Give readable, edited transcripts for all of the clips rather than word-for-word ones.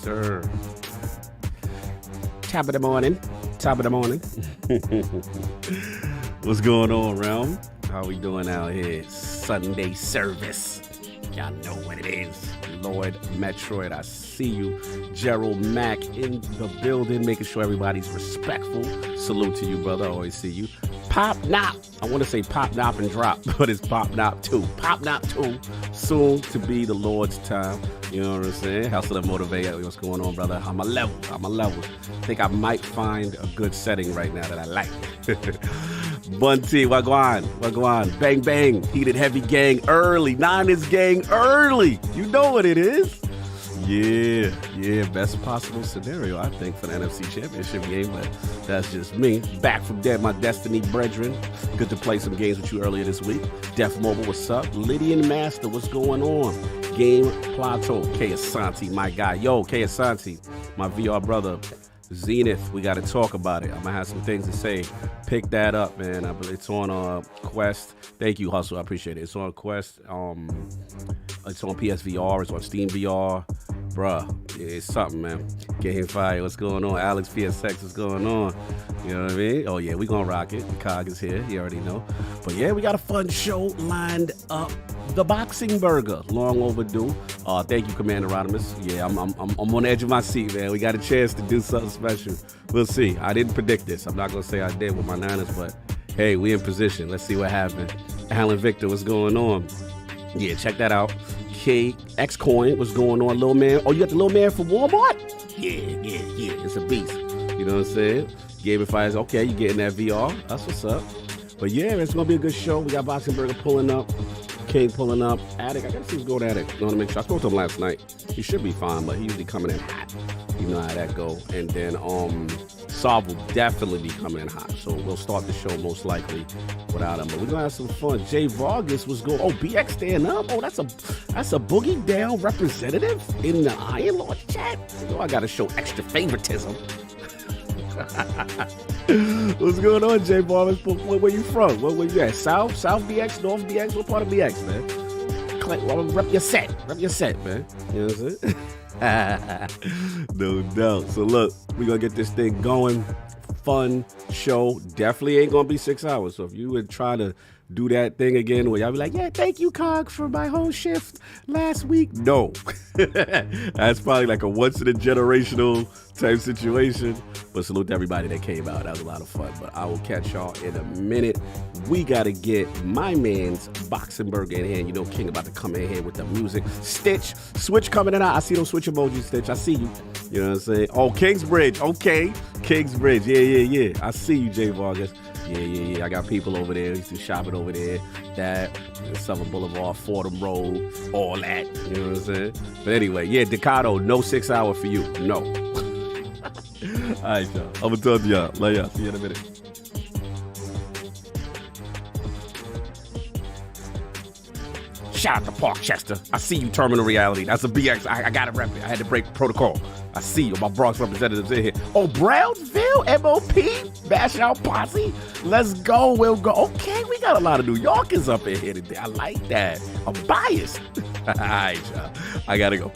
sir. Top of the morning. Top of the morning. What's going on, Realm? How we doing out here? Sunday service. Y'all know what it is. Lord Metroid, I see you. Gerald Mack in the building, making sure everybody's respectful. Salute to you, brother. I always see you. Pop Nop. I want to say Pop Nop and Drop, but it's Pop Nop 2. Pop Nop 2, soon to be the Lord's time. You know what I'm saying? Hustle and motivate. What's going on, brother? I'm a level. I think I might find a good setting right now that I like. Bunty, wagwan. Bang, bang. Heated heavy gang early. Niners gang early. You know what it is. Yeah, best possible scenario, I think, for the NFC Championship game, but that's just me. Back from dead, my Destiny brethren. Good to play some games with you earlier this week. Def Mobile, what's up? Lydian Master, what's going on? Game Plateau, K. Asante, my guy. Yo, K. Asante, my VR brother. Zenith, we got to talk about it. I'm going to have some things to say. Pick that up, man. It's on Quest. Thank you, Hustle. I appreciate it. It's on Quest. It's on PSVR. It's on Steam VR. Bruh, it's something, man. Game Fire, what's going on? Alex PSX, what's going on? You know what I mean? Oh, yeah, we going to rock it. The Cog is here. You already know. But, yeah, we got a fun show lined up. The Boxenberger, long overdue. Thank you, Commander Rodimus. Yeah, I'm on the edge of my seat, man. We got a chance to do something special. We'll see. I didn't predict this. I'm not going to say I did with my Niners, but, hey, we in position. Let's see what happens. Alan Victor, what's going on? Yeah, check that out. KX Coin, what's going on, little man? Oh, you got the little man from Walmart? Yeah. It's a beast. You know what I'm saying? Game and Fires. Okay, you getting that VR. That's what's up. But yeah, it's going to be a good show. We got Boxenberger pulling up. King pulling up. Attic, I gotta see what's going at it. You know what I mean? I spoke to him last night. He should be fine, but he usually coming in hot. You know how that go. And then Saab will definitely be coming in hot. So we'll start the show most likely without him. But we're gonna have some fun. Jay Vargas was going. Oh, BX stand up. Oh, that's a boogie down representative in the Iron Lord chat. You know I gotta show extra favoritism. What's going on, Jay Vargas? Where you from? Where you at? South BX, North BX? What part of BX, man? Rep your set, man. You know what I'm saying? No doubt. So look, we're gonna get this thing going. Fun show. Definitely ain't gonna be 6 hours. So if you would try to do that thing again where y'all be like, yeah, thank you, Cog, for my whole shift last week. No. That's probably like a once in a generational type situation. But salute to everybody that came out. That was a lot of fun. But I will catch y'all in a minute. We got to get my man's Boxenberger in here. You know, King about to come in here with the music. Stitch, Switch coming in out. I see those Switch emojis, Stitch. I see you. You know what I'm saying? Oh, Kingsbridge. Okay. Kingsbridge. Yeah. I see you, Jay Vargas. Yeah. I got people over there. Used to shop it over there. That, Summer Boulevard, Fordham Road, all that. You know what I'm saying? But anyway, yeah, Decado, no 6 hour for you. No. All right, y'all. I'm going to talk to y'all. Love y'all. See you in a minute. Shout out to Parkchester. I see you, Terminal Reality. That's a BX. I got to rep it. I had to break protocol. I see you. My Bronx representatives in here. Oh, Brownsville, MOP, Bash Out Posse. Let's go. We'll go. Okay, we got a lot of New Yorkers up in here today. I like that. I'm biased. All right, y'all. I got to go.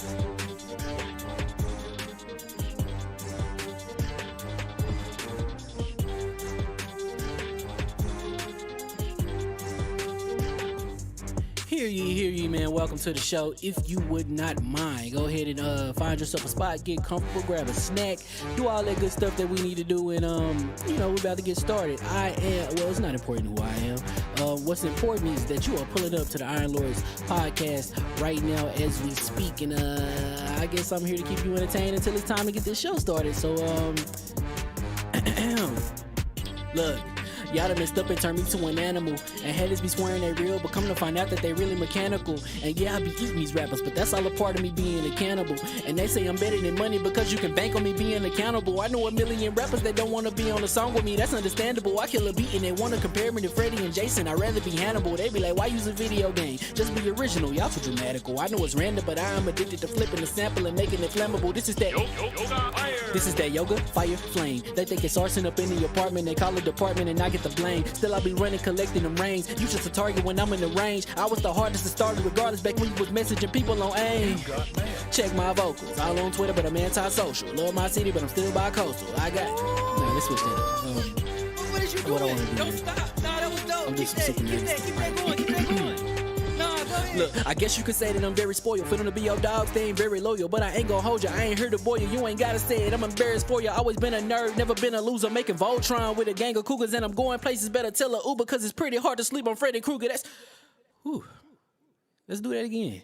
Hear you, man. Welcome to the show. If you would not mind, go ahead and find yourself a spot, get comfortable, grab a snack, do all that good stuff that we need to do, and we're about to get started. It's not important who I am. What's important is that you are pulling up to the Iron Lords podcast right now as we speak, and I guess I'm here to keep you entertained until it's time to get this show started. So look, y'all done messed up and turned me to an animal. And haters be swearing they real, but come to find out that they really mechanical. And yeah, I be eating these rappers, but that's all a part of me being a cannibal. And they say I'm better than money because you can bank on me being accountable. I know a million rappers that don't want to be on a song with me. That's understandable. I kill a beat and they want to compare me to Freddie and Jason. I'd rather be Hannibal. They be like, why use a video game? Just be original. Y'all too dramatical. I know it's random, but I am addicted to flipping the sample and making it flammable. This is that This is that yoga, fire, flame. They think it's arson up in the apartment. They call it department and I get the blame. Still I be running, collecting them rings. You just a target when I'm in the range. I was the hardest to start regardless back when you was messaging people on AIM. Check my vocals. All on Twitter, but I'm anti-social. Love my city, but I'm still bi-coastal. I got. Nah, let's switch that up. What is you What I doing? wanna do? Don't stop. Nah, that was dope. I'm Keep just that going. Keep that going. Nah, go ahead. Look, I guess you could say that I'm very spoiled. For them to be your dogs, they ain't very loyal. But I ain't gon' hold ya, I ain't here to boil you. You ain't gotta say it, I'm embarrassed for ya. Always been a nerd, never been a loser. Making Voltron with a gang of cougars. And I'm going places, better tell a Uber. Cause it's pretty hard to sleep on Freddy Krueger. That's... Whew. Let's do that again.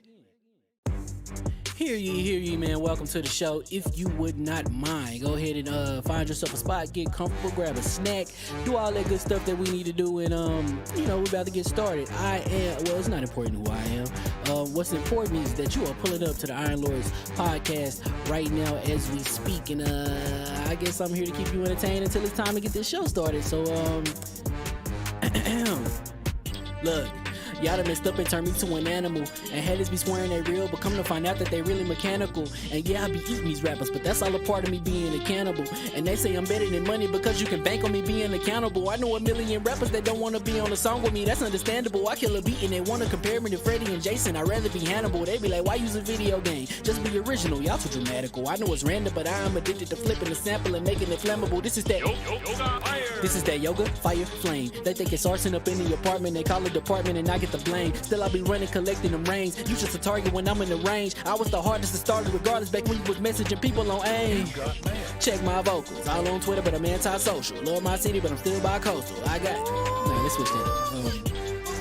Hear ye, man. Welcome to the show. If you would not mind, go ahead and find yourself a spot, get comfortable, grab a snack, do all that good stuff that we need to do, and we're about to get started. It's not important who I am. What's important is that you are pulling up to the Iron Lords podcast right now as we speak, and I guess I'm here to keep you entertained until it's time to get this show started. So look. Y'all done messed up and turned me to an animal. And haters be swearing they real, but come to find out that they really mechanical. And yeah, I be eating these rappers, but that's all a part of me being a cannibal. And they say I'm better than money because you can bank on me being accountable. I know a million rappers that don't want to be on a song with me, that's understandable. I kill a beat and they want to compare me to Freddie and Jason. I'd rather be Hannibal. They be like, why use a video game? Just be original, y'all too dramatical. I know it's random, but I am addicted to flipping the sample and making it flammable. This is that This is that yoga, fire, flame. They think it's arson up in the apartment. They call it department and I get the blame. Still I be running, collecting them rings. You just a target when I'm in the range. I was the hardest to start regardless back when you was messaging people on AIM. Check my vocals. All on Twitter, but I'm anti-social. Love my city, but I'm still bi-coastal. I got. Nah, let's switch that up.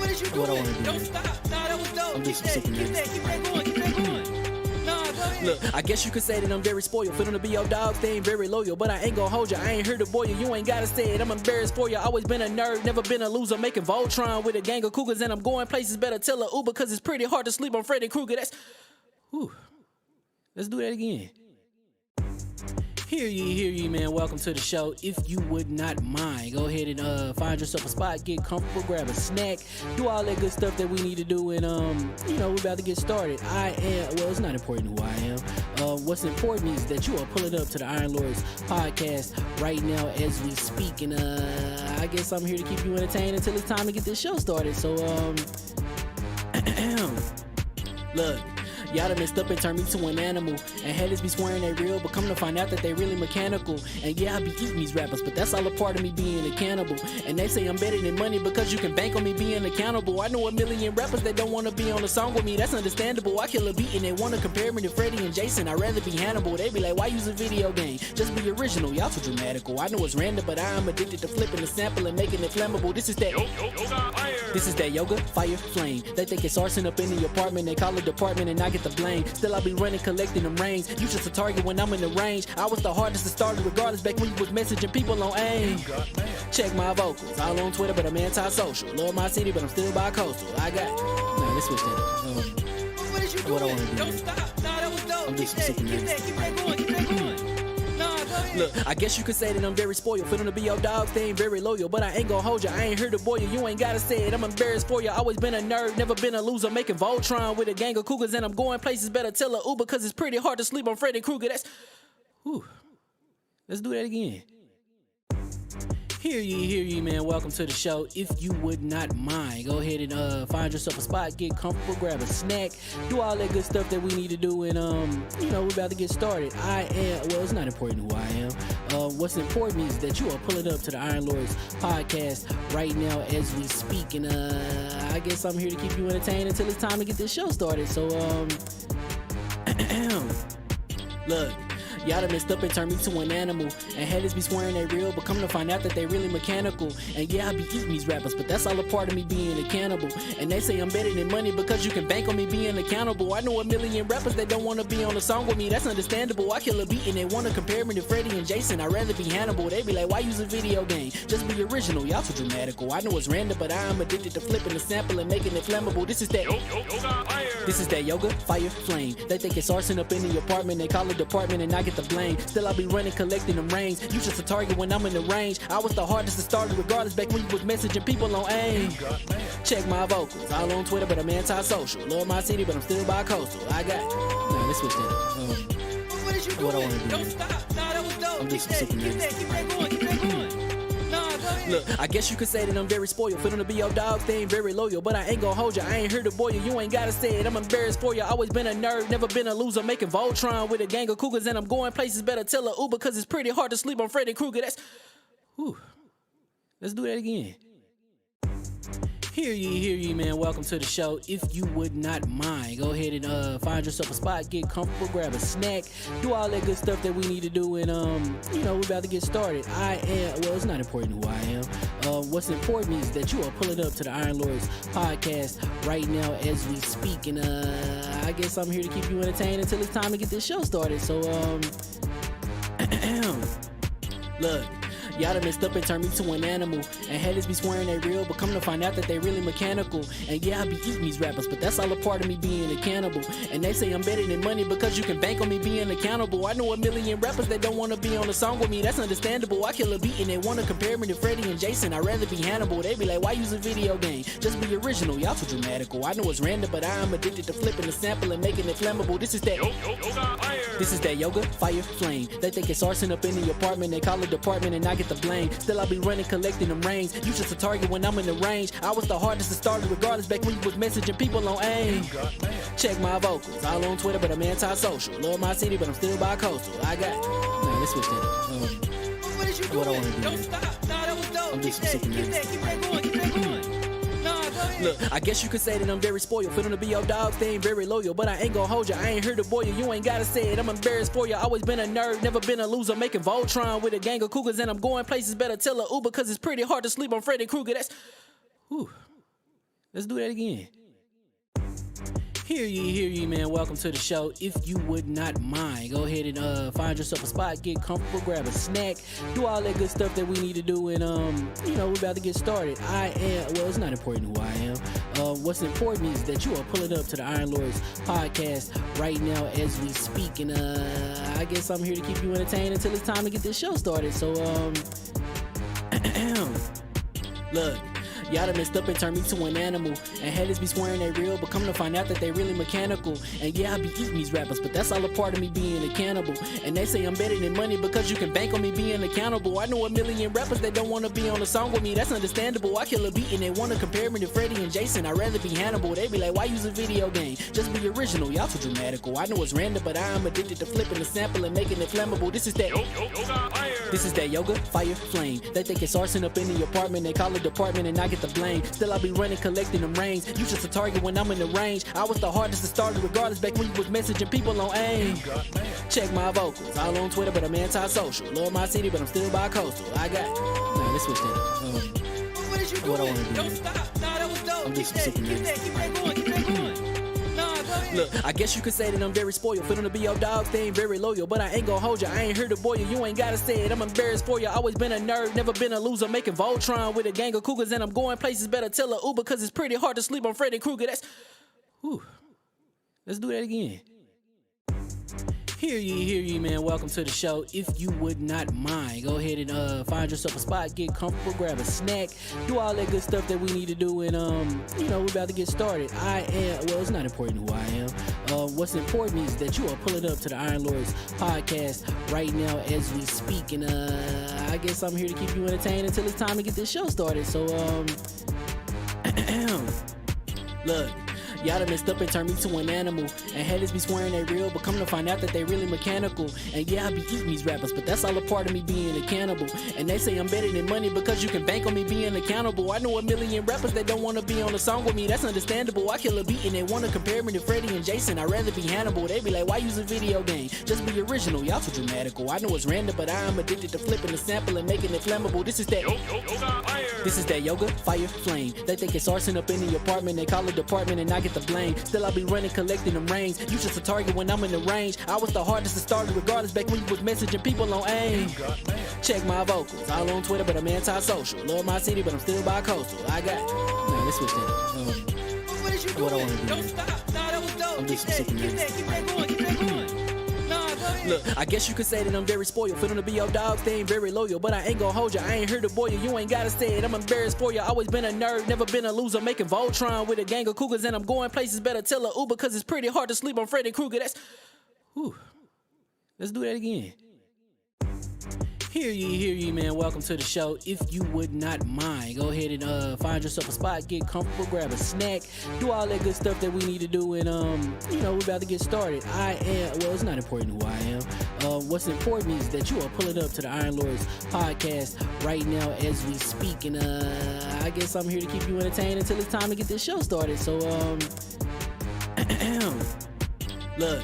What is you What I doing? wanna do? Don't stop. Nah, that was dope. I'm Keep just that super going. nervous. Keep that going. Nah, go ahead. Look, I guess you could say that I'm very spoiled. For them to be your dogs, they ain't very loyal. But I ain't gon' hold ya, I ain't here to boil you. You ain't gotta say it, I'm embarrassed for ya. Always been a nerd, never been a loser. Making Voltron with a gang of cougars. And I'm going places, better tell a Uber. Cause it's pretty hard to sleep on Freddy Krueger. That's... Whew. Let's do that again. Hear ye, man. Welcome to the show. If you would not mind, go ahead and find yourself a spot, get comfortable, grab a snack, do all that good stuff that we need to do, and we're about to get started. It's not important who I am. What's important is that you are pulling up to the Iron Lords podcast right now as we speak, and I guess I'm here to keep you entertained until it's time to get this show started. So look. Y'all done messed up and turned me to an animal. And haters be swearing they real, but come to find out that they really mechanical. And yeah, I be eating these rappers, but that's all a part of me being a cannibal. And they say I'm better than money because you can bank on me being accountable. I know a million rappers that don't want to be on a song with me, that's understandable. I kill a beat and they want to compare me to Freddie and Jason. I'd rather be Hannibal. They be like, why use a video game? Just be original, y'all too dramatical. I know it's random, but I am addicted to flipping the sample and making it flammable. This is that This is that yoga, fire, flame. They think it's arson up in the apartment. They call it department and I get the blame. Still I be running, collecting them rings. You just a target when I'm in the range. I was the hardest to start regardless back when you was messaging people on AIM. Check my vocals. All on Twitter, but I'm anti-social. Love my city, but I'm still bi-coastal. I got. Nah, let's switch that up. What is you What I doing? wanna do? Don't stop. Nah, that was dope. I'm just Keep super nervous. that going. Keep that going. Nah, go ahead. Look, I guess you could say that I'm very spoiled. For them to be your dogs, they ain't very loyal. But I ain't gon' hold ya, I ain't here to boil you. You ain't gotta say it, I'm embarrassed for ya. Always been a nerd, never been a loser. Making Voltron with a gang of cougars. And I'm going places, better tell a Uber. Cause it's pretty hard to sleep on Freddy Krueger. That's... Whew. Let's do that again. Hear ye, man. Welcome to the show. If you would not mind, go ahead and find yourself a spot, get comfortable, grab a snack, do all that good stuff that we need to do, and we're about to get started. It's not important who I am. What's important is that you are pulling up to the Iron Lords podcast right now as we speak, and I guess I'm here to keep you entertained until it's time to get this show started. So look. Y'all done messed up and turned me to an animal. And haters be swearing they real, but come to find out that they really mechanical. And yeah, I be eating these rappers, but that's all a part of me being a cannibal. And they say I'm better than money because you can bank on me being accountable. I know a million rappers that don't want to be on a song with me, that's understandable. I kill a beat and they want to compare me to Freddie and Jason. I'd rather be Hannibal. They be like, why use a video game? Just be original, y'all too dramatical. I know it's random, but I am addicted to flipping the sample and making it flammable. This is that This is that yoga, fire, flame. They think it's arson up in the apartment. They call it department and I get the blame. Still I be running, collecting them rings. You just a target when I'm in the range. I was the hardest to start regardless back when you was messaging people on AIM. Check my vocals. All on Twitter, but I'm anti-social. Love my city, but I'm still bi-coastal. I got. Nah, let's switch that up. What is you What I doing? wanna do? Don't stop. Nah, that was dope. I'm just Keep super nervous. that going. Keep that going. Nah, go ahead. Look, I guess you could say that I'm very spoiled. For them to be your dog, they ain't very loyal. But I ain't gonna hold you, I ain't here to boil you. You ain't gotta say it, I'm embarrassed for you. Always been a nerd, never been a loser. Making Voltron with a gang of cougars, and I'm going places. Better tell a Uber, cause it's pretty hard to sleep on Freddy Krueger. That's. Whew. Let's do that again. Hear ye, man. Welcome to the show. If you would not mind, go ahead and find yourself a spot, get comfortable, grab a snack, do all that good stuff that we need to do, and we're about to get started. It's not important who I am. What's important is that you are pulling up to the Iron Lords podcast right now as we speak, and I guess I'm here to keep you entertained until it's time to get this show started. So look. Y'all done messed up and turned me to an animal. And haters be swearing they real, but come to find out that they really mechanical. And yeah, I be eating these rappers, but that's all a part of me being a cannibal. And they say I'm better than money because you can bank on me being accountable. I know a million rappers that don't wanna be on a song with me, that's understandable. I kill a beat and they wanna compare me to Freddie and Jason. I'd rather be Hannibal. They be like, why use a video game? Just be original, y'all too dramatical. I know it's random, but I'm addicted to flipping the sample and making it flammable. This is that yoga, fire, flame. They think it's arson up in the apartment, they call it department and I get the blame. Still I be running, collecting them rings. You just a target when I'm in the range. I was the hardest to start regardless back when you was messaging people on AIM. Check my vocals, all on Twitter, but I'm anti-social. Love my city, but I'm still bi-coastal. I got. Nah, let's switch that up. What is you doing? What I wanna do? Don't stop. Nah, that was dope. I'm just Keep that going. Keep that going. Nah, go ahead. Look, I guess you could say that I'm very spoiled. For them to be your dog, they ain't very loyal. But I ain't gonna hold you, I ain't here to boil you. You ain't gotta say it, I'm embarrassed for you. Always been a nerd, never been a loser. Making Voltron with a gang of cougars, and I'm going places. Better tell a Uber, cause it's pretty hard to sleep on Freddy Krueger. That's. Whew. Let's do that again. Hear ye, man. Welcome to the show. If you would not mind, go ahead and find yourself a spot, get comfortable, grab a snack, do all that good stuff that we need to do, and we're about to get started. It's not important who I am. What's important is that you are pulling up to the Iron Lords podcast right now as we speak, and I guess I'm here to keep you entertained until it's time to get this show started. So look. Y'all done messed up and turned me to an animal. And haters be swearing they real, but come to find out that they really mechanical. And yeah, I be eating these rappers, but that's all a part of me being a cannibal. And they say I'm better than money because you can bank on me being accountable. I know a million rappers that don't wanna be on a song with me, that's understandable. I kill a beat and they wanna compare me to Freddie and Jason. I'd rather be Hannibal. They be like, why use a video game? Just be original, y'all too dramatical. I know it's random, but I'm addicted to flipping the sample and making it flammable. This is that yoga, fire, flame. They think it's arson up in the apartment, they call it department and I get the blame. Still I be running, collecting them rings. You just a target when I'm in the range. I was the hardest to start regardless back when you was messaging people on AIM. Check my vocals, all on Twitter, but I'm anti-social. Love my city, but I'm still bi-coastal. I got. Nah, let's switch that up. What is you doing? What I wanna do? Don't stop. Nah, that was dope. I'm just Keep that going. Keep that going. Nah, go ahead. Look, I guess you could say that I'm very spoiled. For them to be your dogs, they ain't very loyal. But I ain't gonna hold you, I ain't here to boil you. You ain't gotta say it, I'm embarrassed for you. Always been a nerd, never been a loser. Making Voltron with a gang of cougars, and I'm going places. Better tell a Uber, cause it's pretty hard to sleep on Freddy Krueger. That's. Whew. Let's do that again. Hear ye, man. Welcome to the show. If you would not mind, go ahead and find yourself a spot, get comfortable, grab a snack, do all that good stuff that we need to do, and we're about to get started. It's not important who I am. What's important is that you are pulling up to the Iron Lords podcast right now as we speak, and I guess I'm here to keep you entertained until it's time to get this show started. So look. Y'all done messed up and turned me to an animal. And haters be swearing they real, but come to find out that they really mechanical. And yeah, I be eating these rappers, but that's all a part of me being a cannibal. And they say I'm better than money because you can bank on me being accountable. I know a million rappers that don't wanna be on a song with me, that's understandable. I kill a beat and they wanna compare me to Freddie and Jason. I'd rather be Hannibal. They be like, why use a video game? Just be original, y'all too dramatical. I know it's random, but I'm addicted to flipping the sample and making it flammable. This is that yoga, fire, flame. They think it's arson up in the apartment, they call it department and I get the blame. Still I be running, collecting them rings. You just a target when I'm in the range. I was the hardest to start regardless back when you was messaging people on AIM. Check my vocals, all on Twitter, but I'm anti-social. Love my city, but I'm still bi-coastal. I got. Nah, let's switch that up. What is you What I doing? wanna do? Don't stop. Nah, that was dope. I'm just Keep that going. Keep that going. Nah, go ahead. Look, I guess you could say that I'm very spoiled. For them to be your dogs, they ain't very loyal. But I ain't gonna hold you, I ain't here to boil you. You ain't gotta say it, I'm embarrassed for you. Always been a nerd, never been a loser. Making Voltron with a gang of cougars, and I'm going places. Better tell a Uber, cause it's pretty hard to sleep on Freddy Krueger. That's. Whew. Let's do that again. Hear ye, man. Welcome to the show. If you would not mind, go ahead and find yourself a spot, get comfortable, grab a snack, do all that good stuff that we need to do, and we're about to get started. It's not important who I am. What's important is that you are pulling up to the Iron Lords podcast right now as we speak, and I guess I'm here to keep you entertained until it's time to get this show started. So look.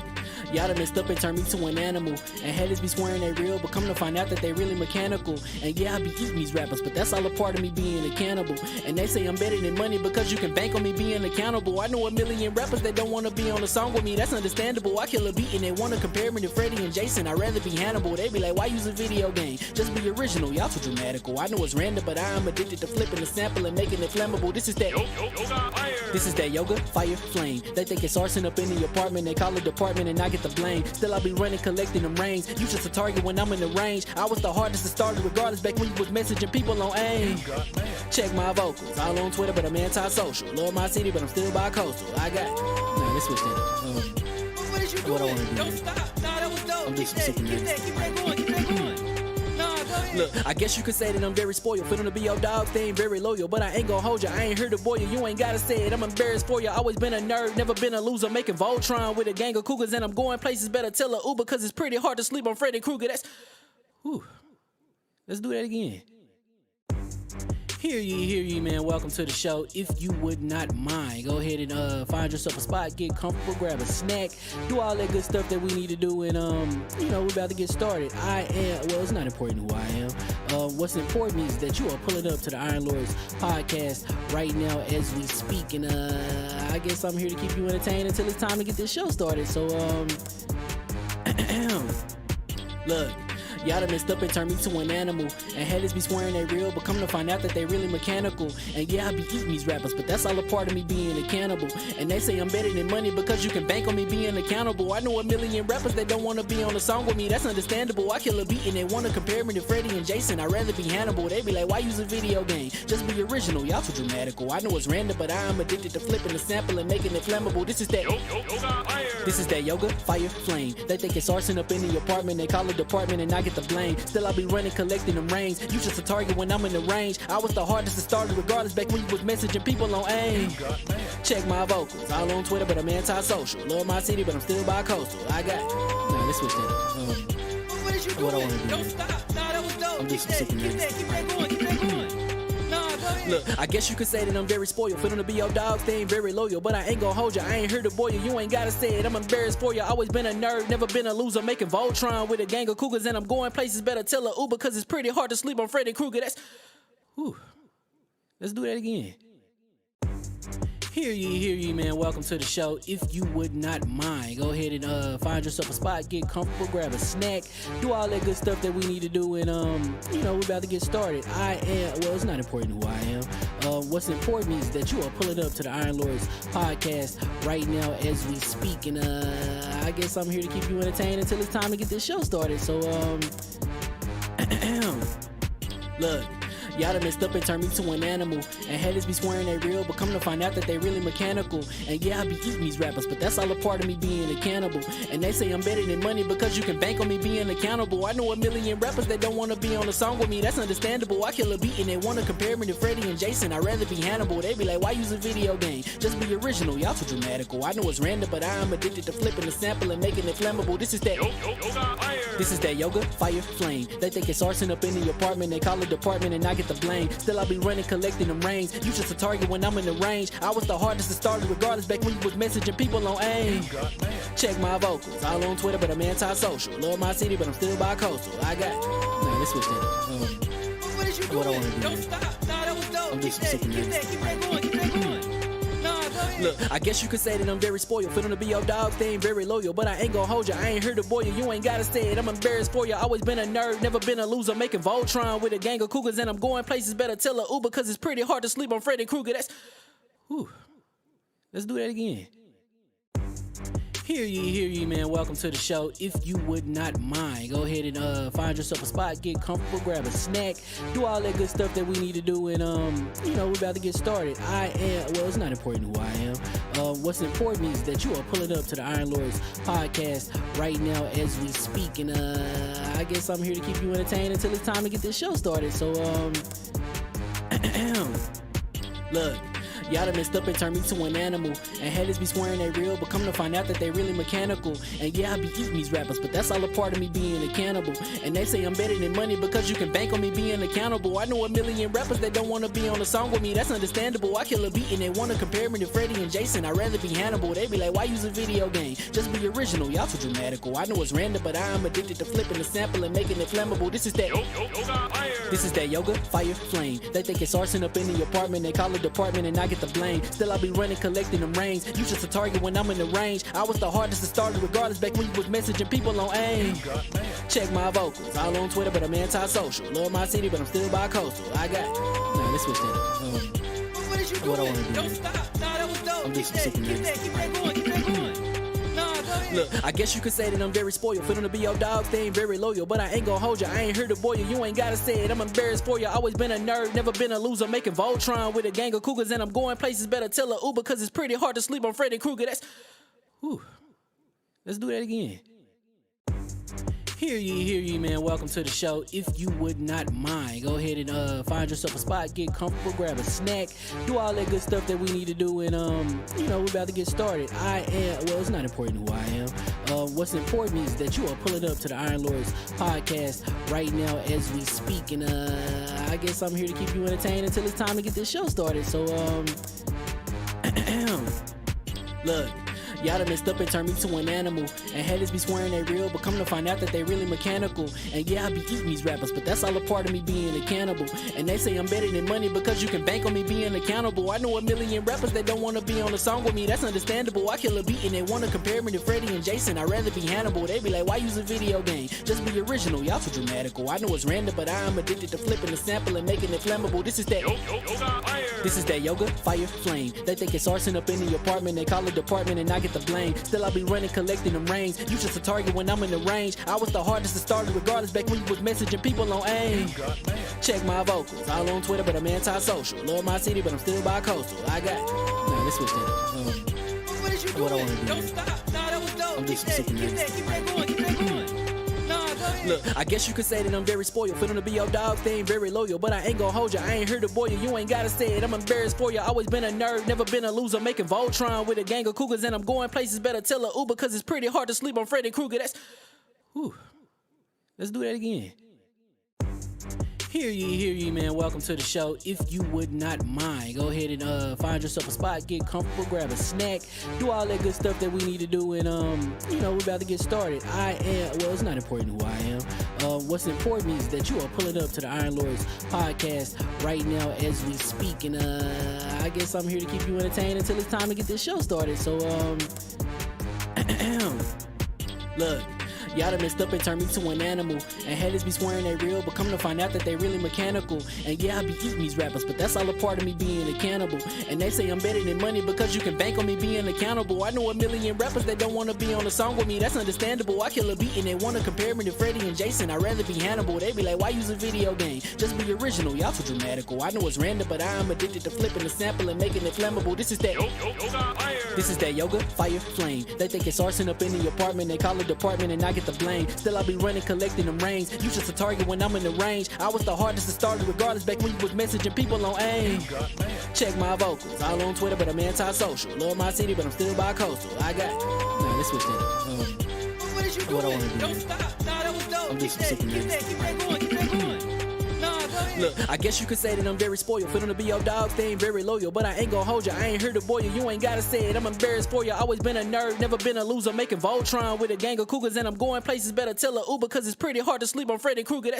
Y'all done messed up and turned me to an animal. And haters be swearing they real, but come to find out that they really mechanical. And yeah, I be eating these rappers, but that's all a part of me being a cannibal. And they say I'm better than money because you can bank on me being accountable. I know a million rappers that don't wanna be on a song with me, that's understandable. I kill a beat and they wanna compare me to Freddie and Jason. I'd rather be Hannibal. They be like, why use a video game? Just be original, y'all too dramatical. I know it's random, but I am addicted to flipping the sample and making it flammable. This is that yoga, fire, flame. They think it's arson up in the apartment, they call it department and I get the blame. Still I be running, collecting them rings. You just a target when I'm in the range. I was the hardest to start regardless back when you was messaging people on AIM. Check my vocals, all on Twitter, but I'm anti-social. Love my city, but I'm still bi-coastal. Let's switch that up. What is you doing? What I wanna do? Don't stop. Nah, that was dope. I'm Keep just super that going. Keep that going. Nah, go ahead. Look, I guess you could say that I'm very spoiled. For them to be your dogs, they ain't very loyal. But I ain't gonna hold you, I ain't here to boil you. You ain't gotta say it, I'm embarrassed for you. Always been a nerd, never been a loser. Making Voltron with a gang of cougars. And I'm going places, better tell a Uber. Cause it's pretty hard to sleep on Freddy Krueger. Let's do that again. Hear ye, man. Welcome to the show. If you would not mind, go ahead and find yourself a spot, get comfortable, grab a snack, do all that good stuff that we need to do, and we're about to get started. It's not important who I am. What's important is that you are pulling up to the Iron Lords podcast right now as we speak, and I guess I'm here to keep you entertained until it's time to get this show started. So look. Y'all done messed up and turned me to an animal. And haters be swearing they real, but come to find out that they really mechanical. And yeah, I be eating these rappers, but that's all a part of me being a cannibal. And they say I'm better than money because you can bank on me being accountable. I know a million rappers that don't wanna be on a song with me, that's understandable. I kill a beat and they wanna compare me to Freddie and Jason. I'd rather be Hannibal. They be like, why use a video game? Just be original, y'all too dramatical. I know it's random, but I am addicted to flipping the sample and making it flammable. This is that yoga, fire, flame. They think it's arson up in the apartment, they call it department and I get the blame. Still I be running, collecting them rings. You just a target when I'm in the range. I was the hardest to start regardless back when you was messaging people on AIM. Check my vocals, all on Twitter, but I'm anti-social. Love my city, but I'm still bi-coastal. Let's switch that up. What is you doing? What I wanna do? Don't stop. Nah, that was dope. I'm just Keep super that going. Keep that going. Nah, go ahead. Look, I guess you could say that I'm very spoiled. For them to be your dogs, they ain't very loyal. But I ain't gonna hold you, I ain't here to boil you. You ain't gotta say it, I'm embarrassed for you. Always been a nerd, never been a loser. Making Voltron with a gang of cougars. And I'm going places, better tell a Uber. Cause it's pretty hard to sleep on Freddy Krueger. Let's do that again. Hear ye, man. Welcome to the show. If you would not mind, go ahead and find yourself a spot, get comfortable, grab a snack, do all that good stuff that we need to do, and we're about to get started. It's not important who I am. What's important is that you are pulling up to the Iron Lords podcast right now as we speak, and I guess I'm here to keep you entertained until it's time to get this show started. So look. Y'all done messed up and turned me to an animal. And haters be swearing they real, but come to find out that they really mechanical. And yeah, I be eating these rappers, but that's all a part of me being a cannibal. And they say I'm better than money because you can bank on me being accountable. I know a million rappers that don't wanna be on a song with me, that's understandable. I kill a beat and they wanna compare me to Freddie and Jason. I'd rather be Hannibal. They be like, why use a video game? Just be original, y'all too dramatical. I know it's random, but I am addicted to flipping the sample and making it flammable. This is that yoga, fire, flame. They think it's arson up in the apartment, they call it department and I get the blame. Still I be running, collecting them rings. You just a target when I'm in the range. I was the hardest to start regardless back when you was messaging people on AIM. Check my vocals, all on Twitter, but I'm anti-social. Love my city, but I'm still bi-coastal. Let's switch that up. What is you doing? What I wanna do? Don't stop. Nah, that was dope. I'm just Keep that going. Keep that going. Nah, go ahead. Look, I guess you could say that I'm very spoiled. For them to be your dogs, they ain't very loyal. But I ain't gonna hold you, I ain't here to boil you. You ain't gotta say it, I'm embarrassed for you. Always been a nerd, never been a loser. Making Voltron with a gang of cougars. And I'm going places, better tell a Uber. Cause it's pretty hard to sleep on Freddy Krueger. Let's do that again. Hear ye, man. Welcome to the show. If you would not mind, go ahead and find yourself a spot, get comfortable, grab a snack, do all that good stuff that we need to do, and we're about to get started. It's not important who I am. What's important is that you are pulling up to the Iron Lords podcast right now as we speak, and I guess I'm here to keep you entertained until it's time to get this show started. So look. Y'all done messed up and turned me to an animal. And haters be swearing they real, but come to find out that they really mechanical. And yeah, I be eating these rappers, but that's all a part of me being a cannibal. And they say I'm better than money because you can bank on me being accountable. I know a million rappers that don't want to be on a song with me, that's understandable. I kill a beat and they want to compare me to Freddie and Jason. I'd rather be Hannibal. They be like, why use a video game? Just be original, y'all too dramatical. I know it's random, but I am addicted to flipping the sample and making it flammable. This is that yoga, fire, flame. They think it's arson up in the apartment, they call it department and I get the blame. Still I be running, collecting them rings. You just a target when I'm in the range. I was the hardest to start regardless back when you was messaging people on AIM. Check my vocals, all on Twitter but I'm anti-social. Love my city but I'm still bi-coastal. I got let's switch that up. What is you doing? What I wanna do Don't is- stop. Nah, that was dope. I'm Keep just that super going. nasty. Keep that going. Nah, go ahead. Look, I guess you could say that I'm very spoiled. For them to be your dogs, they ain't very loyal. But I ain't gonna hold you, I ain't here to boil you. You ain't gotta say it, I'm embarrassed for you. Always been a nerd, never been a loser. Making Voltron with a gang of cougars. And I'm going places, better tell a Uber. Cause it's pretty hard to sleep on Freddy Krueger. Let's do that again. Hear ye, man. Welcome to the show. If you would not mind, go ahead and find yourself a spot, get comfortable, grab a snack, do all that good stuff that we need to do, and we're about to get started. It's not important who I am. What's important is that you are pulling up to the Iron Lords podcast right now as we speak, and I guess I'm here to keep you entertained until it's time to get this show started. So look. Y'all done messed up and turned me to an animal. And haters be swearing they real, but come to find out that they really mechanical. And yeah, I be eating these rappers, but that's all a part of me being a cannibal. And they say I'm better than money because you can bank on me being accountable. I know a million rappers that don't want to be on a song with me, that's understandable. I kill a beat and they want to compare me to Freddie and Jason. I'd rather be Hannibal. They be like, why use a video game? Just be original, y'all too dramatical. I know it's random, but I am addicted to flipping the sample and making it flammable. This is that yoga, fire, flame. They think it's arson up in the apartment, they call it department and I get the blame. Still I be running, collecting them rings. You just a target when I'm in the range. I was the hardest to start regardless back when you was messaging people on AIM. Check my vocals, all on Twitter but I'm anti-social. Love my city but I'm still bi-coastal. I got let's switch that up. What is you What I doing? wanna do Don't is- stop. Nah, that was dope. I'm Keep just that super going. nasty. Keep that going. Nah, go ahead. Look, I guess you could say that I'm very spoiled. For them to be your dogs, they ain't very loyal. But I ain't gonna hold you, I ain't here to boil you. You ain't gotta say it, I'm embarrassed for you. Always been a nerd, never been a loser. Making Voltron with a gang of cougars. And I'm going places, better tell a Uber. Cause it's pretty hard to sleep on Freddy Krueger. Let's do that again. Hear ye, man. Welcome to the show. If you would not mind, go ahead and find yourself a spot, get comfortable, grab a snack, do all that good stuff that we need to do, and we're about to get started. It's not important who I am. What's important is that you are pulling up to the Iron Lords podcast right now as we speak, and I guess I'm here to keep you entertained until it's time to get this show started. So look. Y'all done messed up and turned me to an animal. And haters be swearing they real, but come to find out that they really mechanical. And yeah, I be eating these rappers, but that's all a part of me being a cannibal. And they say I'm better than money because you can bank on me being accountable. I know a million rappers that don't want to be on a song with me, that's understandable. I kill a beat and they want to compare me to Freddie and Jason. I'd rather be Hannibal. They be like, why use a video game? Just be original, y'all too dramatical. I know it's random, but I am addicted to flipping the sample and making it flammable. This is that yoga, fire, flame. They think it's arson up in the apartment, they call it department and I get the blame. Still I be running, collecting them rings. You just a target when I'm in the range. I was the hardest to start regardless back when you was messaging people on AIM. Check my vocals, all on Twitter but I'm anti-social. Love my city but I'm still bi-coastal. I got let's switch that up. What is you What I doing? wanna do Don't is- stop. Nah, that was dope. I'm just Keep super that nasty. going. Nah, go ahead. Look, I guess you could say that I'm very spoiled. For them to be your dogs, they ain't very loyal. But I ain't gonna hold you, I ain't here to boil you. You ain't gotta say it, I'm embarrassed for you. Always been a nerd, never been a loser. Making Voltron with a gang of cougars. And I'm going places, better tell a Uber. Cause it's pretty hard to sleep on Freddy Krueger.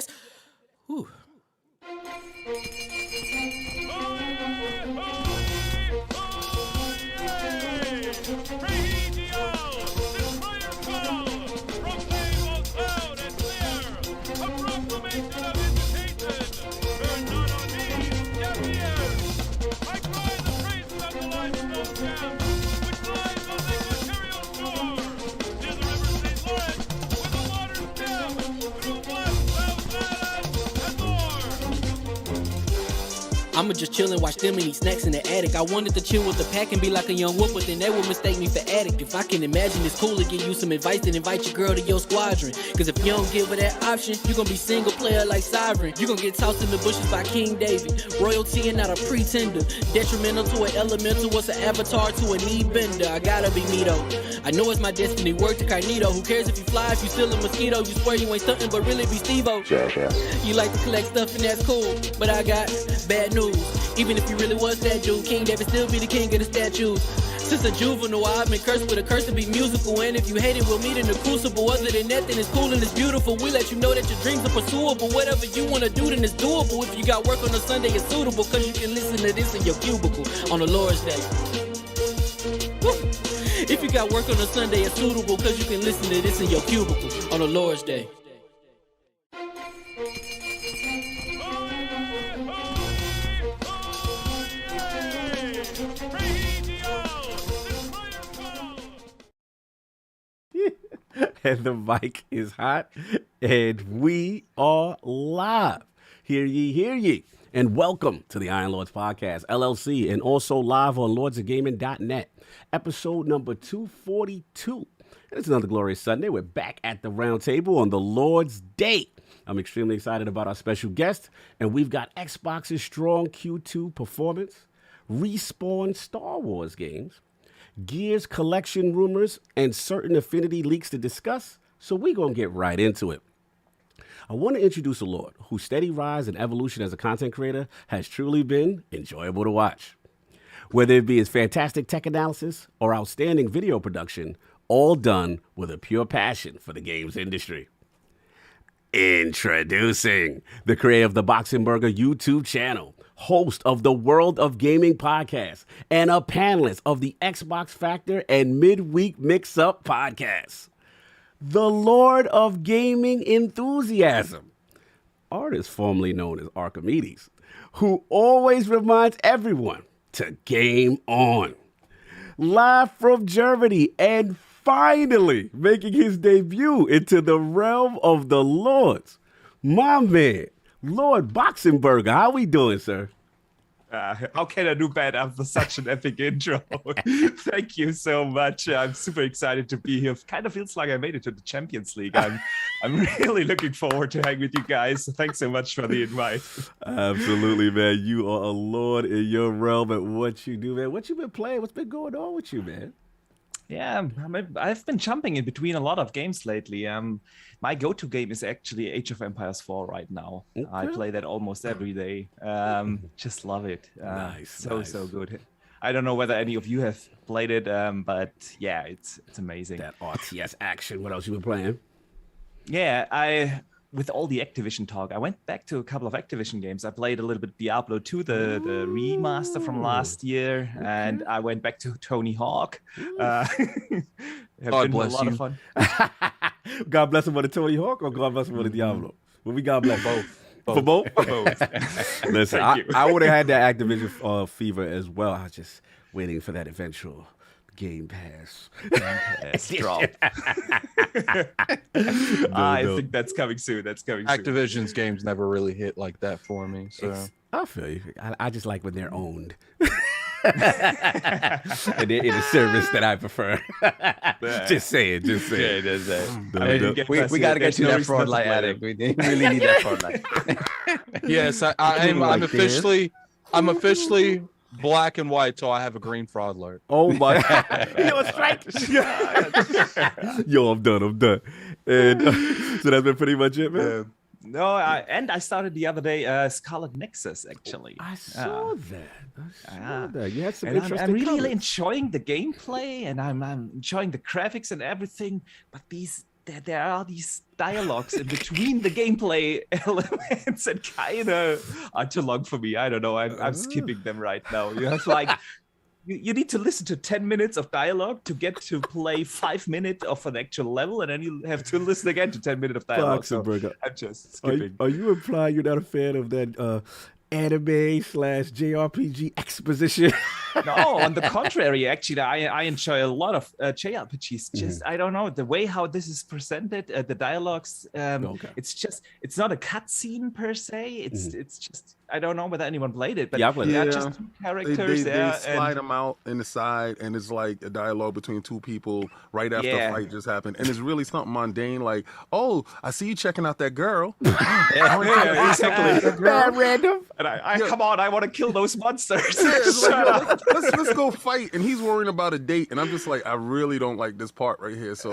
I'ma just chill and watch them and eat snacks in the attic. I wanted to chill with the pack and be like a young whoop, but then they would mistake me for addict. If I can imagine it's cool to give you some advice, then invite your girl to your squadron. Cause if you don't give her that option, you gon' be single player like Sovereign. You gon' get tossed in the bushes by King David. Royalty and not a pretender. Detrimental to an elemental, what's an avatar to a knee bender? I gotta be me though. I know it's my destiny, word to Cognito. Who cares if you fly, if you still a mosquito? You swear you ain't stuntin', but really be Steve-O. You like to collect stuff and that's cool, but I got bad news. Even if you really was that dude, King David still be the king of the statues. Since a juvenile, I've been cursed with a curse to be musical. And if you hate it, we'll meet in the crucible. Other than that, then it's cool and it's beautiful. We let you know that your dreams are pursuable. Whatever you wanna do, then it's doable. If you got work on a Sunday, it's suitable. Cause you can listen to this in your cubicle on the Lord's Day. Woo. If you got work on a Sunday, it's suitable. Cause you can listen to this in your cubicle on the Lord's Day. And the mic is hot, and we are live. Hear ye, hear ye. And welcome to the Iron Lords Podcast, LLC, and also live on lordsofgaming.net, episode number 242. And it's another glorious Sunday. We're back at the round table on the Lord's Day. I'm extremely excited about our special guest, and we've got Xbox's strong Q2 performance, Respawn Star Wars games, Gears collection rumors, and certain Affinity leaks to discuss, so we're going to get right into it. I want to introduce a Lord whose steady rise and evolution as a content creator has truly been enjoyable to watch. Whether it be his fantastic tech analysis or outstanding video production, all done with a pure passion for the games industry. Introducing the creator of the Boxenberger YouTube channel, host of the World of Gaming podcast, and a panelist of the Xbox Factor and Midweek Mix-Up podcast. The Lord of Gaming Enthusiasm, artist formerly known as Archimedes, who always reminds everyone to game on. Live from Germany and finally making his debut into the realm of the Lords, my man, Lord Boxenberger. How we doing, sir? How can I do bad after such an epic intro? Thank you so much. I'm super excited to be here. Kind of feels like I made it to the Champions League. I'm really looking forward to hang with you guys. Thanks so much for the invite. Absolutely, man. You are a lord in your realm at what you do, man. What you been playing? What's been going on with you, man? Yeah, I've been jumping in between a lot of games lately. My go-to game is actually Age of Empires 4 right now. Okay. I play that almost every day. Just love it. Nice. So good. I don't know whether any of you have played it, but yeah, it's amazing. That RTS action. What else you been playing? Yeah, with all the Activision talk, I went back to a couple of Activision games. I played a little bit Diablo 2, the remaster from last year, and I went back to Tony Hawk. God bless a lot you. Of fun. God bless him for the Tony Hawk or God bless him for the Diablo? Well, we God bless both. For both? For both. Listen, I would have had that Activision fever as well. I was just waiting for that eventual Game Pass drop. I think that's coming soon. Activision's games never really hit like that for me. So I feel you. I just like when they're owned. And they're in a service that I prefer. Just say it. Yeah, it is. We got to get you that fraud light addict. We really need that fraud light. Yes, I'm officially black and white, so I have a green fraud alert. Oh my God. You're a strike. Yo, I'm done. And so that's been pretty much it, man. No, I started the other day Scarlet Nexus, actually. I saw that. You had some and interesting I'm really colors. enjoying the gameplay, and I'm enjoying the graphics and everything, but there are these dialogues in between the gameplay elements that kind of are too long for me. I don't know. I'm skipping them right now. You have like, you need to listen to 10 minutes of dialogue to get to play 5 minutes of an actual level, and then you have to listen again to 10 minutes of dialogue. Boxenberger. So I'm just skipping. Are you implying you're not a fan of that anime/JRPG exposition? No, on the contrary, actually, I enjoy a lot of JRPGs. Just I don't know the way how this is presented, the dialogues. It's not a cutscene per se. It's just I don't know whether anyone played it, but Yeah, I played it. there are Yeah. just 2 characters They there. slide and them out in the side, and it's like a dialogue between 2 people right after Yeah. a fight just happened, and it's really something mundane, like, "Oh, I see you checking out that girl." yeah, exactly. Bad random. And I come on, I want to kill those monsters. Yeah, it's like, Shut yo, up. let's go fight, and he's worrying about a date, and I'm just like, I really don't like this part right here. So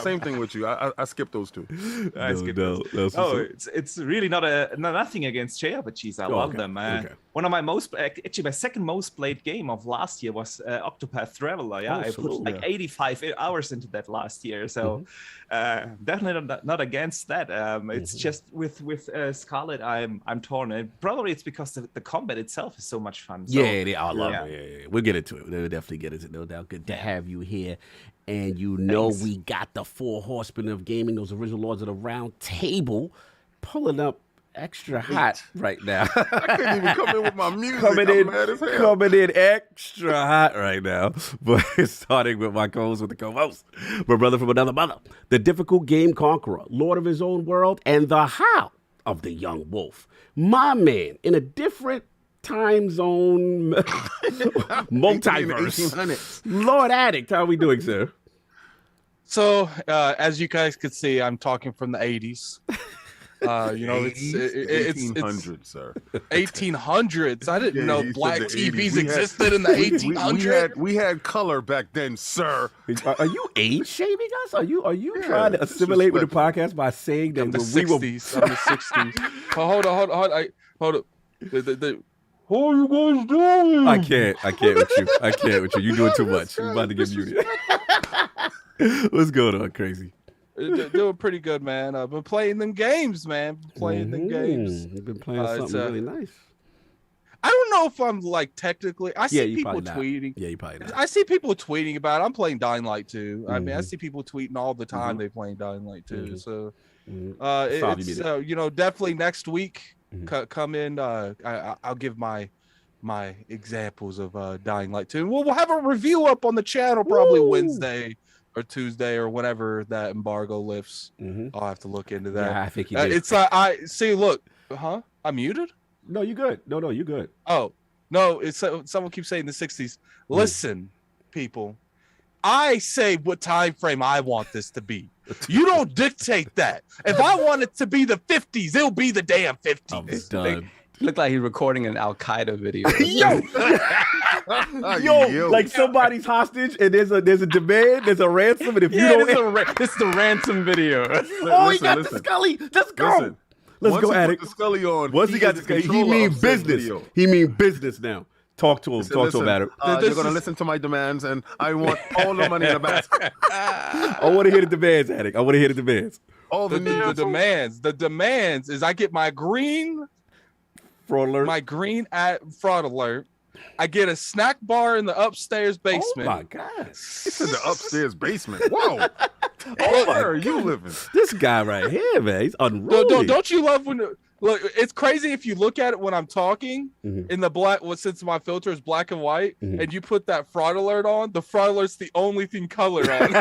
same thing with you. I skipped those 2. I skipped those. That's Oh, what's up. it's really nothing against JRPGs. I love okay, them. okay. One of my my second most played game of last year was Octopath Traveler. Yeah, Oh, I put salute. like 85 hours into that last year. So definitely not against that. It's just with Scarlet, I'm torn. And probably it's because the combat itself is so much fun. So, I love it. Yeah. We'll get into it. We'll definitely get into it. No doubt. Good to have you here. And Thanks. we got the 4 horsemen of gaming, those original lords of the round table, pulling up extra hot right now. I couldn't even come in with my music. coming I'm in, mad as hell. coming in extra hot right now. But starting with my co-host, with the co-host, my brother from another mother, the difficult game conqueror, lord of his own world, and the how of the young wolf. My man in a different time zone, multiverse. 1800s. Lord Addict, how are we doing, sir? So, as you guys could see, I'm talking from the 80s. You know, it's 1800s, sir. 1800s. I didn't know he said black the 80s. TVs We had- existed in the 1800s. We had color back then, sir. Are you age shaming us? Are you trying to assimilate with the podcast by saying that I'm the when we were 60s. I'm the 60s. Oh, hold on. Hold up. What are you guys doing? I can't with you. I can't with you. You're doing too much. You're about to get muted. What's going on, crazy? Doing pretty good, man. I've been playing them games, man. Playing them games. You've been playing something really nice. I don't know if I'm like technically. I see you people probably not. tweeting. Yeah, you probably not. I see people tweeting about it. I'm playing Dying Light 2. I mean, I see people tweeting all the time they playing Dying Light 2. So, it's definitely next week. Come in. I'll give my examples of Dying Light 2. We'll have a review up on the channel probably Wednesday or Tuesday or whenever that embargo lifts. I'll have to look into that. Yeah, I think you did. It's I see. Look, I'm muted. No, you good. No, you good. Oh, no, it's someone keeps saying the 60s. Listen, people, I say what time frame I want this to be. You don't dictate that. If I want it to be the 50s, it'll be the damn 50s. I'm done. Looked like he's recording an Al Qaeda video. Yo, like somebody's hostage and there's a demand, there's a ransom, and if you don't, this is the ransom video. he got the Scully. Let's go. Listen. Let's Once go, he Addict. put the Scully on, Once he got is the in Scully, he control mean of said business. video. He mean business now. Talk to him. Listen, Talk to him about it. you're This gonna is- listen to my demands, and I want all the money in the basket. I want to hear the demands, Addict. I want to hear the demands. All the The demands is I get my green Fraud alert. my green fraud alert. I get a snack bar in the upstairs basement. Oh my God. It's in the upstairs basement. Whoa. Oh my Where are you living? This guy right here, man. He's unruly. Don't you love when look? It's crazy if you look at it when I'm talking Mhm. in the black. Well, since my filter is black and white, and you put that fraud alert on, the fraud alert's the only thing color on.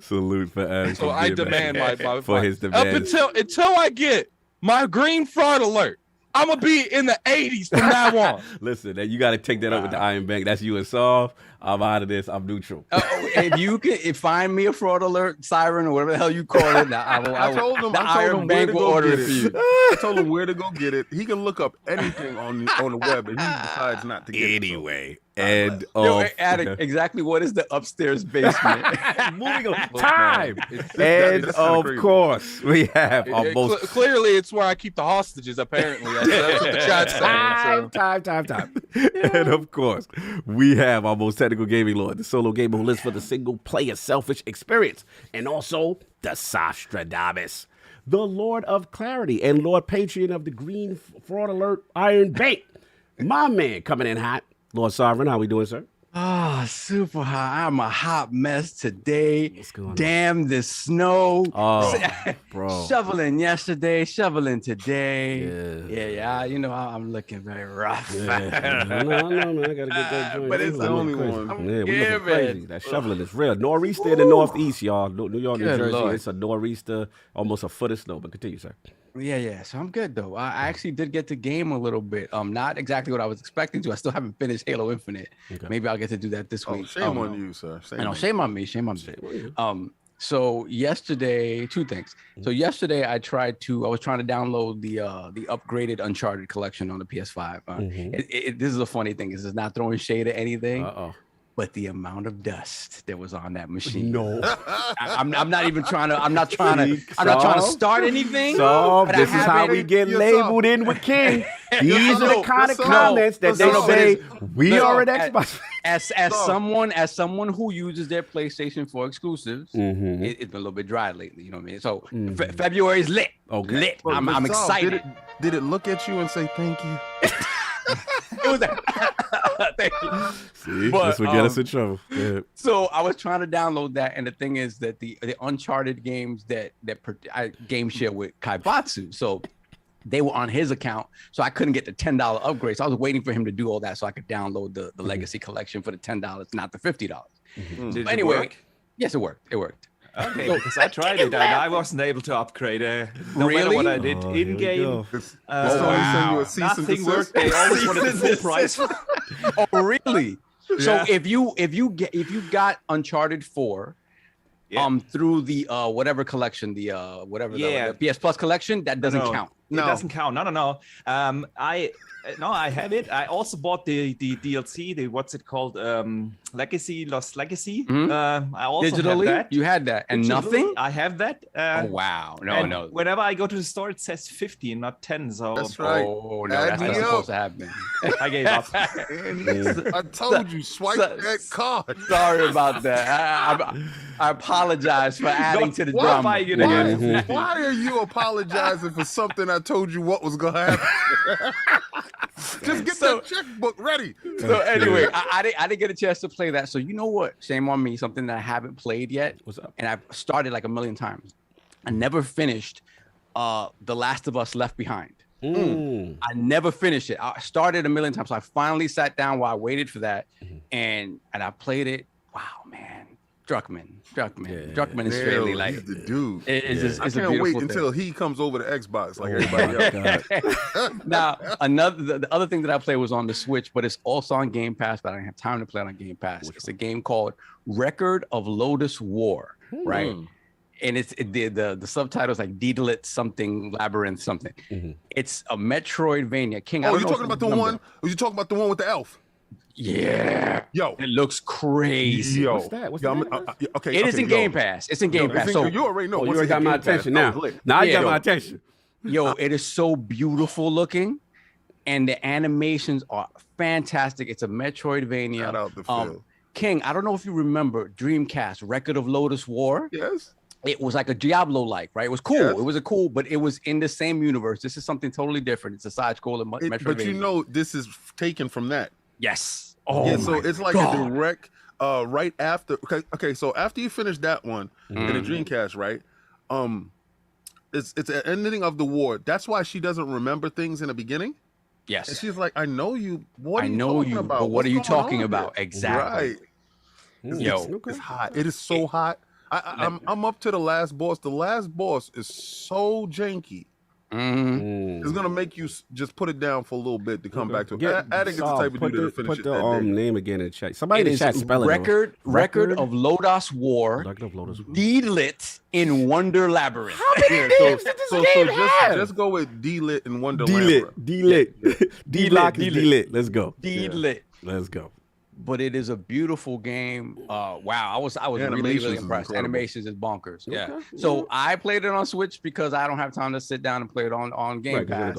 Salute for Addict. So I demand my for his up demands. until I get my green fraud alert. I'm gonna be in the 80s from now on. Listen, you got to take that up with the Iron Bank. That's you and Solve. I'm out of this. I'm neutral. If you can find me a fraud alert siren or whatever the hell you call it, I told him. the I told Iron him where Bank to will go order get it for it. you. I told him where to go get it. He can look up anything on the web, and he decides not to get it. Anyway, and Yo, Addict, exactly what is the upstairs basement? moving on. Look, Time. man, And that's kinda of crazy. course, we have our most Clearly, it's where I keep the hostages. Apparently, that's what the chat's saying. time. And of course, we have our most technical gaming lord, the solo gamer who lives for the single player selfish experience, and also the Sostradamus, the Lord of Clarity and Lord Patreon of the Green Fraud Alert Iron Bank. My man coming in hot. Lord Sovereign, how we doing, sir? Ah, super hot. I'm a hot mess today. What's going on? Damn this snow. Oh, bro. Shoveling yesterday, shoveling today. Yeah. You know, I'm looking very rough. Yeah. No, man. I gotta get that joint. But it's We the looking only crazy. one. Yeah, we Yeah, looking crazy. man. That shoveling is real. Nor'easter in the northeast, y'all. New York, New Good Jersey. Lord. It's a nor'easter, almost a foot of snow. But continue, sir. Yeah. So I'm good though. I actually did get to game a little bit. Not exactly what I was expecting to. I still haven't finished Halo Infinite. Okay. Maybe I'll get to do that this Oh, week. shame on you, sir. Shame on me. So yesterday, two things. So yesterday I was trying to download the upgraded Uncharted collection on the PS5. This is a funny thing. This is not throwing shade at anything. But the amount of dust that was on that machine. No. I'm not even trying to. I'm not trying to start anything. So this is how we get labeled in with King. These are the kind of comments that they say we are an Xbox. As someone who uses their PlayStation 4 exclusives, it's been a little bit dry lately. You know what I mean? So February is lit. Okay. Lit. I'm excited. Did it look at you and say thank you? It was that. Thank you. See, this will get us in trouble. Yeah. So I was trying to download that, and the thing is that the Uncharted games that I game share with Kaibatsu, so they were on his account, so I couldn't get the $10 upgrade. So I was waiting for him to do all that so I could download the Legacy Collection for the $10, not the $50. Anyway, yes, it worked. It worked. Okay, because I tried it and I wasn't able to upgrade. No matter what I did in game, nothing worked. They always wanted the full price. Oh, really? Yeah. So if you got Uncharted 4 through the whatever collection, the PS Plus collection, that doesn't count. It doesn't count. No. I have it. I also bought the DLC, what's it called? Lost Legacy. I also digitally have that. You had that and Digitally, nothing. I have that. Oh wow! No. Whenever I go to the store, it says 50, not 10. So that's right. Oh no, that's not supposed to happen. I gave up. I told you, swipe that card. Sorry about that. I apologize for adding to the drama. Why are you apologizing for something I told you what was gonna happen? Just get that checkbook ready. So anyway, I didn't get a chance to play that. So you know what? Shame on me. Something that I haven't played yet. What's up? And I've started like a million times. I never finished The Last of Us Left Behind. I never finished it. I started a million times. So I finally sat down while I waited for that. And I played it. Wow, man. Druckmann is straight like he's the dude. It's I can't wait until he comes over to Xbox like everybody else. Now, the other thing that I played was on the Switch, but it's also on Game Pass, but I don't have time to play it on Game Pass. It's a game called Record of Lodoss War, right? And it's the subtitles like Deedlit something Labyrinth something. It's a Metroidvania. King, you're talking about the one? Are you talking about the one with the elf? Yeah. Yo. It looks crazy. Yo. What's that? Okay. It is in Game Pass. It's in Game Pass. So you already know. You already got my attention now. Now you got my attention. Yo, it is so beautiful looking. And the animations are fantastic. It's a Metroidvania. Shout out to Phil. King, I don't know if you remember Dreamcast, Record of Lodoss War. Yes. It was like a Diablo-like, right? It was cool. Yes. It was but it was in the same universe. This is something totally different. It's a side-scrolling Metroidvania. But you know, this is taken from that. Yes. Oh, yeah, so it's like a direct right after. Okay, so after you finish that one in the Dreamcast, right? It's an ending of the war. That's why she doesn't remember things in the beginning. Yes. And she's like, I know you. What are I you know talking you, about? but what are you talking about? Exactly. Right. Yo, it's hot. It is so hot. I'm up to the last boss. The last boss is so janky. It's gonna make you just put it down for a little bit to come back to it. Adding is the type of dude to finish it. Put the name again in chat. Somebody in the chat spell it. Record of Lodoss War. Deedlit in Wonder Labyrinth. How many names did this game have? Just go with Deedlit in Wonder Labyrinth. Deedlit. D-Lock is Deedlit. Let's go. Deedlit. Let's go. But it is a beautiful game. Wow, I was really impressed. Animations is bonkers. Yeah. Okay. So I played it on Switch because I don't have time to sit down and play it on Game Pass.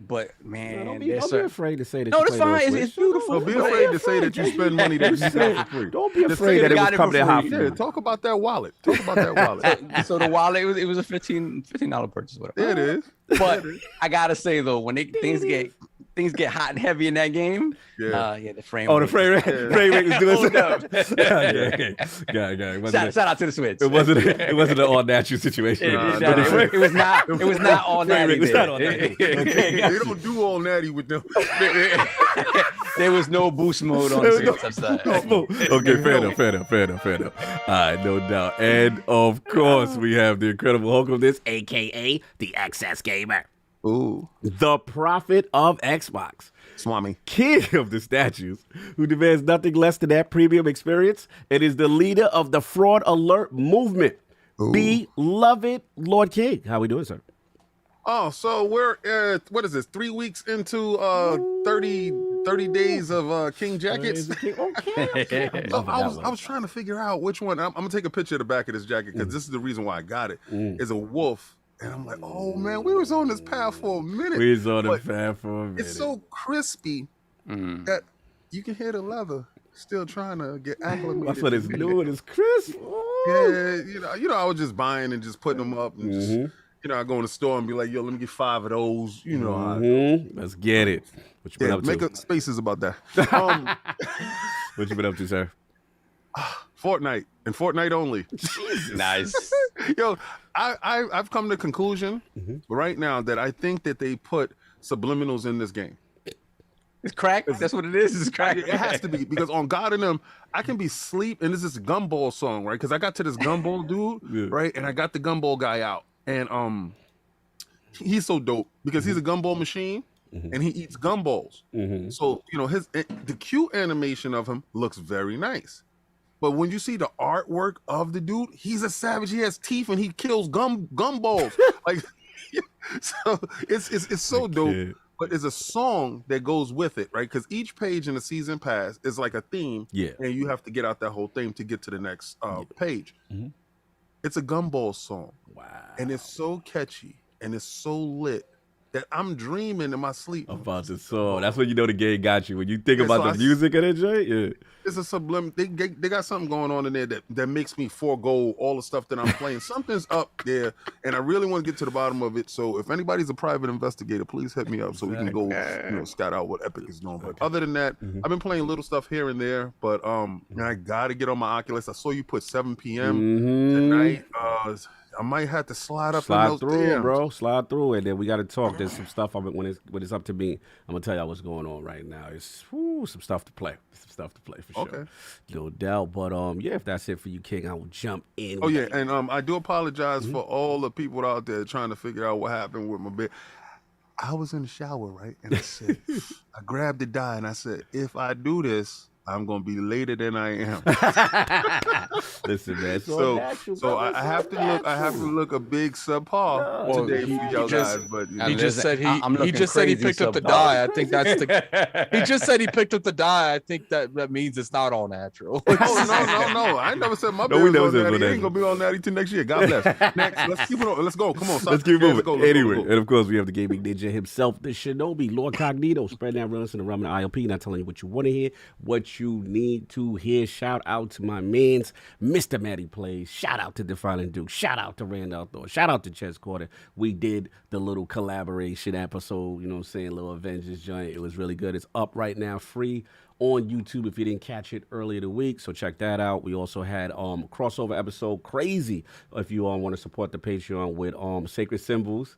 But man, don't be afraid to say that. No, it's fine. It's beautiful. Don't be afraid to say that you spend money that you get for free. Don't be afraid that it was coming in hot. Yeah, talk about that wallet. Talk about that wallet. So the wallet, it was a $15 purchase. Whatever. Yeah, it is. But I gotta say though, when things get hot and heavy in that game. The frame. Oh, the frame rate. Frame rate was doing Shout out to the Switch. It wasn't an all natural situation. It was not all natty. It was not all natty. They don't do all natty with them. There was no boost mode on the such side. Okay, fair enough. All right, no doubt. And of course, we have the incredible Hulk of this, aka the XS Gamer. Ooh, The prophet of Xbox. Swami. King of the statues, who demands nothing less than that premium experience, and is the leader of the fraud alert movement. Beloved Lord King. How we doing, sir? Oh, so we're what is this? 3 weeks into 30 days of King Jackets. Okay. I was trying to figure out which one. I'm gonna take a picture of the back of this jacket because this is the reason why I got it. Is a wolf, and I'm like, oh man, we was on this path for a minute. We was on the path for a minute. It's so crispy that you can hear the leather still trying to get acclimated. That's what it's doing. It's crisp. Yeah, you know, I was just buying and just putting them up and just. You know, I go in the store and be like, yo, let me get 5 of those. You know how I do. Let's get it. What you been up to? Make up spaces about that. What you been up to, sir? Fortnite and Fortnite only. Nice. Yo, I've come to the conclusion right now that I think that they put subliminals in this game. It's crack. That's what it is. It's crack. It has to be because on God in them, I can be asleep and this is a Gumball song, right? Because I got to this Gumball dude, right? And I got the Gumball guy out. And he's so dope because he's a gumball machine and he eats gumballs. So you know the cute animation of him looks very nice, but when you see the artwork of the dude, he's a savage. He has teeth and he kills gumballs. Like, so it's so dope. But there's a song that goes with it, right? Because each page in the season pass is like a theme, and you have to get out that whole theme to get to the next page. It's a Gumball song. Wow. And it's so catchy and it's so lit that I'm dreaming in my sleep. About the song. That's when you know the game got you. When you think about the music of that joint, It's a subliminal. They got something going on in there that makes me forego all the stuff that I'm playing. Something's up there, and I really want to get to the bottom of it. So if anybody's a private investigator, please hit me up so we can go, scout out what Epic is doing. But other than that, I've been playing little stuff here and there. But I gotta get on my Oculus. I saw you put 7 p.m. tonight. I might have to slide through, bro. Slide through, and then we got to talk. There's some stuff. When it's up to me, I'm gonna tell y'all what's going on right now. It's some stuff to play. Some stuff to play for sure. Okay. No doubt. But if that's it for you, King, I will jump in. Oh yeah, and I do apologize for all the people out there trying to figure out what happened with my bed. I was in the shower, right, and I said, I grabbed the die, and I said, if I do this, I'm gonna be later than I am. Listen, man. So I have to look a big subpar today for y'all guys. But he just said he picked up the die. I think that's the. He just said he picked up the die. I think that means it's not all natural. Oh no! I never said my baby was on natty. He ain't gonna be on natty till next year. God bless. Next, let's keep it on. Let's go. Come on, let's keep moving. Anyway, and of course we have the gaming ninja himself, the Shinobi, LordCognito, spreading that runs in the realm of ILP, not telling you what you want to hear, what you need to hear. Shout out to my mans, Mr. Matty Plays. Shout out to Defiling Duke. Shout out to Randall Thor. Shout out to Chess Quarter. We did the little collaboration episode, you know what I'm saying, little Avengers joint. It was really good. It's up right now, free on YouTube if you didn't catch it earlier the week. So check that out. We also had a crossover episode, crazy, if you all want to support the Patreon with Sacred Symbols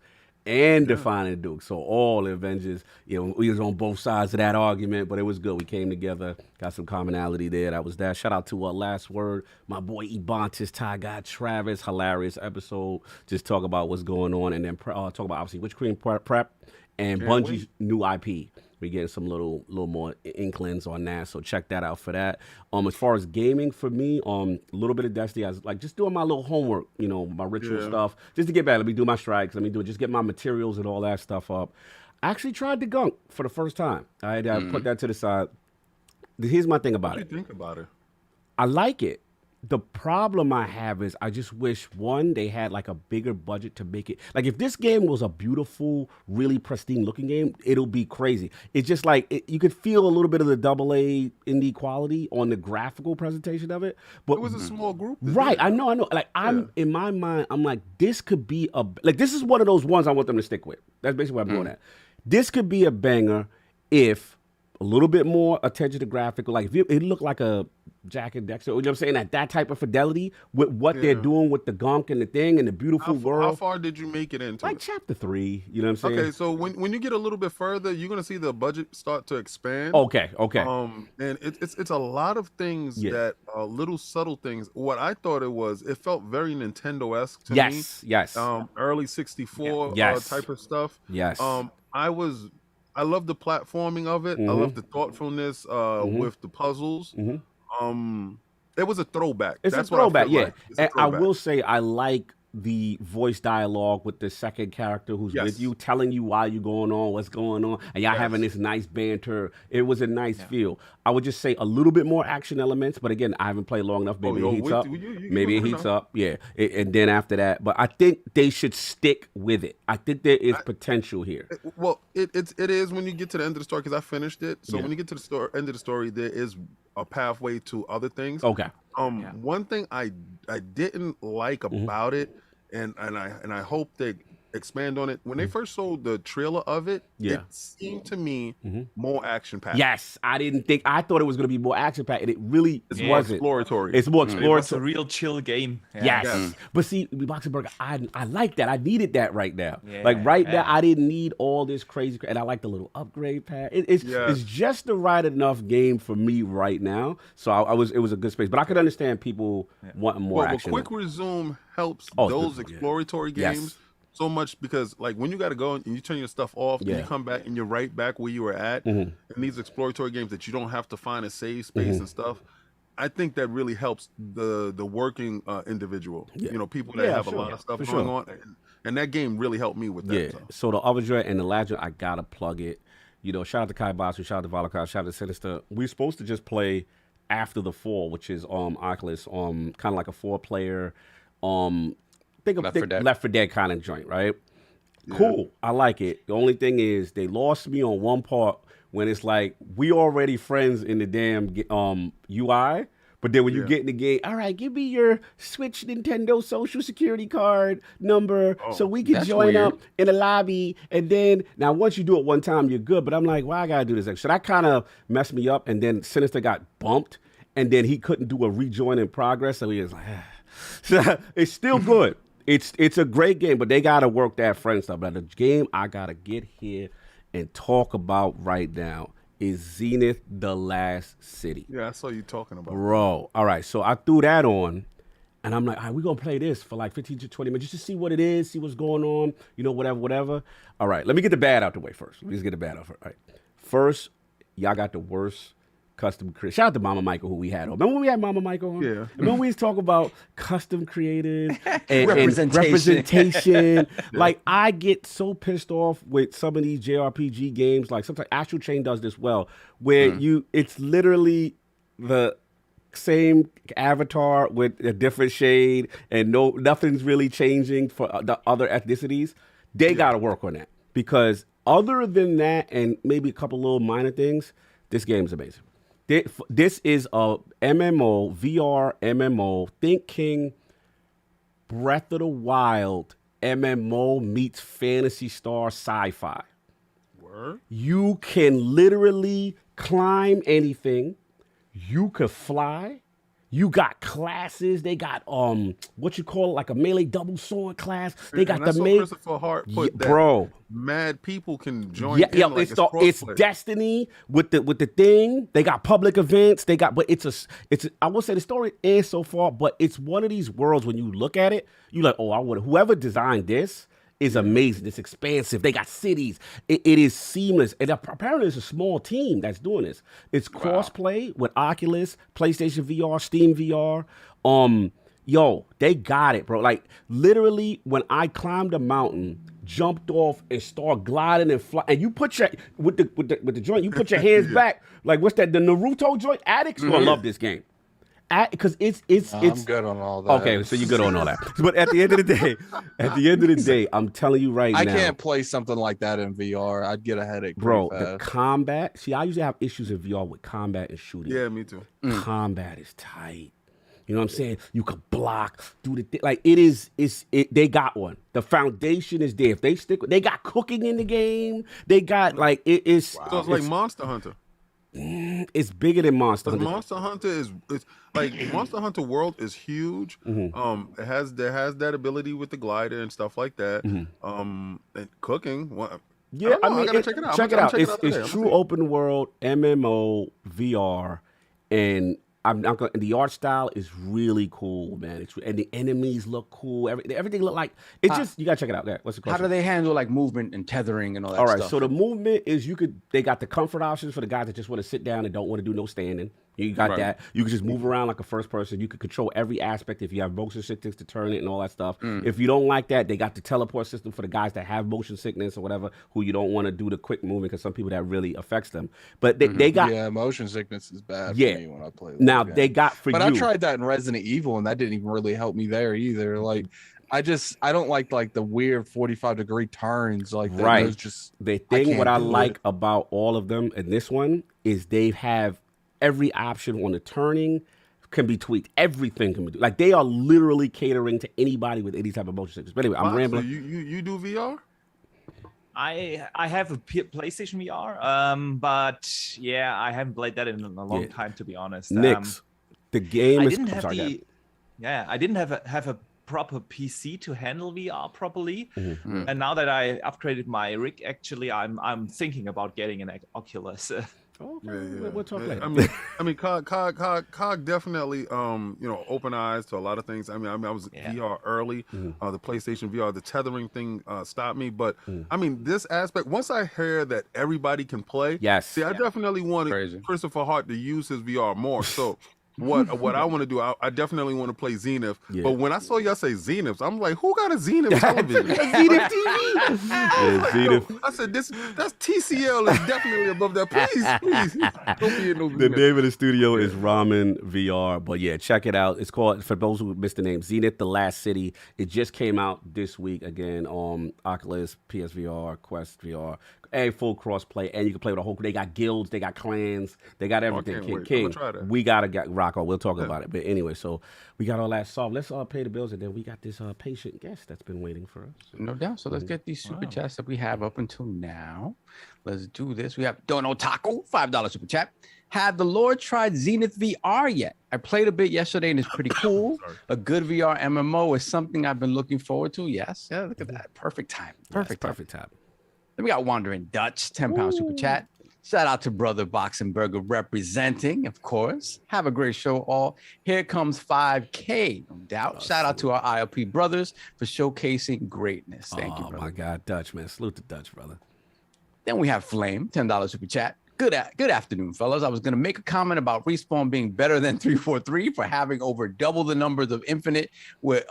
and Defining Duke. So all the Avengers, we was on both sides of that argument, but it was good. We came together, got some commonality there. That was that. Shout out to Last Word, my boy Ebontis, Ty Guy, Travis. Hilarious episode. Just talk about what's going on, and then talk about obviously Witch Cream prep and Bungie's new IP. We getting some little more inklings on that, so check that out for that. As far as gaming for me, a little bit of Destiny. I was like just doing my little homework, my ritual stuff, just to get back. Let me do my strikes. Let me do it. Just get my materials and all that stuff up. I actually tried the gunk for the first time. I put that to the side. Here's my thing about it. What do you think about it? I like it. The problem I have is I just wish, one, they had like a bigger budget to make it. Like if this game was a beautiful, really pristine looking game, it'll be crazy. It's just like, you could feel a little bit of the AA indie quality on the graphical presentation of it. But it was a small group. Right, I know. Like in my mind, I'm like, this could be this is one of those ones I want them to stick with. That's basically what I'm going at. This could be a banger if a little bit more attention to graphic. Like if it looked like a Jack and Dexter, you know what I'm saying? That type of fidelity with what they're doing with the gunk and the thing and the beautiful world. How far did you make it into? Like it? chapter 3, you know what I'm saying? Okay, so when you get a little bit further, you're gonna see the budget start to expand. Okay. And it's a lot of things that little subtle things. What I thought it felt very Nintendo-esque to me. Yes. Early 64 type of stuff. Yes. I love the platforming of it. I love the thoughtfulness with the puzzles. It was a throwback. That's a throwback, yeah. And I will say I like the voice dialogue with the second character who's with you, telling you why you're going on, what's going on, and y'all having this nice banter. It was a nice feel. I would just say a little bit more action elements, but again, I haven't played long enough. Maybe it heats up. Maybe it heats up. Yeah. And then after that, but I think they should stick with it. I think there is potential here. Well, it is when you get to the end of the story, because I finished it. So when you get to the end of the story, there is a pathway to other things. Okay. One thing I didn't like about it, and I hope they expand on it. When they first showed the trailer of it, it seemed to me more action packed. Yes, I thought it was going to be more action packed, and it really wasn't. More exploratory. It's more exploratory. It's a real chill game. Yes. But see, Boxenberger, I like that. I needed that right now. Now, I didn't need all this crazy, and I like the little upgrade pad. It's just the right enough game for me right now. So it was a good space. But I could understand people wanting more action. Quick resume helps those exploratory games so much, because like when you got to go and you turn your stuff off and you come back and you're right back where you were at in these exploratory games that you don't have to find a save space and stuff. I think that really helps the working individual. You know, people that have a lot of stuff going on, and that game really helped me with that. Yeah. So the Overjoy and the Legend, I gotta plug it. You know, shout out to Kai Basu, shout out to Valakar, shout out to Sinister. We're supposed to just play After the Fall, which is Oculus, kind of like a 4-player, think Left 4 Dead kind of joint, right? Yeah. Cool, I like it. The only thing is they lost me on one part when it's like we already friends in the damn UI, but then when you get in the game, all right, give me your Switch Nintendo Social Security card number so we can join up in the lobby. And then now once you do it one time, you're good. But I'm like, why I gotta do this? So that kind of messed me up. And then Sinister got bumped, and then he couldn't do a rejoin in progress, so he was like, So it's still good. It's a great game, but they gotta work that friend stuff. But the game I gotta get here and talk about right now is Zenith: The Last City. Yeah, I saw you talking about Bro. All right, so I threw that on, and I'm like, all right, we're gonna play this for like 15 to 20 minutes just to see what it is, see what's going on, you know, whatever. All right, let me get the bad out the way first. Let's get the bad out first. All right. First, y'all got the worst custom creators. Shout out to Mama Michael, who we had on. Remember when we had Mama Michael on? Yeah. Remember we was talking about custom creators and representation. Like, I get so pissed off with some of these JRPG games. Like, sometimes Astral Chain does this well, where it's literally the same avatar with a different shade, and nothing's really changing for the other ethnicities. They got to work on that, because other than that, and maybe a couple little minor things, this game's amazing. This is a MMO, VR MMO. Think King, Breath of the Wild MMO meets Phantasy Star sci-fi. Word? You can literally climb anything. You could fly. You got classes. They got what you call it, like a melee double sword class. They got the Christopher Hart put that bro. Mad people can join. Yeah, like it's Destiny with the thing. They got public events. They got, but it's I will say the story is so far, but it's one of these worlds when you look at it, you like, oh, I would. Whoever designed this is amazing. It's expansive. They got cities. It is seamless. And apparently it's a small team that's doing this. It's cross-play with Oculus, PlayStation VR, Steam VR. Yo, they got it, bro. Like, literally, when I climbed a mountain, jumped off and started gliding and flying, and you put your with the joint, you put your hands back. Like, what's that? The Naruto joint? Addicts gonna love this game. Because it's I'm good on all that. Okay, so you're good on all that. But at the end of the day, I'm telling you right now, I can't play something like that in VR. I'd get a headache, bro. The combat. See, I usually have issues in VR with combat and shooting. Yeah, me too. Combat is tight. You know what I'm saying? You could block, do the thing. Like, they got one. The foundation is there. If they stick with, they got cooking in the game. They got like it is. So it's like Monster Hunter. It's bigger than Monster But Hunter. Monster Hunter is it's like Monster Hunter World is huge. It has that ability with the glider and stuff like that. And cooking. Yeah, I mean, I gotta check it out. Check it out. today. It's true open world MMO VR, and I'm not gonna. And the art style is really cool, man. And the enemies look cool. Everything look like it's just you gotta check it out. Yeah, what's the question? How do they handle like movement and tethering and all that All right, stuff? so the movement is they got the comfort options for the guys that just want to sit down and don't want to do no standing. You got that. You can just move around like a first person. You can control every aspect if you have motion sickness to turn it and all that stuff. If you don't like that, they got the teleport system for the guys that have motion sickness or whatever, who you don't want to do the quick movement because some people that really affects them. But they got motion sickness is bad for me when I play. Now they got for but you. I tried that in Resident Evil and that didn't even really help me there either. Like I don't like the weird 45-degree turns like that. Right. Those just The thing what I like about all of them and this one is they have every option on the turning can be tweaked. Everything can be like they are literally catering to anybody with any type of motion sickness. But anyway, I'm rambling. So you do VR? I have a PlayStation VR, but yeah, I haven't played that in a long time, to be honest. Nix, the game I is. didn't I'm have sorry, I didn't have a proper PC to handle VR properly, and now that I upgraded my rig, actually, I'm thinking about getting an Oculus. We'll talk later. I mean, Cog definitely, open eyes to a lot of things. I was VR early. The PlayStation VR, the tethering thing stopped me. But I mean, this aspect, once I hear that everybody can play, yes. I definitely wanted Christopher Hart to use his VR more. So. What I want to do, I definitely want to play Zenith. Yeah. But when I saw y'all say Zenith, I'm like, who got a Zenith television? Zenith TV. Yeah, Zenith. I said, that's TCL is definitely above that. Please. Don't be in no The name of the studio is Ramen VR. But yeah, check it out. It's called, for those who missed the name, Zenith the Last City. It just came out this week again on Oculus, PSVR, Quest VR. And full cross-play, and you can play with a whole. They got guilds, they got clans, they got everything. King, we gotta get Rocco. We'll talk about it. But anyway, so we got all that solved. Let's pay the bills, and then we got this patient guest that's been waiting for us. No doubt. So let's get these super chats that we have up until now. Let's do this. We have Dono Taco, $5 super chat. Have the Lord tried Zenith VR yet? I played a bit yesterday, and it's pretty cool. A good VR MMO is something I've been looking forward to. Yes, yeah. Look at that. Perfect time. Perfect time. Then we got Wandering Dutch, £10 super chat. Shout out to brother Boxenberger representing, of course. Have a great show, all. Here comes 5K, no doubt. Shout out to our ILP brothers for showcasing greatness. Thank you, brother. Oh, my God, Dutch, man. Salute to Dutch, brother. Then we have Flame, $10 super chat. Good afternoon, fellas. I was going to make a comment about Respawn being better than 343 for having over double the numbers of Infinite with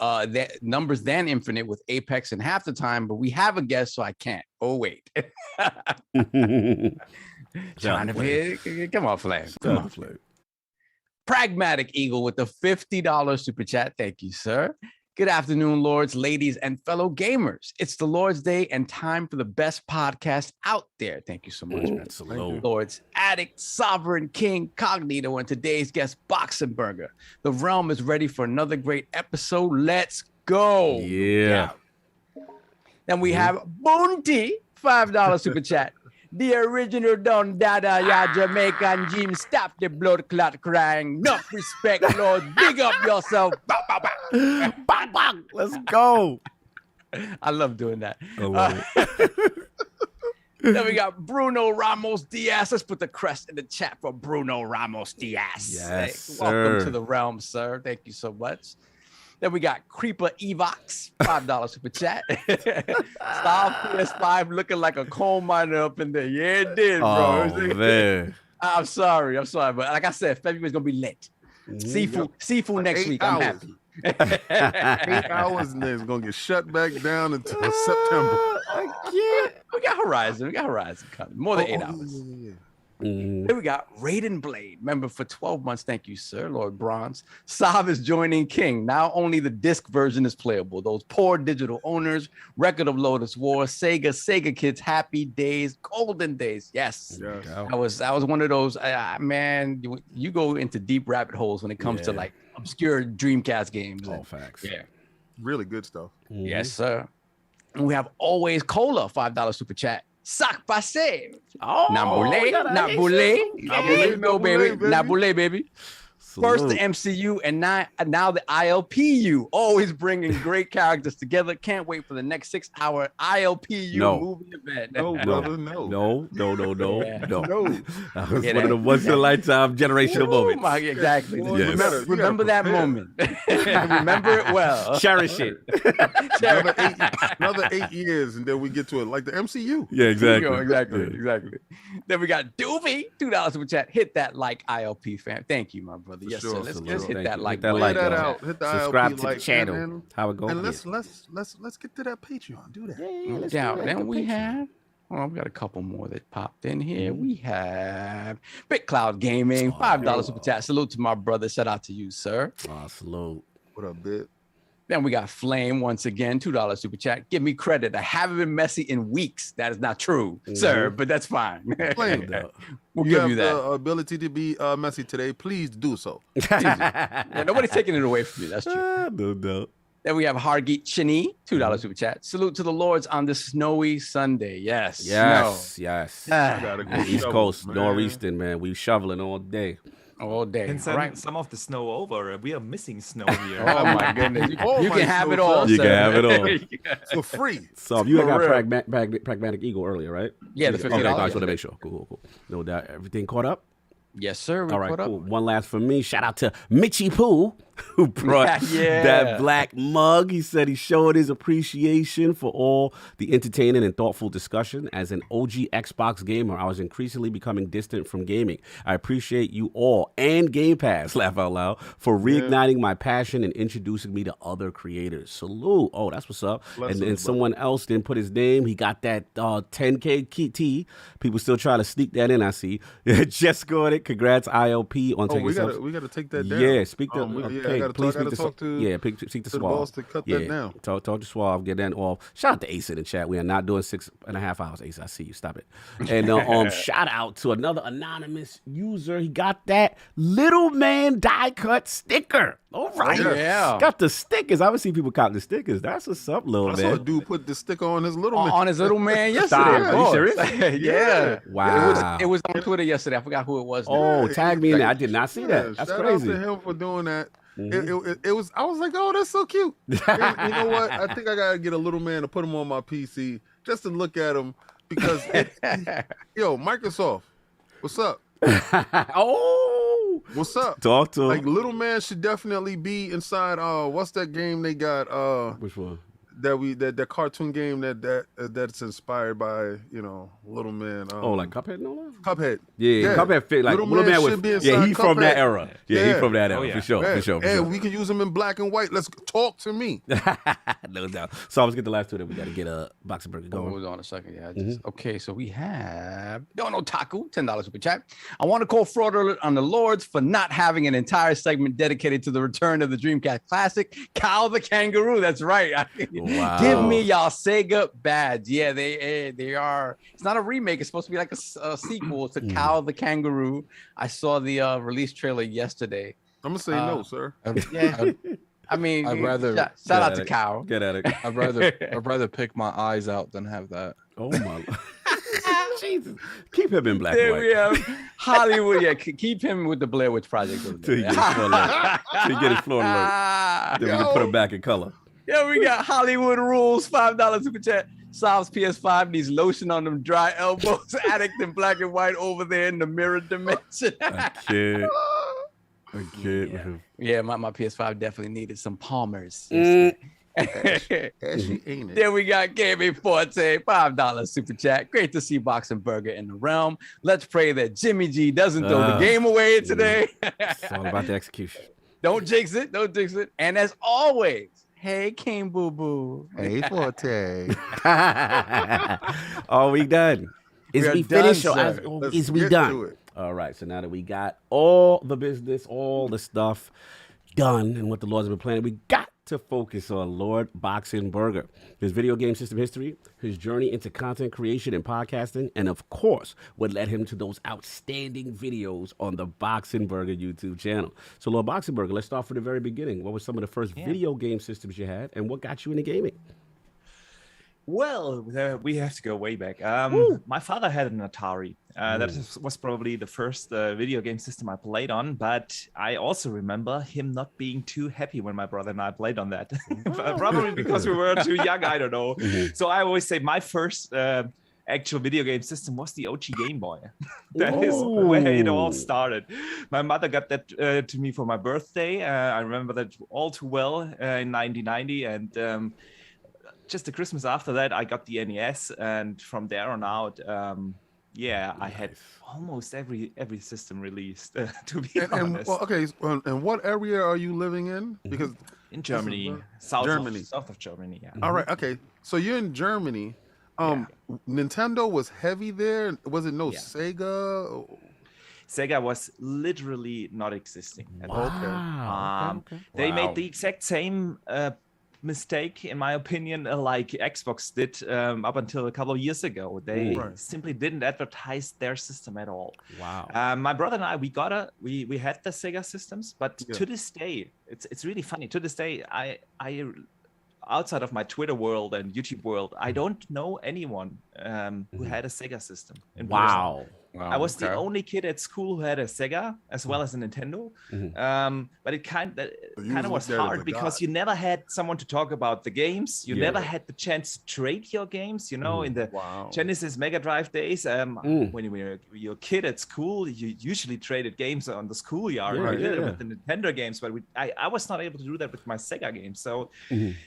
numbers than Infinite with Apex in half the time, but we have a guest, so I can't. Oh, wait. Trying to be, come on, Flame. Come on, Flame. Pragmatic Eagle with the $50 super chat. Thank you, sir. Good afternoon, Lords, ladies, and fellow gamers. It's the Lord's Day and time for the best podcast out there. Thank you so much, man. Lords, Addict, Sovereign, King, Cognito, and today's guest, Boxenberger. The realm is ready for another great episode. Let's go. Yeah. Then we have Bounty, $5 super chat. The original Don Dada, ya Jamaican Jim, stop the blood clot crying. Enough respect, Lord. Big up yourself. Bah, bah, bah. Bang, bang. Let's go. I love doing that. I love it. Then we got Bruno Ramos Diaz. Let's put the crest in the chat for Bruno Ramos Diaz. Yes, Welcome sir. to the realm, sir. Thank you so much. Then we got Creeper Evox, $5 super chat. Star PS5 looking like a coal miner up in there. Yeah, it did, bro. Oh, man. I'm sorry, but like I said, February's gonna be lit. Seafood next week. I'm happy. 8 hours and then it's gonna get shut back down until September. We got Horizon coming. More than 8 hours. Then we got Raiden Blade, member for 12 months. Thank you, sir. Lord Bronze. Sav is joining King. Now only the disc version is playable. Those poor digital owners. Record of Lotus War. Sega kids. Happy days. Golden days. Yes. I was one of those. Man, you go into deep rabbit holes when it comes to like obscure Dreamcast games. All facts. Yeah. Really good stuff. Yes, sir. And we have Always Cola, $5 super chat. Sac Passe. Oh, Nambule, we got an Nambule. Nambule, No, baby. baby. Nambule, baby. First the Salute. MCU and now the ILPU. Always bringing great characters together. Can't wait for the next 6-hour ILPU No. movie event. No, brother, no. No. Yeah. No. No. That was Yeah, one of the once in a lifetime generational Oh moments. my, exactly. Boy, Yes. you gotta Remember that prepare. moment. Remember it well. Cherish it. Another 8 years, and then we get to it like the MCU. Yeah, exactly. Exactly. Then we got Doofy, $2 super chat. Hit that like ILP fam. Thank you, my brother. For Yes, sure, sir. for Let's sure. hit Thank that you. like Hit that button. like Lay that button. out. Hit the Subscribe ILP to the like, channel. And How it goes. let's get to that Patreon. Do that. No doubt. Then we have, well, we got a couple more that popped in here. We have Big Cloud Gaming, $5 super chat. Salute to my brother. Shout out to you, sir. Oh, salute. What up, bit? Then we got Flame once again, $2 super chat. Give me credit. I haven't been messy in weeks. That is not true, sir, but that's fine. Flame. We'll You give have you that. the ability to be messy today. Please do so. Yeah, nobody's taking it away from you. That's true. No doubt. Then we have Hargeet Chini, $2 super chat. Salute to the Lords on this snowy Sunday. Yes. Yes. I gotta go East shovel, Coast, man. nor'eastern, man. We shoveling all day. All day. And All send right. some of the snow over. We are missing snow here. Oh my goodness. You, Oh you my can have it snow all. son. You sir. can have it all. For free. So you For got real. pragmatic Eagle earlier, right? Yeah, the Okay, $50. I just want to make sure. Cool. No doubt. Everything caught up? Yes, sir. We All right, caught cool. up. One last for me. Shout out to Mitchie Pooh, who brought Yeah. that black mug. He said he showed his appreciation for all the entertaining and thoughtful discussion. As an OG Xbox gamer, I was increasingly becoming distant from gaming. I appreciate you all and Game Pass, laugh out loud, for reigniting my passion and introducing me to other creators. Salute. Oh, that's what's up. Bless And him, then someone else didn't put his name. He got that 10K key. People still try to sneak that in, I see. Just scored it. Congrats, ILP, on Oh, taking we subs. gotta take that down. Yeah, speak to. I gotta please talk speak to yeah, speak to the Suave. boss to cut Yeah, that down. Talk to Suave. Get that off. Shout out to Ace in the chat. We are not doing 6.5 hours. Ace, I see you. Stop it. And shout out to another anonymous user. He got that little man die cut sticker. All right. Yeah. Got the stickers. I would see people cop the stickers. That's what's up, little I saw a man. dude put the sticker on his little man. On his little man yesterday. Stop. Are you boss. serious? Yeah. Wow. It was on Twitter yesterday. I forgot who it was. now. Oh, tag me in there. I did not see Yeah, that. That's shout crazy. out to him for doing that. It was. I was like, oh, that's so cute. And you know what? I think I gotta get a little man to put him on my PC just to look at him because, yo, Microsoft, what's up? Oh, What's up? talk to him. Like, little man should definitely be inside. What's that game they got? Which one? That cartoon game that's inspired by Little Man. Like Cuphead and all that? Cuphead. Yeah, Cuphead fit like Little Man should be inside he from that Cuphead. era. Yeah, he from that era. yeah. For sure. Hey, we can use them in black and white. Let's talk to me. No doubt. So let's get the last two that we got to get a Boxenberger going. Hold on a second. Yeah. Okay, so we have Dono Taku, $10 super chat. I want to call fraud alert on the Lords for not having an entire segment dedicated to the return of the Dreamcast Classic, Cow the Kangaroo. That's right. Wow. Give me y'all Sega badge. Yeah, they are. It's not a remake. It's supposed to be like a sequel to Cow the Kangaroo. I saw the release trailer yesterday. I'm gonna say no, sir. Yeah. I mean, I'd rather- shout out to Cow. Get at it. I'd rather pick my eyes out than have that. Oh my. Jesus. Keep him in black There and we white. have Hollywood. Yeah, keep him with the Blair Witch Project. over Till he there. get his floor alert. Till he get his floor alert. Then we can put him back in color. Yeah, we got Hollywood Rules, $5 super chat. Solves PS5 needs lotion on them dry elbows. Addict in black and white over there in the mirror dimension. I can't. Yeah, my PS5 definitely needed some Palmers. Ashy, ain't it? Then we got Gaming Forte, $5 super chat. Great to see Boxenberger in the realm. Let's pray that Jimmy G doesn't throw the game away today. It's all about the execution. Don't jinx it. Don't jinx it. And as always, hey, King Boo Boo. Hey, Forte. Are we done? Is We are we finished done, or sir. Let's is we get done? to it. All right. So now that we got all the business, all the stuff done, and what the Lord's been planning, we got to focus on Lord Boxenberger, his video game system history, his journey into content creation and podcasting, and of course, what led him to those outstanding videos on the Boxenberger YouTube channel. So, Lord Boxenberger, let's start from the very beginning. What were some of the first video game systems you had, and what got you into gaming? Well, we have to go way back. My father had an Atari. Was probably the first video game system I played on, but I also remember him not being too happy when my brother and I played on that. Probably because we were too young, I don't know. So I always say my first actual video game system was the OG Game Boy. That is where it all started. My mother got that to me for my birthday. I remember that all too well in 1990, and just the Christmas after that, I got the NES, and from there on out, I had almost every system released. To be honest. And what area are you living in? Because in Germany, south of Germany. Yeah. All right. Okay. So you're in Germany. Nintendo was heavy there. Was it Sega? Sega was literally not existing. Wow. They made the exact same mistake, in my opinion, like Xbox did up until a couple of years ago. They simply didn't advertise their system at all. Wow. My brother and I, we had the Sega systems, but to this day, it's really funny. To this day, I outside of my Twitter world and YouTube world, I don't know anyone who had a Sega system. Wow. I was the only kid at school who had a Sega as well as a Nintendo. But it kind of was hard because you never had someone to talk about the games. You never had the chance to trade your games. You know, in the Genesis Mega Drive days, when you were a kid at school, you usually traded games on the schoolyard. We did it with the Nintendo games, but I was not able to do that with my Sega games. So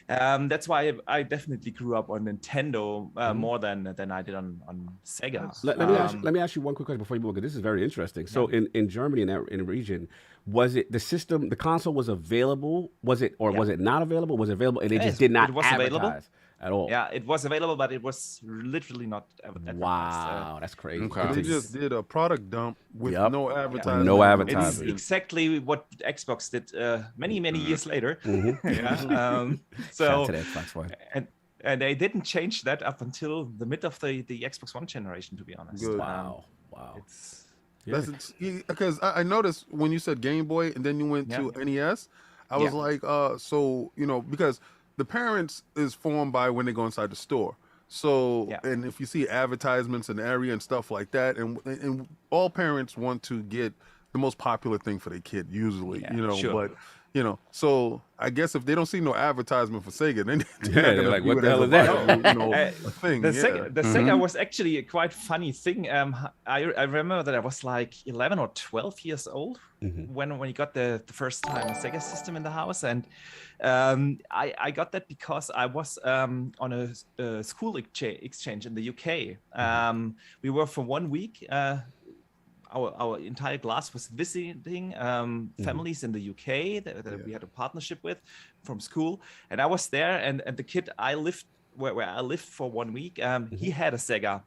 that's why I definitely grew up on Nintendo more than I did on Sega. Let me ask you one quick question before you move, because this is very interesting. So in Germany, in the region, was it the system, the console was available? Was it not available? Was it available and they just did not advertise at all? Yeah, it was available, but it was literally not advertised. Wow, that's crazy. Okay. They just did a product dump with no advertising. No advertising. It's exactly what Xbox did many years later. Shout out to the Xbox One. And they didn't change that up until the mid of the Xbox One generation, to be honest. Good. Wow. Because I noticed when you said Game Boy and then you went to NES, I was like, so, because the parents is formed by when they go inside the store. So, and if you see advertisements in the area and stuff like that, and all parents want to get the most popular thing for their kid, usually, but, so I guess if they don't see no advertisement for Sega, then they're like, what the hell is that? A thing. The Sega was actually a quite funny thing. I remember that I was like 11 or 12 years old when we got the first time a Sega system in the house, and I got that because I was on a school exchange in the UK. We were for 1 week. Our entire class was visiting families in the UK that we had a partnership with from school, and I was there, and the kid I lived where I lived for 1 week, he had a Sega.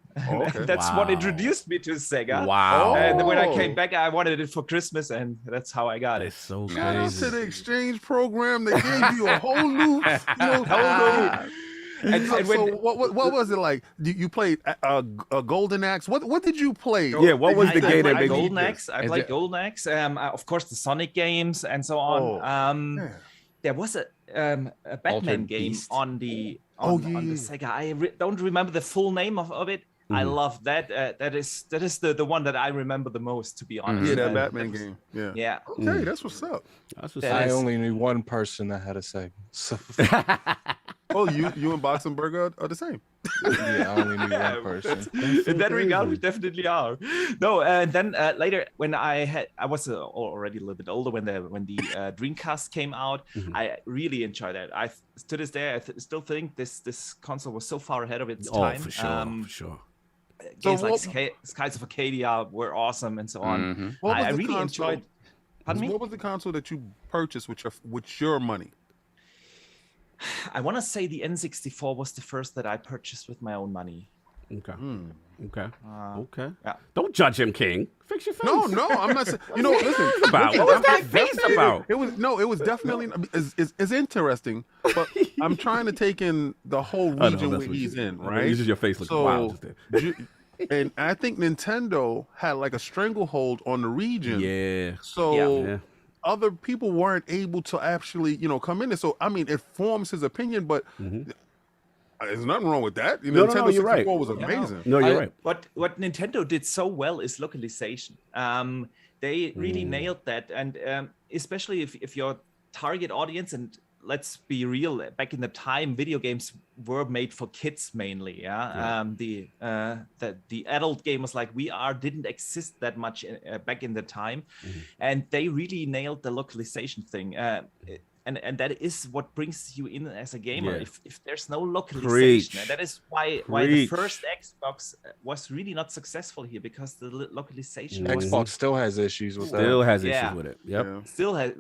That's what introduced me to Sega. Wow! And when I came back, I wanted it for Christmas, and that's how I got it. It's so crazy. Shout out to the exchange program. They gave you a whole new. What was it like? You played a Golden Axe. What did you play? Yeah, what was the game that made Golden Axe? I played Golden Axe. Of course, the Sonic games and so on. There was a Batman game on the Sega. I don't remember the full name of it. I love that. That is the one that I remember the most, to be honest. Yeah, that Batman game. Yeah. Okay, that's what's up. I only knew one person that had a Sega. So. Oh, you and Boxenberger are the same. Yeah, I only knew one person. In that regard, we definitely are. No, and then later when I was already a little bit older when the Dreamcast came out. I really enjoyed that. To this day, I still think this console was so far ahead of its time. For sure. Games like Skies of Arcadia were awesome and so on. I really enjoyed. Pardon me? What was the console that you purchased with your money? I want to say the N64 was the first that I purchased with my own money. Okay. Okay. Yeah. Don't judge him, King. Fix your face. No, I'm not saying. Listen. What was that face about? It was definitely. It's interesting, but I'm trying to take in the whole region where he's in, right? Uses your face looking wild. And I think Nintendo had like a stranglehold on the region. Yeah. So. Other people weren't able to actually, come in there. So, I mean, it forms his opinion, but There's nothing wrong with that. No, Nintendo you're right. 64 was amazing. No, you're right. What Nintendo did so well is localization. They really nailed that, and especially if your target audience, and let's be real, back in the time, video games were made for kids mainly. The adult gamers like we are didn't exist that much back in the time, and they really nailed the localization thing. And that is what brings you in as a gamer. If there's no localization, and that is why the first Xbox was really not successful here, because the localization. Xbox still has issues with that. Still has issues with it. Yep. Yeah. Still has,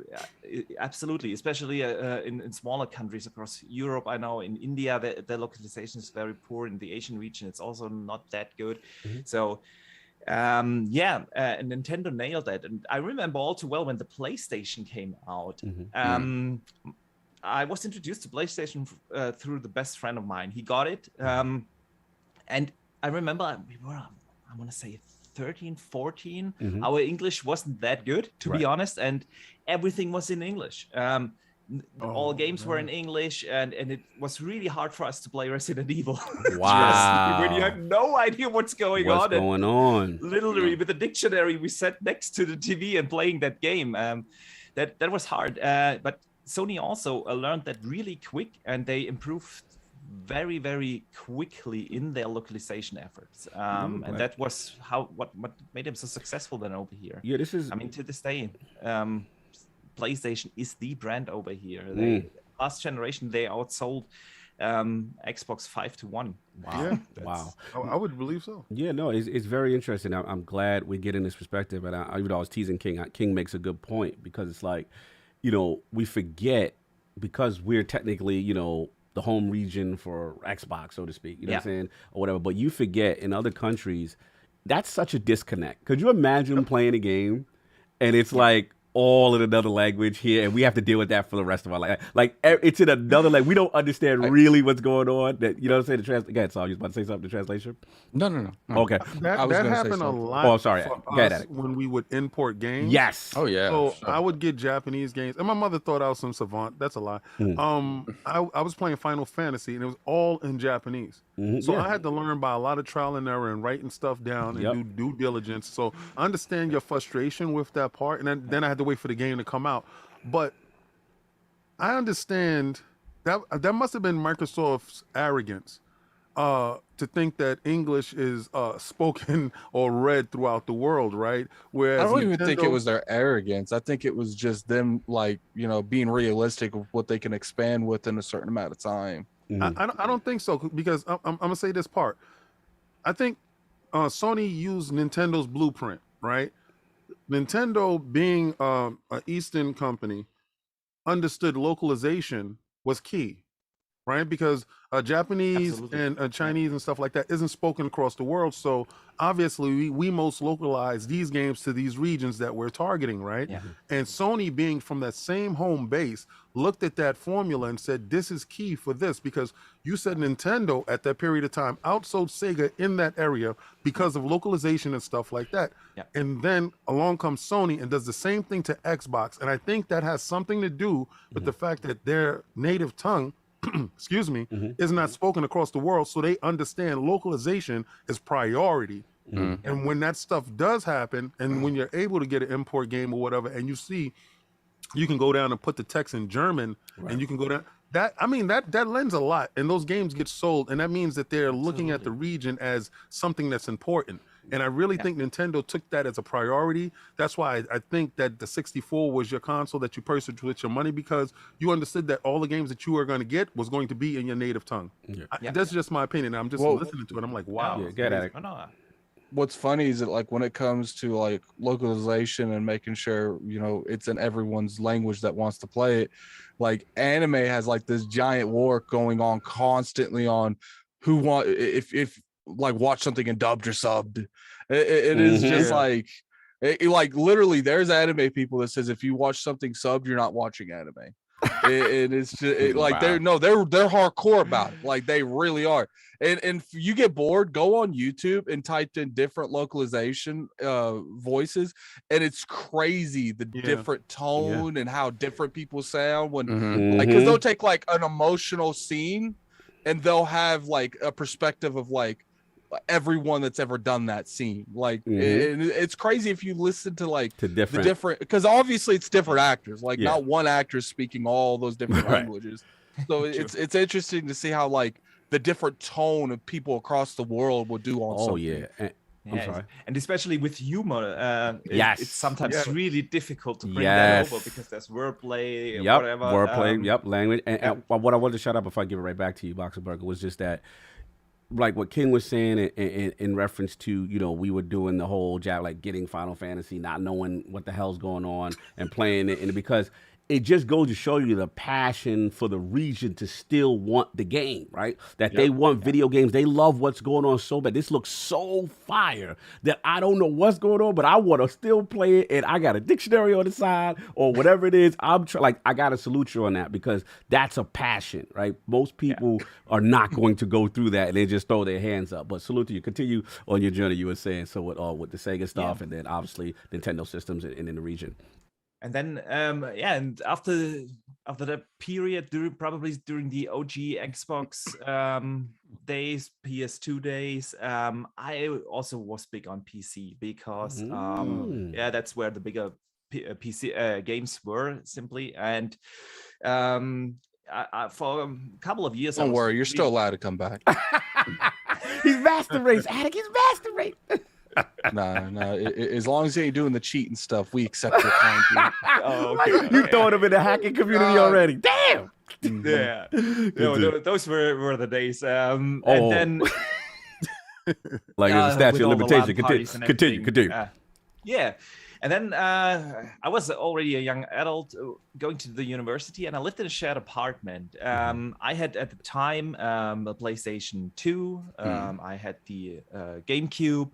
absolutely, especially in smaller countries across Europe. I know in India the localization is very poor. In the Asian region, it's also not that good. So. Nintendo nailed that, and I remember all too well when the PlayStation came out. I was introduced to PlayStation through the best friend of mine. He got it, and I remember we were, I want to say 13, 14. Our English wasn't that good, to be honest, and everything was in English. All games were in English, and it was really hard for us to play Resident Evil. Wow. When you have no idea what's going on. Literally, with a dictionary, we sat next to the TV and playing that game. That was hard. But Sony also learned that really quick, and they improved very, very quickly in their localization efforts. And that was what made them so successful then over here. Yeah, this is. I mean, to this day. PlayStation is the brand over here. Last generation, they outsold Xbox 5-1. Wow. Yeah. Wow. I would believe so. Yeah, no, it's very interesting. I'm glad we get in this perspective. And even though I was teasing King, King makes a good point, because it's like, we forget, because we're technically, the home region for Xbox, so to speak, what I'm saying, or whatever. But you forget in other countries, that's such a disconnect. Could you imagine playing a game and it's like, all in another language here, and we have to deal with that for the rest of our life. Like it's in another language. We don't understand really what's going on. That what I'm saying. Go ahead, Saul. You was about to say something. The translation? No. Okay. That happened a lot. Oh, sorry. For Go ahead, us when we would import games. Yes. Oh yeah. So I would get Japanese games, and my mother thought I was some savant. That's a lie. I was playing Final Fantasy, and it was all in Japanese. So I had to learn by a lot of trial and error and writing stuff down and do due diligence. So I understand your frustration with that part, and then I had to wait for the game to come out. But I understand that must have been Microsoft's arrogance to think that English is spoken or read throughout the world, right? Whereas I don't even think it was their arrogance. I think it was just them, being realistic with what they can expand with in a certain amount of time. I don't think so, because I'm gonna say this part. I think Sony used Nintendo's blueprint, right? Nintendo, being an Eastern company, understood localization was key, right? Because Japanese and Chinese and stuff like that isn't spoken across the world. So obviously we most localize these games to these regions that we're targeting, right? And Sony, being from that same home base, looked at that formula and said, this is key for this, because you said Nintendo at that period of time outsold Sega in that area because of localization and stuff like that. And then along comes Sony and does the same thing to Xbox. And I think that has something to do with the fact that their native tongue excuse me, is not spoken across the world, so they understand localization is priority. And when that stuff does happen, and when you're able to get an import game or whatever, and you see you can go down and put the text in German, and you can go down, that lends a lot, and those games get sold, and that means that they're looking at the region as something that's important. And I really think Nintendo took that as a priority. That's why I think that the 64 was your console that you purchased with your money, because you understood that all the games that you were going to get was going to be in your native tongue. That's just my opinion. I'm just listening to it. I'm like, wow. Get at it. What's funny is that, when it comes to localization and making sure it's in everyone's language that wants to play it, anime has this giant war going on constantly on who if watch something and dubbed or subbed. It is just literally there's anime people that says if you watch something subbed, you're not watching anime. And it's just they're hardcore about it. They really are. And if you get bored, go on YouTube and type in different localization voices, and it's crazy the different tone and how different people sound when because they'll take an emotional scene and they'll have like a perspective of like everyone that's ever done that scene. Like it's crazy if you listen to like To the different, because obviously it's different actors, like Yeah. not one actor speaking all those different Right. languages. So it's interesting to see how like the different tone of people across the world will do on something. Yeah. I'm sorry. And especially with humor, Yes. it's sometimes Yes. really difficult to bring Yes. that over because there's wordplay, or Yep, whatever. wordplay, yep, language. And what I wanted to shout out before I give it right back to you, Boxenberger, was just that, like what King was saying in reference to, you know, we were doing the whole jab, like getting Final Fantasy, not knowing what the hell's going on and playing it, and because it just goes to show you the passion for the region to still want the game, right? That they want video games. They love what's going on so bad. This looks so fire that I don't know what's going on, but I want to still play it. And I got a dictionary on the side or whatever it is. I got to salute you on that because that's a passion, right? Most people are not going to go through that and they just throw their hands up. But salute to you. Continue on your journey. You were saying so with the Sega stuff and then obviously Nintendo systems and in the region. And then, and after that period, probably during the OG Xbox days, PS2 days, I also was big on PC because, that's where the bigger PC games were simply. And I for a couple of years, Don't worry, you're still allowed to come back. He's master race, Attic. He's master race. No. As long as you ain't doing the cheating stuff, we accept your claim. You throwing him in the hacking community already. Damn. Yeah. Those were the days. And then like it's a statute of with all the limitation. LAN parties and Continue. everything. Yeah. And then I was already a young adult going to the university, and I lived in a shared apartment. I had at the time a PlayStation 2. I had the GameCube,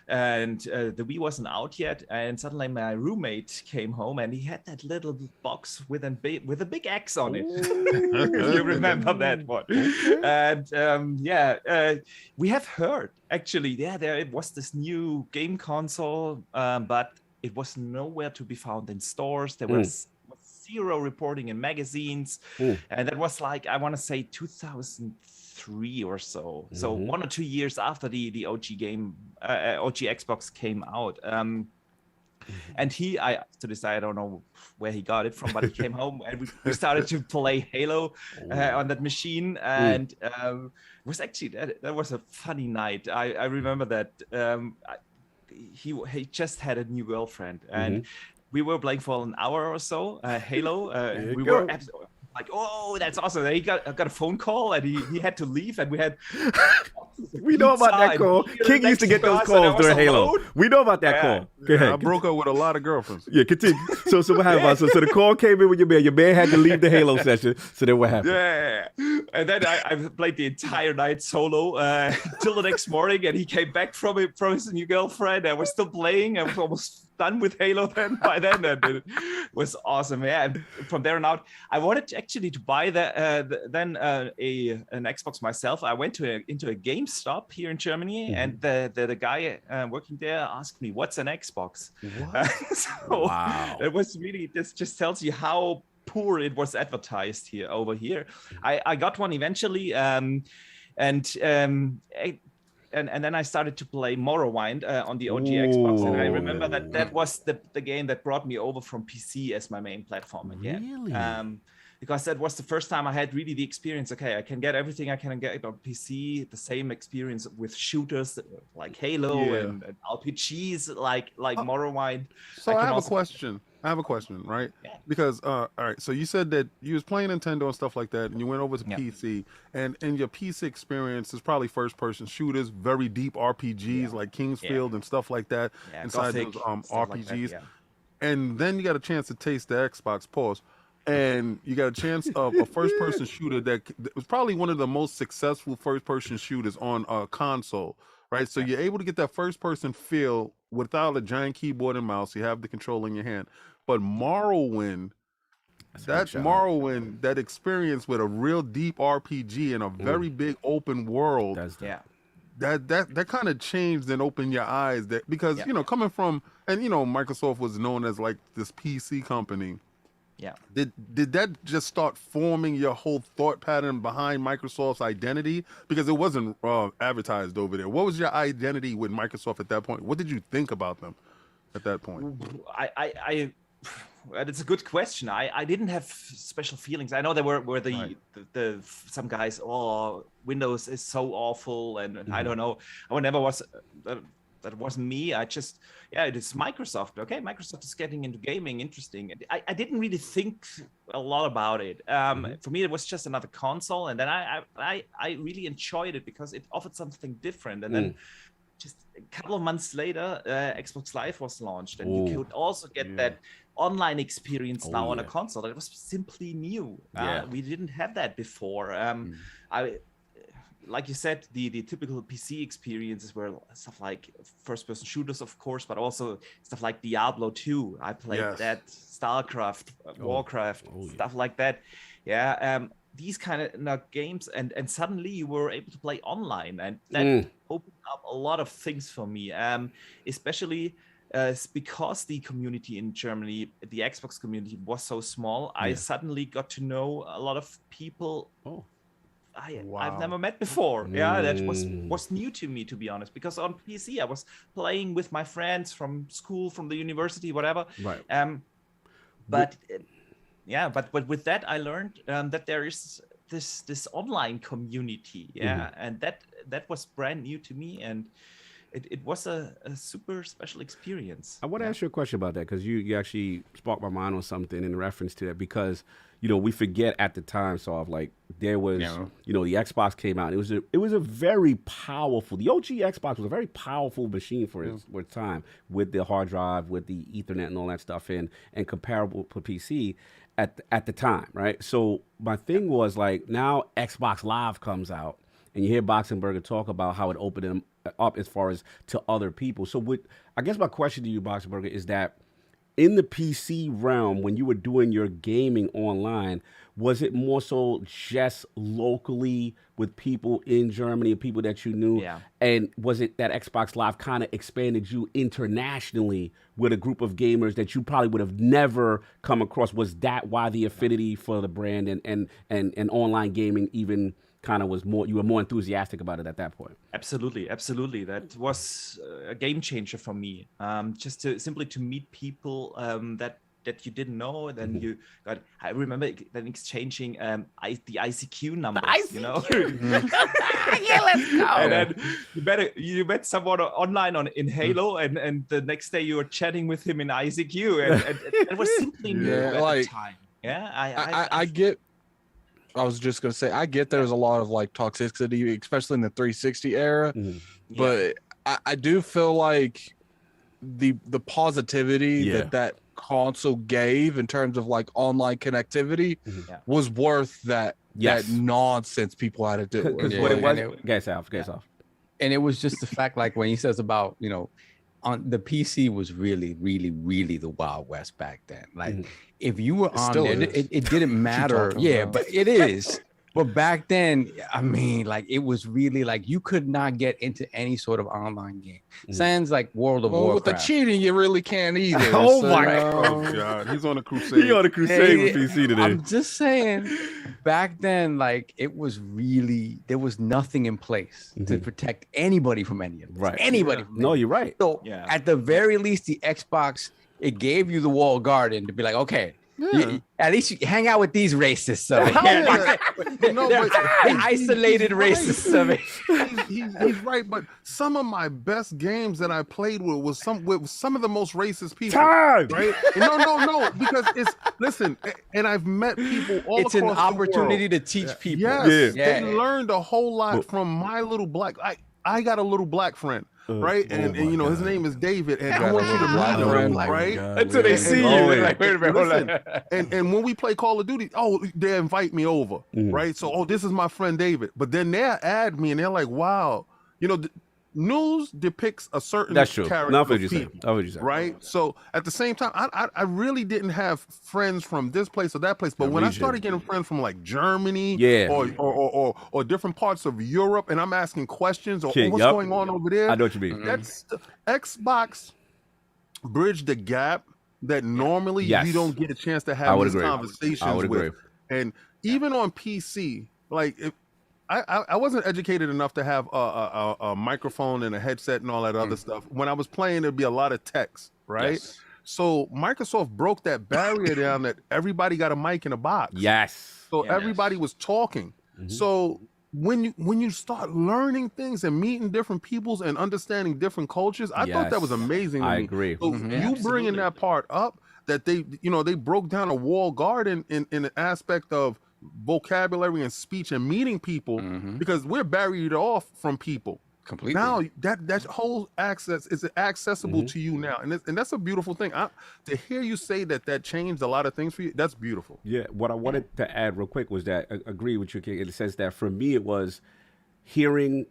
and the Wii wasn't out yet. And suddenly my roommate came home, and he had that little box with a big X on it. If you remember that one. And we have heard actually, there was this new game console, but it was nowhere to be found in stores. There was zero reporting in magazines. And that was like, I want to say 2003 or so. So 1 or 2 years after the OG Xbox came out. And I don't know where he got it from, but he came home and we started to play Halo on that machine. And it was actually, that was a funny night. I remember that he just had a new girlfriend and we were playing for an hour or so, Halo. We were like, oh, that's awesome. He got a phone call and he had to leave, and we had we know about that call. King used to get those calls during Halo. We know about that call. Go ahead. I broke up with a lot of girlfriends. Yeah, continue. So what happened? So the call came in with your man. Your man had to leave the Halo session. So then what happened? Yeah. And then I played the entire night solo till the next morning, and he came back from his new girlfriend. I was still playing. I was almost done with Halo by then, and it was awesome. Yeah, and from there on out, I wanted actually to buy an Xbox myself. I went into a GameStop here in Germany, and the guy working there asked me, "What's an Xbox?" Wow. It was really, this just tells you how poor it was advertised over here. I got one eventually, and then I started to play Morrowind on the OG Xbox, and I remember that was the game that brought me over from PC as my main platform again. Really? Because that was the first time I had really the experience. Okay, I can get everything I can get on PC. The same experience with shooters like Halo and RPGs like Morrowind. So I have a question. Right? Yeah. Because all right, so you said that you was playing Nintendo and stuff like that, and you went over to PC, and in your PC experience is probably first-person shooters, very deep RPGs like Kingsfield and stuff like that inside Gothic, those stuff RPGs. like that, And then you got a chance to taste the Xbox pause. And you got a chance of a first-person shooter that was probably one of the most successful first-person shooters on a console, right? So you're able to get that first-person feel without a giant keyboard and mouse. You have the control in your hand. But Morrowind, that experience with a real deep RPG and a very big open world, that kind of changed and opened your eyes. Because you know, coming from, and you know, Microsoft was known as like this PC company. Yeah. Did that just start forming your whole thought pattern behind Microsoft's identity? Because it wasn't advertised over there. What was your identity with Microsoft at that point? What did you think about them at that point? It's a good question. I didn't have special feelings. I know there were the some guys, oh, Windows is so awful, and I don't know. I never was. That wasn't me. I just, it is Microsoft. Okay, Microsoft is getting into gaming, interesting. I didn't really think a lot about it. For me, it was just another console, and then I really enjoyed it because it offered something different. And then just a couple of months later, Xbox Live was launched, and you could also get that online experience now on a console. That was simply new. We didn't have that before. Like you said, the typical PC experiences were stuff like first-person shooters, of course, but also stuff like Diablo 2. I played that, StarCraft, Warcraft, stuff like that. These kind of games, and suddenly you were able to play online, and that opened up a lot of things for me, especially because the community in Germany, the Xbox community, was so small. I suddenly got to know a lot of people I've never met before. That was new to me, to be honest, because on PC I was playing with my friends from school, from the university, whatever. Right. But with that I learned that there is this online community. And that was brand new to me, and it was a super special experience. I want to ask you a question about that, because you actually sparked my mind on something in reference to that, because we forget at the time, so like there was the Xbox came out. It was a very powerful. The OG Xbox was a very powerful machine for its time, with the hard drive, with the Ethernet and all that stuff, and comparable to PC at the time, right? So my thing was like, now Xbox Live comes out, and you hear Boxenberger talk about how it opened them up as far as to other people. So I guess my question to you, Boxenberger, is that in the PC realm, when you were doing your gaming online, was it more so just locally with people in Germany and people that you knew? Yeah. And was it that Xbox Live kind of expanded you internationally with a group of gamers that you probably would have never come across? Was that why the affinity for the brand and online gaming even kind of was more, you were more enthusiastic about it at that point? Absolutely. That was a game changer for me. Just simply to meet people that you didn't know. Then you got, I remember then exchanging the ICQ numbers, ICQ. you know? Yeah, let's go. And then you met someone online in Halo, and the next day you were chatting with him in ICQ, and it was simply new at the time. I was just gonna say, I get there's a lot of like toxicity, especially in the 360 era, but I do feel like the positivity that console gave in terms of like online connectivity was worth that nonsense people had to do. Guys off. And it was just the fact, like when he says about, on the PC was really, really, really the Wild West back then. Like if you were on there, it didn't matter. But it is. But back then, I mean, like it was really like you could not get into any sort of online game. Sans like World of Warcraft. With the cheating, you really can't either. Oh my God, he's on a crusade. He's on a crusade with PC today. I'm just saying, back then, like it was really, there was nothing in place to protect anybody from any of this. Right. Anybody. From No, you're right. So at the very least, the Xbox, it gave you the walled garden to be like, okay, at least you hang out with these racists. So isolated racists. He's right, but some of my best games that I played with some of the most racist people. Right? No, because and I've met people all across the world. It's an opportunity to teach people. Yes, they learned a whole lot from my little black. I got a little black friend. Right, and his name is David, and I want you to meet him, right? Until they see you, like, wait a minute, hold on. And when we play Call of Duty, they invite me over, right? So, this is my friend David, but then they add me, and they're like, wow, news depicts a certain character. Not what you say. Right? So at the same time, I really didn't have friends from this place or that place. But when I started getting friends from like Germany or different parts of Europe, and I'm asking questions or what's going on over there. I know what you mean. That's Xbox bridged the gap that normally Yes. you don't get a chance to I have would these agree. conversations I would with. agree. And even on PC, like if I wasn't educated enough to have a microphone and a headset and all that other stuff. When I was playing, there'd be a lot of text, right? Yes. So Microsoft broke that barrier down that everybody got a mic in a box. Yes. So Yes. everybody was talking. So when you start learning things and meeting different peoples and understanding different cultures, I thought that was Yes. amazing. To I me. agree. So you bringing that part up, that they broke down a walled garden in an aspect of vocabulary and speech and meeting people, because we're barried off from people. Completely. Now that whole access is accessible to you now, and that's a beautiful thing. To hear you say that changed a lot of things for you, that's beautiful. Yeah, what I wanted to add real quick was that I agree with you, King, in the sense that for me it was hearing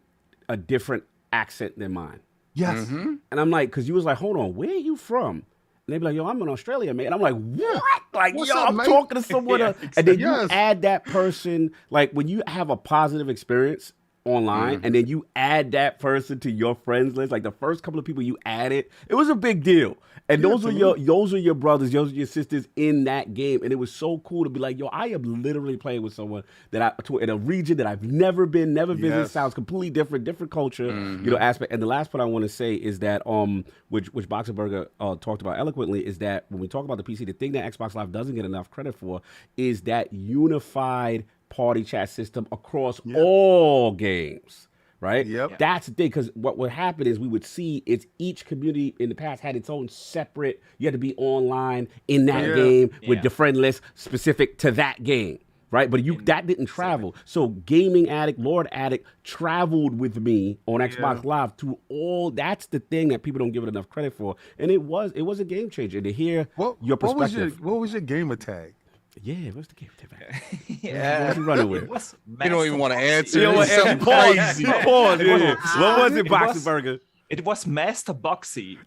a different accent than mine. Yes. And I'm like, because you was like, hold on, where are you from? And they be like, yo, I'm in Australia, man. And I'm like, what? Like, What's yo, up, I'm mate? talking to someone else. And then Yes. you add that person, like when you have a positive experience online and then you add that person to your friends list, like the first couple of people you added, it was a big deal. And those are your brothers, those are your sisters in that game. And it was so cool to be like, yo, I am literally playing with someone that in a region that I've never visited. Yes. Sounds completely different culture, aspect. And the last part I want to say is that which Boxenberger talked about eloquently, is that when we talk about the PC, the thing that Xbox Live doesn't get enough credit for is that unified party chat system across all games. Right? Yep. That's the thing, because what would happen is we would see each community in the past had its own separate, you had to be online in that game with the friend list specific to that game. Right? But that didn't travel. So Gaming Addict, Lord Addict traveled with me on Xbox Live to all. That's the thing that people don't give it enough credit for. And it was a game changer to hear your perspective. What was your gamer tag? Yeah, what's the game tag? Yeah. What you running with? You don't even want to answer. You know what? It's something crazy. Pause. Yeah. What was it, It was- Boxenberger? It was Master Boxy.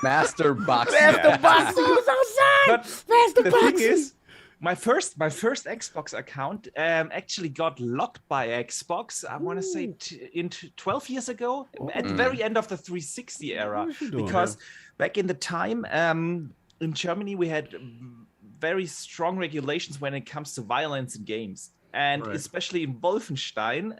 Master Boxen. Master Boxen was outside. But Master the thing Boxen. is, my first Xbox account actually got locked by Xbox. I want to say 12 years ago, at the very end of the 360 era, What you doing, because back in the time in Germany we had very strong regulations when it comes to violence in games. And especially in Wolfenstein,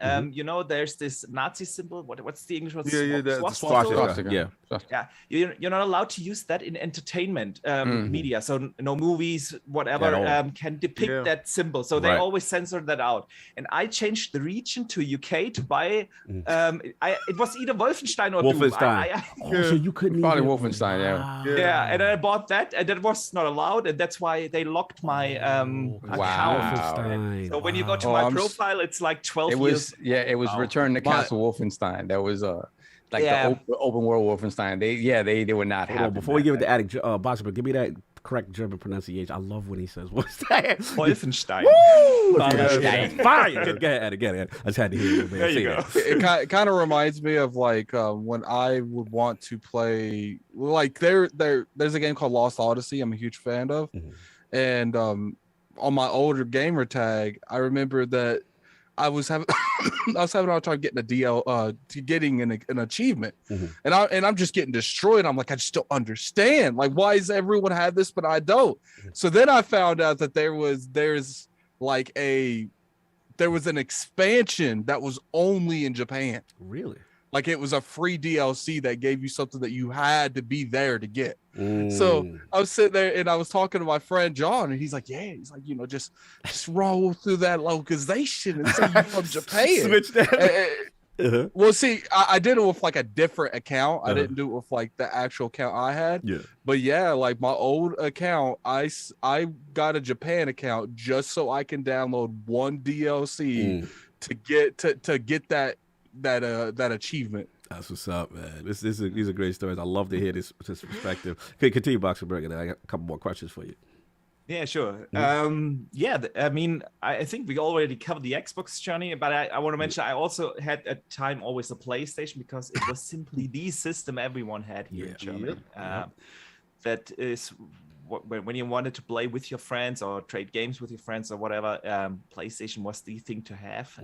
there's this Nazi symbol. What's the English word? The Swastika. Yeah. Yeah, you're not allowed to use that in entertainment media. So no movies, whatever, can depict that symbol. So they always censor that out. And I changed the region to UK to buy. It was either Wolfenstein or Wolfenstein. Doom. So you couldn't Probably even... Wolfenstein, yeah. Yeah, and I bought that, and that was not allowed, and that's why they locked my account. Wolfenstein. So when you go to my profile, it's like 12 years. It was Return to Castle Wolfenstein. That was the open world Wolfenstein. They were not happy. Before we give it to Addict Boxer, give me that correct German pronunciation. I love when he says what's that? Wolfenstein. Fire! Go ahead, Addict. I just had to hear you, man. There you go. It kind of reminds me of like when I would want to play, like there's a game called Lost Odyssey I'm a huge fan of, and on my older gamer tag I remember that I was having a hard time getting an achievement, and I'm just getting destroyed. I'm like, I just don't understand, like, why does everyone have this but I don't? So then I found out that there was an expansion that was only in Japan. Really? Like it was a free DLC that gave you something that you had to be there to get. So I was sitting there and I was talking to my friend John, and he's like, just roll through that localization and say you're from Japan. Switch that. Well, see, I did it with like a different account. I didn't do it with like the actual account I had. Yeah. But yeah, like my old account, I got a Japan account just so I can download one DLC to get that achievement. That's what's up, man. These are great stories. I love to hear this perspective. Okay, continue, Boxenberger. I got a couple more questions for you. Yeah, sure. I mean, I think we already covered the Xbox journey, but I want to mention I also had at time always a PlayStation, because it was simply the system everyone had here in Germany. That is when you wanted to play with your friends or trade games with your friends or whatever, PlayStation was the thing to have.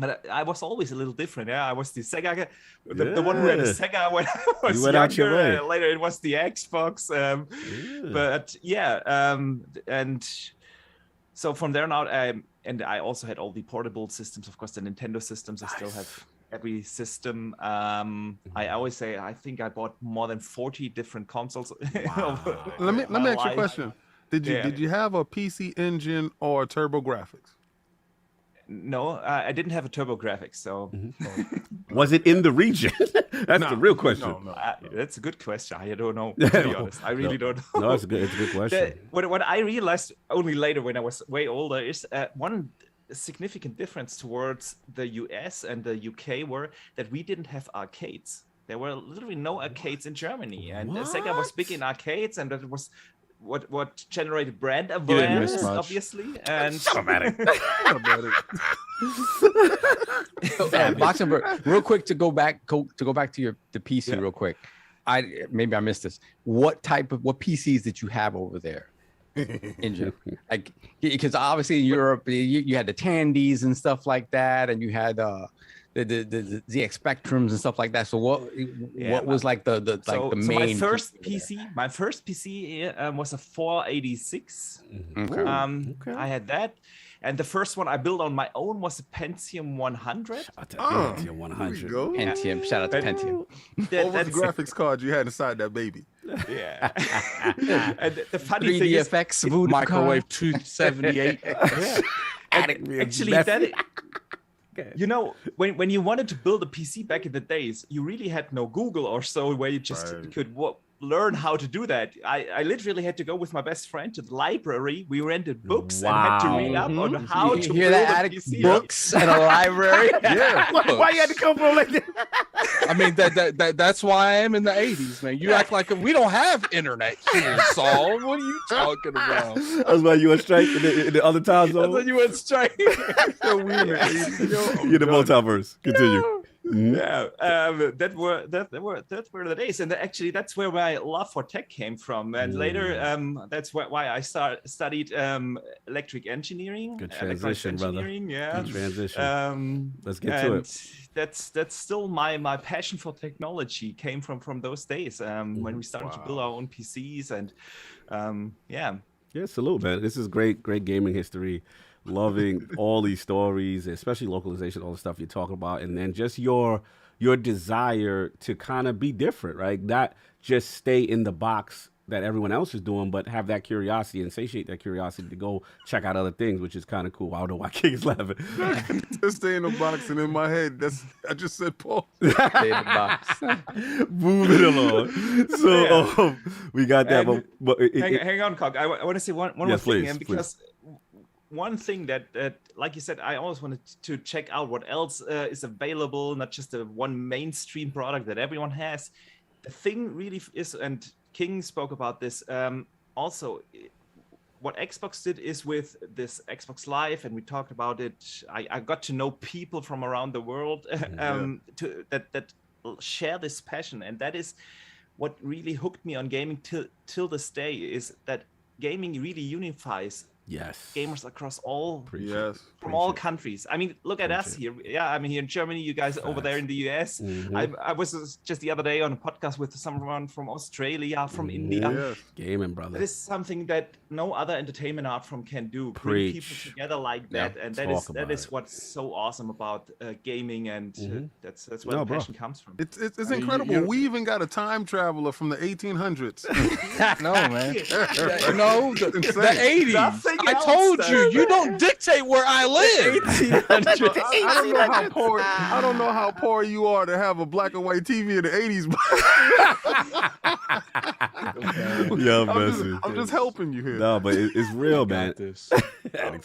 But I was always a little different. Yeah, I was the Sega guy, the one who had a Sega when I was You went out your younger. way. Later, it was the Xbox. But yeah, and so from there on out, and I also had all the portable systems. Of course, the Nintendo systems. I still have every system. I always say I think I bought more than 40 different consoles. Let me ask you a question. Did you have a PC Engine or TurboGrafx? No, I didn't have a TurboGrafx, so Was it in the region? That's the real question. No. That's a good question. I don't know, to be honest. I really don't know. No, it's a good question. What I realized only later when I was way older is one significant difference towards the US and the UK were that we didn't have arcades. There were literally no arcades in Germany, and Sega was big in arcades, and that was what generated brand awareness, obviously. And Boxenberger, real quick to go back to the PC real quick. Maybe I missed this. What PCs did you have over there? In like, because obviously in Europe you had the Tandies and stuff like that, and you had the ZX Spectrums and stuff like that. So what was like the main? My first PC was a 486. Okay. I had that, and the first one I built on my own was a Pentium 100. Pentium 100. Pentium. Shout out to Pentium. What was the graphics card you had inside that baby? Yeah. And the funny thing is, FX Microwave 278. actually that. You know, when you wanted to build a PC back in the days, you really had no Google or so where you just could learn how to do that. I literally had to go with my best friend to the library. We rented books and had to read up on how to build a PC. Books and a library. Yeah. Why you had to come from like that? I mean, that's why I am in the 80s, man. You act like we don't have internet here, Saul. What are you talking about? That's why you went straight in the other time zone. That's when you went straight. You're the multiverse. Continue. Yeah, that were the days, and actually that's where my love for tech came from. And later, that's why I studied electric engineering. Good transition, brother. Yeah. Good transition. Let's get to it. That's still my passion for technology came from those days when we started to build our own PCs, and yeah, salute, man. This is great gaming history. Loving all these stories, especially localization, all the stuff you're talking about, and then just your desire to kind of be different, right? Not just stay in the box that everyone else is doing, but have that curiosity and satiate that curiosity to go check out other things, which is kind of cool. I don't know why King's laughing. Just stay in the box, and in my head, I just said Paul. Stay in the box. Moving along. So we got that. But hang on, Cog. I want to say one more thing, and because. One thing that, like you said, I always wanted to check out what else is available, not just the one mainstream product that everyone has. The thing really is, and King spoke about this, also, what Xbox did is with this Xbox Live, and we talked about it, I got to know people from around the world that share this passion, and that is what really hooked me on gaming till this day, is that gaming really unifies gamers across all countries. I mean, look at us here. Yeah, I'm here in Germany. You guys over there in the US. I was just the other day on a podcast with someone from Australia, from India. Gaming, brother. That is something that no other entertainment art form can do. Bring people together like that, and that is what's so awesome about gaming, and that's where the passion comes from. It's incredible. We even got a time traveler from the 1800s. No, man. No, the 80s. I told you don't dictate where I live. I don't know how poor you are to have a black and white TV in the 80s. I'm just helping you here. No, but it's real, man. That's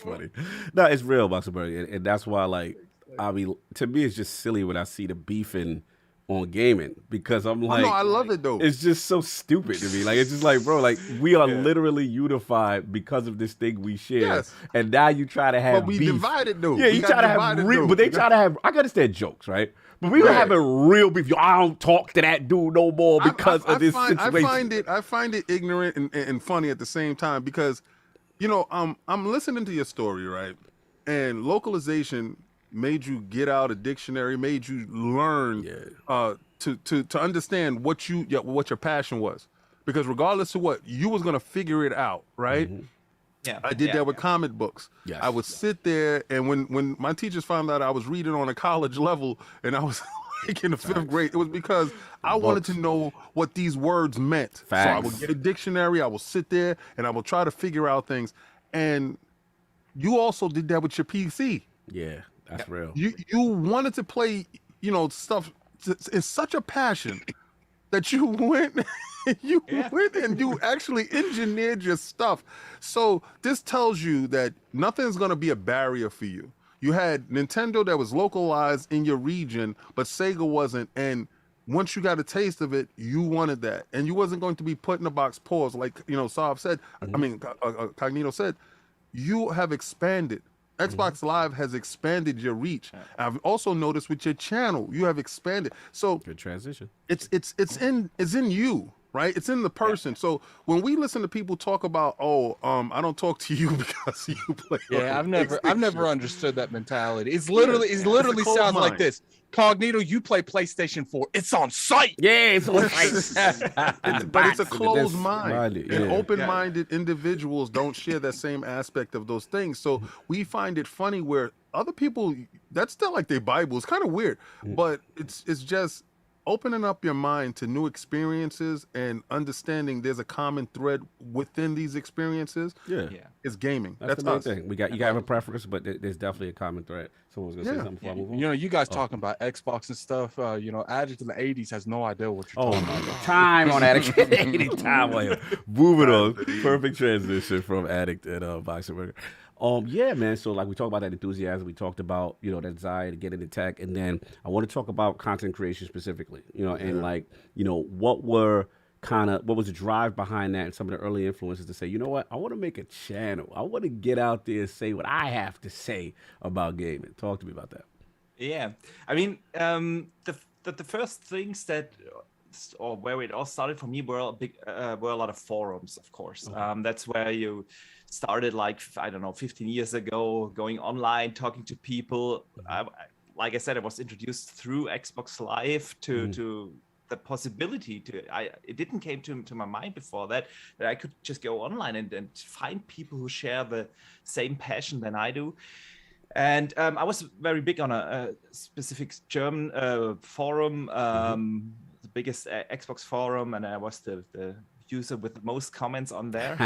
funny. No, it's real, Boxenberger, and that's why, like, I mean, to me, it's just silly when I see the beefing on gaming, because I'm like, no, I love it though. It's just so stupid to me. Like, it's just like, bro, like, we are literally unified because of this thing we share. And now you try to have but we beef. Divided though. Yeah, you try to have real, but they try to have. I understand jokes, right? But we were having real beef. Yo, I don't talk to that dude no more because of this situation. I find it ignorant and funny at the same time, because, you know, I'm listening to your story, right? And localization made you get out a dictionary, made you learn to understand what your passion was. Because regardless of what, you was gonna figure it out, right? Yeah, I did that with comic books. Yes. I would sit there, and when my teachers found out I was reading on a college level, and I was like in the 5th grade, it was because I wanted to know what these words meant. So I would get a dictionary, I will sit there, and I will try to figure out things. And you also did that with your PC. Yeah, that's real. You wanted to play, stuff. It's such a passion that you went went and you actually engineered your stuff. So this tells you that nothing's going to be a barrier for you. You had Nintendo that was localized in your region, but Sega wasn't. And once you got a taste of it, you wanted that. And you wasn't going to be put in a box pause like, Saab said. I mean, Cognito said, you have expanded. Xbox Live has expanded your reach. I've also noticed with your channel, you have expanded. So good transition. It's in you, right? It's in the person. So when we listen to people talk about, I don't talk to you because you play. Yeah, I've never understood that mentality. It literally sounds like this. Cognito, you play PlayStation 4. It's on site. Yeah, it's on site. But it's a closed mind. Yeah. And open-minded individuals don't share that same aspect of those things. So we find it funny where other people, that's still like their Bible. It's kind of weird, but it's just opening up your mind to new experiences and understanding there's a common thread within these experiences. Yeah. It's gaming. That's the main us. thing. You got to have a preference, but there's definitely a common thread. Someone's gonna say something before I move on. You guys talking about Xbox and stuff. Addict in the '80s has no idea what you're talking about. Time on Addict. Anytime on here. Moving on. Perfect transition from Addict and Boxenberger. Yeah, man. So like we talked about that enthusiasm. We talked about, that desire to get into tech. And then I want to talk about content creation specifically, and what was the drive behind that and some of the early influences to say, you know what, I want to make a channel. I want to get out there and say what I have to say about gaming. Talk to me about that. Yeah. I mean, the first things where it all started for me were a lot of forums, of course. That's where you started, like, I don't know, 15 years ago, going online, talking to people. Like I said, I was introduced through Xbox Live to the possibility it didn't came to my mind before that I could just go online and find people who share the same passion than I do. And I was very big on a specific German forum, the biggest Xbox forum, and I was the user with the most comments on there.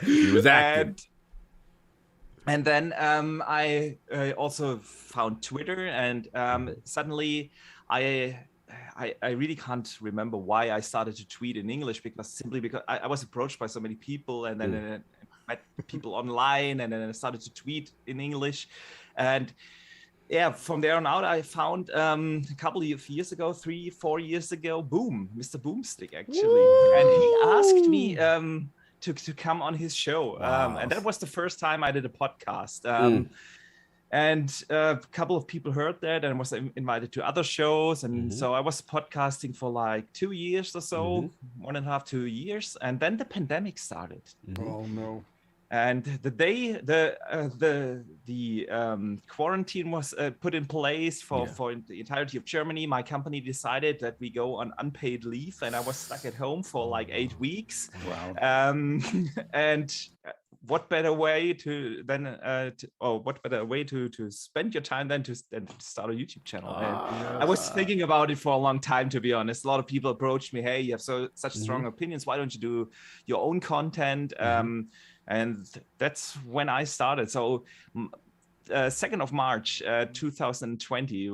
He was active. And then I also found Twitter, and suddenly I really can't remember why I started to tweet in English, because I was approached by so many people, and then I met people online, and then I started to tweet in English. And yeah, from there on out, I found a couple of years ago, 3-4 years ago, Mr. Boomstick, actually. And he asked me to come on his show. And that was the first time I did a podcast. And a couple of people heard that and was invited to other shows. And so I was podcasting for like 2 years or so, 1.5, 2 years. And then the pandemic started. Oh, no. And the day the quarantine was put in place for the entirety of Germany, my company decided that we go on unpaid leave, and I was stuck at home for like 8 weeks. Wow. And what better way to spend your time than to start a YouTube channel? And I was thinking about it for a long time, to be honest. A lot of people approached me, hey, you have such strong opinions, why don't you do your own content? And that's when I started. So 2nd of March 2020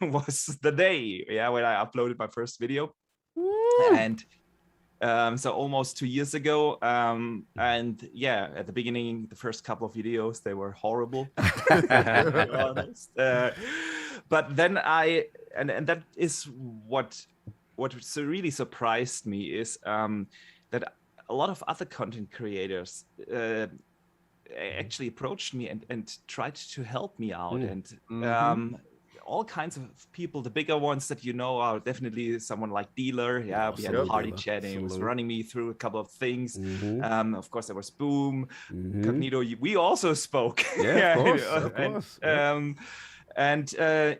was the day when I uploaded my first video. And so almost 2 years ago. And yeah, at the beginning, the first couple of videos, they were horrible. To be honest. But then and that is what really surprised me is that a lot of other content creators actually approached me and tried to help me out. And all kinds of people. The bigger ones that you know are definitely someone like Dealer. Yeah, we had a Salute, party Dealer. chatting. He was Salute. running me through a couple of things. Mhm. Of course, there was Boom, Mhm. Cognito. We also spoke. Yeah, of course, of and, course. Yeah.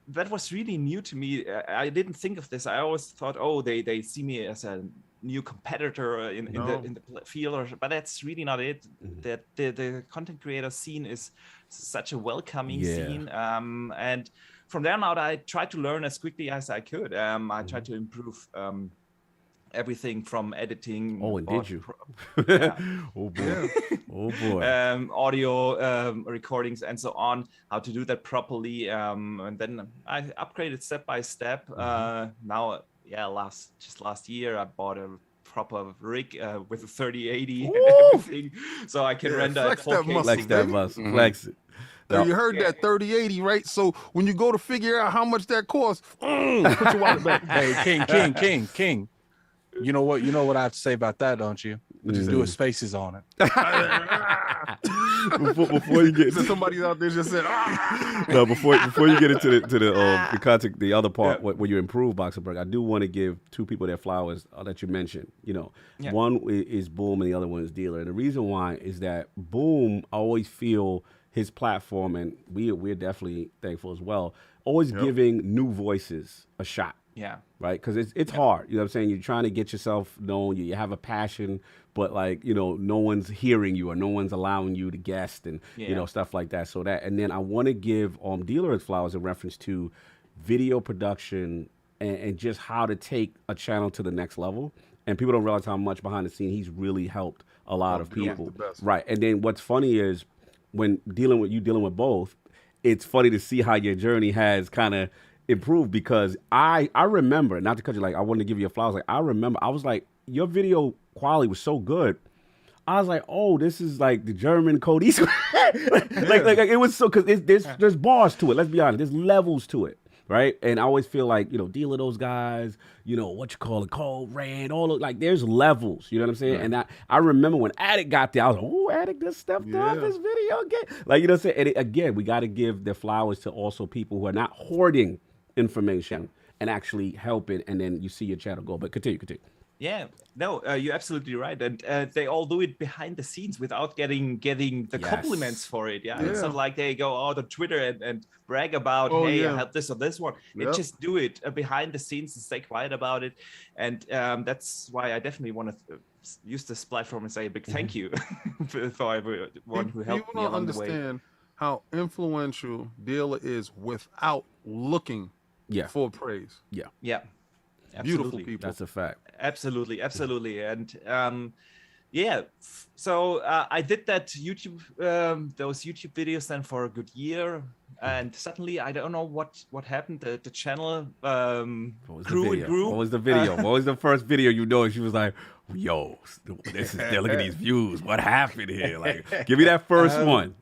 that was really new to me. I didn't think of this. I always thought, oh, they see me as a new competitor in the field, but that's really not it. That the content creator scene is such a welcoming scene, and from there on out, I tried to learn as quickly as I could. I tried to improve everything from editing. Oh, and did you? Yeah. Oh boy. Oh boy. Audio recordings and so on, how to do that properly, and then I upgraded step by step. Now, last year I bought a proper rig with a 3080 and everything, so I can render at flex that 4K. muscle, Flex that baby. muscle. Flex it. So you heard that 3080, right? So when you go to figure out how much that costs, put your wallet back. Hey, King. You know what I have to say about that, don't you? Just do a spaces on it. Before you get So somebody out there just said, no, before you get into the content, the other part where you improve Boxenberger, I do want to give two people their flowers that you mentioned. One is Boom and the other one is Dealer. And the reason why is that Boom, I always feel his platform, and we're definitely thankful as well, always giving new voices a shot. Yeah. Right, because it's hard. You know what I'm saying? You're trying to get yourself known. You have a passion, but no one's hearing you or no one's allowing you to guest and stuff like that. So and then I want to give Dealer his flowers in reference to video production and just how to take a channel to the next level. And people don't realize how much behind the scene he's really helped a lot of people. Right. And then what's funny is when dealing with both, it's funny to see how your journey has kind of improved, because I remember, not to cut you, I wanted to give you a flowers. I remember I was like, your video quality was so good. I was like, oh, this is like the German Code East. like it was so, because there's bars to it. Let's be honest, there's levels to it, right? And I always feel like Dealer, those guys, Code Rand, all of, there's levels. You know what I'm saying? And I remember when Addict got there, I was like, oh, Addict just stepped up his video again. You know what I'm saying? And again, we got to give the flowers to also people who are not hoarding information and actually helping, and then you see your channel go. But continue. Yeah, no, you're absolutely right, and they all do it behind the scenes without getting the compliments for it. Yeah, it's not like they go out on Twitter and brag about, I helped this or this one. They just do it behind the scenes and stay quiet about it, and that's why I definitely want to use this platform and say a big thank you for everyone who helped me along the way. People don't understand how influential Dealer is without looking for praise. Yeah. Beautiful people. That's a fact. Absolutely. And so I did that those YouTube videos then for a good year, and suddenly I don't know what happened. The channel grew and grew. What was the video? What was the first video you know? She was like, yo, look at these views. What happened here? Give me that first one.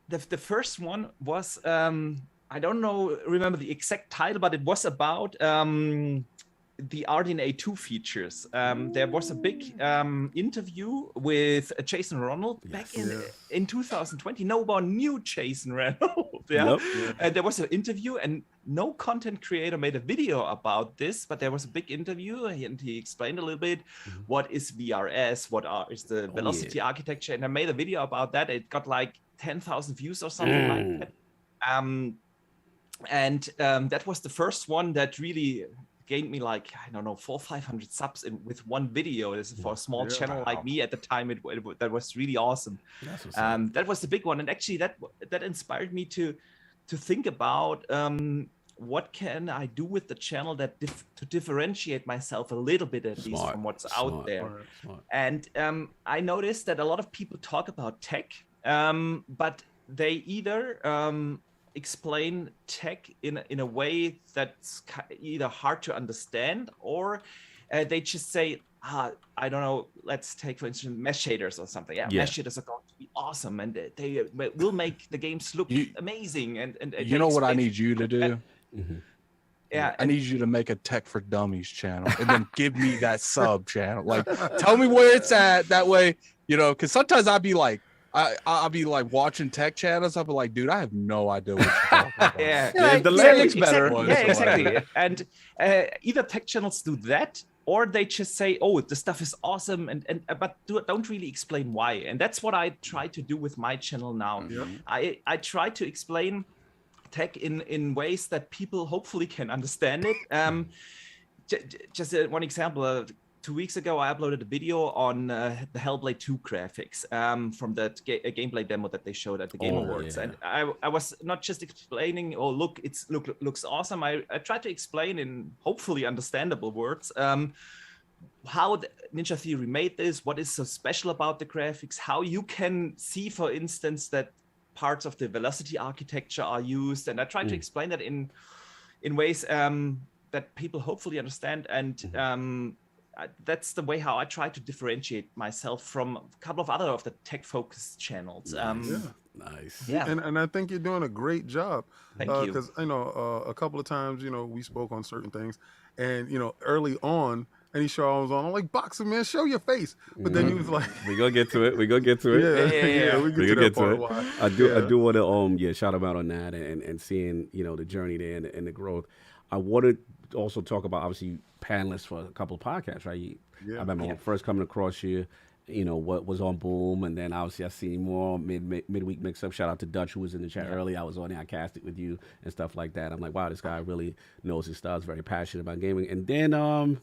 The first one was I don't remember the exact title, but it was about the RDNA 2 features. There was a big interview with Jason Ronald back in 2020. No one knew Jason Ronald. And there was an interview, and no content creator made a video about this, but there was a big interview, and he explained a little bit what is VRS, is the velocity architecture, and I made a video about that. It got 10,000 views or something like that. And that was the first one that really gained me 400-500 subs with one video. This is for a small channel like me at the time. That was really awesome. That was the big one, and actually that inspired me to think about what can I do with the channel to differentiate myself a little bit, at least from what's out there. And I noticed that a lot of people talk about tech, but they either explain tech in a way that's either hard to understand, or they just say, I don't know, let's take, for instance, mesh shaders or something. Mesh shaders are going to be awesome, and they will make the games look amazing. And you know what I need you to do? Yeah, I need you to make a Tech for Dummies channel and then give me that sub channel. Tell me where it's at. That way, because sometimes I'd be like, I'll be like watching tech channels. I'll be like, dude, I have no idea what you're talking about. Yeah, the looks better. Exactly. And either tech channels do that, or they just say, "Oh, the stuff is awesome," but don't really explain why. And that's what I try to do with my channel now. I try to explain tech in ways that people hopefully can understand it. Just one example. 2 weeks ago, I uploaded a video on the Hellblade 2 graphics from the gameplay demo that they showed at the Game Awards. Yeah. And I was not just explaining, "Oh, look, looks awesome." I tried to explain in hopefully understandable words how Ninja Theory made this, what is so special about the graphics, how you can see, for instance, that parts of the velocity architecture are used. And I tried to explain that in ways that people hopefully understand. And that's the way how I try to differentiate myself from a couple of other of the tech-focused channels. Nice. Yeah. And I think you're doing a great job. Thank you. Because a couple of times, we spoke on certain things, and early on, any show I was on, I'm like, Boxen, man, show your face. But then he was like, We gonna get to it. We gonna get to it. yeah, we We gonna get to it. Why. I do want to shout him out on that and seeing the journey there and the growth. I wanted to also talk about obviously panelists for a couple of podcasts, right? I remember first coming across you, what was on Boom, and then obviously I seen more midweek mix up. Shout out to Dutch, who was in the chat early. I was on there, I cast it with you and stuff like that. I'm like, wow, this guy really knows his stuff, very passionate about gaming. And then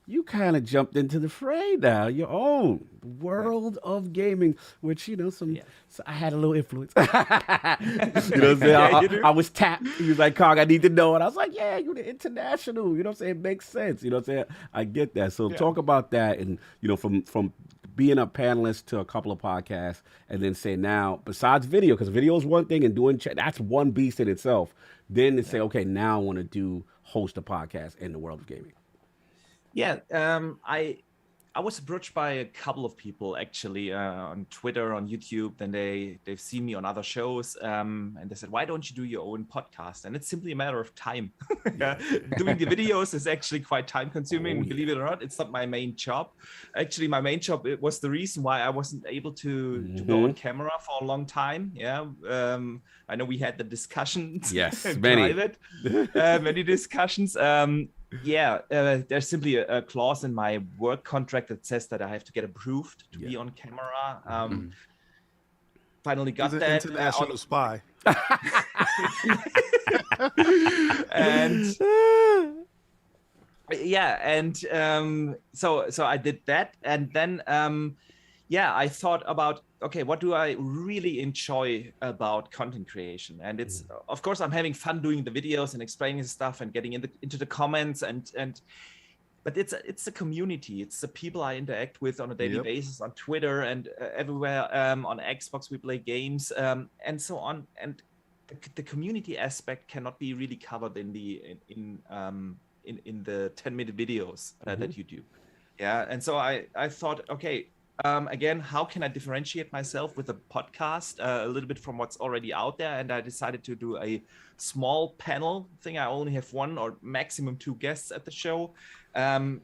you kind of jumped into the fray now, your own world of gaming, which so I had a little influence. What I'm saying? I was tapped. He was like, "Cog, I need to know," and I was like, "Yeah, you're the international." You know what I'm saying? It makes sense. You know what I'm saying? I get that. So talk about that, and from being a panelist to a couple of podcasts, and then say now, besides video, because video is one thing, and doing chat, that's one beast in itself. Then to say, okay, now I want to host a podcast in the world of gaming. Yeah, I was approached by a couple of people actually on Twitter, on YouTube. Then they've seen me on other shows, and they said, "Why don't you do your own podcast?" And it's simply a matter of time. Doing the videos is actually quite time consuming. Believe it or not, it's not my main job. Actually, my main job, it was the reason why I wasn't able to go on camera for a long time. Yeah, I know we had the discussions. Yes, in many. private, many discussions. There's simply a clause in my work contract that says that I have to get approved to be on camera. Finally got He's an that. international spy. And so I did that, and then I thought about, okay, what do I really enjoy about content creation? And it's, of course, I'm having fun doing the videos and explaining stuff and getting into the comments but it's the community. It's the people I interact with on a daily basis on Twitter and everywhere. On Xbox, we play games and so on. And the community aspect cannot be really covered in the 10-minute videos that you do. Yeah, and so I thought, okay. Again, how can I differentiate myself with a podcast a little bit from what's already out there? And I decided to do a small panel thing. I only have one or maximum 2 guests at the show. And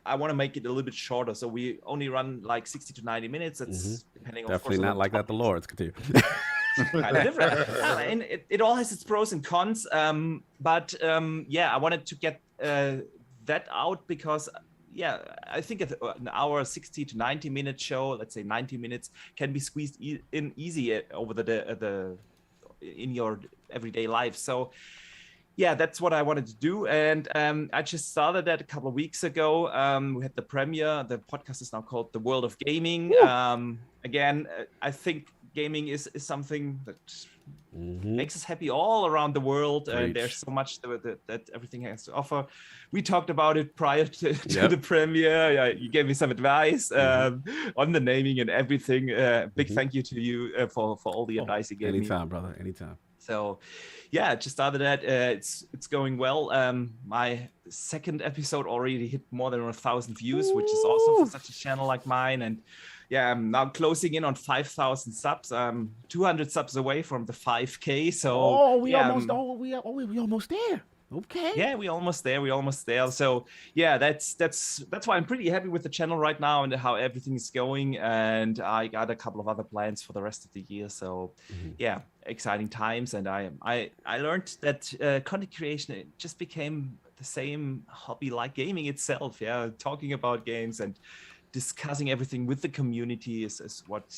I want to make it a little bit shorter. So we only run like 60 to 90 minutes. It's depending on Definitely not like that the Lords. Continue. Kind of different. And it all has its pros and cons. But I wanted to get that out because I think an hour, 60 to 90 minute show, let's say 90 minutes, can be squeezed in easy over in your everyday life. So that's what I wanted to do. And I just started that a couple of weeks ago. We had the premiere. The podcast is now called The World of Gaming. Again, I think gaming is something that makes us happy all around the world. And there's so much that everything has to offer. We talked about it prior to the premiere. You gave me some advice on the naming and everything. Big thank you to you for all the advice you gave me. Anytime, brother. Anytime. So, just started that. It's going well. My second episode already hit more than 1,000 views, which is awesome for such a channel like mine. And I'm now closing in on 5,000 subs. 200 subs away from the 5K. So we almost there. Okay. Yeah, we're almost there. We're almost there. So yeah, that's why I'm pretty happy with the channel right now and how everything is going. And I got a couple of other plans for the rest of the year. So yeah, exciting times. And I learned that content creation, it just became the same hobby like gaming itself. Yeah, talking about games and discussing everything with the community is what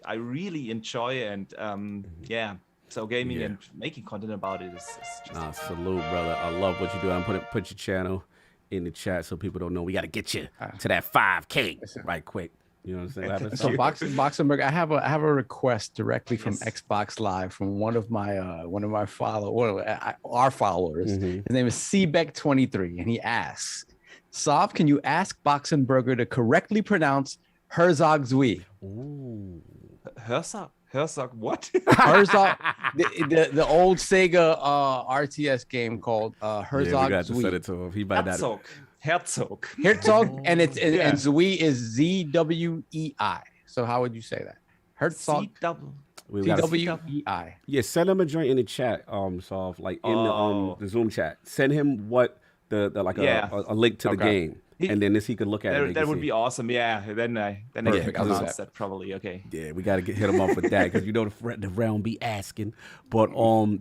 I really enjoy. And yeah. So gaming and making content about it is just salute, brother. I love what you do. I'm put your channel in the chat so people don't know. We got to get you to that 5K right quick. You know what I'm saying? So Boxenberger, I have a request directly from Xbox Live from one of my our followers. His name is Cbeck23, and he asks, Sov, can you ask Boxenberger to correctly pronounce Herzog Zwei? Ooh. Herzog what? Herzog, the old Sega RTS game called Herzog we got to Zwei. send it to him. He might Herzog, and and Zwei is ZWEI. So how would you say that? Herzog ZWEI. Yeah, send him a joint in the chat. So like in the Zoom chat, send him what a link to the game. And then he could look at it. That would be awesome. Yeah. Then I can pronounce that probably. Okay. Yeah, we got to hit him up with that because you know the realm be asking. But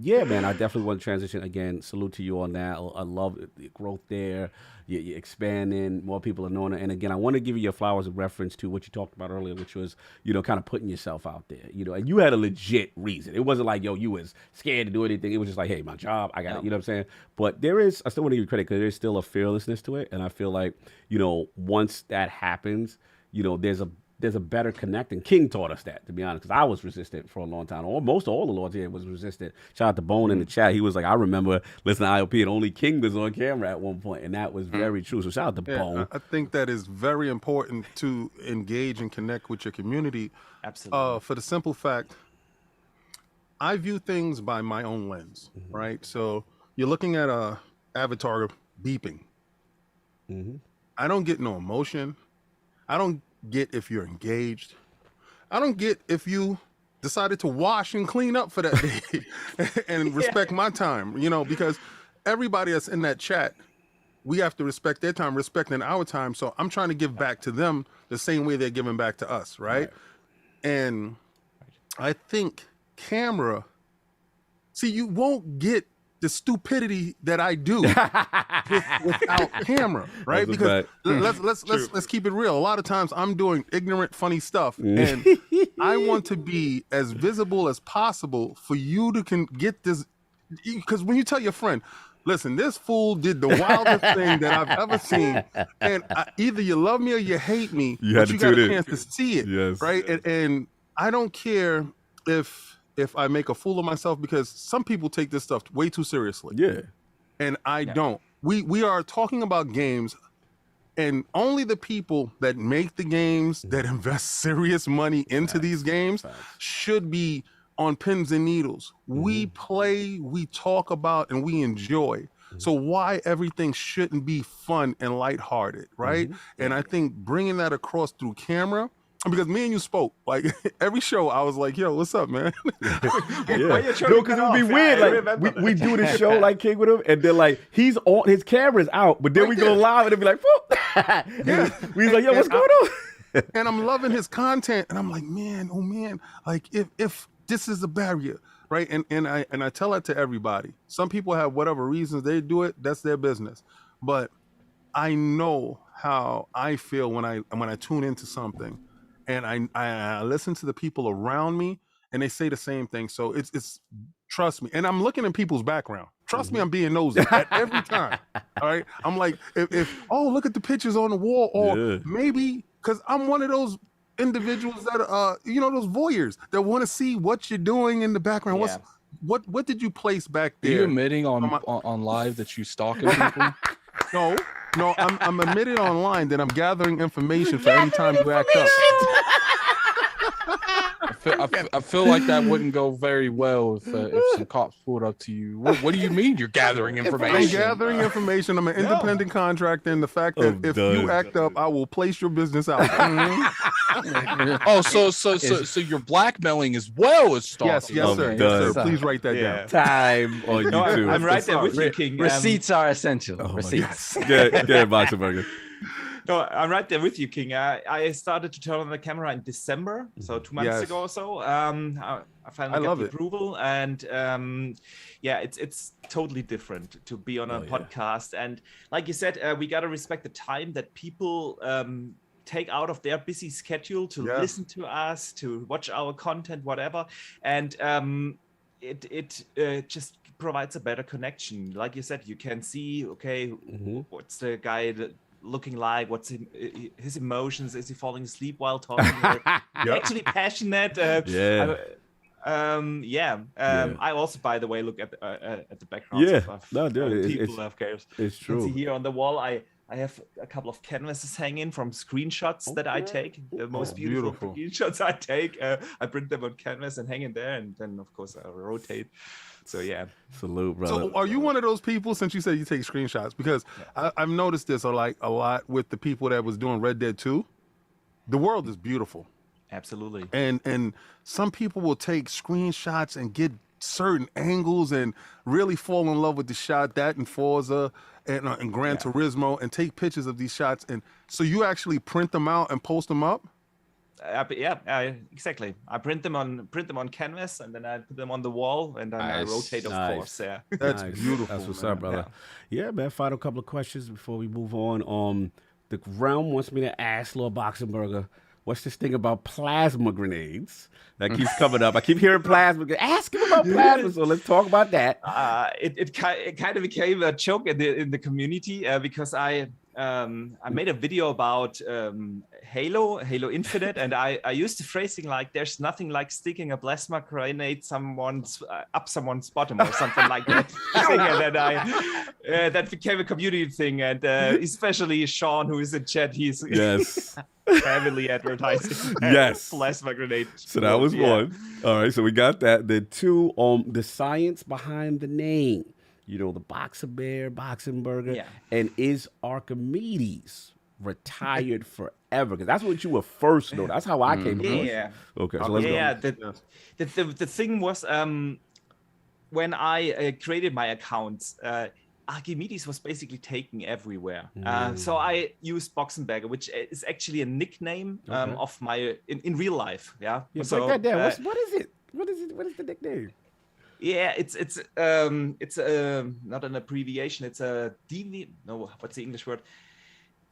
yeah, man, I definitely want to transition again. Salute to you on that. I love the growth there. You're expanding. More people are knowing it. And again, I want to give you your flowers in reference to what you talked about earlier, which was kind of putting yourself out there. And you had a legit reason. It wasn't like you was scared to do anything. It was just like, hey, my job, I got it. You know what I'm saying? But I still want to give you credit because there's still a fearlessness to it, and I feel like once that happens, there's a better connect, and King taught us that, to be honest, because I was resistant for a long time. Almost all the Lords here was resistant. Shout out to Bone in the chat. He was like, I remember listening to ILP, and only King was on camera at one point, and that was very true. So shout out to Bone. I think that is very important to engage and connect with your community. Absolutely. For the simple fact, I view things by my own lens, right? So you're looking at a avatar beeping. I don't get no emotion. I don't get if you're engaged. I don't get if you decided to wash and clean up for that day and respect my time, because everybody that's in that chat, we have to respect their time, respecting our time. So I'm trying to give back to them the same way they're giving back to us, right? And I think camera, you won't get the stupidity that I do without camera, right? Because let's keep it real. A lot of times I'm doing ignorant, funny stuff, and I want to be as visible as possible for you to get this. Because when you tell your friend, listen, this fool did the wildest thing that I've ever seen, and either you love me or you hate me, but you got a chance to see it, right? And I don't care if I make a fool of myself, because some people take this stuff way too seriously. Yeah. And I don't. We are talking about games, and only the people that make the games, that invest serious money into these games, should be on pins and needles. We play, we talk about, and we enjoy. So why everything shouldn't be fun and lighthearted, right? And I think bringing that across through camera, because me and you spoke, like every show, I was like, yo, what's up, man? Because it would be weird. Like we do the show like King with him, and then like he's on, his camera's out, but then we go live and it'd be like, whoop. We like, yo, what's going on? And I'm loving his content, and I'm like, man, oh man, like if this is a barrier, right? And I tell that to everybody. Some people have whatever reasons they do it, that's their business. But I know how I feel when I tune into something. And I listen to the people around me, and they say the same thing. So it's trust me. And I'm looking at people's background. Trust me, I'm being nosy at every time. All right. I'm like, if look at the pictures on the wall, or maybe because I'm one of those individuals that those voyeurs that want to see what you're doing in the background. What did you place back there? Are you admitting on live that you stalking people? No, I'm admitted online that I'm gathering information for any time you act up. I feel like that wouldn't go very well if some cops pulled up to you. What do you mean you're gathering I'm information? gathering information. I'm an independent contractor, and the fact that if you act up, I will place your business out. Oh, so you're blackmailing as well as stalking. Yes, sir. I'm Yes, sir. done. Please write that Yeah. down. Time on No, YouTube. I'm right there with you, King. Receipts are essential. Oh my Receipts. Good, Boxenberger. No, I'm right there with you, King. I started to turn on the camera in December, so 2 months Yes. ago or so. I finally got love the it. approval, and yeah, it's totally different to be on a podcast. And like you said, we gotta respect the time that people take out of their busy schedule to listen to us, to watch our content, whatever. And it just provides a better connection. Like you said, you can see, okay, what's the guy looking like, what's his emotions, is he falling asleep while talking, or actually passionate? I also, by the way, look at the backgrounds of people, of course. It's true. You can see here on the wall, I have a couple of canvases hanging from screenshots that I take, the most beautiful screenshots I take. I print them on canvas and hang in there, and then of course I rotate. So yeah. Salute, brother. So are you one of those people, since you said you take screenshots? Because I've noticed this a lot with the people that was doing Red Dead 2. The world is beautiful. Absolutely. And some people will take screenshots and get certain angles and really fall in love with the shot, that and Forza and Gran Turismo, and take pictures of these shots. And so you actually print them out and post them up? Exactly. I print them on canvas, and then I put them on the wall, and then I rotate, of course. Yeah, that's beautiful. That's what's up, brother. Yeah, man. Final couple of questions before we move on. The realm wants me to ask Lord Boxenberger, what's this thing about plasma grenades that keeps coming up? I keep hearing plasma. Ask him about plasma. So let's talk about that. It kind of became a joke in the community because I made a video about Halo Infinite, and I used the phrasing like, "There's nothing like sticking a plasma grenade up someone's bottom," or something like that. And then that became a community thing, and especially Sean, who is in chat, he's heavily advertising plasma grenade. So that was one. All right, so we got that. Then two, the science behind the name. You know, the Boxenberger, and is Archimedes retired forever? Because that's what you were first, though. That's how I came across. Yeah. Okay, so let's go. The thing was, when I created my accounts, Archimedes was basically taken everywhere. So I used Boxenberger, which is actually a nickname of my in real life. Yeah. So break that down. What is it? What is the nickname? Yeah, it's not an abbreviation. It's a what's the English word?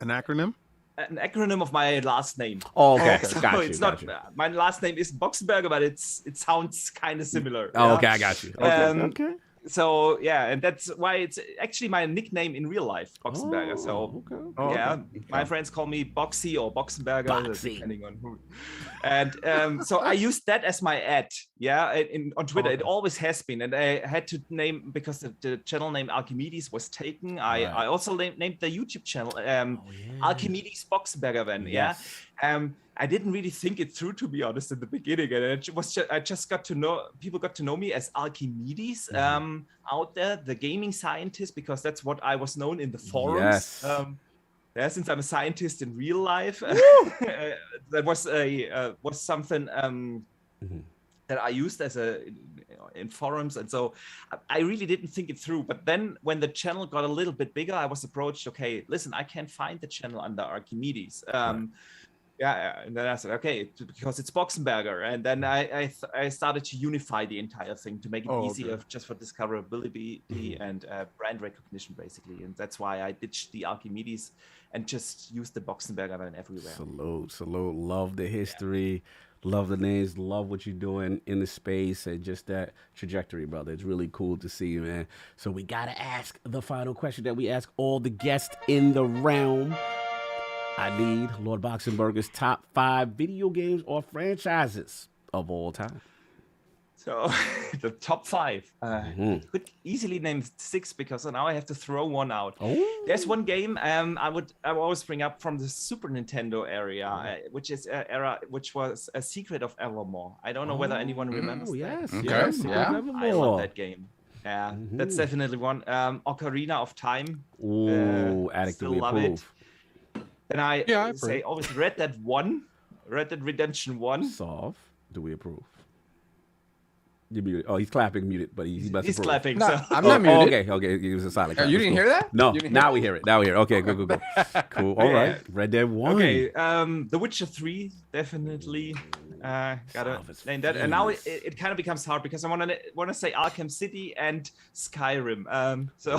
An acronym? An acronym of my last name. Oh, okay. So Got not you. my last name is Boxenberger, but it sounds kind of similar. Oh, okay, I got you. Okay. So yeah, and that's why it's actually my nickname in real life, Boxenberger. My friends call me Boxy or Boxenberger, depending on who. And so I used that as my ad, on Twitter. It always has been, and I had to name, because the channel name Archimedes was taken. I also named the YouTube channel Archimedes Boxenberger then. I didn't really think it through, to be honest, in the beginning, and I just got to know, people got to know me as Archimedes out there, the gaming scientist, because that's what I was known in the forums. Since I'm a scientist in real life, that was something that I used in forums, and so I really didn't think it through. But then when the channel got a little bit bigger, I was approached. Okay, listen, I can't find the channel under Archimedes. And then I said, okay, because it's Boxenberger. And then I started to unify the entire thing to make it easier just for discoverability and brand recognition, basically. And that's why I ditched the Archimedes and just used the Boxenberger then everywhere. Salute. Love the history. Love the names. Love what you're doing in the space and just that trajectory, brother. It's really cool to see you, man. So we got to ask the final question that we ask all the guests in the realm. I need Lord Boxenberger's top 5 video games or franchises of all time. So the top 5. Could easily name 6 because now I have to throw one out. There's one game I would always bring up from the Super Nintendo area, which is which was a Secret of Evermore. I don't know whether anyone remembers that. Yes, Okay, yes, yeah. I love that game. Yeah, that's definitely one. Ocarina of Time. Ooh, Addict, do still we love it. approve? And I Yeah, say always Red Dead Redemption 1. Solve, do we approve? You muted. Oh, he's clapping muted, but he's about to He's approve. clapping. No, so. I'm not muted. Okay, he was a silent clap. You didn't hear that? No, You didn't now hear we hear it. Now we hear it. Okay, good. Cool. All right. Red Dead 1. Okay, The Witcher 3, definitely. Gotta Solve is name that. And now famous. it kind of becomes hard because I want to say Arkham City and Skyrim. So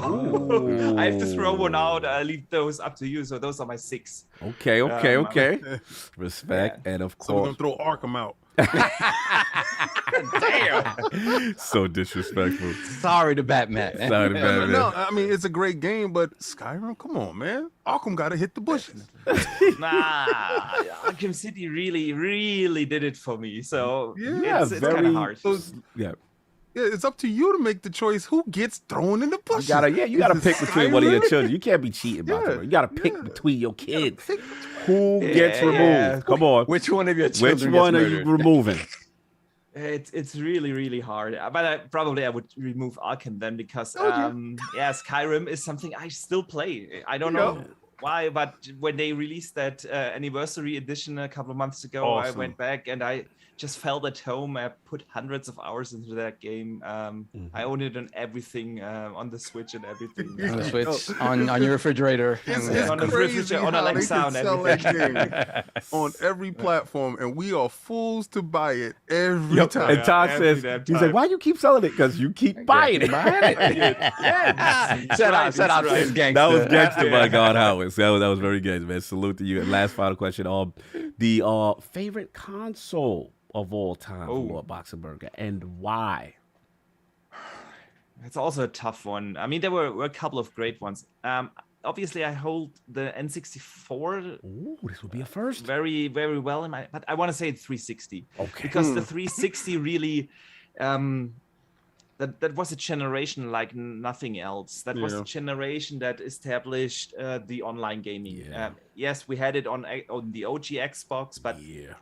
I have to throw one out. I leave those up to you. So those are my 6. Okay. Respect, and of So we're gonna course, throw Arkham out. Damn. so disrespectful. Sorry to Batman. Sorry to Batman. No, I mean it's a great game, but Skyrim, come on, man. Arkham gotta hit the bushes. Arkham City really did it for me. So Yeah, it's kind of hard. So, Yeah. yeah, it's up to you to make the choice who gets thrown in the bushes. You gotta Is it pick between one of your Skyrim? children. You can't be cheating about Yeah, it. You gotta pick yeah. between your kids. Pick Who gets removed? yeah. Come on. Which one of your Which children one gets are you murdered? removing? It's really hard, but I would remove Arkham then because Skyrim is something I still play. I don't know why, but when they released that anniversary edition a couple of months ago, I went back and I just felt at home. I put hundreds of hours into that game. I own it on everything, on the Switch and everything. On the Switch, on your refrigerator. It's on the crazy refrigerator, on how they Alexa, can and sell everything. that game on every platform, and we are fools to buy it every time. And Todd every says, damn he's like, time. why you keep selling it? Because you keep buying it. Set out to this gangster. That was gangster by God Howard. So that was very good, man. Salute to you. And last final question. The favorite console of all time for Lord Boxenberger and why? It's also a tough one. I mean, there were a couple of great ones. Obviously, I hold the N64 Ooh, this would be a first. very, very well in my. But I want to say 360. Okay. Because the 360 really, that was a generation like nothing else. That was a generation that established the online gaming. Yeah. Yes, we had it on the OG Xbox, but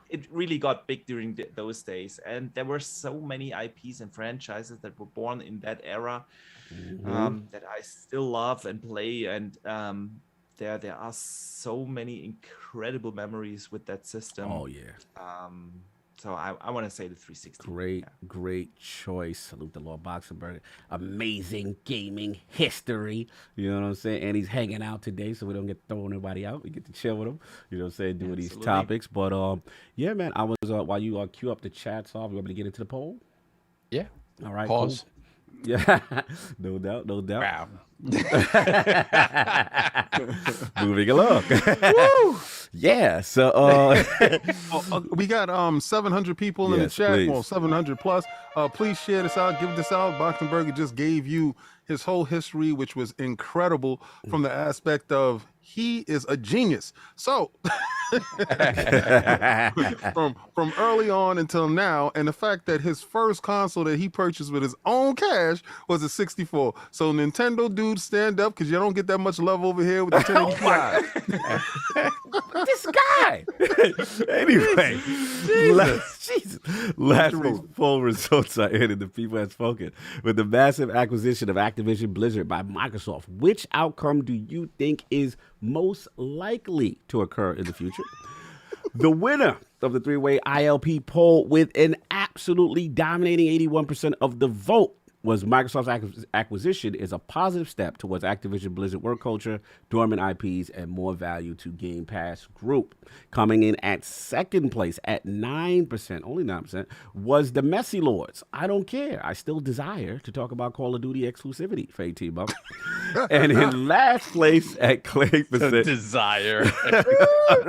it really got big during those days. And there were so many IPs and franchises that were born in that era that I still love and play. And there are so many incredible memories with that system. Oh, yeah. So I want to say the 360. Great choice. Salute to Lord Boxenberger. Amazing gaming history. You know what I'm saying? And he's hanging out today, so we don't get throwing anybody out. We get to chill with him. You know what I'm saying? Doing these topics. But yeah, man. I was while you queue up the chats off. You want me to get into the poll? Yeah. All right. Pause. Cool. Yeah, no doubt. Wow. Moving along. Yeah, so we got 700 people in the Yes, chat. please. Well, 700 plus. Please share this out. Give this out. Boxenberger just gave you his whole history, which was incredible from the aspect of he is a genius. So from early on until now, and the fact that his first console that he purchased with his own cash was a 64. So Nintendo dudes, stand up because you don't get that much love over here with the 1085. this guy. Anyway, last week's poll results are in, and the people have spoken. With the massive acquisition of Activision Blizzard by Microsoft, which outcome do you think is most likely to occur in the future? The winner of the three-way ILP poll with an absolutely dominating 81% of the vote was Microsoft's acquisition is a positive step towards Activision Blizzard work culture, dormant IPs, and more value to Game Pass Group. Coming in at second place at 9%, only 9%, was the Messy Lords. I don't care. I still desire to talk about Call of Duty exclusivity, Fade Team Up. And in last place at clay percent, Desire.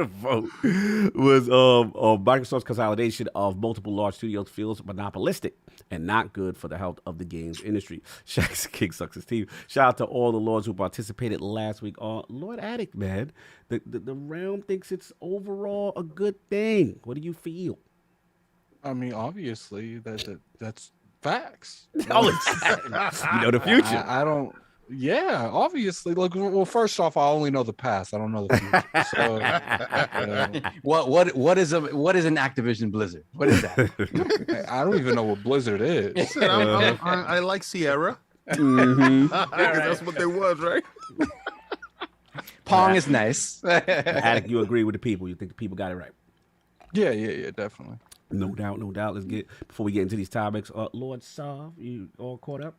vote was Microsoft's consolidation of multiple large studios feels monopolistic and not good for the health of the games industry. Shaq's King sucks his team. Shout out to all the lords who participated last week. Lord Addict, man, the realm thinks it's overall a good thing. What do you feel? I mean, obviously that's Facts. Oh, you know the future. I don't. Yeah, obviously. Look, well, first off, I only know the past. I don't know the future. So, What is an Activision Blizzard? What is that? I don't even know what Blizzard is. I like Sierra. Mhm. Because that's what they was, right? Pong is nice. Attic, you agree with the people? You think the people got it right? Yeah, definitely. No doubt, no doubt. Let's get before we get into these topics. Lord Sav, you all caught up?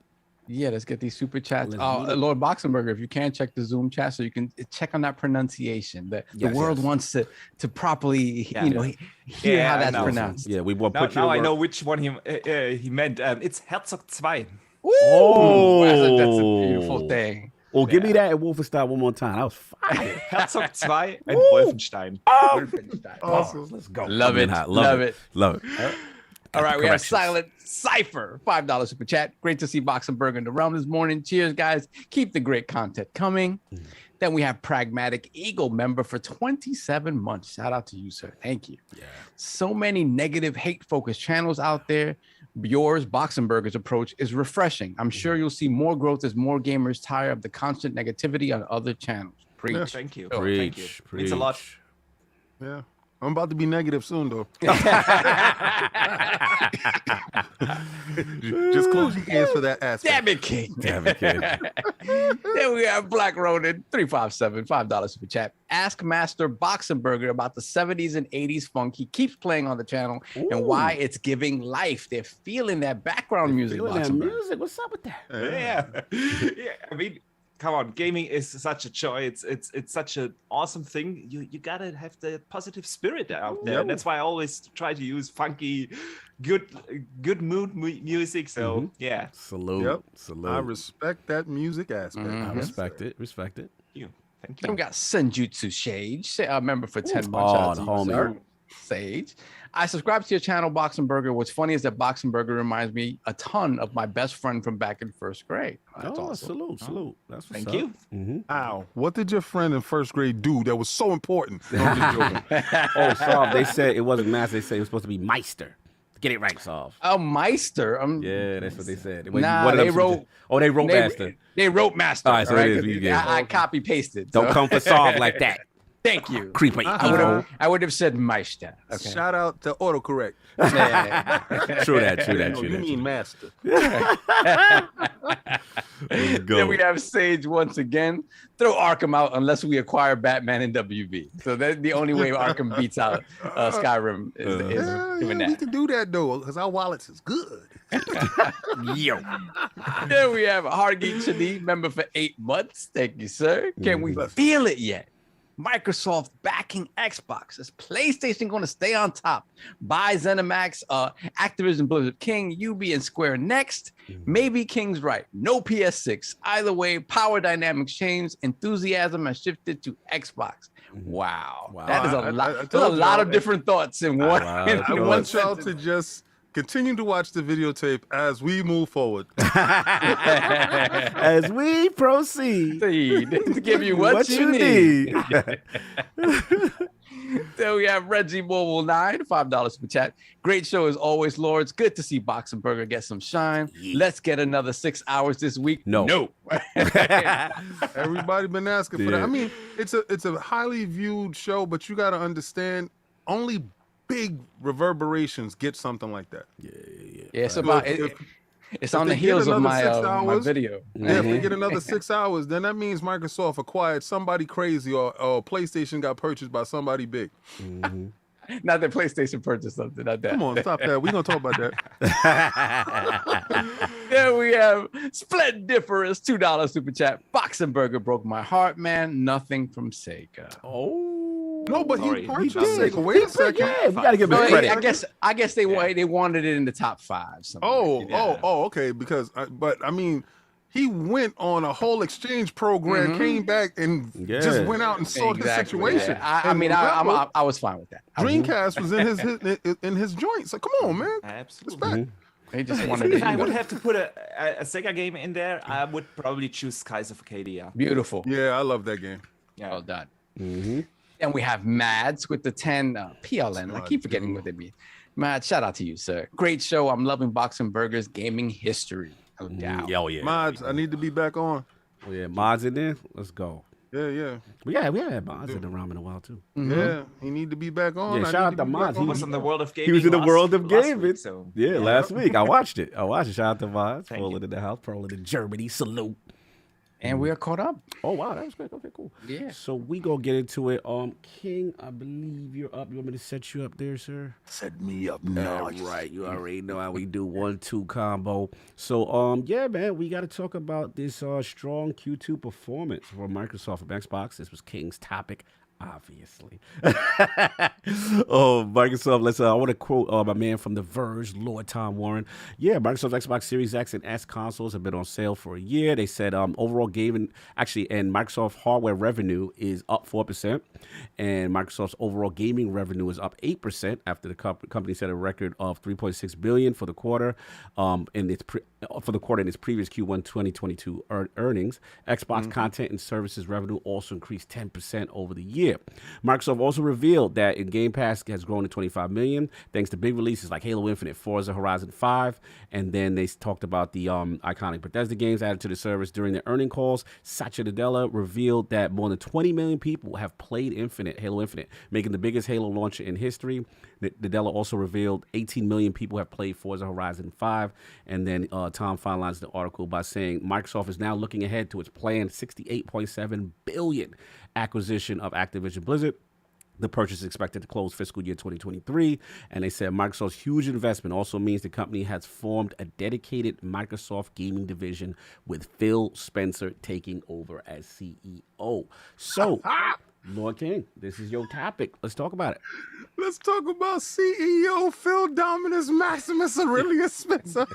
Yeah, let's get these super chats. Let's do it. Lord Boxenberger, if you can check the Zoom chat so you can check on that pronunciation. The Yes, world yes. wants to properly, Yeah. hear Yeah, how I that's know. pronounced. Yeah, we will Now, put you. now I know which one he meant. It's Herzog 2. Oh, That's a beautiful thing. Oh, give me that at Wolfenstein one more time. That was fire. Herzog 2 and Woo! Wolfenstein. Awesome. Let's go. Love Coming it. hot. Love it. Love it. All right, we have Corrections. Silent Cypher, $5 super chat. Great to see Boxenberger in the realm this morning. Cheers, guys. Keep the great content coming. Then we have Pragmatic Eagle member for 27 months. Shout out to you, sir. Thank you. Yeah. So many negative, hate-focused channels out there. Yours, Boxenberger's approach is refreshing. I'm sure you'll see more growth as more gamers tire of the constant negativity on other channels. Preach. Thank you. Preach, Thank you. It's a lot. Yeah. I'm about to be negative soon, though. Just close your ears for that aspect. Damn it, King. Damn it, kid. Then we have Black Ronin, 357, $5 super chat. Ask Master Boxenberger about the 70s and 80s funk he keeps playing on the channel and why it's giving life. They're feeling that background music. Feeling that Boxenberger. music? What's up with that? Yeah. Yeah. I mean, come on, gaming is such a joy. It's such an awesome thing. You gotta have the positive spirit out there. And that's why I always try to use funky, good mood music. So yeah. Salute. Yep. Salute. I respect that music aspect. I respect it. Respect it. Thank Then you. we got Senjutsu Sage, a member for 10 Ooh. months. Oh, Shout out the to you, homie. sir. Sage. I subscribe to your channel, Boxenberger. What's funny is that Boxenberger reminds me a ton of my best friend from back in first grade. That's Oh, awesome. salute. Salute. That's what's Thank up. you. Mm-hmm. Ow. What did your friend in first grade do that was so important? No, I'm just joking. Oh, Sav, they said it wasn't Master. They said it was supposed to be Meister. Get it right, Sav. A Meister. Yeah, that's what they said. Nah, One of them they wrote- Oh, they wrote Master. They wrote Master. All right, so it is, 'Cause you get it. I copy pasted. Don't come for Sav like that. Thank you. Creeper. I would have said Meister. Okay. Shout out to autocorrect. True that. True that. No, True you that. mean master. Let's go. Then we have Sage once again. Throw Arkham out unless we acquire Batman and WB. So that's the only way Arkham beats out Skyrim is Yeah, doing we that. can do that though, because our wallets is good. Yo. Then we have Hargeet Chani, member for 8 months. Thank you, sir. Can we feel it yet? Microsoft backing Xbox. Is PlayStation going to stay on top? Buy ZeniMax, Activision Blizzard King, UB, and Square next? Maybe King's right. No PS6. Either way, power dynamics changed. Enthusiasm has shifted to Xbox. Wow. Wow. That is I a lot. There's a told lot y'all, of different thoughts in one. lot in of I one want y'all sentence. to just continue to watch the videotape as we move forward. As we proceed, to give you what you need. Then we have Reggie Mobile 9, $5 super chat. Great show as always, Lords. Good to see Boxenberger get some shine. Let's get another 6 hours this week. No. Everybody been asking for that. Yeah. I mean, it's a highly viewed show, but you got to understand, only big reverberations get something like that. Yeah, it's So about if- it. It's if on the they get heels of another my 6 my hours, video. Yeah, if they get another 6 hours, then that means Microsoft acquired somebody crazy, or PlayStation got purchased by somebody big. Not that PlayStation purchased something, not that. Come on, stop that. We're gonna talk about that. There we have Splendiferous, $2 super chat. Boxenberger broke my heart, man. Nothing from Sega. Oh. No, but Sorry. he purchased did. Sega. Wait a second. Yeah, we gotta give him No, credit. I guess they wanted it in the top 5. something like that. Okay. Because, but I mean, he went on a whole exchange program, came back, and just went out and sorted his situation. Yeah. I And mean, remember, I was fine with that. Dreamcast was in his joint. So come on, man. Absolutely. Respect. They just wanted If I it. would have to put a Sega game in there, I would probably choose Skies of Arcadia. Beautiful. Yeah, I love that game. Yeah. Well done. And we have Mads with the 10 PLN. I keep forgetting what they mean. Matt, shout out to you, sir. Great show. I'm loving Boxenberger's gaming history. No doubt. Oh yeah. Mods, I need to be back on. Oh, yeah, mods in there. Let's go. Yeah. We had mods in the room in a while too. Yeah, he need to be back on. Yeah, I shout need out to to be mods. back on. was in the world of gaming. He was in the last- world of last gaming. week, so Yeah, last week I watched it. Shout out to mods. Thank Poland in the house. Poland in Germany. Salute. And we are caught up. Oh wow, that was great. Okay, cool. Yeah. So we gonna get into it. King, I believe you're up. You want me to set you up there, sir? Set me up All now. right, you already know how we do 1-2 combo. So yeah, man, we got to talk about this strong Q2 performance for Microsoft and Xbox. This was King's topic, obviously. Microsoft. I want to quote my man from The Verge, Lord Tom Warren. Yeah, Microsoft Xbox Series X and S consoles have been on sale for a year. They said overall gaming, actually, and Microsoft hardware revenue is up 4%, and Microsoft's overall gaming revenue is up 8% after the company set a record of $3.6 billion for the quarter. In its previous Q1 2022 earnings. Xbox content and services revenue also increased 10% over the year. Microsoft also revealed that in Game Pass has grown to 25 million thanks to big releases like Halo Infinite, Forza Horizon 5, and then they talked about the iconic Bethesda games added to the service during their earning calls. Satya Nadella revealed that more than 20 million people have played Halo Infinite, making the biggest Halo launcher in history. Nadella also revealed 18 million people have played Forza Horizon 5, and then Tom finalized the article by saying Microsoft is now looking ahead to its planned $68.7 billion acquisition of Activision Blizzard. The purchase is expected to close fiscal year 2023, and they said Microsoft's huge investment also means the company has formed a dedicated Microsoft gaming division with Phil Spencer taking over as CEO. So, Lord King, this is your topic. Let's talk about it. Let's talk about CEO Phil Dominus Maximus Aurelius Spencer.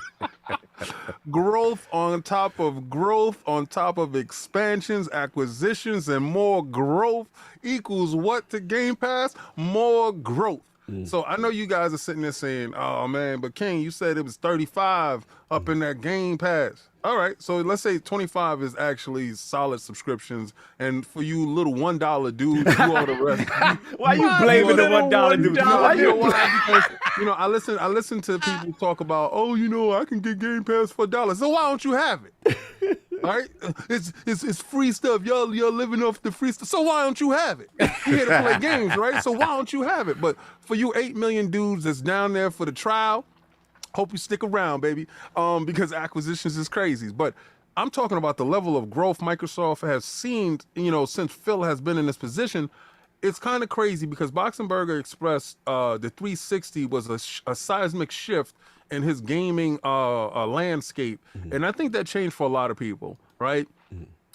Growth on top of expansions, acquisitions, and more growth equals what to Game Pass? More growth. So I know you guys are sitting there saying, oh man, but King, you said it was 35 up in that Game Pass. All right, so let's say 25 is actually solid subscriptions, and for you little $1 dudes, you all the rest. Why you blaming the $1 dude? I listen to people talk about, I can get Game Pass for $1. So why don't you have it? All right, it's free stuff. Y'all living off the free stuff. So why don't you have it? You're here to play games, right? So why don't you have it? But for you 8 million dudes that's down there for the trial, hope you stick around, baby, because acquisitions is crazy. But I'm talking about the level of growth Microsoft has seen, since Phil has been in this position. It's kind of crazy because Boxenberger expressed the 360 was a seismic shift in his gaming landscape. And I think that changed for a lot of people, right?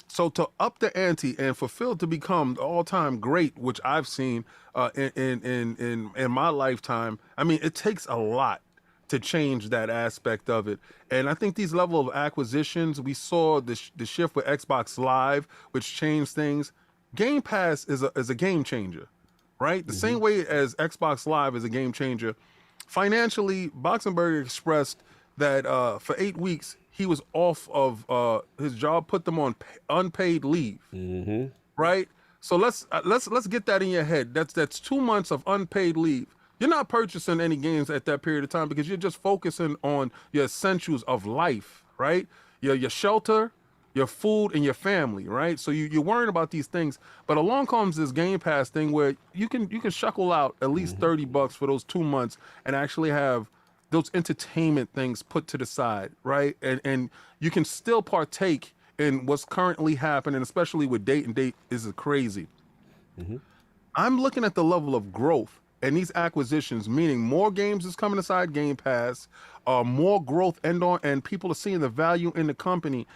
So to up the ante and for Phil to become the all-time great, which I've seen in my lifetime, I mean, it takes a lot to change that aspect of it. And I think these level of acquisitions, we saw the shift with Xbox Live, which changed things. Game Pass is a game changer, right? The same way as Xbox Live is a game changer. Financially, Boxenberger expressed that for 8 weeks, he was off of his job, put them on unpaid leave, right? So let's get that in your head. That's 2 months of unpaid leave. You're not purchasing any games at that period of time because you're just focusing on your essentials of life, right? Your shelter, your food, and your family, right? So you're worrying about these things. But along comes this Game Pass thing where you can shuckle out at least $30 for those 2 months and actually have those entertainment things put to the side, right? And you can still partake in what's currently happening, especially with date and date is crazy. I'm looking at the level of growth and these acquisitions, meaning more games is coming aside Game Pass, more growth and people are seeing the value in the company.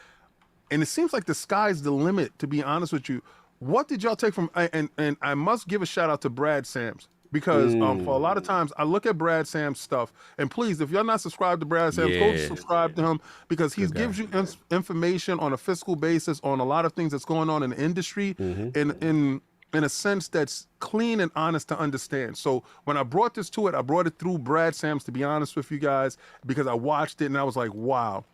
And it seems like the sky's the limit, to be honest with you. What did y'all take from, and I must give a shout out to Brad Sams, because for a lot of times I look at Brad Sams' stuff, and please, if you're not subscribed to Brad Sams, go subscribe to him, because he gives you information on a fiscal basis on a lot of things that's going on in the industry, in a sense that's clean and honest to understand. So when I brought this to it, I brought it through Brad Sams, to be honest with you guys, because I watched it and I was like, wow.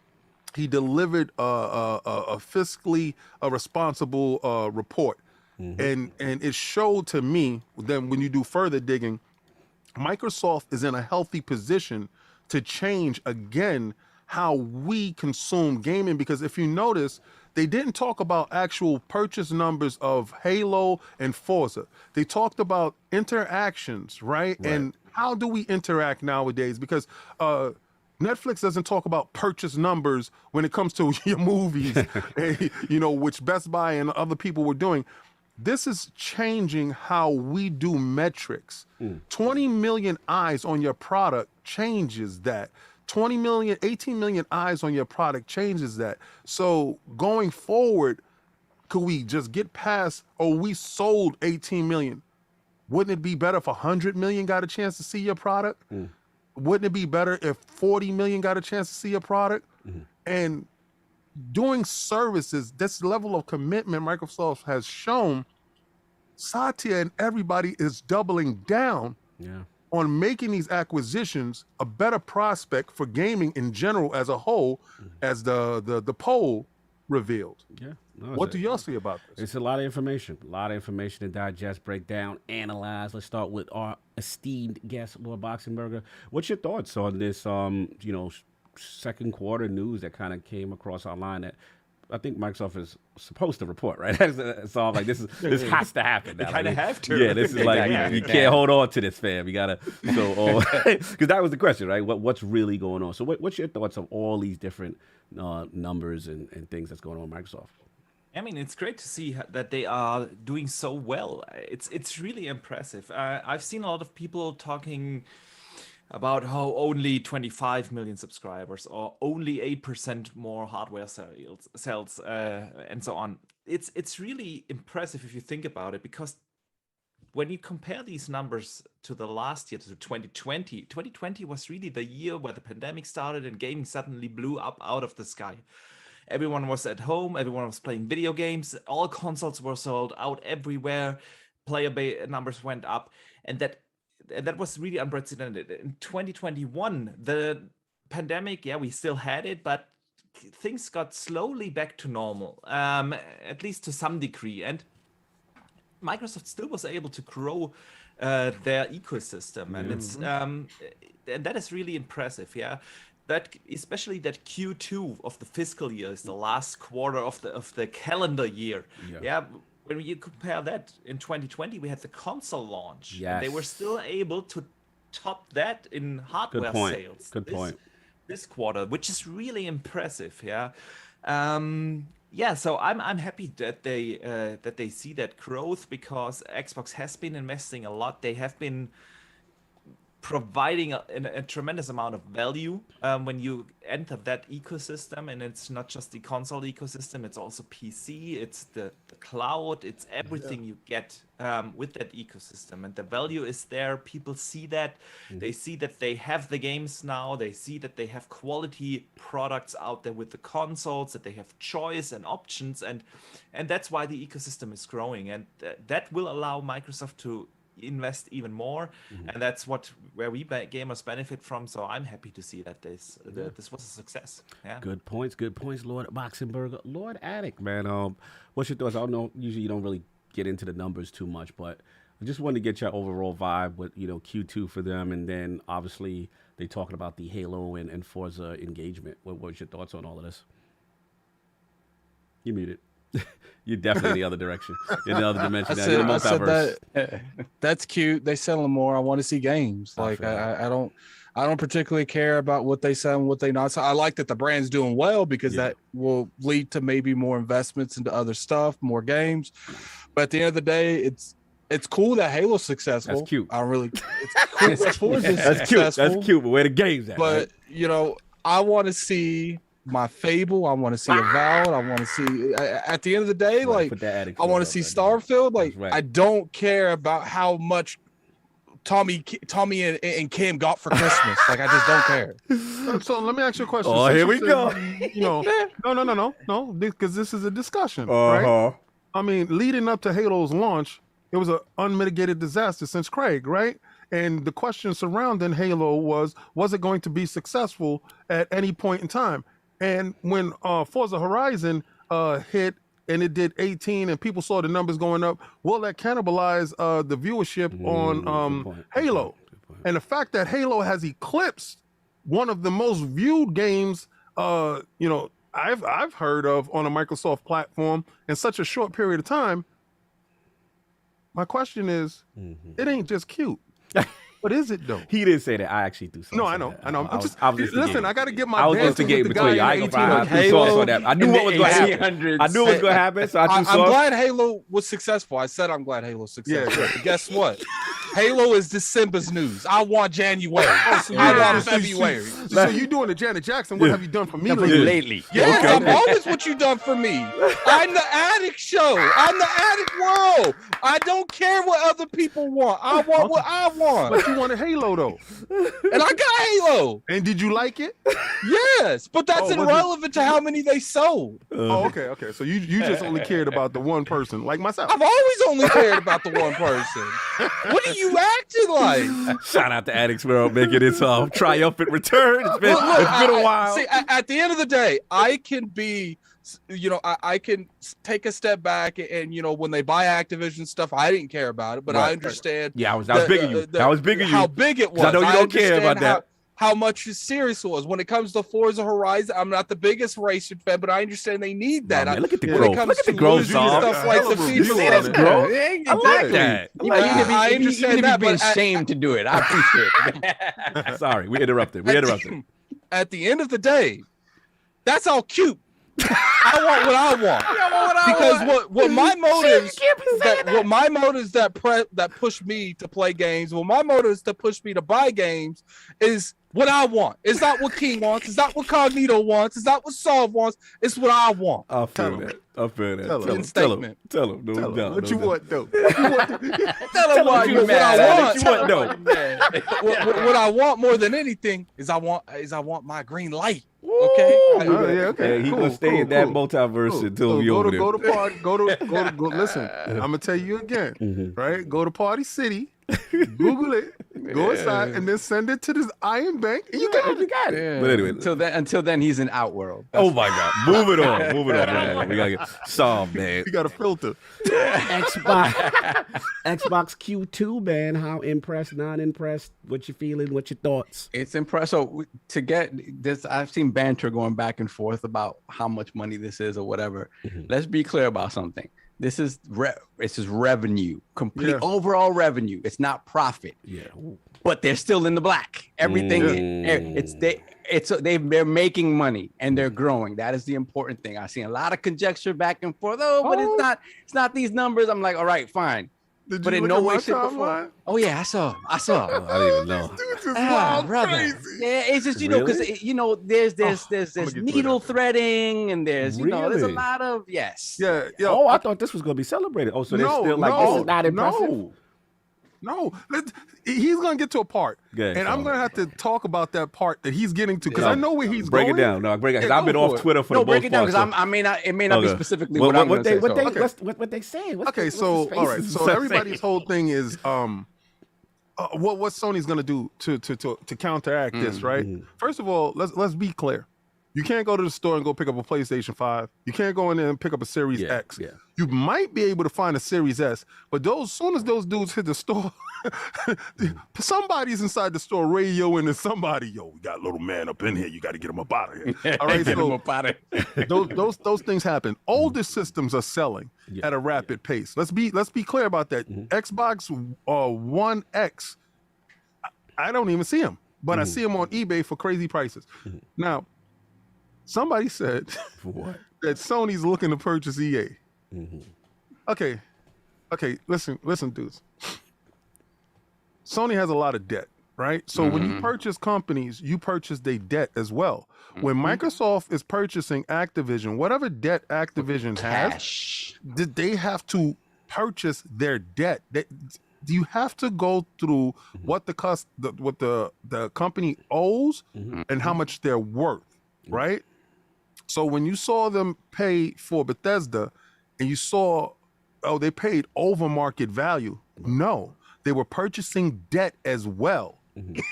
He delivered a fiscally responsible report. And it showed to me, then when you do further digging, Microsoft is in a healthy position to change again how we consume gaming, because if you notice, they didn't talk about actual purchase numbers of Halo and Forza. They talked about interactions, right? And how do we interact nowadays? Because Netflix doesn't talk about purchase numbers when it comes to your movies, you know, which Best Buy and other people were doing. This is changing how we do metrics. 20 million eyes on your product changes that. 20 million, 18 million eyes on your product changes that. So going forward, could we just get past, oh, we sold 18 million? Wouldn't it be better if 100 million got a chance to see your product? Wouldn't it be better if 40 million got a chance to see your product? And doing services, this level of commitment Microsoft has shown, Satya and everybody is doubling down on making these acquisitions a better prospect for gaming in general as a whole, as the poll revealed. What do y'all see about this? It's a lot of information to digest, break down, analyze. Let's start with our esteemed guest, Lord Boxenberger. What's your thoughts on this, you know, second quarter news that kind of came across online that I think Microsoft is supposed to report, right? It's all like this has to happen now. They kind of have to. Yeah, this is like you can't hold on to this, fam. You gotta because that was the question, right? What's really going on? So what's your thoughts on all these different numbers and things that's going on with Microsoft? I mean, it's great to see that they are doing so well. It's really impressive. I've seen a lot of people talking about how only 25 million subscribers or only 8% more hardware sales and so on. It's really impressive if you think about it, because when you compare these numbers to the last year, to 2020, 2020 was really the year where the pandemic started and gaming suddenly blew up out of the sky. Everyone was at home, everyone was playing video games, all consoles were sold out everywhere, player numbers went up, and that was really unprecedented. In 2021, the pandemic, we still had it, but things got slowly back to normal, at least to some degree. And Microsoft still was able to grow their ecosystem, and it's and that is really impressive. That especially that Q2 of the fiscal year is the last quarter of the calendar year. When you compare that, in 2020 we had the console launch. And they were still able to top that in hardware sales. Good point. This quarter, which is really impressive. So I'm happy that they see that growth, because Xbox has been investing a lot. They have been providing a tremendous amount of value when you enter that ecosystem. And it's not just the console ecosystem, it's also PC, it's the cloud, it's everything you get with that ecosystem. And the value is there. People see that. They see that they have the games now. They see that they have quality products out there with the consoles, that they have choice and options. And that's why the ecosystem is growing. And that will allow Microsoft to invest even more, and that's where we gamers benefit from. So I'm happy to see that this was a success. Good points, Lord Boxenberger. Lord Attic, man, what's your thoughts? I don't know, usually you don't really get into the numbers too much, but I just wanted to get your overall vibe with, you know, Q2 for them, and then obviously they talking about the Halo and Forza engagement. What was your thoughts on all of this? You muted. You're definitely the other direction. You're the other dimension. I said that's cute. They selling more. I want to see games. Like I don't particularly care about what they sell and what they not sell. I like that the brand's doing well, because that will lead to maybe more investments into other stuff, more games. But at the end of the day, it's cool that Halo's successful. That's cute. I don't really. It's cool that That's cute. That's cute. But where the game's at? But you know, I want to see my Fable, I want to see Avowed, I want to see at the end of the day, like I want to see Starfield. Like I don't care about how much Tommy and Kim got for Christmas. Like I just don't care. So let me ask you a question. Oh, here we go. You know, no, because this is a discussion, right? I mean, leading up to Halo's launch, it was an unmitigated disaster since Craig, right? And the question surrounding Halo was it going to be successful at any point in time? And when Forza Horizon hit and it did 18 and people saw the numbers going up, will that cannibalize the viewership on Halo? And the fact that Halo has eclipsed one of the most viewed games, I've heard of on a Microsoft platform in such a short period of time. My question is, it ain't just cute. What is it though? He didn't say that. I actually threw sauce. No, I on know. that. I know. I was Listen, I got to get my. I was banter instigating with the between you. guy I in ain't the gonna lie. I 1800s. threw sauce on that. I knew what was going to happen. I knew what was going to happen, so I threw I'm sauce. glad Halo was successful. I said I'm glad Halo's successful. Yeah. But guess what? Halo is December's news. I want January. I want February. So you doing the Janet Jackson? What have you done for me lately? Yes, I'm always what you done for me. I'm the addict show. I'm the addict world. I don't care what other people want. I want what I want. But you wanted Halo though, And I got Halo. and did you like it? Yes, but that's was it- irrelevant to how many they sold. Oh, okay. So you just only cared about the one person, like myself. I've always only cared about the one person. What are you acting like? Shout out to Addicts World making its triumphant return. It's been a while. See, at the end of the day, I can be, I can take a step back and, when they buy Activision stuff, I didn't care about it, but I understand. Yeah, that was big of you. That was big of you. How big it was. I know you don't care about that. How much serious it was. When it comes to Forza Horizon, I'm not the biggest racing fan, but I understand they need that. Man, look at the when growth. it comes Look at the to growth, losing Saul. stuff like the You see FIFA this stuff. growth? I like that. I understand that, being but ashamed to do it. I appreciate it. Sorry, we interrupted. At the end of the day, that's all cute. I want what I want. Because what my motives that push me to play games, my motives to push me to buy games is what I want. It's not what King wants. It's not what Cognito wants. It's not what Solve wants. It's what I want. I feel that. Tell him. What you want though? Tell him why you what mad I at want. it. You want though. What I want more than anything is I want my green light. Okay. Okay. He gonna stay in that multiverse until we over there. Go to party. Go. Listen, I'm gonna tell you again. Right? Go to Party City. Google it. Go inside and then send it to this Iron Bank. And you got it. Yeah. But anyway, until then, he's in Outworld. oh my God, move it on, man. We gotta get solved, man. You got a filter. Xbox Q2, man. How impressed? Not impressed? What you feeling? What your thoughts? It's impressive. So to get this, I've seen banter going back and forth about how much money this is or whatever. Let's be clear about something. This is revenue, complete overall revenue. It's not profit. Yeah, but they're still in the black. Everything they're making money and they're growing. That is the important thing. I've seen a lot of conjecture back and forth. But it's not these numbers. I'm like, all right, fine. But in no way, shape, or form. Oh yeah, I saw. I didn't even know. Dude, just wild crazy. Yeah, it's just because there's needle threading and there's there's a lot of Yeah. Oh, I thought this was gonna be celebrated. Oh, so they're still like this is not impressive. No. He's gonna get to a part, and I'm gonna have to talk about that part that he's getting to because I know where he's going. Break it down. No, break it down. I've been off Twitter for the most part. Break it down because it may not be specifically what I'm going to say. What they saying? Okay, so all right, so everybody's whole thing is what Sony's gonna do to counteract this, right? First of all, let's be clear. You can't go to the store and go pick up a PlayStation 5. You can't go in there and pick up a Series X. Yeah. You might be able to find a Series S, but as soon as those dudes hit the store, somebody's inside the store radioing to somebody, we got a little man up in here. You got to get him up out of here. All right, so those things happen. Older systems are selling at a rapid pace. Let's be clear about that. Xbox One X, I don't even see them, but I see them on eBay for crazy prices. Now, somebody said that Sony's looking to purchase EA. Okay, listen, dudes. Sony has a lot of debt, right? So when you purchase companies, you purchase their debt as well. When Microsoft is purchasing Activision, whatever debt Activision has, they have to purchase their debt. You have to go through what the company owes and how much they're worth, right? So when you saw them pay for Bethesda and you saw, they paid over market value. No, they were purchasing debt as well,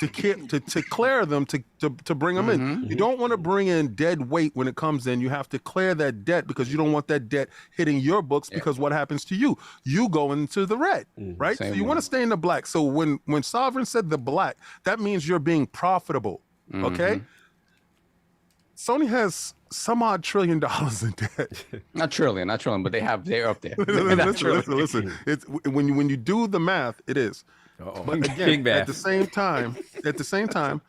to clear them to bring them in. You don't want to bring in dead weight when it comes in. You have to clear that debt because you don't want that debt hitting your books because what happens to you? You go into the red, right? So you want to stay in the black. So when Sovereign said the black, that means you're being profitable, okay? Sony has some odd $1 trillion in debt. Not trillion, but they're up there. Listen. It's when you do the math, it is. But again, at the same time,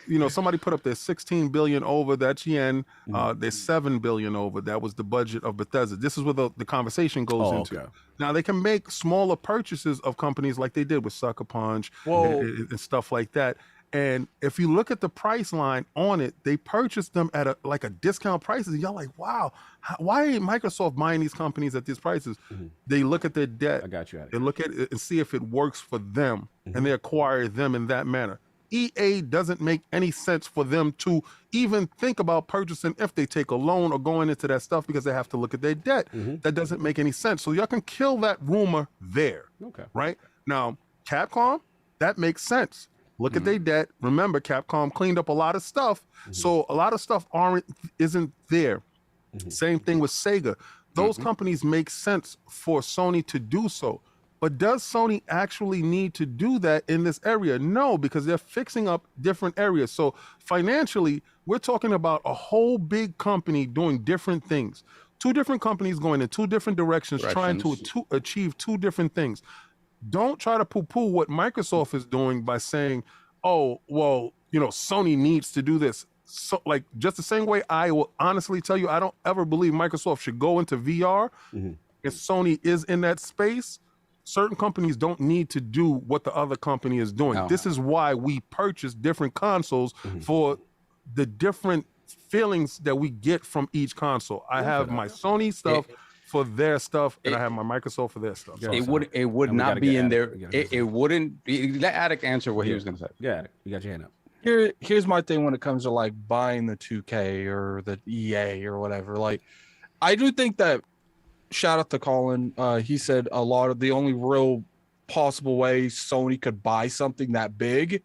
you know, somebody put up their 16 billion over. That's yen. They're 7 billion over. That was the budget of Bethesda. This is where the conversation goes into. Okay. Now they can make smaller purchases of companies like they did with Sucker Punch and stuff like that. And if you look at the price line on it, they purchased them at a discount prices. And y'all like, wow, why ain't Microsoft buying these companies at these prices? They look at their debt. I got you. They look at it and see if it works for them, and they acquire them in that manner. EA doesn't make any sense for them to even think about purchasing if they take a loan or going into that stuff because they have to look at their debt. That doesn't make any sense. So y'all can kill that rumor there. Okay. Right? Now, Capcom, that makes sense. Look at their debt. Remember, Capcom cleaned up a lot of stuff. So a lot of stuff isn't there. Same thing with Sega. Those companies make sense for Sony to do so. But does Sony actually need to do that in this area? No, because they're fixing up different areas. So financially, we're talking about a whole big company doing different things. Two different companies going in two different directions, trying to achieve two different things. Don't try to poo-poo what Microsoft is doing by saying, oh, well, you know, Sony needs to do this. So, like, just the same way I will honestly tell you, I don't ever believe Microsoft should go into VR. If Sony is in that space, certain companies don't need to do what the other company is doing. This is why we purchase different consoles for the different feelings that we get from each console. I have my Sony stuff for their stuff, and I have my Microsoft for their stuff. It would not be in there. It wouldn't. Let Attic answer what he was going to say. Yeah, you got your hand up. Here's my thing when it comes to like buying the 2K or the EA or whatever. Like, I do think that, shout out to Colin. He said a lot of the only real possible way Sony could buy something that big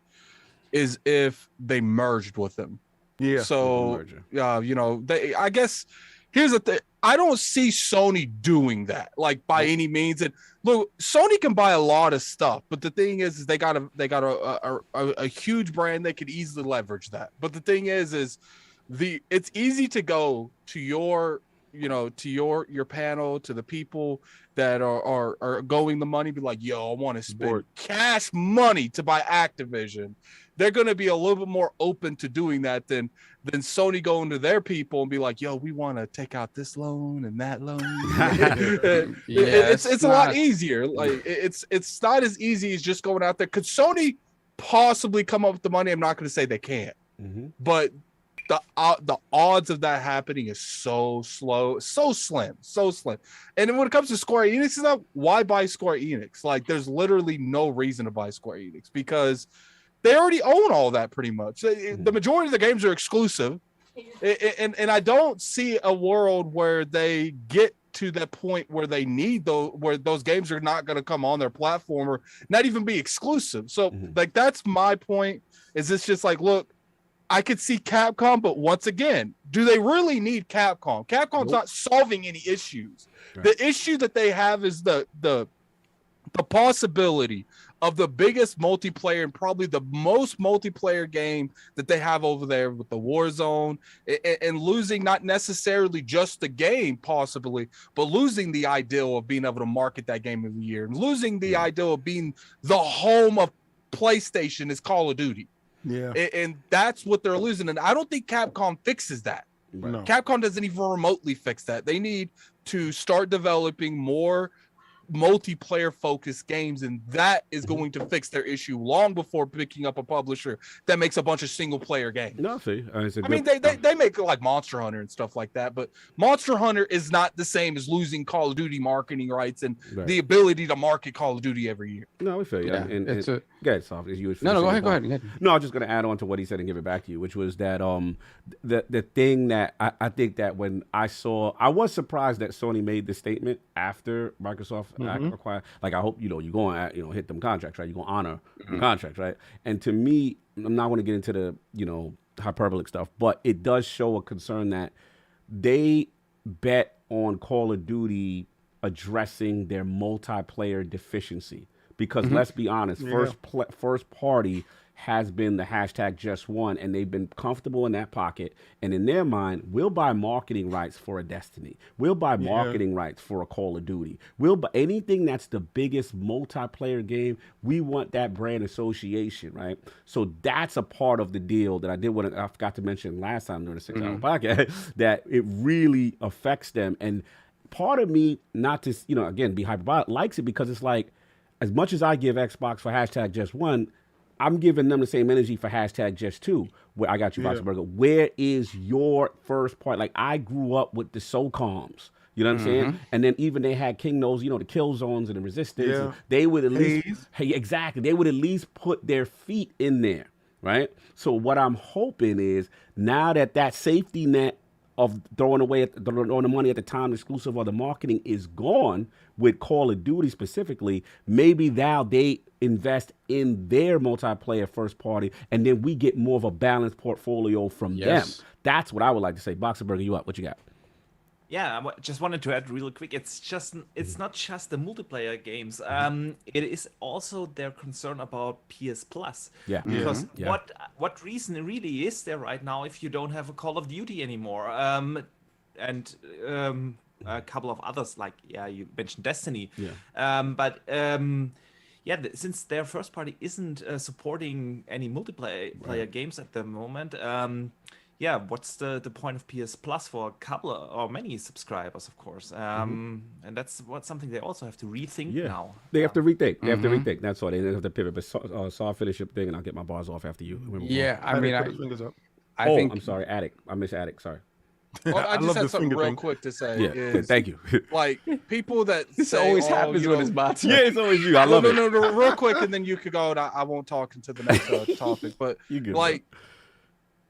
is if they merged with them. Yeah. So, you know, I guess here's the thing. I don't see Sony doing that, like, by any means. And look, Sony can buy a lot of stuff, but the thing is they got a huge brand. They could easily leverage that. But the thing is it's easy to go to your, you know, to your panel, to the people that are going the money, be like, yo, I want to spend cash money to buy Activision. They're going to be a little bit more open to doing that than Sony going to their people and be like, yo, we want to take out this loan and that loan. It's a lot easier. Like, it's not as easy as just going out there. Could Sony possibly come up with the money? I'm not going to say they can't, but the odds of that happening is so slow, so slim. And then when it comes to Square Enix, it's not, why buy Square Enix? Like, there's literally no reason to buy Square Enix because they already own all that pretty much. The majority of the games are exclusive. And I don't see a world where they get to that point where they need where those games are not going to come on their platform or not even be exclusive. So like, that's my point. Is it's just like, look, I could see Capcom, but once again, do they really need Capcom? Capcom's not solving any issues. Right. The issue that they have is the possibility of the biggest multiplayer and probably the most multiplayer game that they have over there with the Warzone, and losing not necessarily just the game possibly, but losing the ideal of being able to market that game every year, and losing the ideal of being the home of PlayStation is Call of Duty. Yeah. And that's what they're losing. And I don't think Capcom fixes that. No. Capcom doesn't even remotely fix that. They need to start developing more multiplayer focused games, and that is going to fix their issue long before picking up a publisher that makes a bunch of single player games. No, see, I mean, they make like Monster Hunter and stuff like that, but Monster Hunter is not the same as losing Call of Duty marketing rights and the ability to market Call of Duty every year. No, we feel you. Yeah, go ahead, Soft. You no, go ahead. No, I was just going to add on to what he said and give it back to you, which was that the thing that I think that when I was surprised that Sony made the statement after Microsoft acquire. Like I hope you go and hit them contracts, right? You're gonna honor the contracts, right? And to me, I'm not going to get into the hyperbolic stuff, but it does show a concern that they bet on Call of Duty addressing their multiplayer deficiency. Because let's be honest, first party has been the hashtag just one, and they've been comfortable in that pocket. And in their mind, we'll buy marketing rights for a Destiny. We'll buy marketing rights for a Call of Duty. We'll buy anything that's the biggest multiplayer game. We want that brand association, right? So that's a part of the deal that I forgot to mention last time during the 6 hour podcast, that it really affects them. And part of me, not to, again, be hyperbolic, likes it because it's like, as much as I give Xbox for hashtag just one, I'm giving them the same energy for hashtag just two. Where I got you, Boxenberger. Where is your first part? Like, I grew up with the SOCOMs. You know what I'm saying? And then even they had King Knows, the kill zones and the resistance. Yeah. And they would at least, exactly. They would at least put their feet in there, right? So what I'm hoping is now that safety net of throwing the money at the time exclusive or the marketing is gone with Call of Duty specifically, maybe now they invest in their multiplayer first party, and then we get more of a balanced portfolio from them. That's what I would like to say. Boxenberger, you up? What you got? Yeah, I just wanted to add really quick. It's not just the multiplayer games. It is also their concern about PS Plus. Yeah. Because what reason really is there right now if you don't have a Call of Duty anymore? And a couple of others, like you mentioned Destiny. Since their first party isn't supporting any multiplayer games at the moment. What's the point of PS Plus for a couple or many subscribers, of course? And that's something they also have to rethink now. They have to rethink. They have to rethink. That's all. They have to pivot. But I'll finish your thing, and I'll get my bars off after you. I think I'm sorry, Attic. I miss Attic. Sorry. Well, I just had something real quick to say. Yeah, thank you. Like people that this say, always happens with his bots. Yeah, it's always you. I love it. No, real quick, and then you could go. And I won't talk into the next topic. But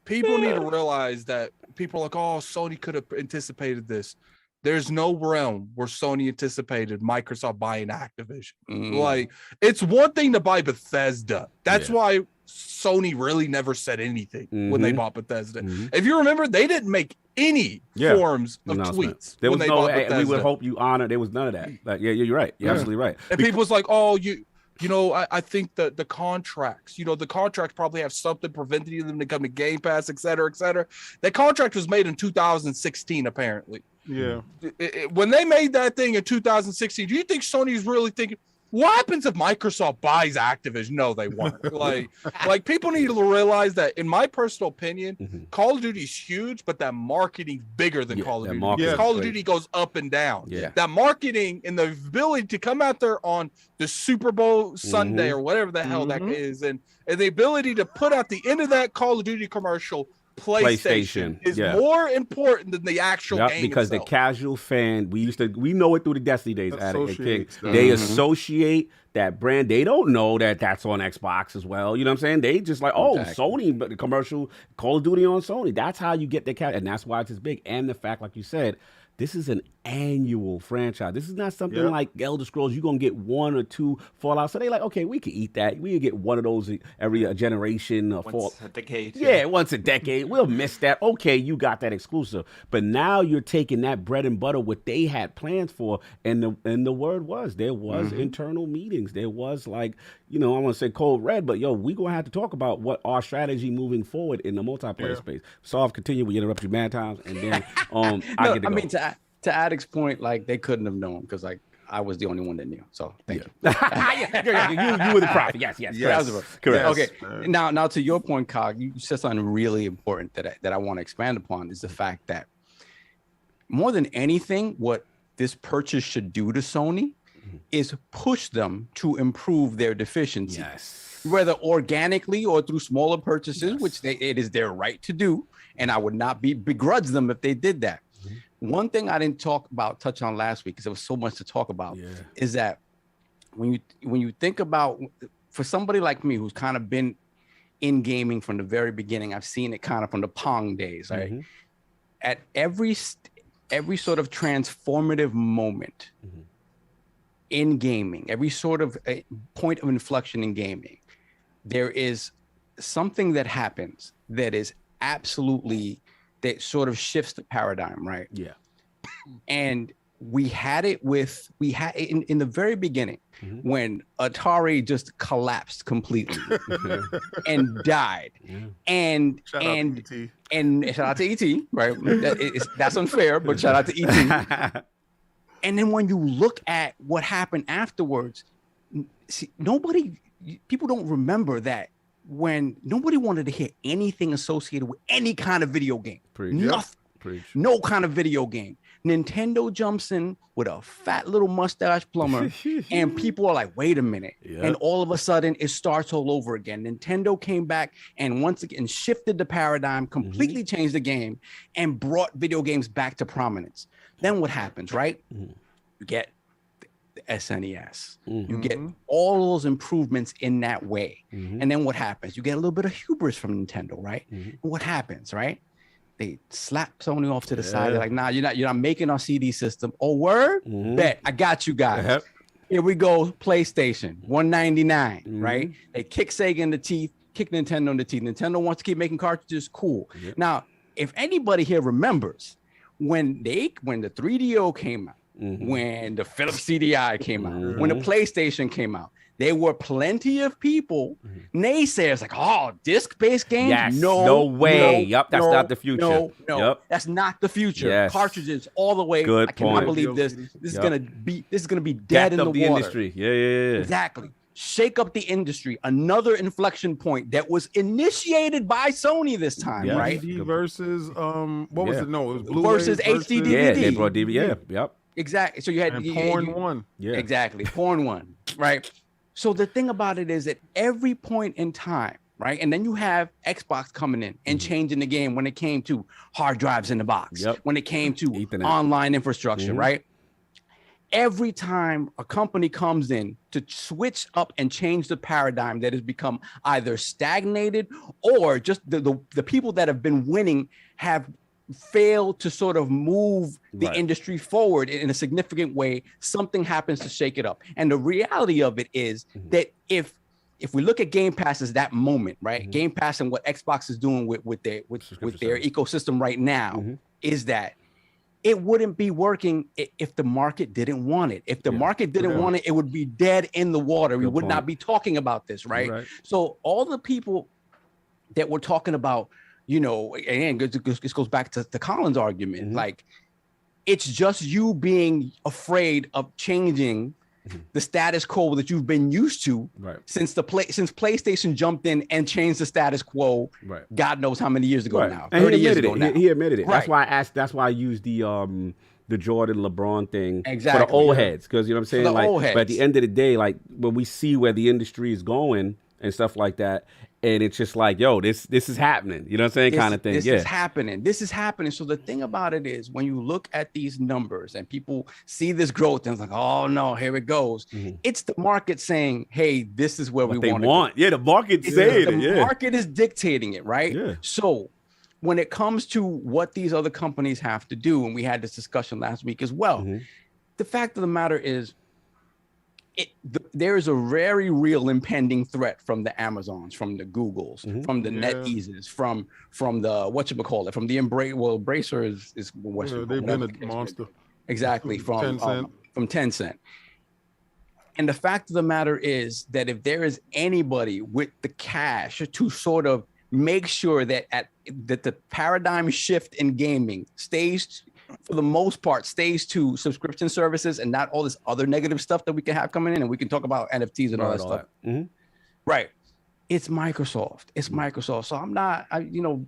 people need to realize that people are like, oh, Sony could have anticipated this. There's no realm where Sony anticipated Microsoft buying Activision. Like, it's one thing to buy Bethesda. That's why Sony really never said anything when they bought Bethesda. If you remember, they didn't make any forms of tweets there when was they bought Bethesda. We would hope you honor. There was none of that. Like, you're right. You're absolutely right. And people was like, oh, I think that the contracts, the contracts probably have something preventing them to come to Game Pass, et cetera, et cetera. That contract was made in 2016, apparently. Yeah. When they made that thing in 2016, do you think Sony's really thinking, what happens if Microsoft buys Activision? No, they won't. like people need to realize that, in my personal opinion, Call of Duty's huge, but that marketing's bigger than Call of Duty. Because Call of Duty goes up and down. Yeah. That marketing and the ability to come out there on the Super Bowl Sunday or whatever the hell that is, and the ability to put out the end of that Call of Duty commercial, PlayStation is more important than the actual game because itself. The casual fan, we know it through the Destiny days. King. They associate that brand. They don't know that that's on Xbox as well. You know what I'm saying? They just like, Sony, but the commercial Call of Duty on Sony. That's how you get the cat, and that's why it's as big. And the fact, like you said, this is an annual franchise. This is not something like Elder Scrolls. You're going to get one or two Fallout. So they like, okay, we can eat that. We can get one of those every generation. Once a decade. Yeah, once a decade. We'll miss that. Okay, you got that exclusive. But now you're taking that bread and butter, what they had plans for, and the word was, there was internal meetings. There was like, I want to say cold red, but we going to have to talk about what our strategy moving forward in the multiplayer space. So I'll continue. We interrupt you mad times, and then I get to go. To Addict's point, like, they couldn't have known because, like, I was the only one that knew. So thank you. You were the prophet. Yes. Correct. Yes. Okay. Now to your point, Cog, you said something really important that I want to expand upon is the fact that more than anything, what this purchase should do to Sony is push them to improve their deficiency. Yes. Whether organically or through smaller purchases, which it is their right to do, and I would not begrudge them if they did that. One thing I didn't touch on last week, because there was so much to talk about, is that when you think about, for somebody like me who's kind of been in gaming from the very beginning, I've seen it kind of from the Pong days, right? At every sort of transformative moment, in gaming, every sort of a point of inflection in gaming, there is something that happens that is absolutely, that sort of shifts the paradigm, right? Yeah. And we had it in the very beginning when Atari just collapsed completely and died. And Shout out to ET. and shout out to ET, right? That's unfair, but shout out to ET. And then when you look at what happened afterwards, see, people don't remember that when nobody wanted to hear anything associated with any kind of video game. Nothing. No kind of video game. Nintendo jumps in with a fat little mustache plumber, and people are like, wait a minute. Yep. And all of a sudden, it starts all over again. Nintendo came back and once again shifted the paradigm, completely changed the game, and brought video games back to prominence. Then what happens, right? You get the SNES. You get all those improvements in that way. And then what happens? You get a little bit of hubris from Nintendo, right? And what happens, right? They slap Sony off to the side. They're like, nah, you're not making our CD system. Oh, word? Bet. I got you guys. Here we go. PlayStation, $199, right? They kick Sega in the teeth, kick Nintendo in the teeth. Nintendo wants to keep making cartridges. Cool. Now, if anybody here remembers when the 3DO came out, when the Philips CDI came out, when the PlayStation came out, there were plenty of people, naysayers, like, oh, disc-based games? Yes, no way. Yep, that's not the future. No, that's not the future. Yes. Cartridges all the way. Good I cannot point. believe this. This is gonna be dead in the water. Industry. Yeah. Exactly. Shake up the industry. Another inflection point that was initiated by Sony this time, right? DVD versus what was it? No, it was Blu-ray versus HD DVD. Yeah, they brought DVD. Yep. Exactly. So you had porn one. Yeah. Exactly. Porn one. Right. So the thing about it is at every point in time, right? And then you have Xbox coming in and changing the game when it came to hard drives in the box, when it came to Ethernet. Online infrastructure, right? Every time a company comes in to switch up and change the paradigm that has become either stagnated or just the people that have been winning have failed to sort of move the industry forward in a significant way, something happens to shake it up. And the reality of it is that if we look at Game Pass as that moment, right? Game Pass and what Xbox is doing with their ecosystem right now is that it wouldn't be working if the market didn't want it. If the market didn't want it, it would be dead in the water. We would not be talking about this, right? So all the people that we're talking about, you know, and this goes back to the Collins argument. Like, it's just you being afraid of changing the status quo that you've been used to since PlayStation jumped in and changed the status quo. God knows how many years ago now. And 30 years ago now. He admitted it. That's why I asked. That's why I used the Jordan LeBron thing for the old heads, because you know what I'm saying. Like, but at the end of the day, like when we see where the industry is going and stuff like that. And it's just like, yo, this is happening. You know what I'm saying? Kind of thing. This is happening. This is happening. So the thing about it is when you look at these numbers and people see this growth and it's like, oh no, here it goes. It's the market saying, hey, this is where we want. Yeah, the market's saying it. The market is dictating it, right? Yeah. So when it comes to what these other companies have to do, and we had this discussion last week as well, the fact of the matter is, there is a very real impending threat from the Amazons, from the Googles, from the NetEases, from the whatchamacallit, from the Embracer is what's they've been a monster. Exactly, from Tencent. And the fact of the matter is that if there is anybody with the cash to sort of make sure that the paradigm shift in gaming stays, for the most part, stays to subscription services and not all this other negative stuff that we can have coming in, and we can talk about NFTs and all that stuff. Right. It's Microsoft. It's Microsoft. So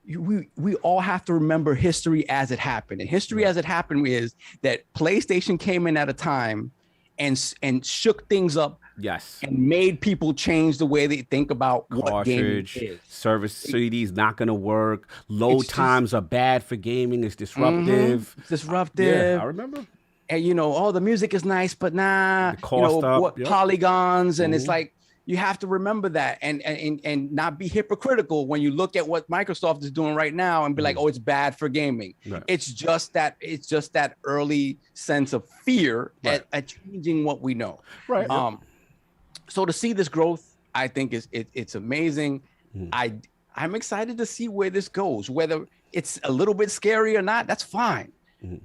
we all have to remember history as it happened. And history as it happened is that PlayStation came in at a time and shook things up. Yes. And made people change the way they think about what gaming is. Service CD's not going to work. Load times are bad for gaming. It's disruptive. It's disruptive. Yeah, I remember. And the music is nice, but nah. The cost polygons, and it's like, You have to remember that and not be hypocritical when you look at what Microsoft is doing right now and be like, oh, it's bad for gaming. Right. It's just that early sense of fear at changing what we know. Right. So to see this growth, I think it's amazing. I'm excited to see where this goes, whether it's a little bit scary or not, that's fine.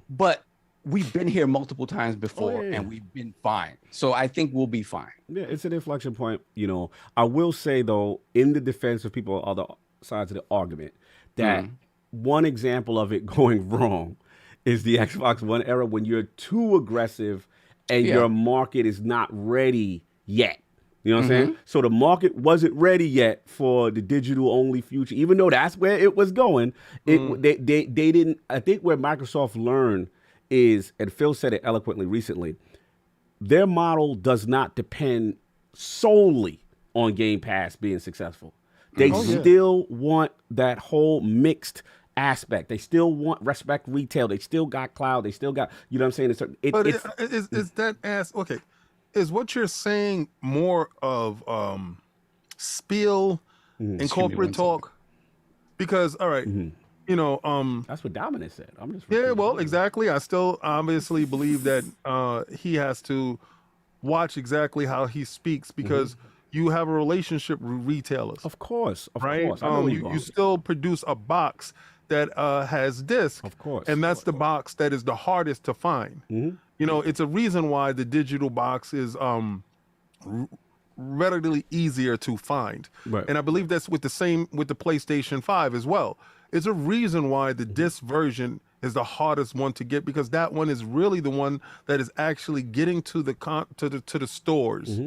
But we've been here multiple times before and we've been fine. So I think we'll be fine. Yeah, it's an inflection point. You know, I will say, though, in the defense of people on other sides of the argument, that one example of it going wrong is the Xbox One era when you're too aggressive and your market is not ready yet. You know what I'm saying? So the market wasn't ready yet for the digital only future, even though that's where it was going. They didn't. I think where Microsoft learned is, and Phil said it eloquently recently, their model does not depend solely on Game Pass being successful. They still want that whole mixed aspect. They still want respect retail. They still got cloud. They still got, you know what I'm saying? Is that okay? Is what you're saying more of spiel and corporate talk? Because all right, you know, that's what Dominant said. I'm just well, exactly. I still obviously believe that he has to watch exactly how he speaks because you have a relationship with retailers. Of course, right? I know you still produce a box that has disc, of course, and that's the box that is the hardest to find. You know, it's a reason why the digital box is readily easier to find. Right. And I believe that's with the PlayStation 5 as well. It's a reason why the disc version is the hardest one to get, because that one is really the one that is actually getting to the stores.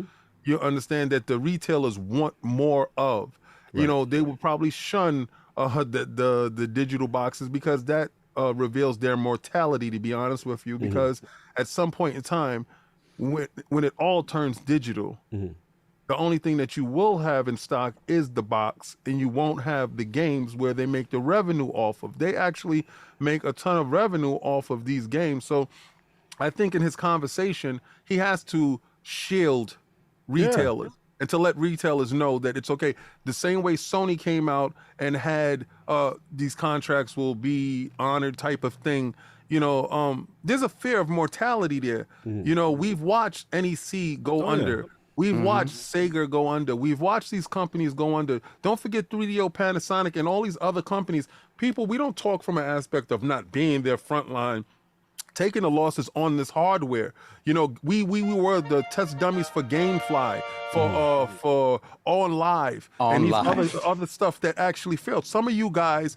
You understand that the retailers want more of. Right. You know, they would probably shun the digital boxes because that reveals their mortality, to be honest with you, because at some point in time, when it all turns digital, the only thing that you will have in stock is the box, and you won't have the games where they make the revenue off of. They actually make a ton of revenue off of these games. So I think in his conversation, he has to shield retailers. And to let retailers know that it's okay. The same way Sony came out and had these contracts will be honored type of thing, you know, there's a fear of mortality there. You know, we've watched NEC go under. We've watched Sega go under. We've watched these companies go under. Don't forget 3DO, Panasonic, and all these other companies. People, we don't talk from an aspect of not being their front line, taking the losses on this hardware. You know, we were the test dummies for GameFly, for OnLive, and these other stuff that actually failed. Some of you guys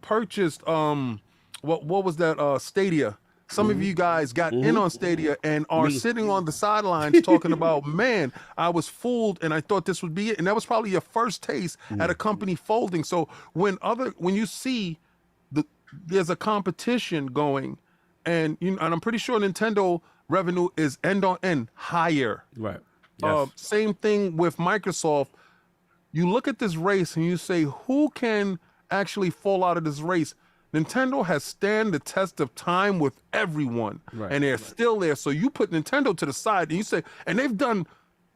purchased what was that Stadia. Some of you guys got in on Stadia and are sitting on the sidelines talking about, man, I was fooled and I thought this would be it. And that was probably your first taste at a company folding. So when you see there's a competition going, and I'm pretty sure Nintendo revenue is end on end higher. Right. Yes. Same thing with Microsoft. You look at this race and you say, who can actually fall out of this race? Nintendo has stand the test of time with everyone, and they're still there. So you put Nintendo to the side and you say, and they've done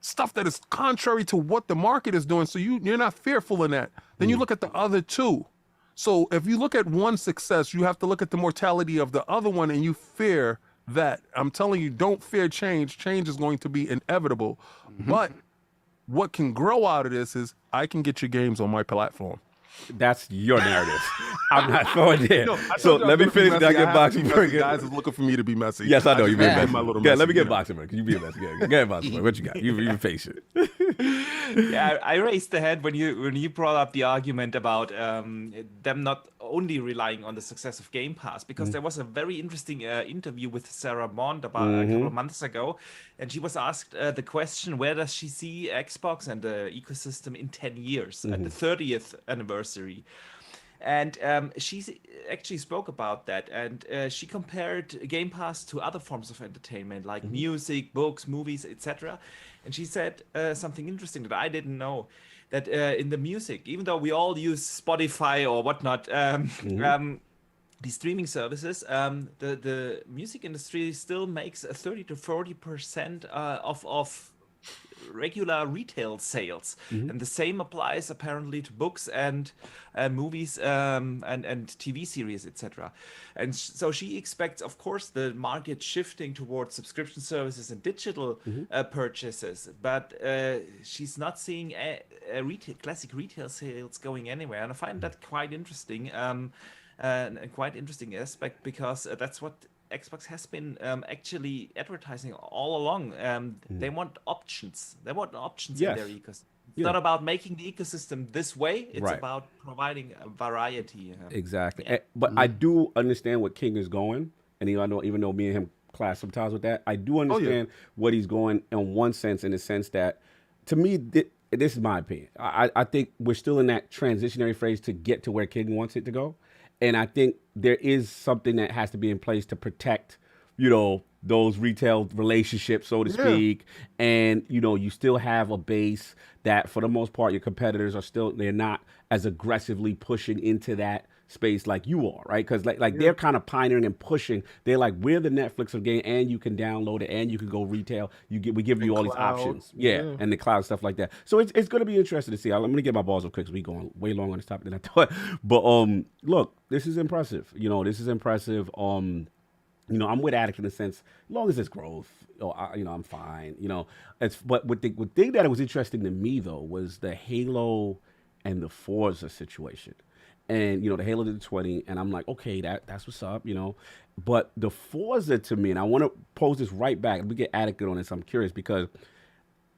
stuff that is contrary to what the market is doing. So you're not fearful in that. Then you look at the other two. So if you look at one success, you have to look at the mortality of the other one, and you fear that. I'm telling you, don't fear change. Change is going to be inevitable. But what can grow out of this is I can get your games on my platform. That's your narrative. I'm not going there. No, so let me finish. That get Boxenberger. Guys is looking for me to be messy. Yes, I know you're being messy. Yeah, let me get Boxenberger. You be a messy. Go ahead, Boxenberger. What you got? You're patient. Yeah, I raised the head when you brought up the argument about them not only relying on the success of Game Pass, because there was a very interesting interview with Sarah Mond about a couple of months ago, and she was asked the question, where does she see Xbox and the ecosystem in 10 years at the 30th anniversary? And she actually spoke about that, and she compared Game Pass to other forms of entertainment like music, books, movies, etc. And she said something interesting that I didn't know, that in the music, even though we all use Spotify or whatnot, these streaming services, the music industry still makes a 30 to 40% of regular retail sales. And the same applies apparently to books and movies and TV series, etc. And so she expects, of course, the market shifting towards subscription services and digital purchases, but she's not seeing classic retail sales going anywhere. And I find that quite interesting, and a quite interesting aspect, because that's what Xbox has been actually advertising all along. They want options. They want options in their ecosystem. It's not about making the ecosystem this way. It's about providing a variety. Exactly. But I do understand what King is going, and even though me and him clash sometimes with that, I do understand what he's going in one sense, in the sense that, to me, this is my opinion. I think we're still in that transitionary phase to get to where King wants it to go. And I think there is something that has to be in place to protect, those retail relationships, so to speak. And, you still have a base that, for the most part, your competitors they're not as aggressively pushing into that space like you are, right? Because they're kind of pioneering and pushing. They're like, we're the Netflix of game, and you can download it, and you can go retail. We give you all these options, and the cloud, stuff like that. So it's going to be interesting to see. I'm going to get my balls up quick, because we're going way long on this topic than I thought. But look, this is impressive. This is impressive. I'm with Addict in the sense, as long as it's growth, I'm fine. But the thing that was interesting to me though was the Halo and the Forza situation. And, the Halo did the 20, and I'm like, okay, that's what's up, But the Forza, to me, and I want to pose this right back. We get adequate on this. I'm curious, because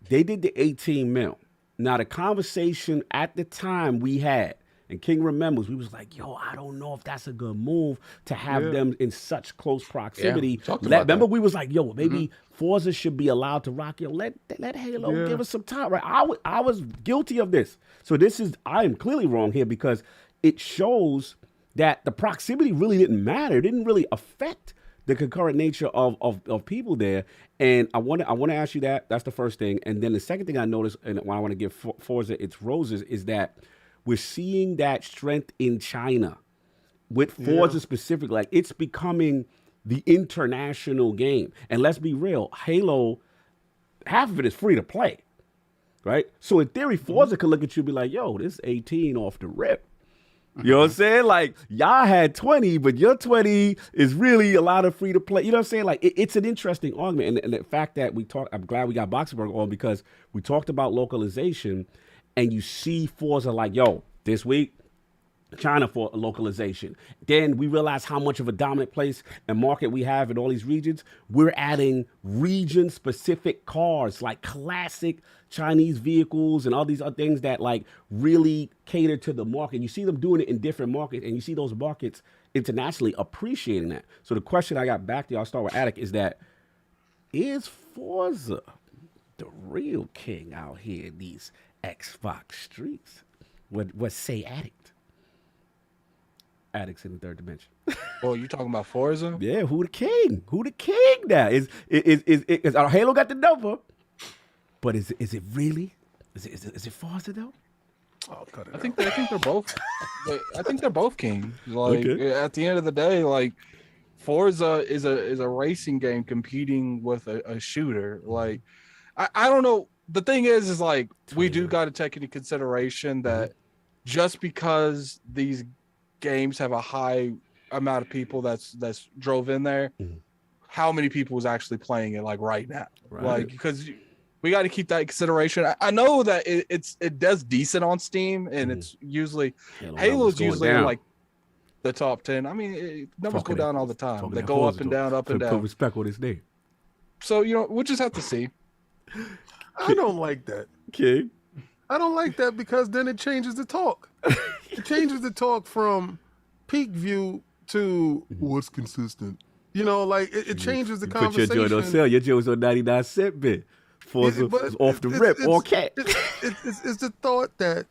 they did the 18 mil. Now, the conversation at the time we had, and King remembers, we was like, yo, I don't know if that's a good move to have them in such close proximity. Remember, we was like, yo, maybe Forza should be allowed to rock. Yo, let Halo give us some time, right? I was guilty of this. So I am clearly wrong here, because it shows that the proximity really didn't matter. It didn't really affect the concurrent nature of people there. And I want to ask you that. That's the first thing. And then the second thing I noticed, and why I want to give Forza its roses, is that we're seeing that strength in China with Forza specifically. Like, it's becoming the international game. And let's be real, Halo, half of it is free to play, right? So in theory, Forza could look at you and be like, yo, this 18 off the rip. You know what I'm saying? Like, y'all had 20, but your 20 is really a lot of free to play. You know what I'm saying? Like, it's an interesting argument. And the fact that I'm glad we got Boxenberger on, because we talked about localization, and you see Forza like, yo, this week, China for localization. Then we realize how much of a dominant place and market we have in all these regions. We're adding region-specific cars, like classic Chinese vehicles and all these other things that like really cater to the market. You see them doing it in different markets, and you see those markets internationally appreciating that. So the question I got back to, I'll start with Attic, is Forza the real king out here in these Xbox streets? What say Addict? Addicts in the third dimension. Well, you talking about Forza? Yeah, who the king? Who the king now? Is Halo got the number? But is it really? Is it Forza though? Oh, cut it I think they're both. I think they're both kings. Like at the end of the day, like Forza is a racing game competing with a shooter. Like I don't know. The thing is like we do got to take into consideration that just because these games have a high amount of people that's drove in there, how many people is actually playing it like right now? Right. Like because we got to keep that in consideration. I know that it does decent on Steam, and it's usually Halo's usually in like the top 10. I mean, numbers go down all the time. They go up and down, up and down. Put respect on his name. So we'll just have to see. I don't like that. Okay. I don't like that because then it changes the talk. It changes the talk from peak view to what's consistent. Like it changes the conversation. Put your joint on sale. Your joint was on 99-cent bit. Forza was off the rip, all cat. It's the thought that,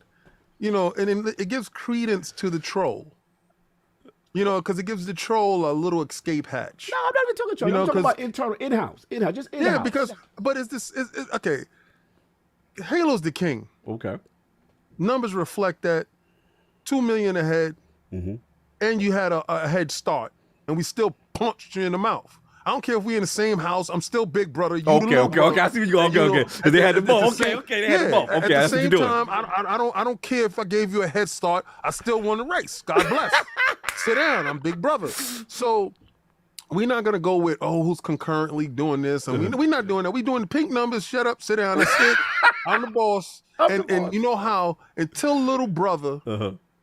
and it gives credence to the troll. Because it gives the troll a little escape hatch. No, I'm not even talking troll. I'm talking about internal, in-house, just in-house. Yeah, but okay. Halo's the king. Okay. Numbers reflect that. 2 million ahead, and you had a head start, and we still punched you in the mouth. I don't care if we in the same house. I'm still big brother. You Okay, the little okay, brother. okay. I see where you going. And, you Okay, know, okay. 'Cause they had the ball. Okay, same- okay. They had the ball. At Okay, the that's what same you're doing. time, I don't care if I gave you a head start. I still won the race. God bless. Sit down. I'm big brother. So we're not gonna go with who's concurrently doing this, and we're not doing that. We doing the pink numbers. Shut up. Sit down. That's it. I'm the boss. And you know how until little brother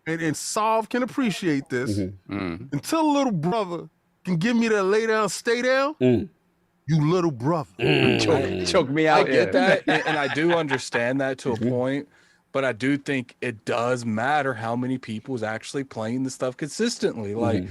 and Solve can appreciate this. Until little brother can give me that lay down, stay down. You little brother. Choke me I out. get that, and I do understand that to a point, but I do think it does matter how many people is actually playing the stuff consistently. Like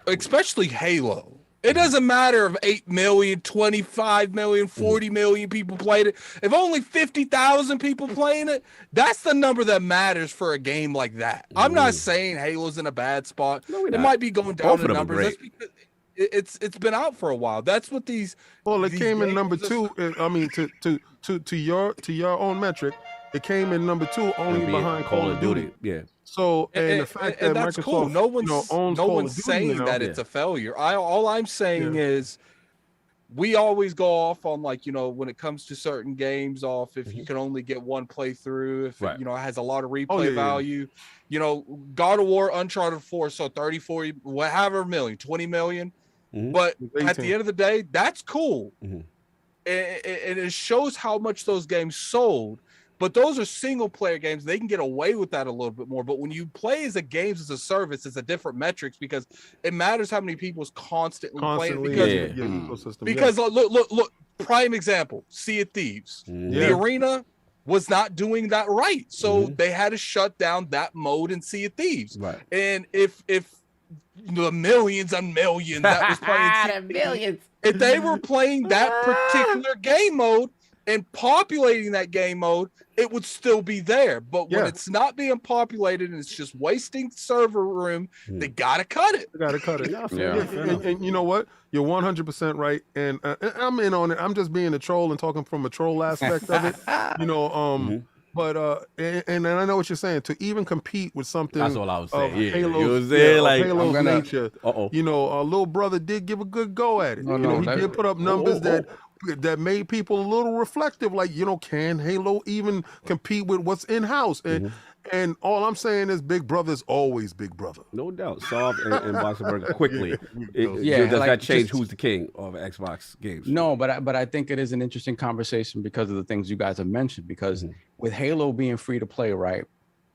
especially Halo. It doesn't matter if 8 million, 25 million, 40 million people played it. If only 50,000 people playing it, that's the number that matters for a game like that. I'm not saying Halo's in a bad spot. No, we're it not. might be going down Both of in them are numbers. great. That's because it's been out for a while. That's what these. Well, it these came in games number are- 2. I mean, to your own metric, it came in number 2 only Being behind Call of Duty. Yeah. So and the fact that that's Microsoft, cool. No one's owns no Call one's of Duty saying now, that it's a failure. All I'm saying is we always go off on when it comes to certain games off if you can only get one playthrough, if it, it has a lot of replay value. God of War, Uncharted 4, so 30, 40, whatever million, 20 million. But at the end of the day, that's cool. And it shows how much those games sold. But those are single player games. They can get away with that a little bit more. But when you play as a games as a service, it's a different metrics because it matters how many people's constantly playing. Because look, prime example, Sea of Thieves. The arena was not doing that right. So they had to shut down that mode in Sea of Thieves. Right. And if the millions and millions that was playing millions, if they were playing that particular game mode and populating that game mode, it would still be there. But when it's not being populated and it's just wasting server room, they gotta cut it. They gotta cut it. And you know what? You're 100% right. And I'm in on it. I'm just being a troll and talking from a troll aspect of it. But and I know what you're saying. To even compete with something, that's all I was saying. Halo's nature. Little brother did give a good go at it. He did put up numbers that made people a little reflective. Like, can Halo even compete with what's in house? And all I'm saying is, Big Brother's always Big Brother. No doubt. Solve and Boxenberger quickly. Does like, that change who's the king of Xbox games? No, but I think it is an interesting conversation because of the things you guys have mentioned. Because with Halo being free to play, right,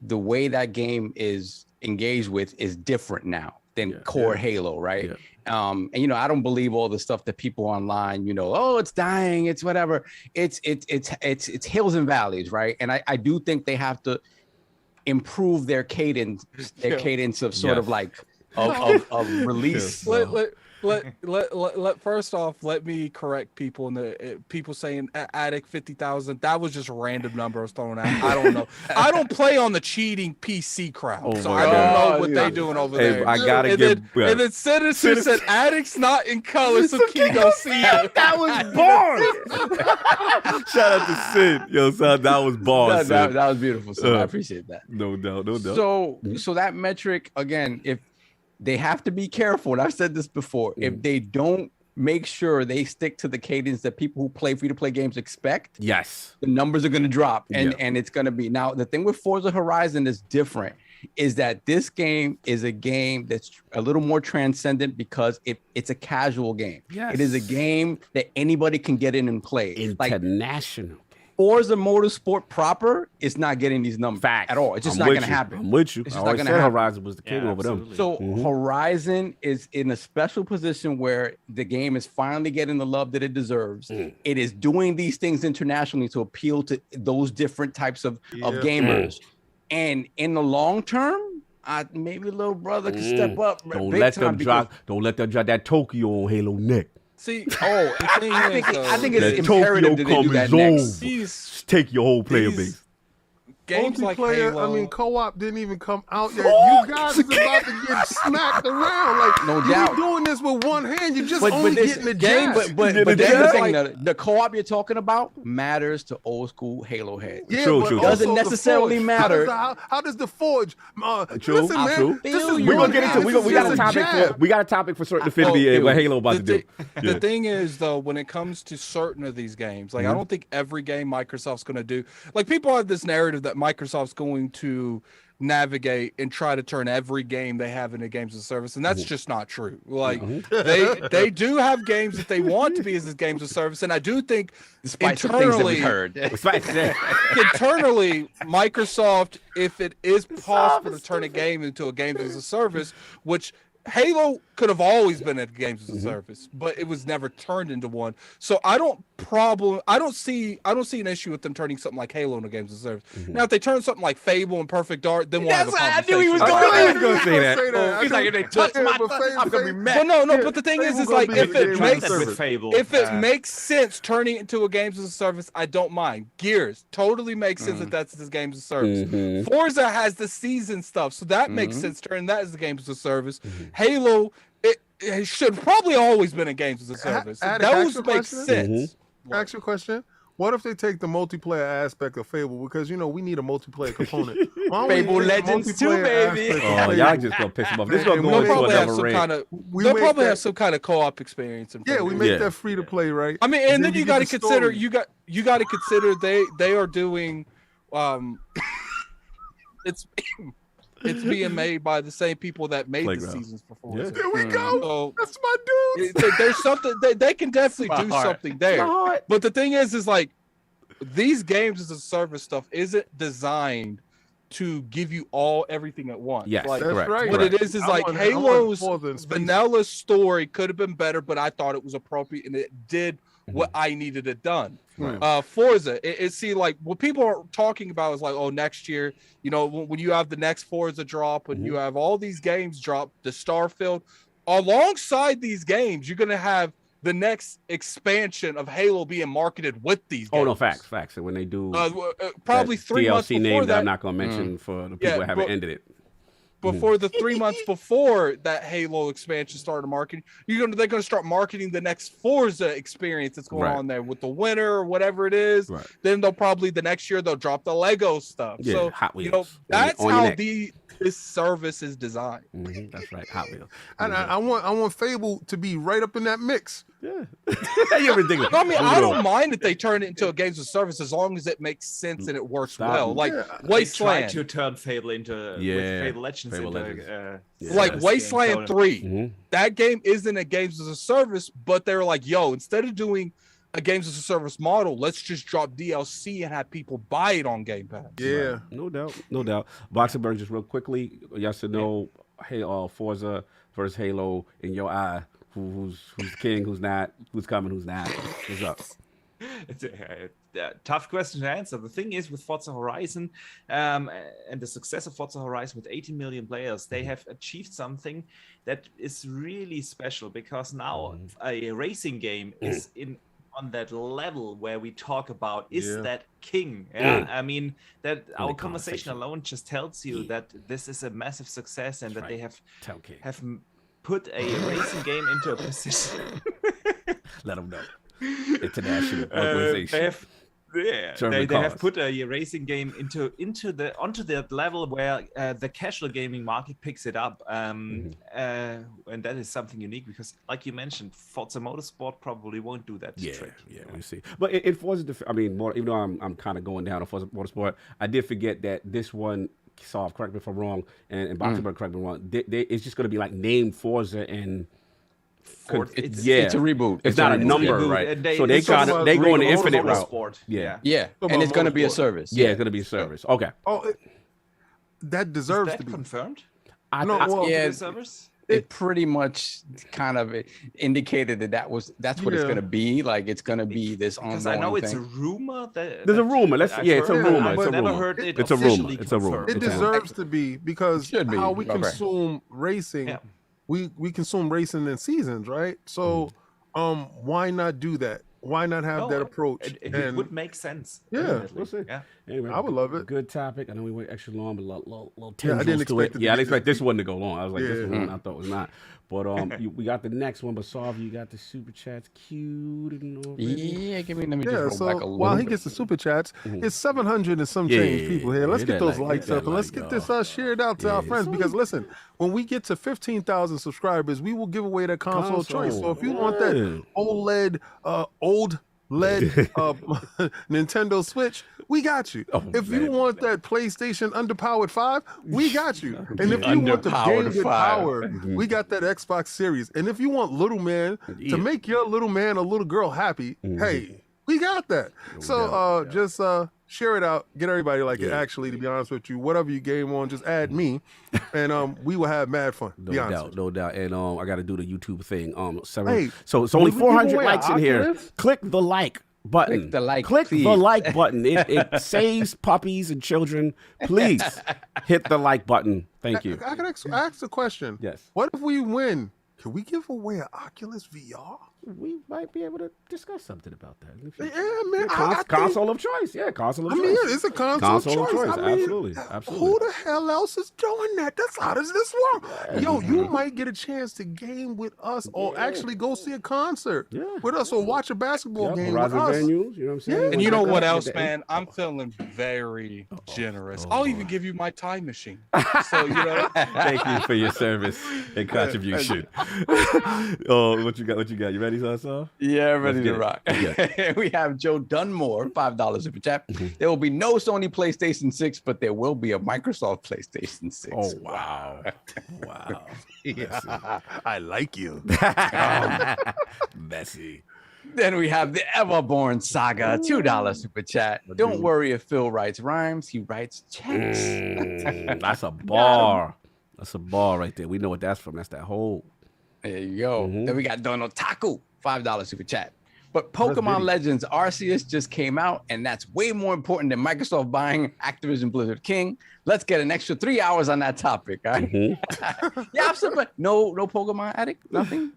the way that game is engaged with is different now than core Halo, right? And I don't believe all the stuff that people online, it's dying, it's whatever. It's hills and valleys, right? And I do think they have to improve their cadence of sort of like of release. Let first off, let me correct people in the people saying Attic 50,000. That was just a random number I was throwing out. I don't know. I don't play on the cheating PC crowd, so I don't know what they're doing over there. I gotta and then Citizen said Addict's not in color, so Kingo see it. That was bars. Shout out to Sid. Yo, son, that was bars. That was beautiful. So I appreciate that. No doubt, no doubt. So that metric again, if they have to be careful, and I've said this before, if they don't make sure they stick to the cadence that people who play free-to-play games expect, yes, the numbers are going to drop, and it's going to be. Now, the thing with Forza Horizon is different, is that this game is a game that's a little more transcendent because it's a casual game. Yes. It is a game that anybody can get in and play. International. Forza Motorsport proper is not getting these numbers at all. It's just not going to happen. I'm with you. It's I just not always going to said happen. Horizon was the king over them. So Horizon is in a special position where the game is finally getting the love that it deserves. It is doing these things internationally to appeal to those different types of gamers. And in the long term, maybe little brother can step up. Don't let them drop that Tokyo on Halo neck. See, the thing I think it's that imperative Tokyo that they do that comes next. on. Take your whole player base. games like Multiplayer, Halo. I mean, co-op didn't even come out yet. You guys is about to get smacked around. Like, No you doubt. be doing this with one hand. You're just But only this getting the game, jab. but Get that's the the jab? thing. The co-op you're talking about matters to old school Halo heads. Yeah, True, but true. Doesn't also the necessarily Forge. matter. How does the Forge? True, Listen, man. true. This is We're gonna one get into hand. we This is got a just topic jab. for we got a topic for Certain Affinity and what Halo about to do. The thing is, though, when it comes to certain of these games, like I don't think every game Microsoft's going to do. Like people have this narrative that Microsoft's going to navigate and try to turn every game they have into games as a service, and that's just not true. Like they do have games that they want to be as games of service, and I do think Despite the things that we heard. internally, Microsoft, if it is possible to turn a game into a games as a service, which Halo could have always been a games as a service, but it was never turned into one. So I don't see an issue with them turning something like Halo into games as a service. Now if they turn something like Fable and Perfect Dark, then we'll have a conversation. I knew he was gonna say that. He's like, if they touch my I'm gonna be mad. But no. But the thing is like if it makes with Fable. if it makes sense turning it into a games as a service, I don't mind. Gears totally makes sense that that's the games as a service. Forza has the season stuff, so that makes sense turning that as the games as a service. Halo, it should probably always been a games as a service. Those make sense. Ask you a question. What if they take the multiplayer aspect of Fable? Because, you know, we need a multiplayer component. Why don't we Fable take the Legends too, multiplayer baby. aspect of Oh, Fable? y'all just gonna piss him off. This is gonna go They'll into probably have another some rant. kind of We they'll make probably that- have some kind of co-op experience. Yeah, we make that free to play, right? I mean, and then you get got to the consider story. you got to consider they are doing it's it's being made by the same people that made Playground. the seasons for Forza. There we go. So That's my dude. there's something they can definitely do Smart. something there. But the thing is like these games as a service stuff isn't designed to give you everything at once. Yes, Like, That's correct. right. what it is I like want Halo's Forza in space. vanilla story could have been better, but I thought it was appropriate and it did what I needed it done. Forza, see like what people are talking about is like, oh, next year, you know, when you have the next Forza drop and you have all these games drop, the Starfield, alongside these games, you're gonna have the next expansion of Halo being marketed with these games. Oh no, facts. And when they do probably that 3 months DLC before name that that, I'm not gonna mention for the people that haven't ended it. before the 3 months before that Halo expansion started marketing, they're gonna start marketing the next Forza experience that's going on there with the winter or whatever it is. Right. Then they'll probably the next year they'll drop the Lego stuff. Yeah, So Hot Wheels. you know On that's your how neck. this service is designed. That's right, Hot Wheels. And I want Fable to be right up in that mix. Yeah. You're ridiculous. I mean, I don't mind if they turn it into a games of service as long as it makes sense and it works well. Like They tried Wasteland, to turn Fable into with Fable Legends Fable into Legends. like service Wasteland game. 3. That game isn't a games as a service, but they were like, yo, instead of doing a games as a service model, let's just drop DLC and have people buy it on Game Pass. Yeah. No doubt. Boxenberger, just real quickly, yes or no, hey, Forza versus Halo in your eye, who's king, who's not, who's coming, who's not? What's up? It's a tough question to answer. The thing is with Forza Horizon and the success of Forza Horizon with 18 million players, they have achieved something that is really special because now a racing game is on that level where we talk about that king. I mean that our conversation alone just tells you that this is a massive success and that they have put a racing game into a position. Let them know. International organization. They have put a racing game onto that level where the casual gaming market picks it up, and that is something unique because, like you mentioned, Forza Motorsport probably won't do that trick. Yeah, we see. But it Forza, I mean, even though I'm kind of going down on Forza Motorsport, I did forget that this one. Solve, correct me if I'm wrong, and Boxenberger, correct me if I'm wrong. It's just going to be like named Forza and. It's a reboot. It's not a number, right? So they go in the infinite route. Yeah, and it's going to be a service. Yeah, it's going to be a service. Okay. Oh, that deserves Is that to be confirmed. service. It pretty much kind of indicated that's what it's going to be. Like it's going to be this ongoing Because I know it's thing. a rumor. There's a rumor. It's a rumor. I've never heard it. It's a rumor. It's a rumor. It deserves to be because how we consume racing. Yeah. We consume racing in seasons, right? So why not do that? why not have that approach? It would make sense. Yeah, definitely. we'll see. Yeah. Anyway, I would love it. Good topic. I know we went extra long, but little Yeah, I didn't tendrils to expect it. it to Yeah, I be didn't expect this this one to go long. I was like, this Yeah. one I thought was not. But we got the next one. But Solve, you got the super chats queued and all. Yeah, let me just Yeah, roll so back a little while he bit. gets the super chats, it's 700 and some Yeah, change people here. Let's hit get that those like, likes hit that up and let's like, get this y'all. shared out to Yeah, our friends. it's Because listen, when we get to 15,000 subscribers, we will give away that console of choice. So if you want that OLED, old LED Nintendo Switch, we got you. If you want that PlayStation underpowered 5, we got you. And if you want the game with power, we got that Xbox Series. And if you want little man to make your little man or little girl happy, hey, we got that. So just share it out, get everybody like it. Actually, to be honest with you, whatever you game on, just add me, and we will have mad fun. No doubt. And I got to do the YouTube thing. Hey, so it's only did we give 400 away likes in here. Oculus? Click the like button. Click the like, Click please. the like button. It saves puppies and children. Please hit the like button. Thank you. I can ask a question. Yes. What if we win? Can we give away an Oculus VR? We might be able to discuss something about that. In the future. Yeah, man. I think- console of choice. Yeah, console of choice. I mean, yeah, it's a console, of choice. I mean, Absolutely. Who the hell else is doing that? That's how does this work? Yo, you might get a chance to game with us or actually go see a concert with us or watch a basketball game with Horizon us. venues, you know what I'm saying? And you know what else, Get the- man? I'm feeling very generous. I'll even give you my time machine. So you know. Thank you for your service and contribution. Oh, what you got? What you got? You ready, Saw? Yeah, ready to get rock. it. We have Joe Dunmore, $5 super chat. There will be no Sony PlayStation 6, but there will be a Microsoft PlayStation 6. Oh, wow. Wow. Yeah, I like you. Messy. Then we have the Everborn Saga, $2 super chat. Don't worry if Phil writes rhymes, he writes checks. That's a bar. That's a bar right there. We know what that's from. That's that whole. There you go. Then we got Donald Taku, $5 super chat. But Pokemon Legends Arceus just came out, and that's way more important than Microsoft buying Activision Blizzard King. Let's get an extra 3 hours on that topic. All right? Yeah, absolutely. No Pokemon Addict, nothing.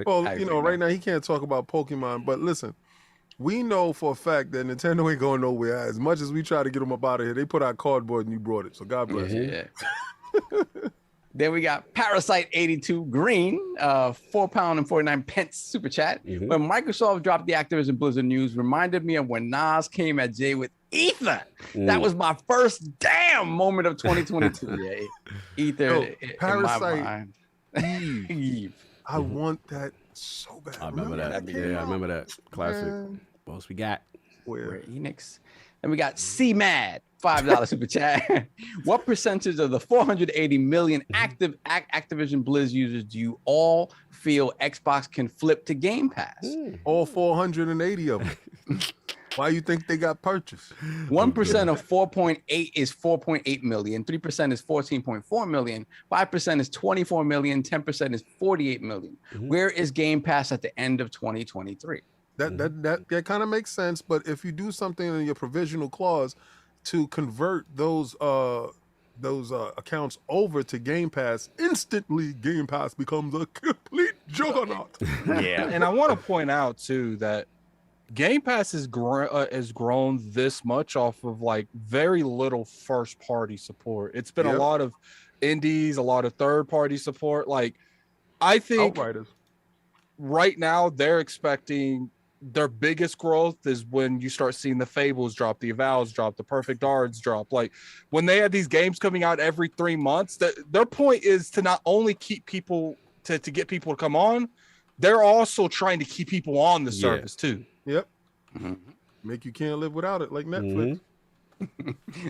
Well, you know, right now he can't talk about Pokemon, but listen, we know for a fact that Nintendo ain't going nowhere. As much as we try to get them up out of here, they put out cardboard and you brought it. So God bless you. Yeah. Then we got Parasite 82 Green, £4.49 super chat. When Microsoft dropped the Activision Blizzard news, reminded me of when Nas came at Jay with Ether. That was my first damn moment of 2022. Yeah, Ether. Parasite in my mind. Eve. I want that so bad. I remember that. Yeah, I remember that. Classic. What else we got? Where Enix. Then we got C-Mad, $5 super chat. What percentage of the 480 million active Activision Blizz users do you all feel Xbox can flip to Game Pass? All 480 of them. Why you think they got purchased? 1% of 4.8 is 4.8 million. 3% is 14.4 million. 5% is 24 million. 10% is 48 million. Where is Game Pass at the end of 2023? That kind of makes sense, but if you do something in your provisional clause to convert those accounts over to Game Pass, instantly Game Pass becomes a complete juggernaut. Yeah, and I want to point out too that Game Pass has grown this much off of like very little first party support. It's been a lot of indies, a lot of third party support. Like I think Outriders. Right now they're expecting their biggest growth is when you start seeing the Fables drop, the Avowals drop, the Perfect Darts drop. Like when they have these games coming out every 3 months, their point is to not only keep people to get people to come on, they're also trying to keep people on the service too. Yep. Make you can't live without it, like Netflix.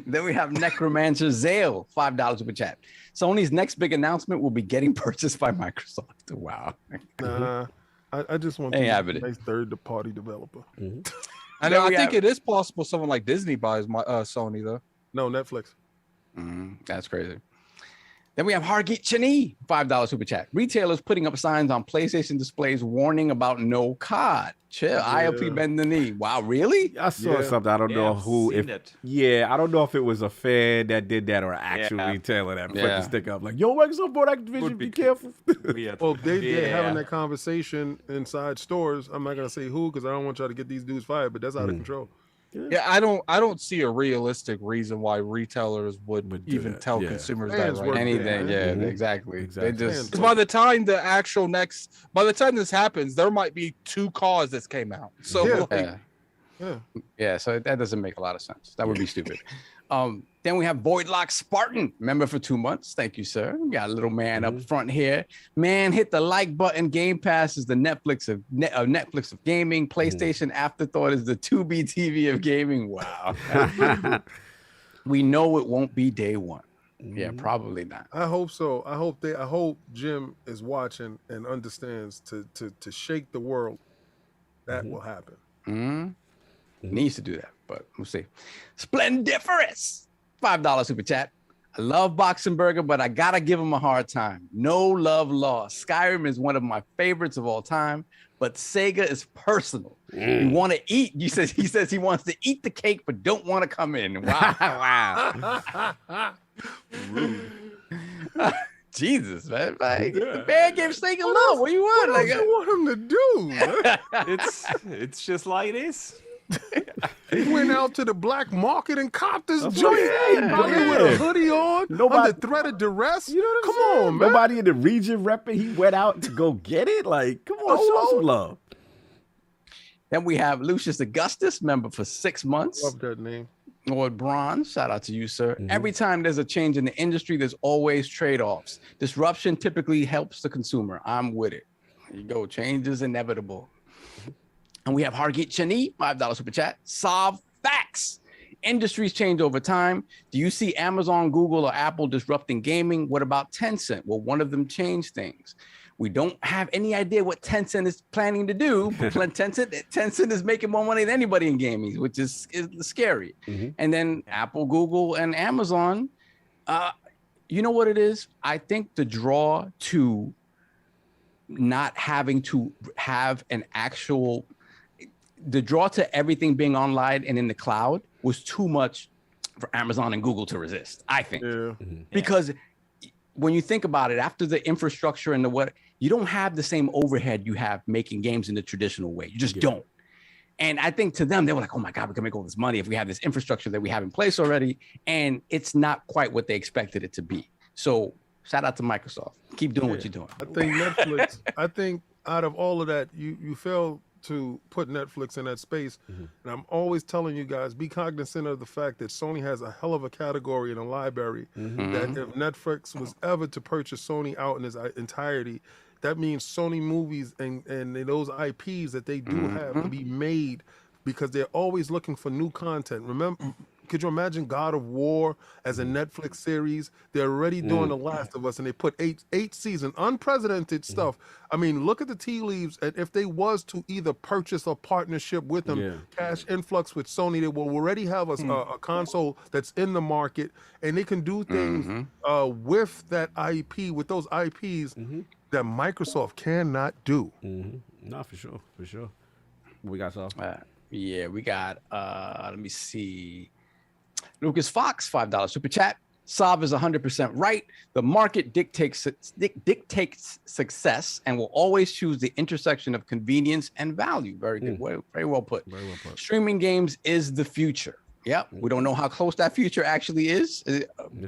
Then we have Necromancer Zale, $5 super chat. Sony's next big announcement will be getting purchased by Microsoft. Wow. Nah, I just want to be a nice third-party developer. And I think it is possible someone like Disney buys Sony though. No, Netflix. That's crazy. Then we have Hargeet Chani, $5 super chat. Retailers putting up signs on PlayStation displays warning about no COD. Chill. ILP bend the knee. Wow, really? I saw something. I don't know who. I don't know if it was a fan that did that or an actual retailer that put the stick up. Like, yo, Microsoft bought Activision. Be careful. Well, they're having that conversation inside stores. I'm not gonna say who because I don't want y'all to get these dudes fired, but that's out of control. Yeah, I don't see a realistic reason why retailers would even tell consumers that right. Anything. Yeah, exactly. They just because by the time this happens, there might be 2 cars that came out. So so that doesn't make a lot of sense. That would be stupid. Then we have Voidlock Spartan, member for 2 months. Thank you, sir. We got a little man up front here. Man, hit the like button. Game Pass is the Netflix of gaming. PlayStation afterthought is the Tubi TV of gaming. Wow. We know it won't be day one. Yeah, probably not. I hope so. I hope Jim is watching and understands to shake the world. That will happen. Needs to do that, but we'll see. Splendiferous, $5 super chat. I love Boxenberger, but I gotta give him a hard time. No love lost. Skyrim is one of my favorites of all time, but Sega is personal. You want to eat. He says he wants to eat the cake, but don't want to come in. Wow. Wow. Rude. Jesus, man. Like, the man gave Sega love. What do you want? What do you want him to do? It's just like this. He went out to the black market and copped this joint. Probably with a hoodie on, under threat of duress. You know what I'm Come saying? on, man. Nobody in the region repping. He went out to go get it. Like, come on, show some love. Then we have Lucius Augustus, member for 6 months. Love that name. Lord Bronze, shout out to you, sir. Every time there's a change in the industry, there's always trade-offs. Disruption typically helps the consumer. I'm with it. There you go. Change is inevitable. And we have Hargeet Chani, $5 super chat. Solve facts. Industries change over time. Do you see Amazon, Google, or Apple disrupting gaming? What about Tencent? Will one of them change things? We don't have any idea what Tencent is planning to do, but Tencent is making more money than anybody in gaming, which is scary. And then Apple, Google, and Amazon, you know what it is? I think the draw to not having to have the draw to everything being online and in the cloud was too much for Amazon and Google to resist, I think. Because when you think about it, after the infrastructure and you don't have the same overhead you have making games in the traditional way. You just don't. And I think to them, they were like, oh my God, we can make all this money if we have this infrastructure that we have in place already. And it's not quite what they expected it to be. So shout out to Microsoft. Keep doing what you're doing. I think Netflix, I think out of all of that, you fail to put Netflix in that space. And I'm always telling you guys, be cognizant of the fact that Sony has a hell of a category in a library that if Netflix was ever to purchase Sony out in its entirety, that means Sony movies and those IPs that they do have to be made because they're always looking for new content. Remember, could you imagine God of War as a Netflix series? They're already doing The Last of Us, and they put eight season, unprecedented stuff. I mean, look at the tea leaves. And if they was to either purchase a partnership with them, cash influx with Sony, they will already have a console that's in the market, and they can do things with that IP, with those IPs that Microsoft cannot do. No, for sure, for sure. We got some. Yeah, we got. Let me see. Lucas Fox, $5 super chat. Saab is 100% right. The market dictates success and will always choose the intersection of convenience and value. Very good. Very well put. Very well put. Streaming games is the future. Yep. We don't know how close that future actually is,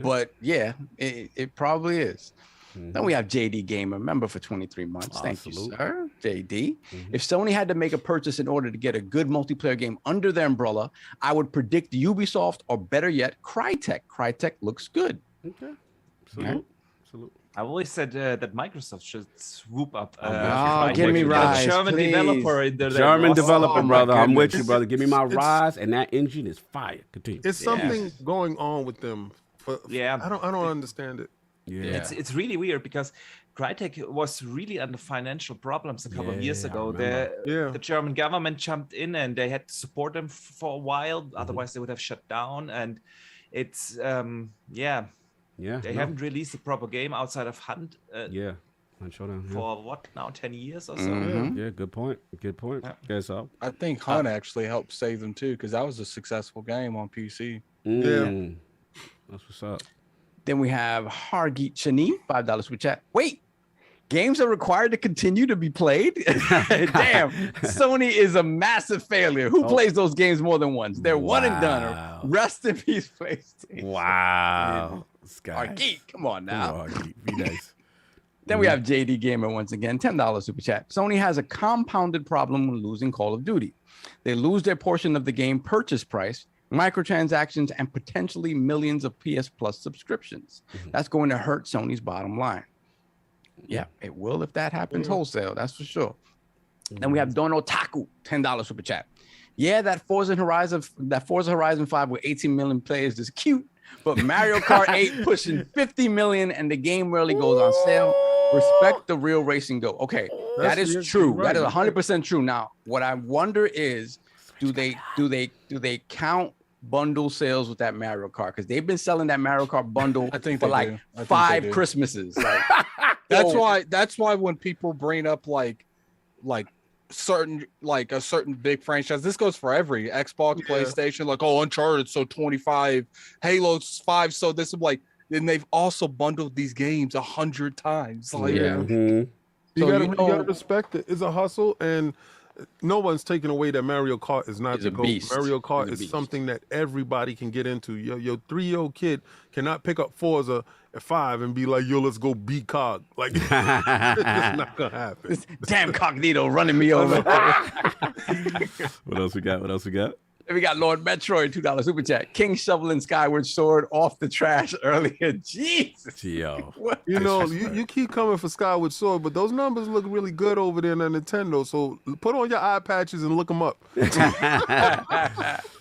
but yeah, it probably is. Then we have JD Gamer, member for 23 months. Thank you, sir. JD. If Sony had to make a purchase in order to get a good multiplayer game under their umbrella, I would predict Ubisoft or better yet, Crytek. Crytek looks good. Okay. Salute. Salute. I always said that Microsoft should swoop up. Give me Rise, German please. Developer in there. German developer, brother. I'm with you, brother. Give me my Rise, and that engine is fire. Continue. It's something going on with them. I don't understand it. Yeah. It's really weird because Crytek was really under financial problems a couple of years ago. The German government jumped in and they had to support them for a while. Otherwise, they would have shut down. And it's, Yeah. They no. haven't released a proper game outside of Hunt Yeah. On Showdown. Yeah. for what now, 10 years or so. Yeah. Good point. Good point. Yeah. Guess so. I think Hunt actually helped save them too, because that was a successful game on PC. Mm. That's what's up. Then we have Hargeet Chani, $5 super chat. Wait, games are required to continue to be played? Damn, Sony is a massive failure. Who plays those games more than once? They're one and done. Rest in peace, PlayStation. Wow. This guy. Hargeet, come on now. Come on, Hargeet. Be nice. Then we have JD Gamer once again, $10 super chat. Sony has a compounded problem when losing Call of Duty. They lose their portion of the game purchase price, microtransactions, and potentially millions of PS Plus subscriptions. That's going to hurt Sony's bottom line. Yeah, it will if that happens wholesale, that's for sure. Then we have Don Otaku, $10 super chat. Yeah, that Forza Horizon 5 with 18 million players is cute, but Mario Kart 8 pushing 50 million and the game rarely goes on sale. Respect the real racing go. Okay, that is true. right. That is 100% true. Now, what I wonder is, do they count bundle sales with that Mario Kart? Because they've been selling that Mario Kart bundle I think for they like do. I think 5 they do. Christmases. Like, That's why when people bring up like a certain big franchise, this goes for every Xbox, PlayStation, like, oh, Uncharted, so 25, Halo 5, so this is like, and they've also bundled these games 100 times. Like, You gotta respect it. It's a hustle, and no one's taking away that Mario Kart is not It's the a GOAT. beast. Mario Kart It's a is beast. something that everybody can get into. Your 3-year-old kid cannot pick up Forza at 5 and be like, yo, let's go beat Cog. Like, it's just not gonna happen. damn Cognito running me over. What else we got? Then we got Lord Metroid, $2 super chat. King shoveling Skyward Sword off the trash earlier. Jesus. Yo. What? You know, you keep coming for Skyward Sword, but those numbers look really good over there on Nintendo. So put on your eye patches and look them up.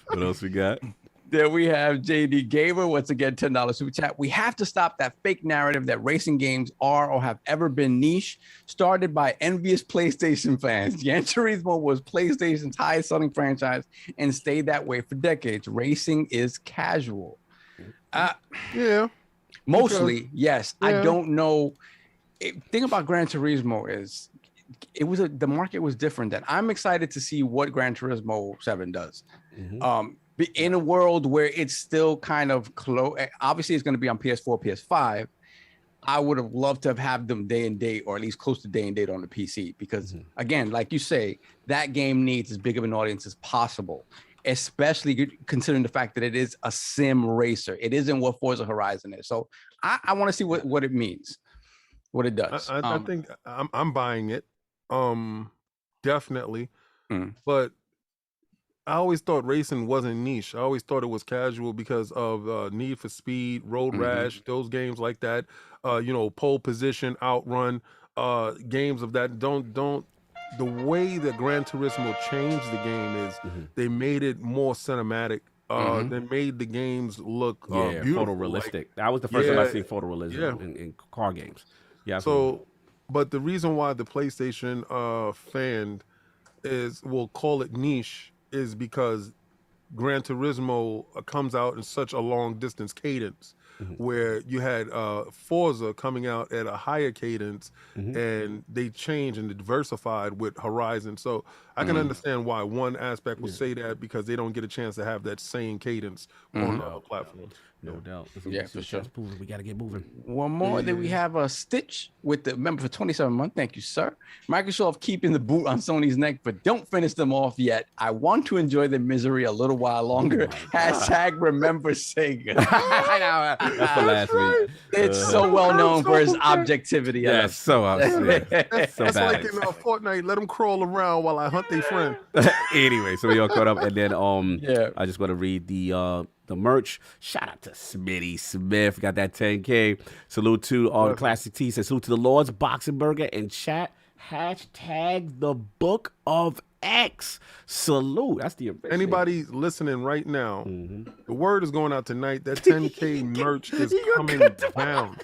What else we got? There we have JD Gamer, once again, $10 super chat. We have to stop that fake narrative that racing games are or have ever been niche, started by envious PlayStation fans. Gran Turismo was PlayStation's highest selling franchise and stayed that way for decades. Racing is casual. Yeah. Mostly, yes. I Yeah. don't know. Thing about Gran Turismo is the market was different then. I'm excited to see what Gran Turismo 7 does. In a world where it's still kind of close, obviously it's going to be on PS4, PS5. I would have loved to have had them day and date, or at least close to day and date on the PC, because again, like you say, that game needs as big of an audience as possible, especially considering the fact that it is a sim racer. It isn't what Forza Horizon is. So I want to see what it means, what it does. I think I'm buying it. Definitely. But I always thought racing wasn't niche. I always thought it was casual because of Need for Speed, Road Rash, those games like that. Pole position, outrun, games of that. Don't. The way that Gran Turismo changed the game is they made it more cinematic. They made the games look beautiful, photorealistic. like, That was the first time I seen photorealism in car games. Yeah. So, but the reason why the PlayStation fan will call it niche is because Gran Turismo comes out in such a long distance cadence, where you had Forza coming out at a higher cadence, and they changed and diversified with Horizon. So I can understand why one aspect would say that, because they don't get a chance to have that same cadence on platforms. No doubt. Yeah, for sure. We got to get moving. One more. Then we have a Stitch with the member for 27 months. Thank you, sir. Microsoft keeping the boot on Sony's neck, but don't finish them off yet. I want to enjoy the misery a little while longer. Hashtag remember Sega. I know. That's the last week. It's so well known for its objectivity. Yeah, it's so obvious. That's like in Fortnite. Let them crawl around while I hunt their friend. Anyway, so we all caught up, and then Yeah. I just want to read the merch. Shout out to Smitty Smith. Got that 10K. Salute to all the classic tees. Salute to the Lords Boxenberger in chat. Hashtag the Book of X. Salute. That's the official. Anybody listening right now, the word is going out tonight. That 10K merch is coming down.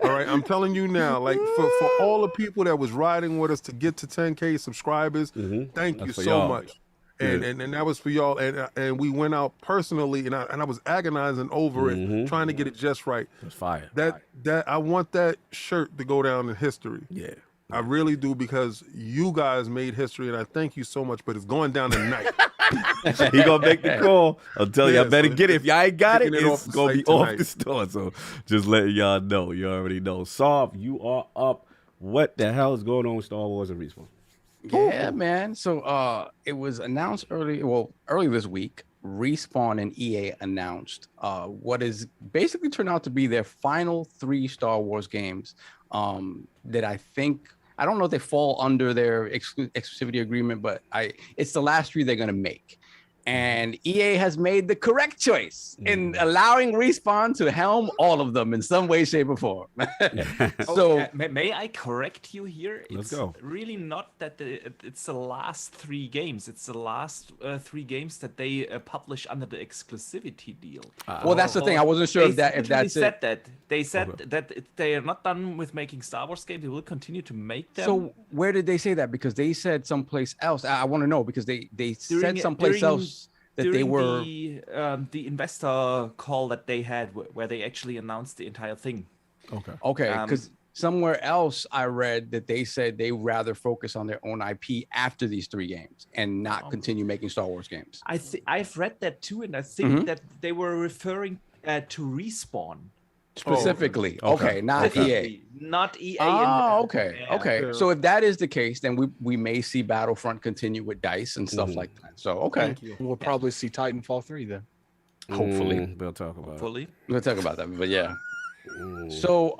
All right, I'm telling you now, like for all the people that was riding with us to get to 10K subscribers, thank you for so y'all. much. and that was for y'all. And we went out personally, and I was agonizing over it, trying to get it just right. It's fire. That I want that shirt to go down in history. Yeah. I really do, because you guys made history, and I thank you so much. But it's going down tonight. He gonna make the call. I'll tell you, I Yeah, better so get it. If y'all ain't got it, taking it it's off the gonna be site off tonight. the store. So just letting y'all know. You already know. Saab, you are up. What the hell is going on with Star Wars and Respawn? Yeah, man. So it was announced early this week. Respawn and EA announced what is basically turned out to be their final 3 Star Wars games that I don't know if they fall under their exclusivity agreement, but it's the last 3 they're going to make. And EA has made the correct choice in allowing Respawn to helm all of them in some way, shape, or form. So may I correct you here? Let's It's go. really not that it's the last 3 games. It's the last 3 games that they publish under the exclusivity deal. well, that's the thing. I wasn't sure if that's They it. said that. They said that they are not done with making Star Wars games. They will continue to make them. So where did they say that? Because they said someplace else. I want to know, because they said someplace else that they during were. the investor call that they had, where they actually announced the entire thing. Okay, because somewhere else I read that they said they rather focus on their own IP after these 3 games and not continue making Star Wars games. I've read that too, and I think that they were referring to Respawn. Specifically, okay, not EA. Not EA. Oh, okay, yeah. okay. So if that is the case, then we may see Battlefront continue with DICE and stuff like that. So okay, We'll probably see Titanfall 3 then. hopefully We'll talk about it. Fully. we'll talk about that. But yeah. So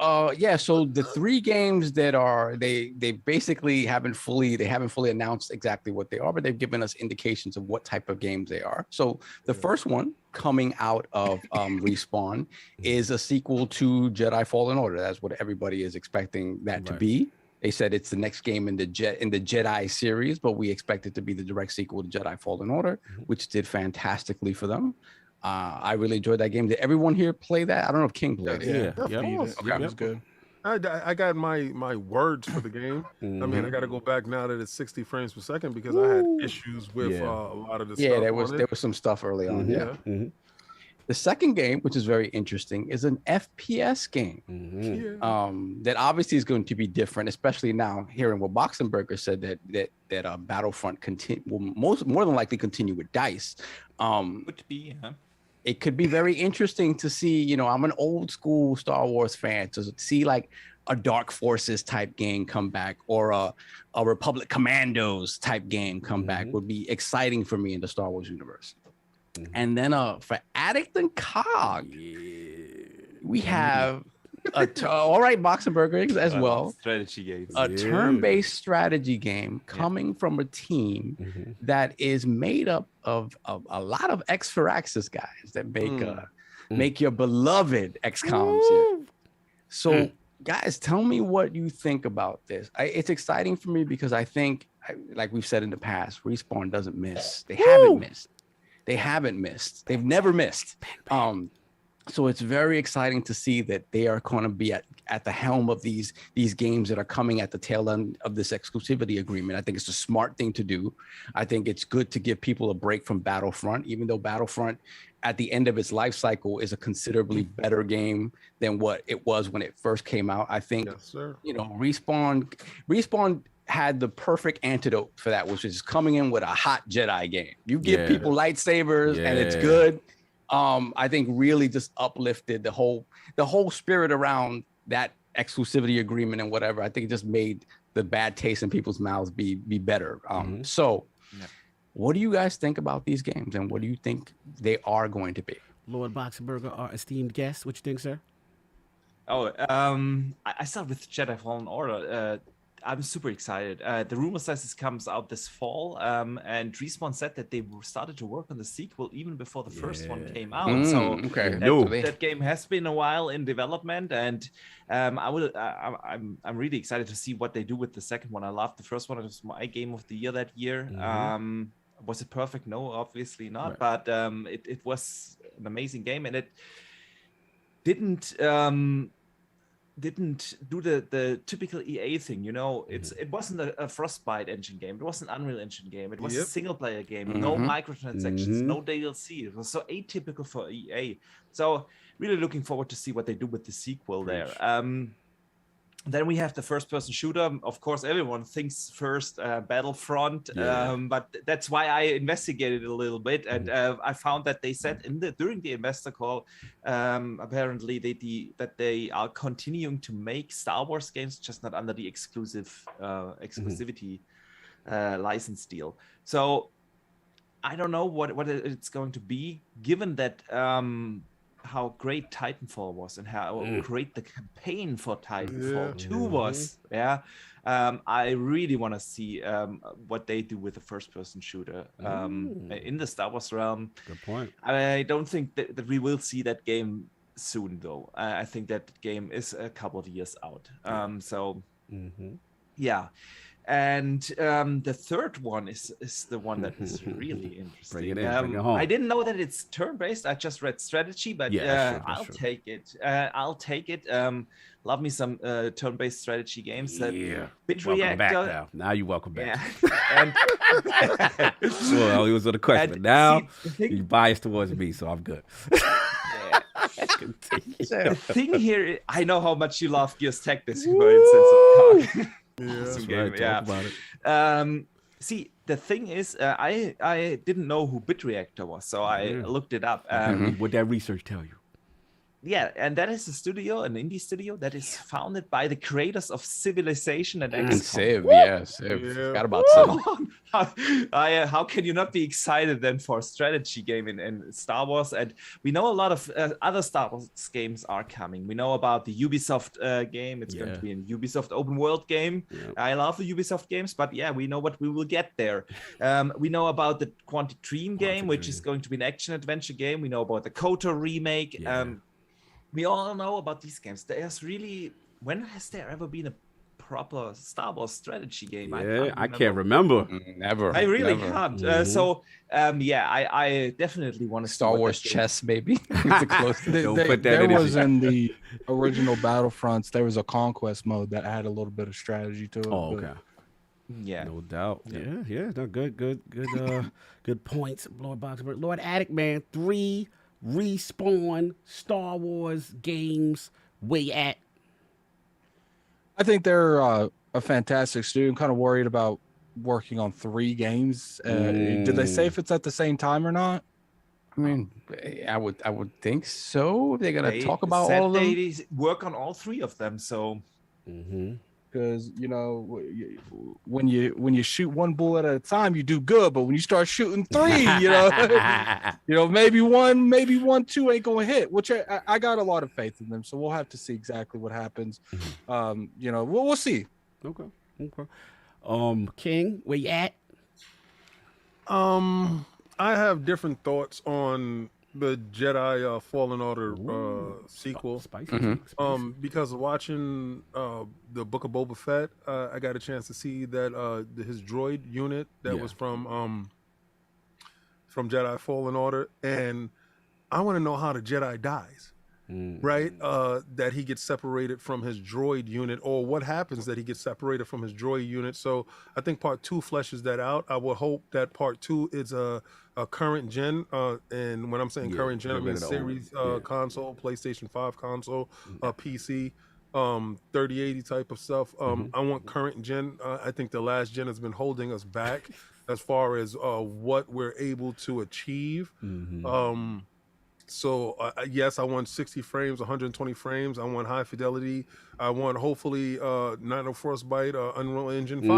so the 3 games that are they basically haven't fully announced exactly what they are, but they've given us indications of what type of games they are. So the first one coming out of Respawn is a sequel to Jedi Fallen Order. That's what everybody is expecting that to be. They said it's the next game in the Jedi series, but we expect it to be the direct sequel to Jedi Fallen Order, which did fantastically for them. I really enjoyed that game. Did everyone here play that? I don't know if King played it. That was good. I got my words for the game. I mean, I got to go back now that it's 60 frames per second, because I had issues with a lot of the stuff. There was some stuff early on. The second game, which is very interesting, is an FPS game that obviously is going to be different, especially now hearing what Boxenberger said that Battlefront will more than likely continue with DICE. Would be, yeah. It could be very interesting to see, I'm an old school Star Wars fan, to see like a Dark Forces type game come back, or a Republic Commandos type game come back would be exciting for me in the Star Wars universe. And then for Addict and Cog, we have all right, Boxenberger as well. Strategy games. A turn-based strategy game coming from a team that is made up of a lot of X-Firaxis guys that make your beloved XCOM series. So, guys, tell me what you think about this. It's exciting for me because I think, like we've said in the past, Respawn doesn't miss. They haven't missed. They haven't missed. They've never missed. So it's very exciting to see that they are going to be at the helm of these games that are coming at the tail end of this exclusivity agreement. I think it's a smart thing to do. I think it's good to give people a break from Battlefront, even though Battlefront at the end of its life cycle is a considerably better game than what it was when it first came out. I think, Respawn had the perfect antidote for that, which is coming in with a hot Jedi game. You give people lightsabers and it's good. I think really just uplifted the whole spirit around that exclusivity agreement and whatever. I think it just made the bad taste in people's mouths be better. So what do you guys think about these games, and what do you think they are going to be? Lord Boxenberger, our esteemed guest, what you think, sir? I start with Jedi Fallen Order. I'm super excited. The rumor says this comes out this fall, and Respawn said that they started to work on the sequel even before the first one came out. That game has been a while in development, and I'm really excited to see what they do with the second one. I loved the first one. It was my game of the year that year. Was it perfect? No, obviously not. But it was an amazing game, and it didn't didn't do the typical EA thing, you know. It wasn't a Frostbite engine game, it was an Unreal Engine game, it was a single player game, no microtransactions, no DLC. It was so atypical for EA. So really looking forward to see what they do with the sequel there. Then we have the first person shooter. Of course, everyone thinks first Battlefront, but that's why I investigated a little bit, and I found that they said during the investor call, apparently that they are continuing to make Star Wars games, just not under the exclusivity license deal. So I don't know what it's going to be, given that how great Titanfall was and how great the campaign for Titanfall 2 was. I really want to see what they do with the first-person shooter in the Star Wars realm. Good point. I don't think that we will see that game soon, though. I think that game is a couple of years out. Yeah. And the third one is the one that is really interesting. Bring it in, bring it home. I didn't know that it's turn-based. I just read strategy, but I'll take it. I'll take it. Love me some turn-based strategy games. Welcome back now you're welcome back. And well, it was the question, but now you're biased towards me, so I'm good. The thing here, I know how much you love Gears Tactics, for instance. Awesome game. Talk about it. See, the thing is, I didn't know who BitReactor was, so I looked it up. What that research tell you? Yeah, and that is a studio, an indie studio that is founded by the creators of Civilization and XCOM. Civ. Forgot about Civ. How can you not be excited then for a strategy game in Star Wars? And we know a lot of other Star Wars games are coming. We know about the Ubisoft game. It's going to be a Ubisoft open world game. I love the Ubisoft games, but we know what we will get there. We know about the Quantic Dream game, which is going to be an action adventure game. We know about the KOTOR remake. We all know about these games. When has there ever been a proper Star Wars strategy game? I can't remember. Never. I really can't. I definitely want to Star Wars chess, maybe. There was in the original Battlefronts, there was a conquest mode that had a little bit of strategy to it. Oh, okay. Yeah, no doubt. No, good points, Lord Boxenberger. Lord Attic Man, 3 Respawn Star Wars games. Where you at? I think they're a fantastic studio. I'm kind of worried about working on 3 games. Did they say if it's at the same time or not? I mean, I would think so. They're gonna talk about all of them. They work on all 3 of them. So. Because when you shoot 1 bullet at a time, you do good, but when you start shooting 3, maybe one, 2 ain't gonna hit. Which I got a lot of faith in them, so we'll have to see exactly what happens. We'll see. Okay. King, where you at? I have different thoughts on the Jedi Fallen Order sequel. Spicy. Because watching the Book of Boba Fett, I got a chance to see that his droid unit that was from Jedi Fallen Order, and I want to know how the Jedi dies. Right? That he gets separated from his droid unit, or what happens that he gets separated from his droid unit. So I think part 2 fleshes that out. I would hope that part 2 is a current gen, and when I'm saying current gen, I mean series console, PlayStation 5 console, PC, 3080 type of stuff. I want current gen. I think the last gen has been holding us back as far as what we're able to achieve. So yes, I want 60 frames, 120 frames. I want high fidelity. I want hopefully not no Frostbite, Unreal Engine 5.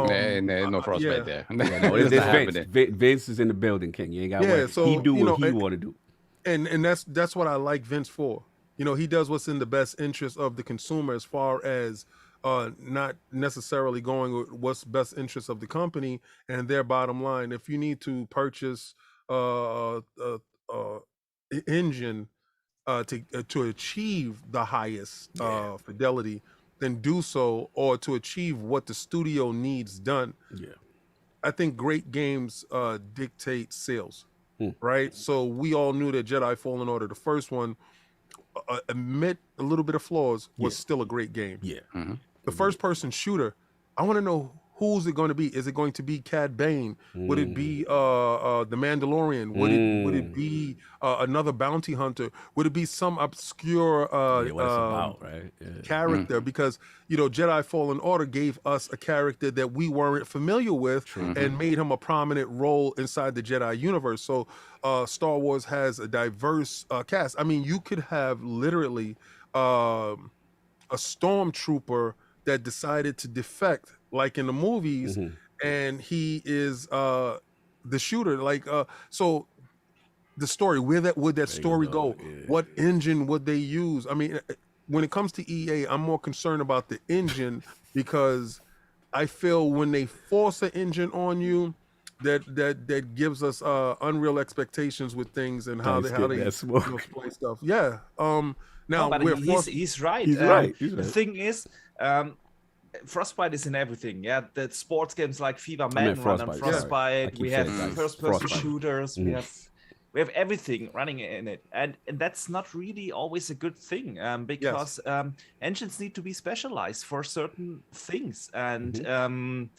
There's no Frostbite there. Vince is in the building, King. You ain't got what so he do what he want to do. And that's what I like Vince for. He does what's in the best interest of the consumer, as far as not necessarily going with what's best interest of the company and their bottom line. If you need to purchase engine to achieve the highest fidelity, then do so, or to achieve what the studio needs done. I think great games dictate sales, right? So we all knew that Jedi Fallen Order, the first one, admit a little bit of flaws, was still a great game. Yeah. The first-person shooter, I want to know, who's it going to be? Is it going to be Cad Bane? Would it be the Mandalorian? Would it be another bounty hunter? Would it be some obscure What it's about, right? character? Because Jedi Fallen Order gave us a character that we weren't familiar with and made him a prominent role inside the Jedi universe. So Star Wars has a diverse cast. I mean, you could have literally a stormtrooper that decided to defect, like in the movies, and he is the shooter. Like so the story, where would that story go? What engine would they use? I mean, when it comes to EA, I'm more concerned about the engine, because I feel when they force an engine on you, that gives us unreal expectations with things and how they play stuff. Yeah. Now but he's right. He's right. The thing is, Frostbite is in everything. Yeah, the sports games like FIFA Man run on Frostbite. We have first-person shooters. We have everything running in it, and that's not really always a good thing, because engines need to be specialized for certain things, and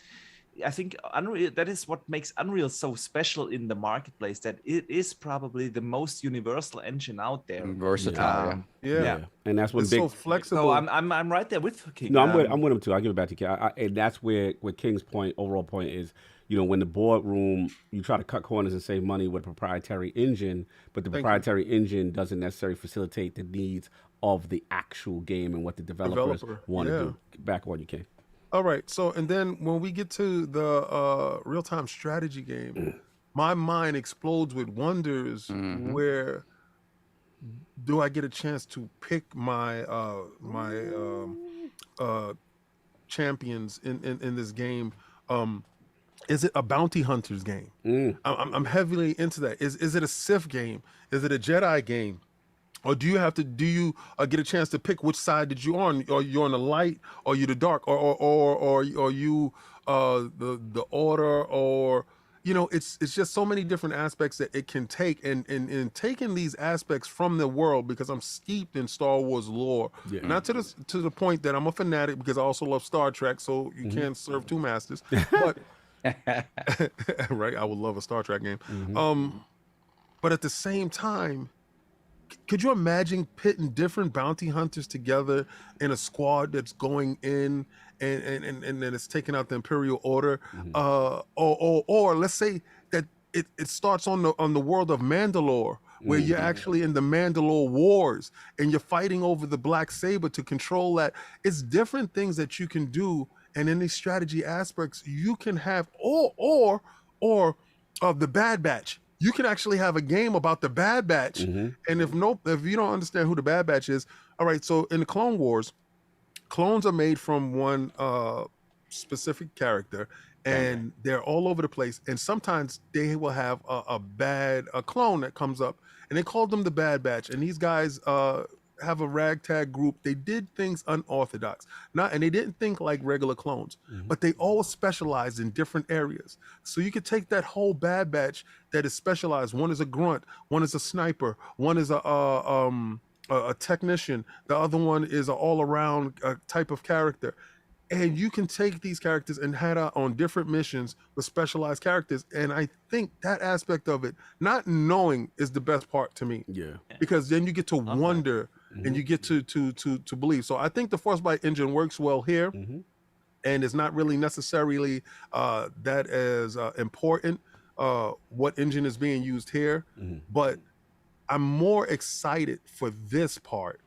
I think Unreal, that is what makes Unreal so special in the marketplace, that it is probably the most universal engine out there. Versatile. And that's what it's so flexible. So I'm right there with King. No, I'm with him too. I'll give it back to King. And that's where King's overall point is, when the boardroom, you try to cut corners and save money with a proprietary engine, but the proprietary engine doesn't necessarily facilitate the needs of the actual game and what the developers want to do. Back on you, King. All right. So, and then when we get to the real-time strategy game, my mind explodes with wonders. Where do I get a chance to pick my champions in this game? Is it a bounty hunters game? I'm heavily into that. Is it a Sith game? Is it a Jedi game? Or do you get a chance to pick which side that you're on? Or you're on the light, or you the dark, or you the order, or it's just so many different aspects that it can take, and taking these aspects from the world, because I'm steeped in Star Wars lore. Not to the point that I'm a fanatic, because I also love Star Trek, so you can't serve two masters. But right, I would love a Star Trek game. But at the same time, could you imagine pitting different bounty hunters together in a squad that's going in and then it's taking out the Imperial Order? Or let's say that it starts on the world of Mandalore, where you're actually in the Mandalore Wars and you're fighting over the Black Saber to control that. It's different things that you can do, and in these strategy aspects you can have, or the Bad Batch. You can actually have a game about the Bad Batch. And if you don't understand who the Bad Batch is, all right, so in the Clone Wars, clones are made from one specific character, and they're all over the place. And sometimes they will have a clone that comes up, and they call them the Bad Batch. And these guys have a ragtag group. They did things unorthodox, and they didn't think like regular clones, but they all specialized in different areas. So you could take that whole Bad Batch that is specialized. One is a grunt, one is a sniper, one is a technician, the other one is an all-around type of character. And you can take these characters and head out on different missions with specialized characters. And I think that aspect of it, not knowing, is the best part to me. Because then you get to wonder and you get to believe. So I think the Frostbite engine works well here, and it's not really necessarily that as important what engine is being used here. But I'm more excited for this part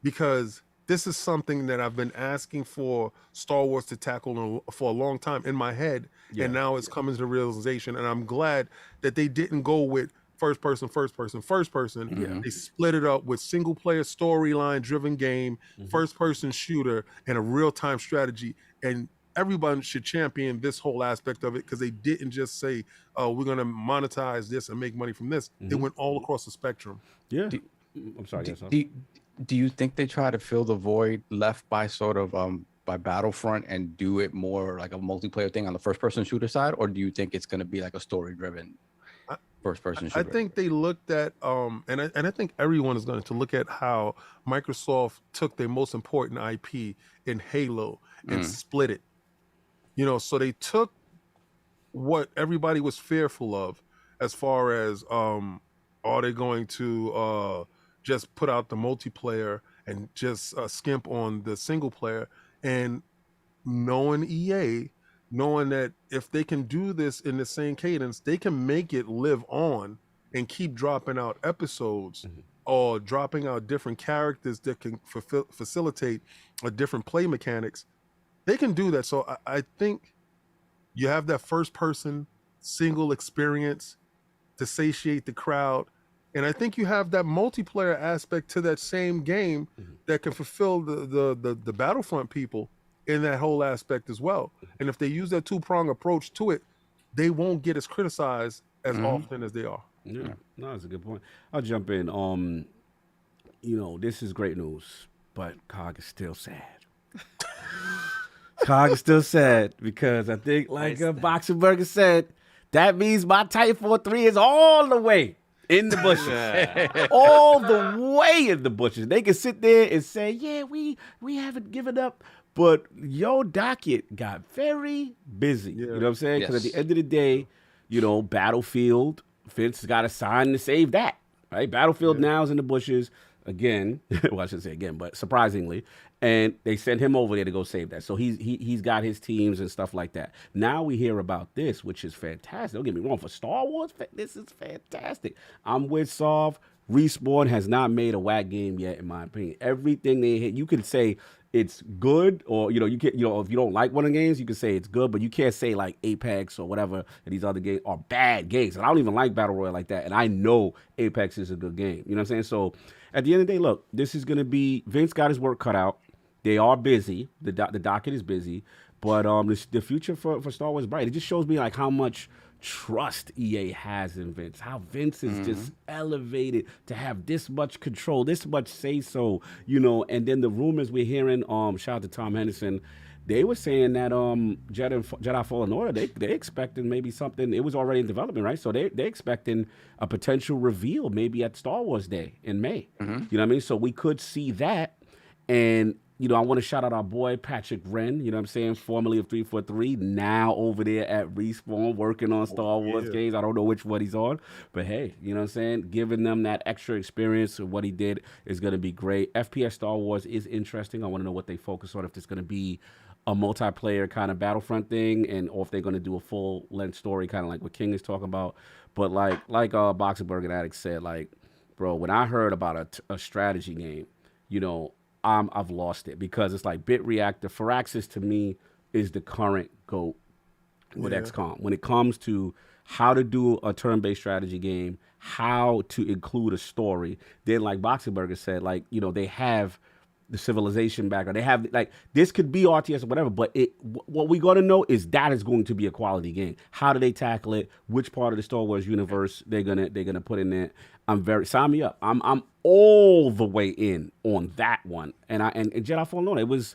because this is something that I've been asking for Star Wars to tackle for a long time in my head, and now it's coming to the realization. And I'm glad that they didn't go with first person. They split it up with single player storyline driven game, first person shooter, and a real time strategy. And everyone should champion this whole aspect of it, because they didn't just say, "Oh, we're going to monetize this and make money from this." They went all across the spectrum. I'm sorry. Do you think they try to fill the void left by sort of by Battlefront and do it more like a multiplayer thing on the first person shooter side, or do you think it's going to be like a story driven first-person I shooter. think they looked at and I think everyone is going to look at how Microsoft took their most important IP in Halo and split it. So they took what everybody was fearful of as far as are they going to just put out the multiplayer and just skimp on the single player, and knowing EA, knowing that if they can do this in the same cadence, they can make it live on and keep dropping out episodes or dropping out different characters that can facilitate a different play mechanics. They can do that. So I think you have that first person single experience to satiate the crowd. And I think you have that multiplayer aspect to that same game that can fulfill the Battlefront people in that whole aspect as well. And if they use that two-prong approach to it, they won't get as criticized as often as they are. Yeah, no, that's a good point. I'll jump in. This is great news, but COG is still sad. COG is still sad because I think, like Boxenberger said, that means my Titanfall 3 is all the way in the bushes. All the way in the bushes. They can sit there and say, yeah, we haven't given up. But your docket got very busy. You know what I'm saying? Because at the end of the day, Battlefield, Vince got a sign to save that. Right? Battlefield now is in the bushes again. Well, I shouldn't say again, but surprisingly. And they sent him over there to go save that. So he's got his teams and stuff like that. Now we hear about this, which is fantastic. Don't get me wrong. For Star Wars, this is fantastic. I'm with Sov. Respawn has not made a whack game yet, in my opinion. Everything they hit, you can say it's good, or you can, if you don't like one of the games, you can say it's good, but you can't say like Apex or whatever and these other games are bad games. And I don't even like Battle Royale like that, and I know Apex is a good game. You know what I'm saying? So at the end of the day, look, this is gonna be Vince got his work cut out. They are busy. The docket is busy, but the future for Star Wars is bright. It just shows me like how much trust EA has in Vince, how Vince is just elevated to have this much control, this much say so, and then the rumors we're hearing, shout out to Tom Henderson, they were saying that Jedi Fallen Order, they expecting maybe something, it was already in development, right? So they expecting a potential reveal maybe at Star Wars Day in May. You know what I mean? So we could see that. And I want to shout out our boy, Patrick Wren, you know what I'm saying, formerly of 343, now over there at Respawn, working on Star Wars games. I don't know which one he's on, but hey, you know what I'm saying, giving them that extra experience of what he did is going to be great. FPS Star Wars is interesting. I want to know what they focus on, if it's going to be a multiplayer kind of Battlefront thing, or if they're going to do a full-length story, kind of like what King is talking about. But like Boxenberger and Addict said, like, bro, when I heard about a strategy game, I've lost it, because it's like Bit Reactor. Firaxis to me is the current GOAT with XCOM. When it comes to how to do a turn-based strategy game, how to include a story, then like Boxenberger said, like, they have the Civilization background. They have, like, this could be RTS or whatever, but what we got to know is that is going to be a quality game. How do they tackle it? Which part of the Star Wars universe they're gonna put in there? Sign me up. I'm all the way in on that one. And Jedi Fallen Order, it was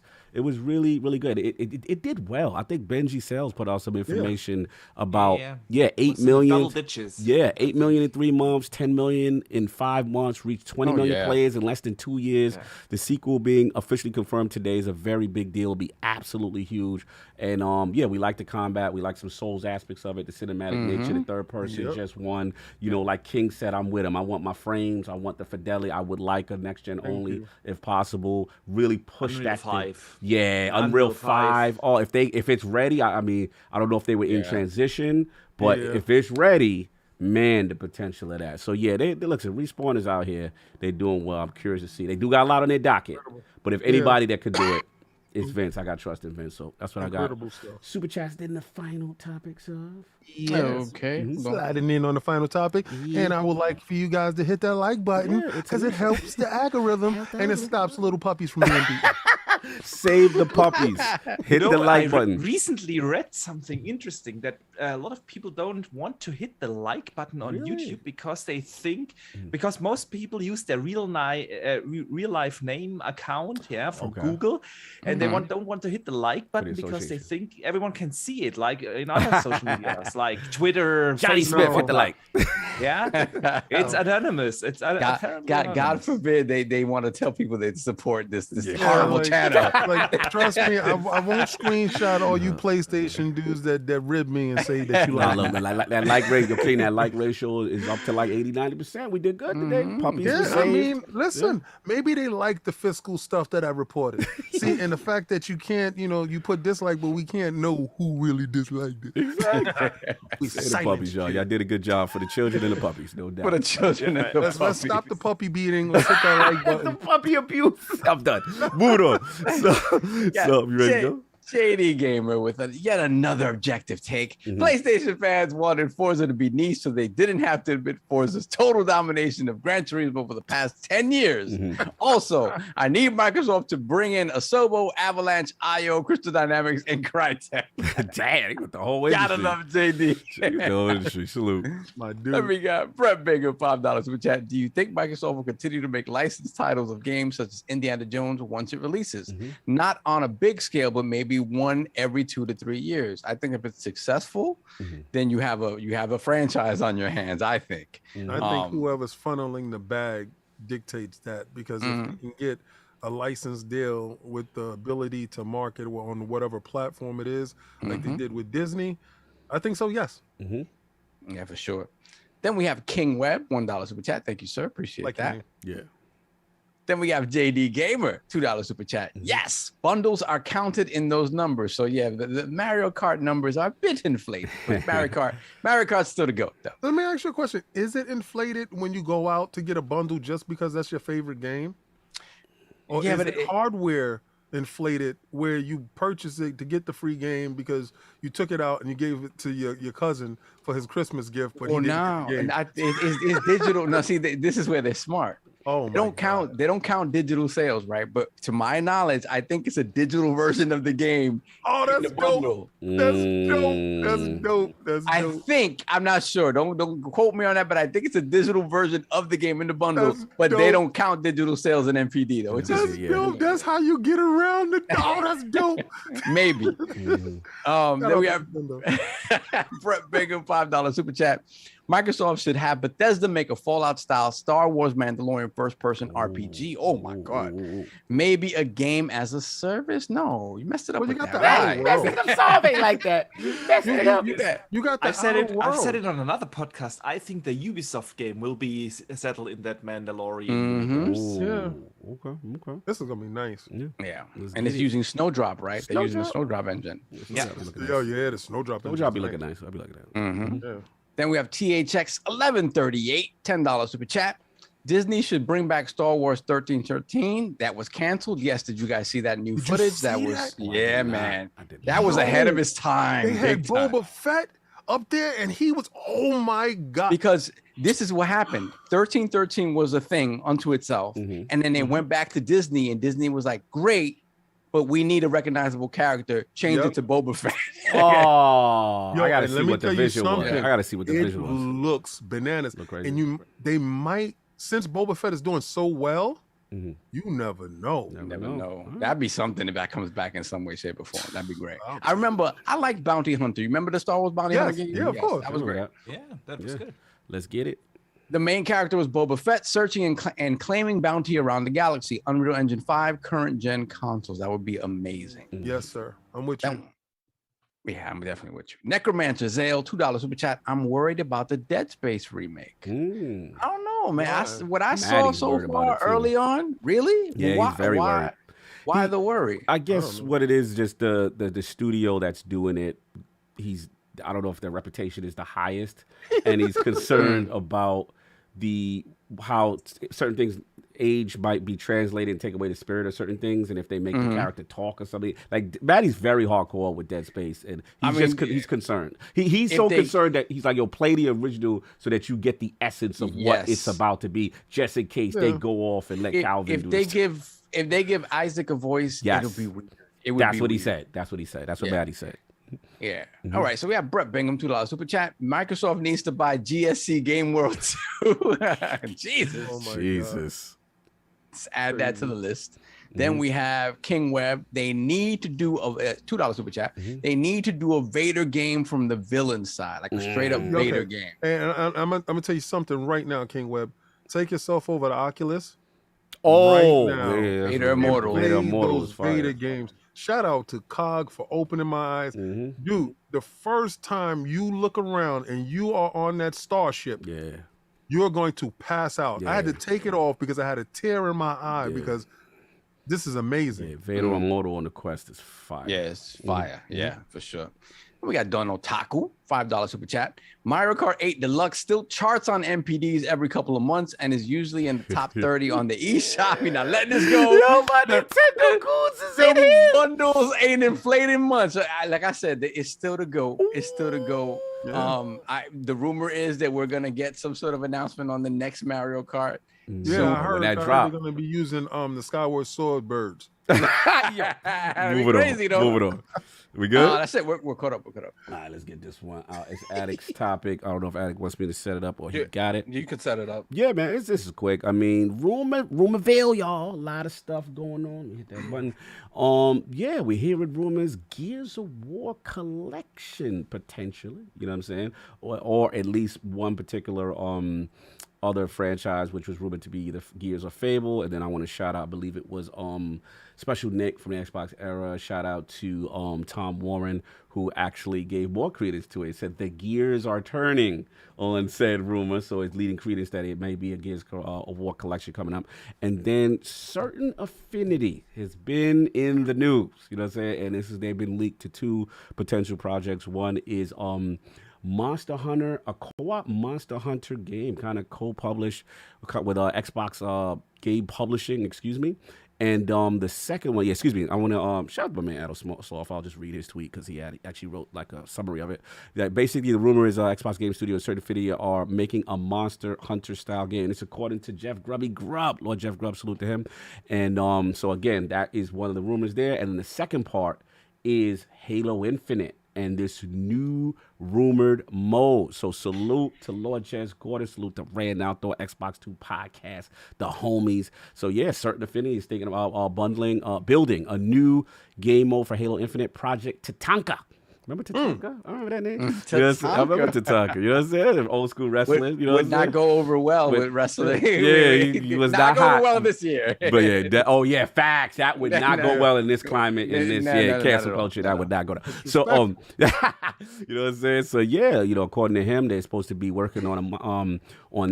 really, really good. It did well. I think Benji Sales put out some information about 8 million. Double ditches. Yeah, 8 million in 3 months, 10 million in 5 months, reached 20 million players in less than 2 years. Yeah. The sequel being officially confirmed today is a very big deal. It'll be absolutely huge. And we like the combat. We like some Souls aspects of it, the cinematic nature, the third person, just one. Like King said, I'm with him. I want my frames. I want the fidelity. I would like a next gen only, if possible. Really push Unreal that 5. thing. Yeah, Unreal 5. Oh, if it's ready, I mean, I don't know if they were in transition, but if it's ready, man, the potential of that. So yeah, they look. Respawn is out here. They're doing well. I'm curious to see. They do got a lot on their docket, but if anybody that could do it, it's Vince. I got trust in Vince, so that's what I got. Super Chats in the final topics of. Okay. Sliding in on the final topic, and I would like for you guys to hit that like button, because it helps the algorithm and it stops little puppies from being beaten. Save the puppies. Hit the like button. Recently read something interesting that a lot of people don't want to hit the like button on YouTube because they think, because most people use their real life name account, from Google, and they don't want to hit the like button because they think everyone can see it, like in other social medias, like Twitter, Johnny Facebook. Smith, hit the like. Yeah, it's anonymous. It's God forbid they want to tell people they support this horrible channel. Like, trust me, I won't screenshot all you PlayStation dudes that rib me and say that you like. Look, that like ratio, clean that like ratio is up to like 80-90%. We did good today. Puppies were Yeah, saved. I mean, listen, maybe they like the fiscal stuff that I reported. See, and the fact that you can't, you put dislike, but we can't know who really disliked it. Exactly. We say the puppies, y'all. Y'all did a good job for the children and the puppies, no doubt. For the children and the Let's puppies. stop the puppy beating. Let's hit that like button. The puppy abuse. I'm done. Move on. So, you ready to go? JD Gamer with yet another objective take. PlayStation fans wanted Forza to be niche, so they didn't have to admit Forza's total domination of Gran Turismo for the past 10 years. Also, I need Microsoft to bring in Asobo, Avalanche, IO, Crystal Dynamics, and Crytek. Damn, with the whole way. Gotta love JD. Industry. Salute. My Then dude. we got Brett Baker, $5 super chat. Do you think Microsoft will continue to make licensed titles of games such as Indiana Jones once it releases? Not on a big scale, but maybe one every 2 to 3 years. I think if it's successful, then you have a franchise on your hands, I think. I think whoever's funneling the bag dictates that, because if you can get a licensed deal with the ability to market on whatever platform it is, like they did with Disney, I think so, yes. Yeah, for sure. Then we have King Webb, $1 super chat. Thank you, sir. Appreciate that. Yeah. Then we have JD Gamer, $2 super chat. Yes, bundles are counted in those numbers. So yeah, the Mario Kart numbers are a bit inflated. But Mario Kart's still the GOAT though. Let me ask you a question. Is it inflated when you go out to get a bundle just because that's your favorite game? Or is it hardware inflated where you purchase it to get the free game because you took it out and you gave it to your cousin for his Christmas gift, but he didn't get the game? It's digital. No, see, this is where they're smart. Oh, they don't count digital sales, right? But to my knowledge, I think it's a digital version of the game. Oh, that's dope. That's dope. That's dope. That's dope. I think, I'm not sure. Don't quote me on that, but I think it's a digital version of the game in the bundle. But they don't count digital sales in MPD though. That's dope. That's how you get around it. Oh, that's dope. Maybe. Then we have Brett Baker, $5 super chat. Microsoft should have Bethesda make a Fallout-style Star Wars Mandalorian first-person RPG. Oh my God! Maybe a game as a service? No, you messed it up. Well, with you got that. the Messed it up solving like that. Messed it up. You got the I've said it. I've world. said it on another podcast. I think the Ubisoft game will be settled in that Mandalorian Mhm. universe. Yeah. Okay. This is gonna be nice. Yeah, and it's using Snowdrop, right? They're using the Snowdrop engine. Yeah. The Snowdrop. Snowdrop be looking nice. I'll be looking at it. Mhm. Yeah. Then we have THX 1138, $10 super chat. Disney should bring back Star Wars 1313. That was canceled. Yes, did you guys see that new Did you footage? see That was that? yeah, man. I did That was ahead of its time. They had big time. Boba Fett up there, and he was, oh my God. Because this is what happened. 1313 was a thing unto itself. And then they went back to Disney, and Disney was like, great, but we need a recognizable character. Change it to Boba Fett. Oh, Yo, I gotta and see let me what the tell you visual was. something. I gotta see what the It visual was. looks bananas. Look crazy. And they might, since Boba Fett is doing so well, you never know. Never know. That'd be something if that comes back in some way, shape, or form. That'd be great. Wow. I remember, I liked Bounty Hunter. You remember the Star Wars Bounty Hunter game? Yeah, of course. That was great. Yeah, that was good. Let's get it. The main character was Boba Fett, searching and claiming bounty around the galaxy. Unreal Engine 5, current gen consoles. That would be amazing. Yes, sir. I'm with you. Yeah, I'm definitely with you. Necromancer Zale, $2 super chat. I'm worried about the Dead Space remake. I don't know, man. What I saw Maddie's so worried about far it, too. early on, really? Yeah, he's very worried. Why the worry? I guess what it is, just the studio that's doing it. I don't know if their reputation is the highest, and he's concerned about how certain things age might be translated and take away the spirit of certain things, and if they make the character talk or something, like Maddie's very hardcore with Dead Space, and he's concerned. He's so concerned that he's like, yo, play the original so that you get the essence of what it's about to be, just in case they go off and let Calvin if do they this. if they give Isaac a voice, it'll be weird. That's what he said. That's what he said. That's what Maddie said. Yeah. All right. So we have Brett Bingham, $2 super chat. Microsoft needs to buy GSC Game World 2. Jesus. Oh my Jesus. Let's add that to the list. Then we have King Webb. They need to do a $2 super chat. They need to do a Vader game from the villain side, like a straight up Vader game. And I'm gonna tell you something right now, King Webb. Take yourself over to Oculus. Oh, right now, Vader Immortal. Play Vader Immortal those is fire. Vader games. Shout out to Cog for opening my eyes. Dude, the first time you look around and you are on that starship, you're going to pass out. I had to take it off because I had a tear in my eye because this is amazing. Vader Immortal on the Quest is fire. Yeah, it's fire. Yeah, for sure. We got Don Otaku, $5 super chat. Mario Kart 8 Deluxe still charts on MPDs every couple of months and is usually in the top 30 on the eShop. We're not letting this go. Yo, my Nintendo goods is in here. Bundles ain't inflating much. So, like I said, it's still to go. It's still to go. Yeah. The rumor is that we're gonna get some sort of announcement on the next Mario Kart. Yeah, I heard that they're drop. going to be using the Skyward Sword birds. Move it on. We good? That's it. We're caught up. All right, let's get this one out. It's Addict's topic. I don't know if Addict wants me to set it up or he got it. You can set it up. Yeah, man, this is quick. I mean, rumorville, y'all. A lot of stuff going on. Hit that button. Yeah, we're hearing rumors. Gears of War collection potentially. You know what I'm saying? Or at least one particular other franchise, which was rumored to be either Gears or Fable. And then I want to shout out, I believe it was Special Nick from the Xbox era. Shout out to Tom Warren, who actually gave more credence to it. He said the gears are turning on said rumor, so it's leading credence that it may be a Gears of War collection coming up. And then Certain Affinity has been in the news, you know what I'm saying? And they've been leaked to two potential projects. One is Monster Hunter, a co-op Monster Hunter game, kind of co-published with Xbox Game Publishing, excuse me. And the second one, I want to shout out to my man Adam Sloth. I'll just read his tweet because he actually wrote like a summary of it. That basically the rumor is Xbox Game Studio and Certain Affinity are making a Monster Hunter style game. It's according to Jeff Grubb, Lord Jeff Grubb, salute to him. And so again, that is one of the rumors there. And then the second part is Halo Infinite and this new rumored mode. So salute to Lord Chess Gordon, salute to Rand Outdoor, Xbox 2 Podcast, the homies. So yeah, Certain Affinity is thinking about building a new game mode for Halo Infinite, Project Tatanka. Remember Tatanka? I remember that name. I remember Tatanka. You know what I'm saying? Old school wrestling. You know would not go over well with wrestling. Yeah, he was not going hot. well this year. But yeah, facts. That would not go well in this climate, in this cancel culture. That would not go down. So you know what I'm saying? So yeah, according to him, they're supposed to be working on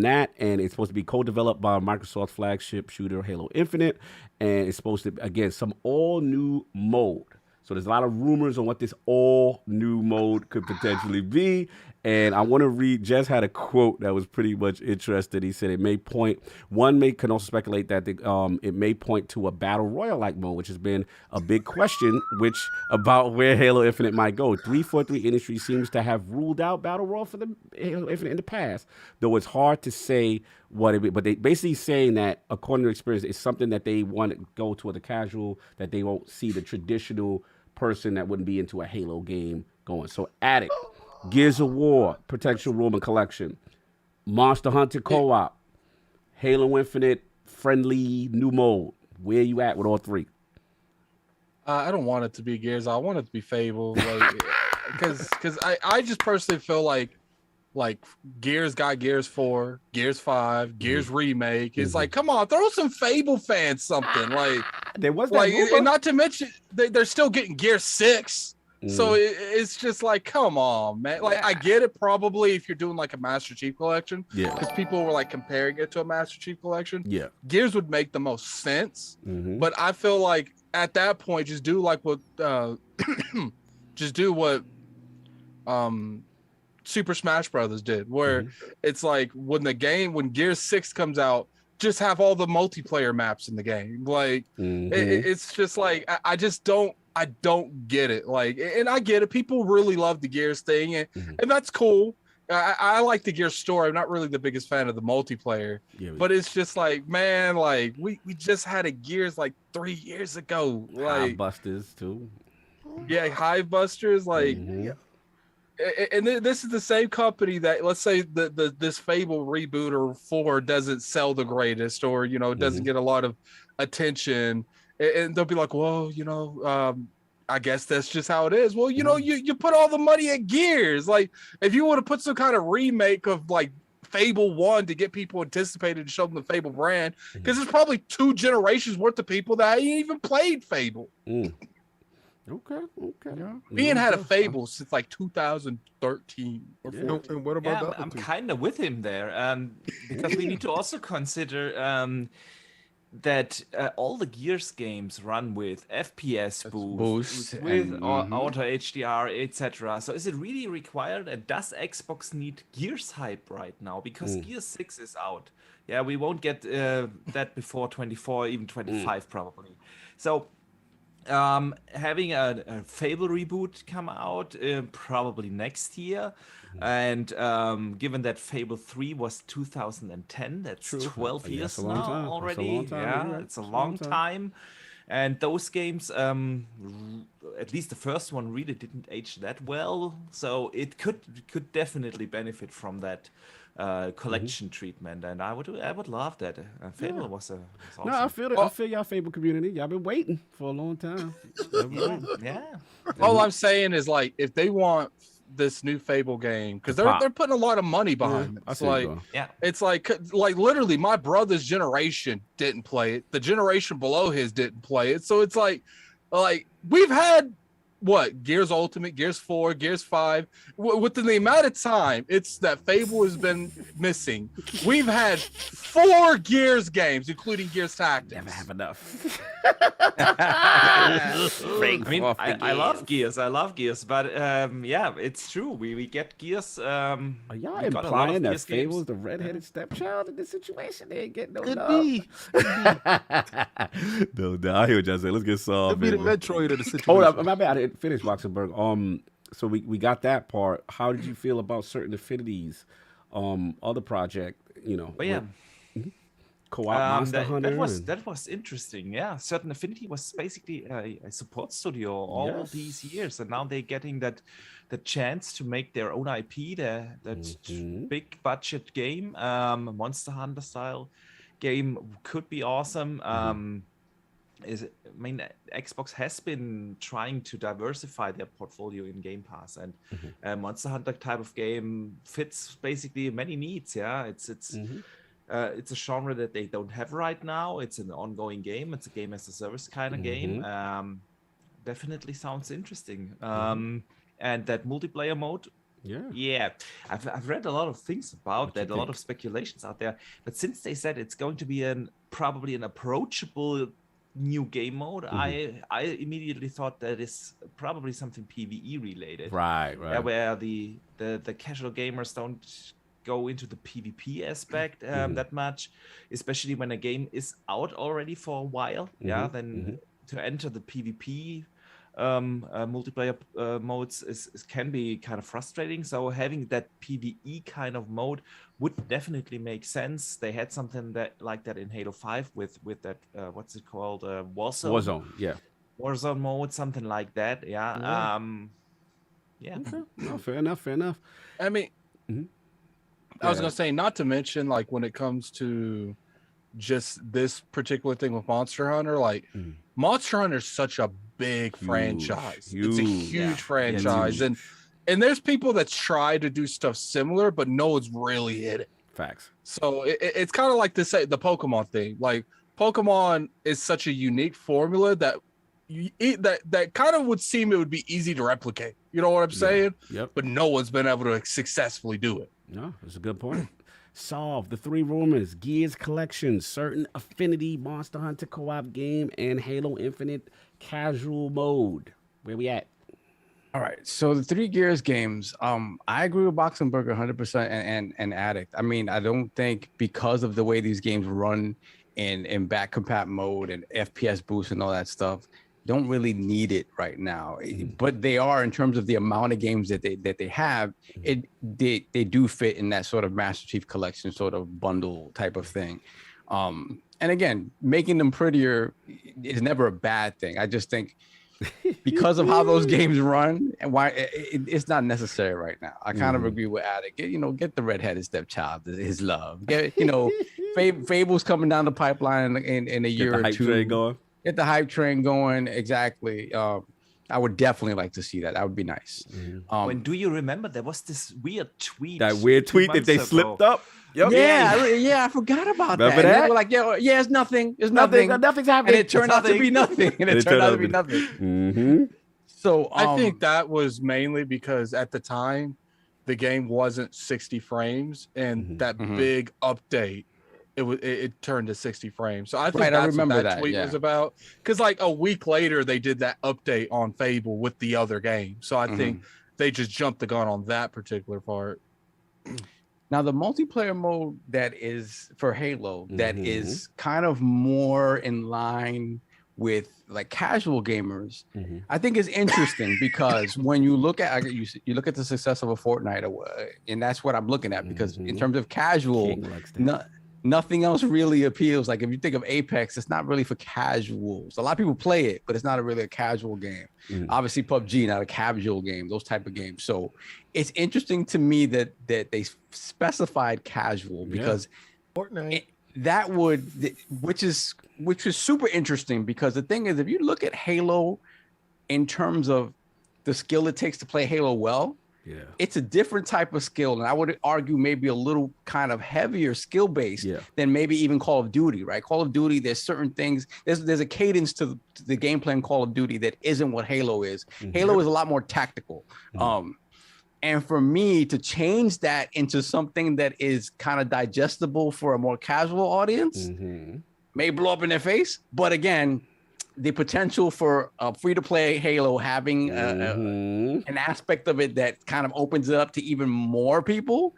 that, and it's supposed to be co-developed by Microsoft's flagship shooter Halo Infinite, and it's supposed to again some all new mode. So there's a lot of rumors on what this all-new mode could potentially be. And I want to read, Jess had a quote that was pretty much interesting. He said can also speculate that it may point to a Battle Royale-like mode, which has been a big question about where Halo Infinite might go. 343 Industries seems to have ruled out Battle Royale for the Halo Infinite in the past, though it's hard to say what it be. But they basically saying that, according to experience, it's something that they want to go toward the casual, that they won't see the traditional person that wouldn't be into a Halo game going. So Addict, Gears of War, Potential Roman Collection, Monster Hunter Co-op, Halo Infinite, friendly new mode. Where you at with all three? I don't want it to be Gears. I want it to be Fable. Because I just personally feel like Gears got Gears 4, Gears 5, Gears Remake. It's like, come on, throw some Fable fans something. There was that and not to mention they're still getting Gears 6. So it's just like, come on, man. I get it probably if you're doing like a Master Chief Collection. Yeah. Because people were like comparing it to a Master Chief Collection. Yeah. Gears would make the most sense. But I feel like at that point, just do like what Super Smash Brothers did, where it's like when Gears 6 comes out, just have all the multiplayer maps in the game. Like it's just like I just don't get it. Like, and I get it. People really love the Gears thing, and that's cool. I like the Gears story. I'm not really the biggest fan of the multiplayer, but it's just like, man, like we just had a Gears like 3 years ago. Like Busters too. Yeah, Hive Busters, like, and this is the same company that, let's say this Fable reboot or 4 doesn't sell the greatest, or it doesn't get a lot of attention, and they'll be like, well, I guess that's just how it is. Well, you put all the money at Gears. Like, if you want to put some kind of remake of like Fable 1 to get people anticipated to show them the Fable brand, because there's probably 2 generations worth of people that ain't even played Fable. Okay. Being had a Fable since like 2013 or 14. And what about the other I'm two? kind of with him there, because we need to also consider that all the Gears games run with FPS boost with auto HDR, etc. So is it really required, and does Xbox need Gears hype right now? Because Gears 6 is out. Yeah, we won't get that before 24, even 25 probably. So having a Fable reboot come out probably next year, and given that Fable 3 was 2010, that's 12 years now already. It's a long time. And those games, at least the first one, really didn't age that well. So it could definitely benefit from that collection treatment, and I would love that. Fable was awesome. No, I feel it. I feel y'all Fable community. Y'all been waiting for a long time. Yeah. All I'm saying is, like, if they want this new Fable game, because they're putting a lot of money behind it. It's like, it's like literally my brother's generation didn't play it. The generation below his didn't play it. So it's like we've had what, Gears Ultimate, Gears 4, Gears 5. Within the amount of time it's that Fable has been missing, we've had 4 Gears games, including Gears Tactics. Never have enough. I mean, I love Gears. But yeah, it's true. We get Gears. Are y'all implying that Fable's the redheaded stepchild in this situation? They ain't getting no love. No, I hear what y'all saying. Let's get solved. It'd be the Metroid of the situation. Hold up, my bad. I didn't finish Boxenberg. So we got that part. How did you feel about Certain Affinities, other project? Co-op Monster Hunter. That was interesting. Yeah, Certain Affinity was basically a support studio all these years, and now they're getting the chance to make their own IP. That big budget game, Monster Hunter style game, could be awesome. Xbox has been trying to diversify their portfolio in Game Pass, and Monster Hunter type of game fits basically many needs. Yeah, it's a genre that they don't have right now. It's an ongoing game. It's a game as a service kind of game. Definitely sounds interesting. And that multiplayer mode. Yeah. I've read a lot of things about that, a lot of speculations out there. But since they said it's going to be probably an approachable new game mode, I immediately thought that is probably something PvE related. Right. Where the casual gamers don't go into the PvP aspect that much, especially when a game is out already for a while. Then to enter the PvP multiplayer modes can be kind of frustrating. So having that PvE kind of mode would definitely make sense. They had something like that in Halo 5 with that what's it called, Warzone. Warzone mode, something like that. Okay. No, fair enough. I mean, I was gonna say, not to mention, like, when it comes to just this particular thing with Monster Hunter, like Monster Hunter is such a big franchise. It's a huge franchise, and there's people that try to do stuff similar, but no one's really hit it. Facts. So it's kind of like the Pokemon thing. Like, Pokemon is such a unique formula that that kind of would seem it would be easy to replicate. You know what I'm saying? Yep. But no one's been able to successfully do it. No, that's a good point. Solve the 3 rumors: Gears Collection, Certain Affinity, Monster Hunter co-op game, and Halo Infinite casual mode. Where we at? All right. So the 3 Gears games, I agree with Boxenberger 100% and Addict. I mean, I don't think because of the way these games run in back compat mode and FPS boost and all that stuff, don't really need it right now. But they are, in terms of the amount of games that they have, they do fit in that sort of Master Chief Collection sort of bundle type of thing. And again, making them prettier is never a bad thing. I just think because of how those games run and why it's not necessary right now. I kind of agree with Addict. Get the redheaded stepchild, his love. Get, Fable's coming down the pipeline in a year or 2. Get the hype train going. Exactly. I would definitely like to see that. That would be nice. When do you remember there was this weird tweet? That weird tweet that they slipped up. Yep. Yeah, I forgot about Remember that. that? They were like, yeah, it's nothing. It's nothing. Nothing's happening. And it turned out to be nothing. And it turned out to be nothing. Mm-hmm. So I think that was mainly because at the time the game wasn't 60 frames, and that big update it turned to 60 frames. So I think that's what that tweet was about. Because like a week later they did that update on Fable with the other game. So I think they just jumped the gun on that particular part. Now, the multiplayer mode that is for Halo, that is kind of more in line with like casual gamers, I think is interesting because when you look at you look at the success of a Fortnite, and that's what I'm looking at, because in terms of casual, nothing else really appeals. Like if you think of Apex, it's not really for casuals. A lot of people play it, but it's not really a casual game. Obviously PUBG, not a casual game, those type of games. So it's interesting to me that they specified casual, because Fortnite. which is super interesting, because the thing is, if you look at Halo in terms of the skill it takes to play Halo well, it's a different type of skill, and I would argue maybe a little kind of heavier skill based than maybe even Call of Duty, right? Call of Duty, there's certain things, there's a cadence to the gameplay in Call of Duty that isn't what Halo is. Halo is a lot more tactical. And for me to change that into something that is kind of digestible for a more casual audience may blow up in their face, but again, the potential for free-to-play Halo having an aspect of it that kind of opens it up to even more people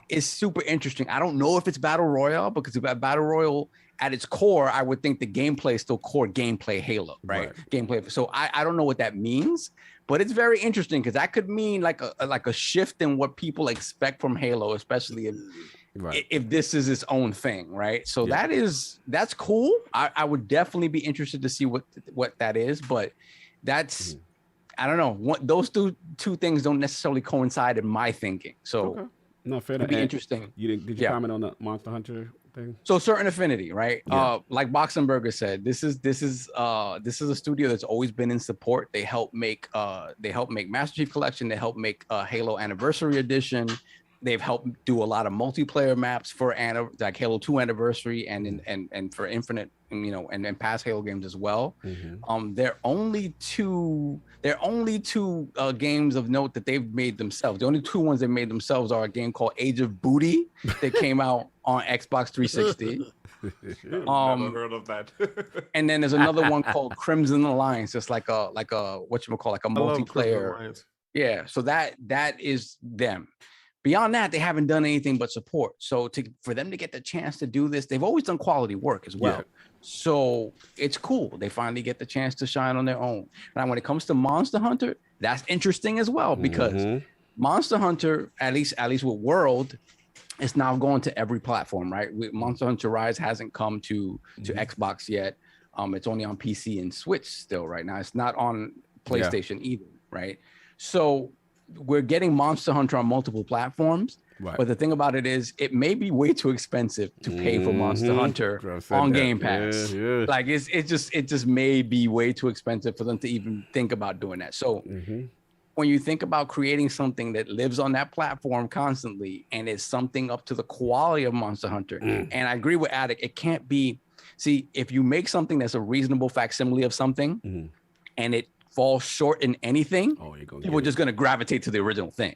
is super interesting. I don't know if it's Battle Royale, because Battle Royale at its core, I would think the gameplay is still core gameplay Halo, right? Gameplay. So I don't know what that means, but it's very interesting, because that could mean like a shift in what people expect from Halo, especially if this is its own thing, right? So that's cool. I would definitely be interested to see what that is, but that's I don't know. Those two things don't necessarily coincide in my thinking. So no, fair it'd be interesting. Did you comment on the Monster Hunter thing? So Certain Affinity, right? Like Boxenberger said, this is a studio that's always been in support. They help make Master Chief Collection. They help make Halo Anniversary Edition. They've helped do a lot of multiplayer maps for like Halo 2 Anniversary and for Infinite, and past Halo games as well. They're only two games of note that they've made themselves. The only 2 ones they made themselves are a game called Age of Booty that came out on Xbox 360. Never heard of that. And then there's another one called Crimson Alliance. It's like a whatchamacallit, like a multiplayer. Yeah, so that is them. Beyond that, they haven't done anything but support. So for them to get the chance to do this, they've always done quality work as well. So it's cool. They finally get the chance to shine on their own. Now, when it comes to Monster Hunter, that's interesting as well, because Monster Hunter, at least with World, is now going to every platform, right? Monster Hunter Rise hasn't come to Xbox yet. It's only on PC and Switch still right now. It's not on PlayStation either, right? So we're getting Monster Hunter on multiple platforms, but the thing about it is, it may be way too expensive to pay for Monster Hunter on Game Pass. Like it just may be way too expensive for them to even think about doing that. So when you think about creating something that lives on that platform constantly and is something up to the quality of Monster Hunter, and I agree with Addict, it can't be. See, if you make something that's a reasonable facsimile of something, and it falls short in anything, people are just going to gravitate to the original thing.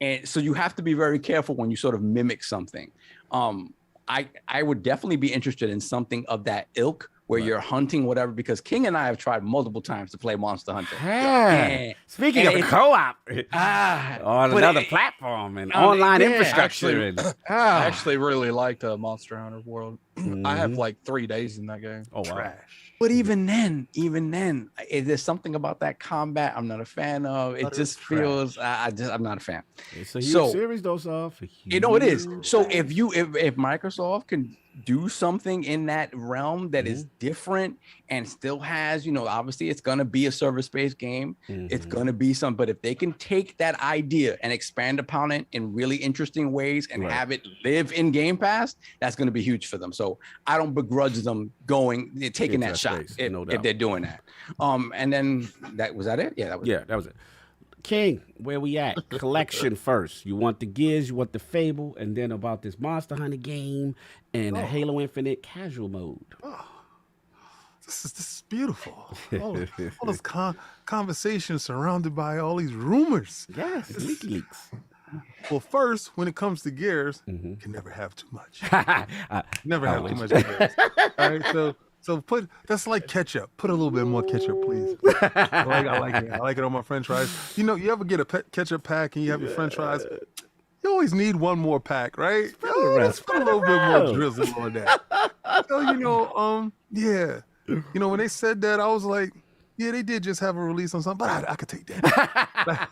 And so you have to be very careful when you sort of mimic something. I would definitely be interested in something of that ilk, where you're hunting whatever. Because King and I have tried multiple times to play Monster Hunter. Speaking of the co-op, on but another platform and online infrastructure. I actually really liked Monster Hunter World. I have like 3 days in that game. Oh, wow. Trash. But even then, there's something about that combat I'm not a fan of. It just feels I'm not a fan. It's a huge series, though, so you know it is. So if Microsoft can do something in that realm that is different and still has, obviously it's going to be a service-based game. It's going to be but if they can take that idea and expand upon it in really interesting ways and have it live in Game Pass, that's going to be huge for them. So I don't begrudge them taking that shot if they're doing that. And then was that it? Yeah, that was it. King, where we at? Collection first. You want the Gears, you want the Fable, and then about this Monster Hunter game and a Halo Infinite casual mode. This is beautiful. All this conversation surrounded by all these rumors. Yes, leaks. Well, first, when it comes to Gears, you can never have too much. Never have too much Gears. All right, so that's like ketchup. Put a little bit more ketchup, please. I like it. I like it on my French fries. You ever get a ketchup pack and you have your French fries? You always need one more pack, right? Put a little bit more drizzle on that. So when they said that, I was like, yeah, they did just have a release on something, but I could take that.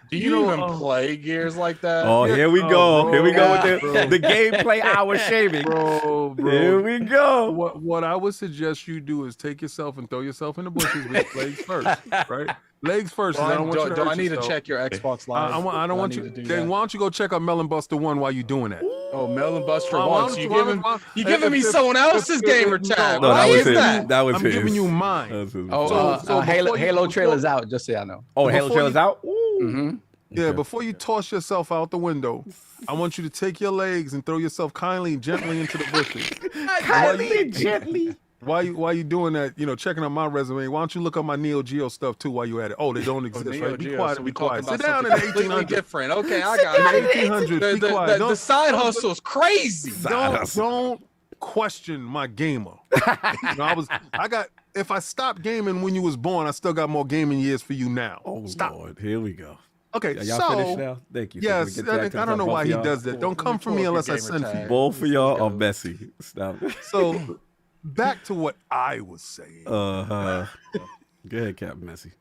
Do you even play Gears like that? Oh, here we go. Here we go with the gameplay hour shaming. Bro. Here we go. What I would suggest you do is take yourself and throw yourself in the bushes with legs first, right? Legs first. Do I need to check your Xbox Live? I don't want you to do that. Then why don't you go check out Melon Buster 1 while you're doing that? Oh, Melon Buster 1. You giving me someone else's gamer tag. No, Why is that? That was I'm giving you mine. Halo trailer's out, just so I know. Oh, Halo trailer's out? Yeah, before you toss yourself out the window, I want you to take your legs and throw yourself kindly and gently into the bushes. Kindly, gently. While you doing that, checking out my resume, why don't you look up my Neo Geo stuff too while you're at it? Oh, they don't exist, right? Be quiet, so be quiet. Sit down in the 1800s. Different. Okay, I got it. 1800s, be quiet. The side hustle's crazy. Don't question my gamer. If I stopped gaming when you was born, I still got more gaming years for you now. Oh, stop. Lord, here we go. Okay, y'all finished now? Thank you. Yes, I don't know why he does that. Don't come for me unless I send for you. Both of y'all are messy. Stop. So, back to what I was saying. Go ahead, Captain Messy.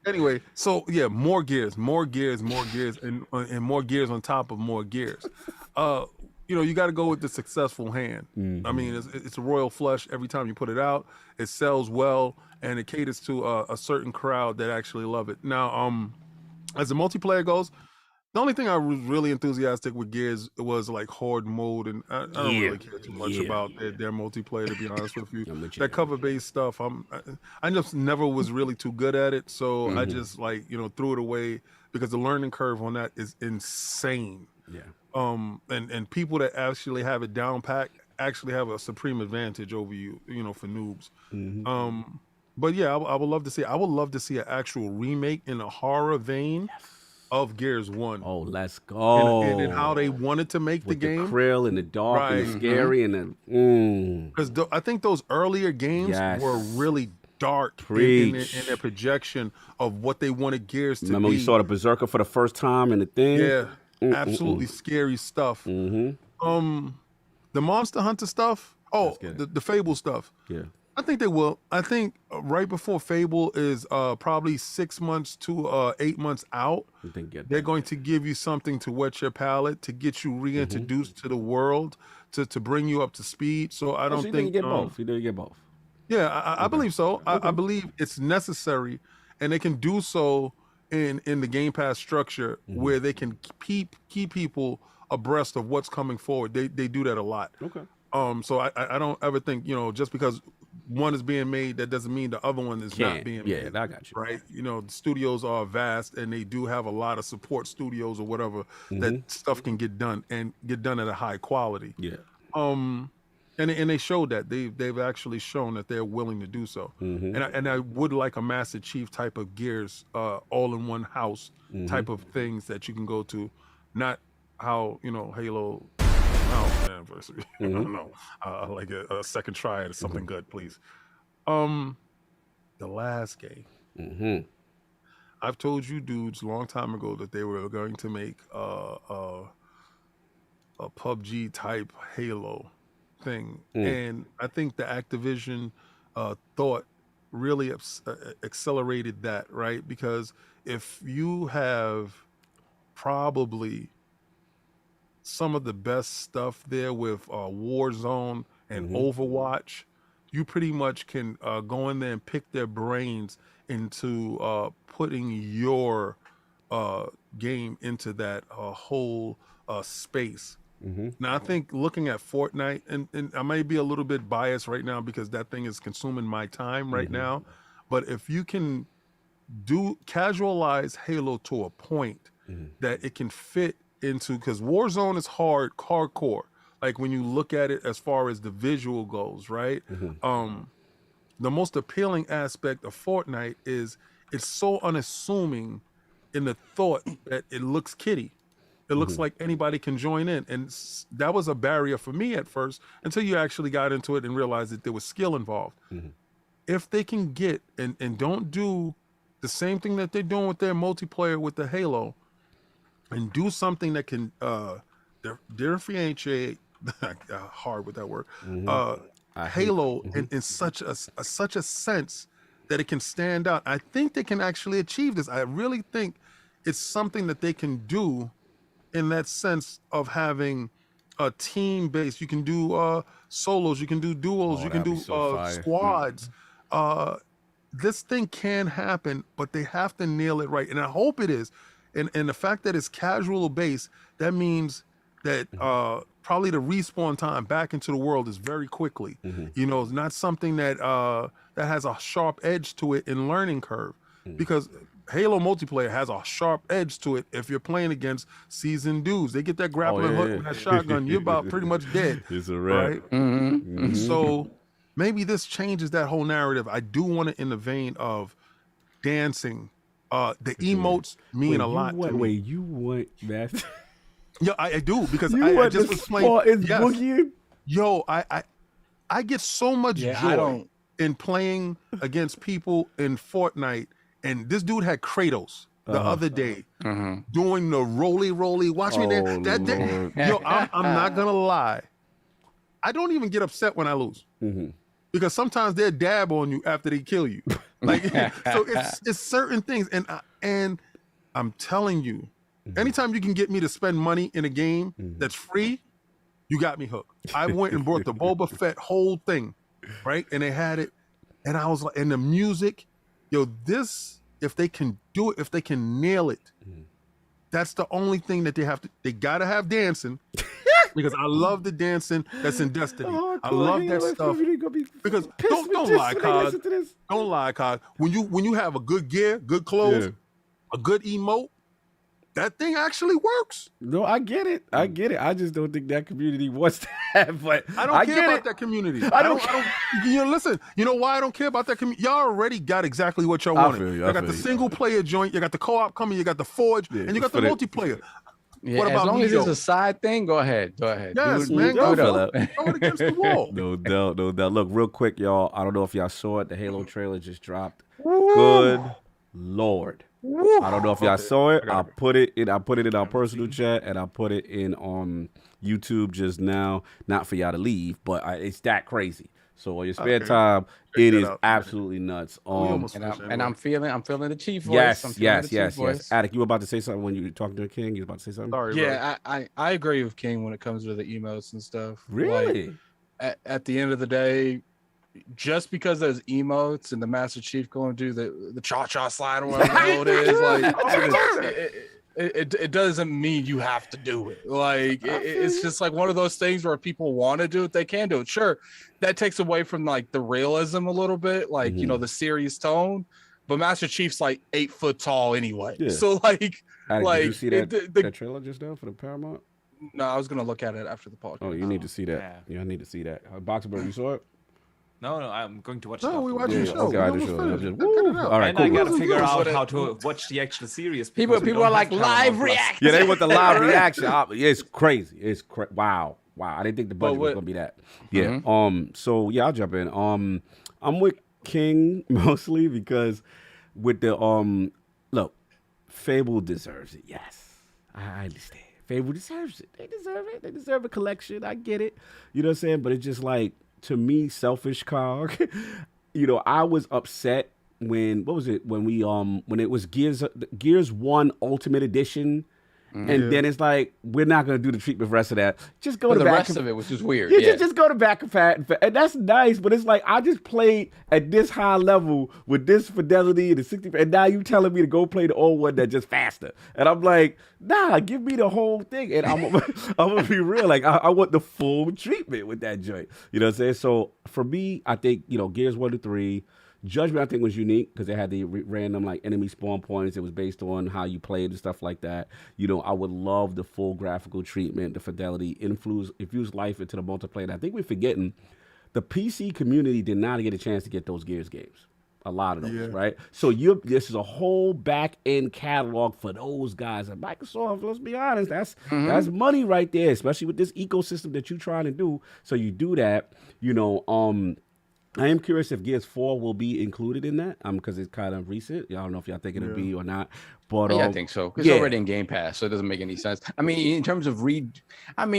Anyway, so yeah, more gears, and more gears on top of more gears. You got to go with the successful hand. I mean, it's a royal flush every time you put it out. It sells well, and it caters to a certain crowd that actually love it. Now, as the multiplayer goes, the only thing I was really enthusiastic with Gears was like Horde mode, and I don't really care too much about their multiplayer, to be honest with you. That cover-based stuff, I just never was really too good at it, so I just threw it away because the learning curve on that is insane. Yeah. And people that actually have it down pat actually have a supreme advantage over you, for noobs. But yeah, I would love to see. I would love to see an actual remake in a horror vein of Gears 1. Oh, let's go. And how they wanted to make with the game. The krill and the dark and the scary and the. Because I think those earlier games were really dark in their projection of what they wanted Gears to be. Remember, we saw the Berserker for the first time in the thing. Yeah. Absolutely scary stuff. The Monster Hunter stuff. Oh, the Fable stuff. Yeah. I think they will. I think right before Fable is probably 6 months to 8 months out, they're going to give you something to whet your palate, to get you reintroduced to the world, to bring you up to speed. So I don't think you get both. You didn't get both. Yeah, I believe so. I believe it's necessary, and they can do so in the Game Pass structure where they can keep people abreast of what's coming forward. They do that a lot. Okay. So I don't ever think, just because one is being made, that doesn't mean the other one is not being made. Yeah, I got you. Right? The studios are vast, and they do have a lot of support studios or whatever that stuff can get done and get done at a high quality. Yeah. And they showed that they've actually shown that they're willing to do so. And I would like a Master Chief type of Gears, all in one house type of things that you can go to, not how Halo Oh, anniversary. I don't know. Like a second try at something good, please. The last game. I've told you dudes a long time ago that they were going to make a PUBG type Halo thing, and I think the Activision thought really accelerated that, right? Because if you have probably some of the best stuff there with Warzone and Overwatch, you pretty much can go in there and pick their brains into putting your game into that whole space. Now, I think looking at Fortnite, and I may be a little bit biased right now because that thing is consuming my time right now, but if you can casualize Halo to a point that it can fit into, because Warzone is hardcore. Like when you look at it as far as the visual goes, right? The most appealing aspect of Fortnite is it's so unassuming in the thought that it looks kiddie. It looks like anybody can join in. And that was a barrier for me at first until you actually got into it and realized that there was skill involved. If they can get, and don't do the same thing that they're doing with their multiplayer with the Halo, and do something that can differentiate, hard with that word, Halo in such a sense that it can stand out. I think they can actually achieve this. I really think it's something that they can do in that sense of having a team base. You can do solos, you can do duos, you can do squads. This thing can happen, but they have to nail it right. And I hope it is. And the fact that it's casual base, that means that probably the respawn time back into the world is very quickly. You know, it's not something that that has a sharp edge to it in learning curve, because Halo multiplayer has a sharp edge to it. If you're playing against seasoned dudes, they get that grappling hook and that shotgun, you're about pretty much dead. It's a wrap. Right? So maybe this changes that whole narrative. I do want it in the vein of dancing. The emotes mean a lot to me. Wait, you want that? Yeah, I do, because I just was playing. Yes. Yo, I get so much joy in playing against people in Fortnite. And this dude had Kratos the other day doing the roly. Watch me there. That day, yo, I'm not gonna lie. I don't even get upset when I lose, because sometimes they'll dab on you after they kill you. Like, so it's certain things, and I'm telling you, anytime you can get me to spend money in a game that's free, you got me hooked. I went and bought the Boba Fett whole thing, right? And they had it, and I was like, and the music. Yo, this, if they can do it, if they can nail it, that's the only thing that they gotta have dancing, because I love the dancing that's in Destiny. I love that stuff. Because don't lie, Cog. Don't lie, Cog. When you have a good gear, good clothes, a good emote, that thing actually works. No, I get it. I just don't think that community wants that. But I don't care about that community. I don't. You know, listen. You know why I don't care about that community? Y'all already got exactly what y'all wanted. You got the single player joint. You got the co-op coming. You got the Forge, and you got the multiplayer. Yeah, what about as long as it's a side thing, go ahead. Yes, man, go it against the wall. No doubt. Look, real quick, y'all. I don't know if y'all saw it. The Halo trailer just dropped. Good Lord. I don't know if y'all saw it. I put it in our personal chat, and I put it in on YouTube just now. Not for y'all to leave, but it's that crazy. So on your spare time, it is absolutely nuts. And I'm feeling the chief voice. Yes. Attic, you were about to say something when you were talking to King. You were about to say something. Sorry, I agree with King when it comes to the emotes and stuff. Really? Like, at the end of the day, just because there's emotes and the Master Chief going to do the cha-cha slide or whatever the hell it is, like it doesn't mean you have to do it. Like it's just like one of those things where people want to do it, they can do it. Sure, that takes away from like the realism a little bit, like you know, the serious tone. But Master Chief's like 8 foot tall anyway, so like did you see that trailer just now for the Paramount? No, I was gonna look at it after the podcast. Oh, you need to see that. Yeah, I need to see that. Boxenberger, you saw it? No, I'm going to watch it. No, we watch the show. Okay, All right, cool. I gotta figure out how to watch the actual series. People are like live reaction. Yeah, they want the live reaction. It's crazy. Wow. wow, I didn't think the budget was what- gonna be that. Yeah. So yeah, I'll jump in. I'm with King mostly because with the look, Fable deserves it. Yes, I understand. Fable deserves it. They deserve it. They deserve a collection. I get it. You know what I'm saying? But it's just like, to me, selfish cog. You know, I was upset when when it was Gears 1 Ultimate Edition. And then it's like, we're not going to do the treatment for the rest of that. Just go But to the back rest of it was just weird. Yeah, Yeah. just go to back and and that's nice, but it's like, I just played at this high level with this fidelity and the 60, and now you telling me to go play the old one that's just faster. And I'm like, nah, give me the whole thing. And I'm gonna be real, like, I want the full treatment with that joint. You know what I'm saying? So for me, I think, you know, Gears 1 to 3, Judgment, I think, was unique because they had the random like enemy spawn points. It was based on how you played and stuff like that. You know, I would love the full graphical treatment, the fidelity, infuse life into the multiplayer. And I think we're forgetting the PC community did not get a chance to get those Gears games. A lot of those, right? So this is a whole back end catalog for those guys. And Microsoft, let's be honest, that's money right there, especially with this ecosystem that you're trying to do. So you do that, you know. I am curious if Gears 4 will be included in that, because it's kind of recent. I don't know if y'all think it'll be or not. But Yeah, I think so. It's already in Game Pass, so it doesn't make any sense. I mean, in terms of these 4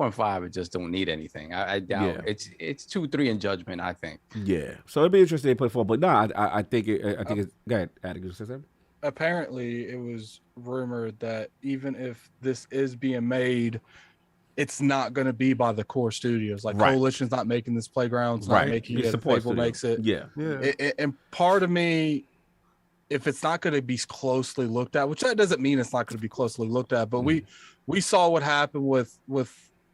and 5, it just don't need anything. I doubt it's 2, 3 in Judgment, I think. Yeah, so it'd be interesting to put 4, but no, I think it's. Go ahead, Atticus, say something. Apparently, it was rumored that even if this is being made, it's not going to be by the core studios. Like Coalition's not making this, Playground's not making it, Fable makes it. Yeah. And part of me, if it's not going to be closely looked at, which that doesn't mean it's not going to be closely looked at, but we saw what happened with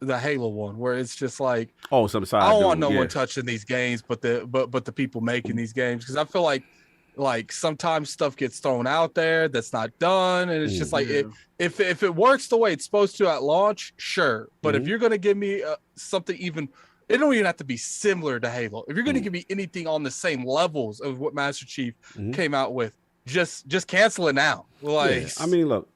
the Halo one, where it's just like, I don't want no one touching these games, but the people making these games, because I feel like sometimes stuff gets thrown out there that's not done, and it's just like, if it works the way it's supposed to at launch, sure. But if you're gonna give me something even, it don't even have to be similar to Halo. If you're gonna give me anything on the same levels of what Master Chief came out with, just cancel it now. Like, I mean, look,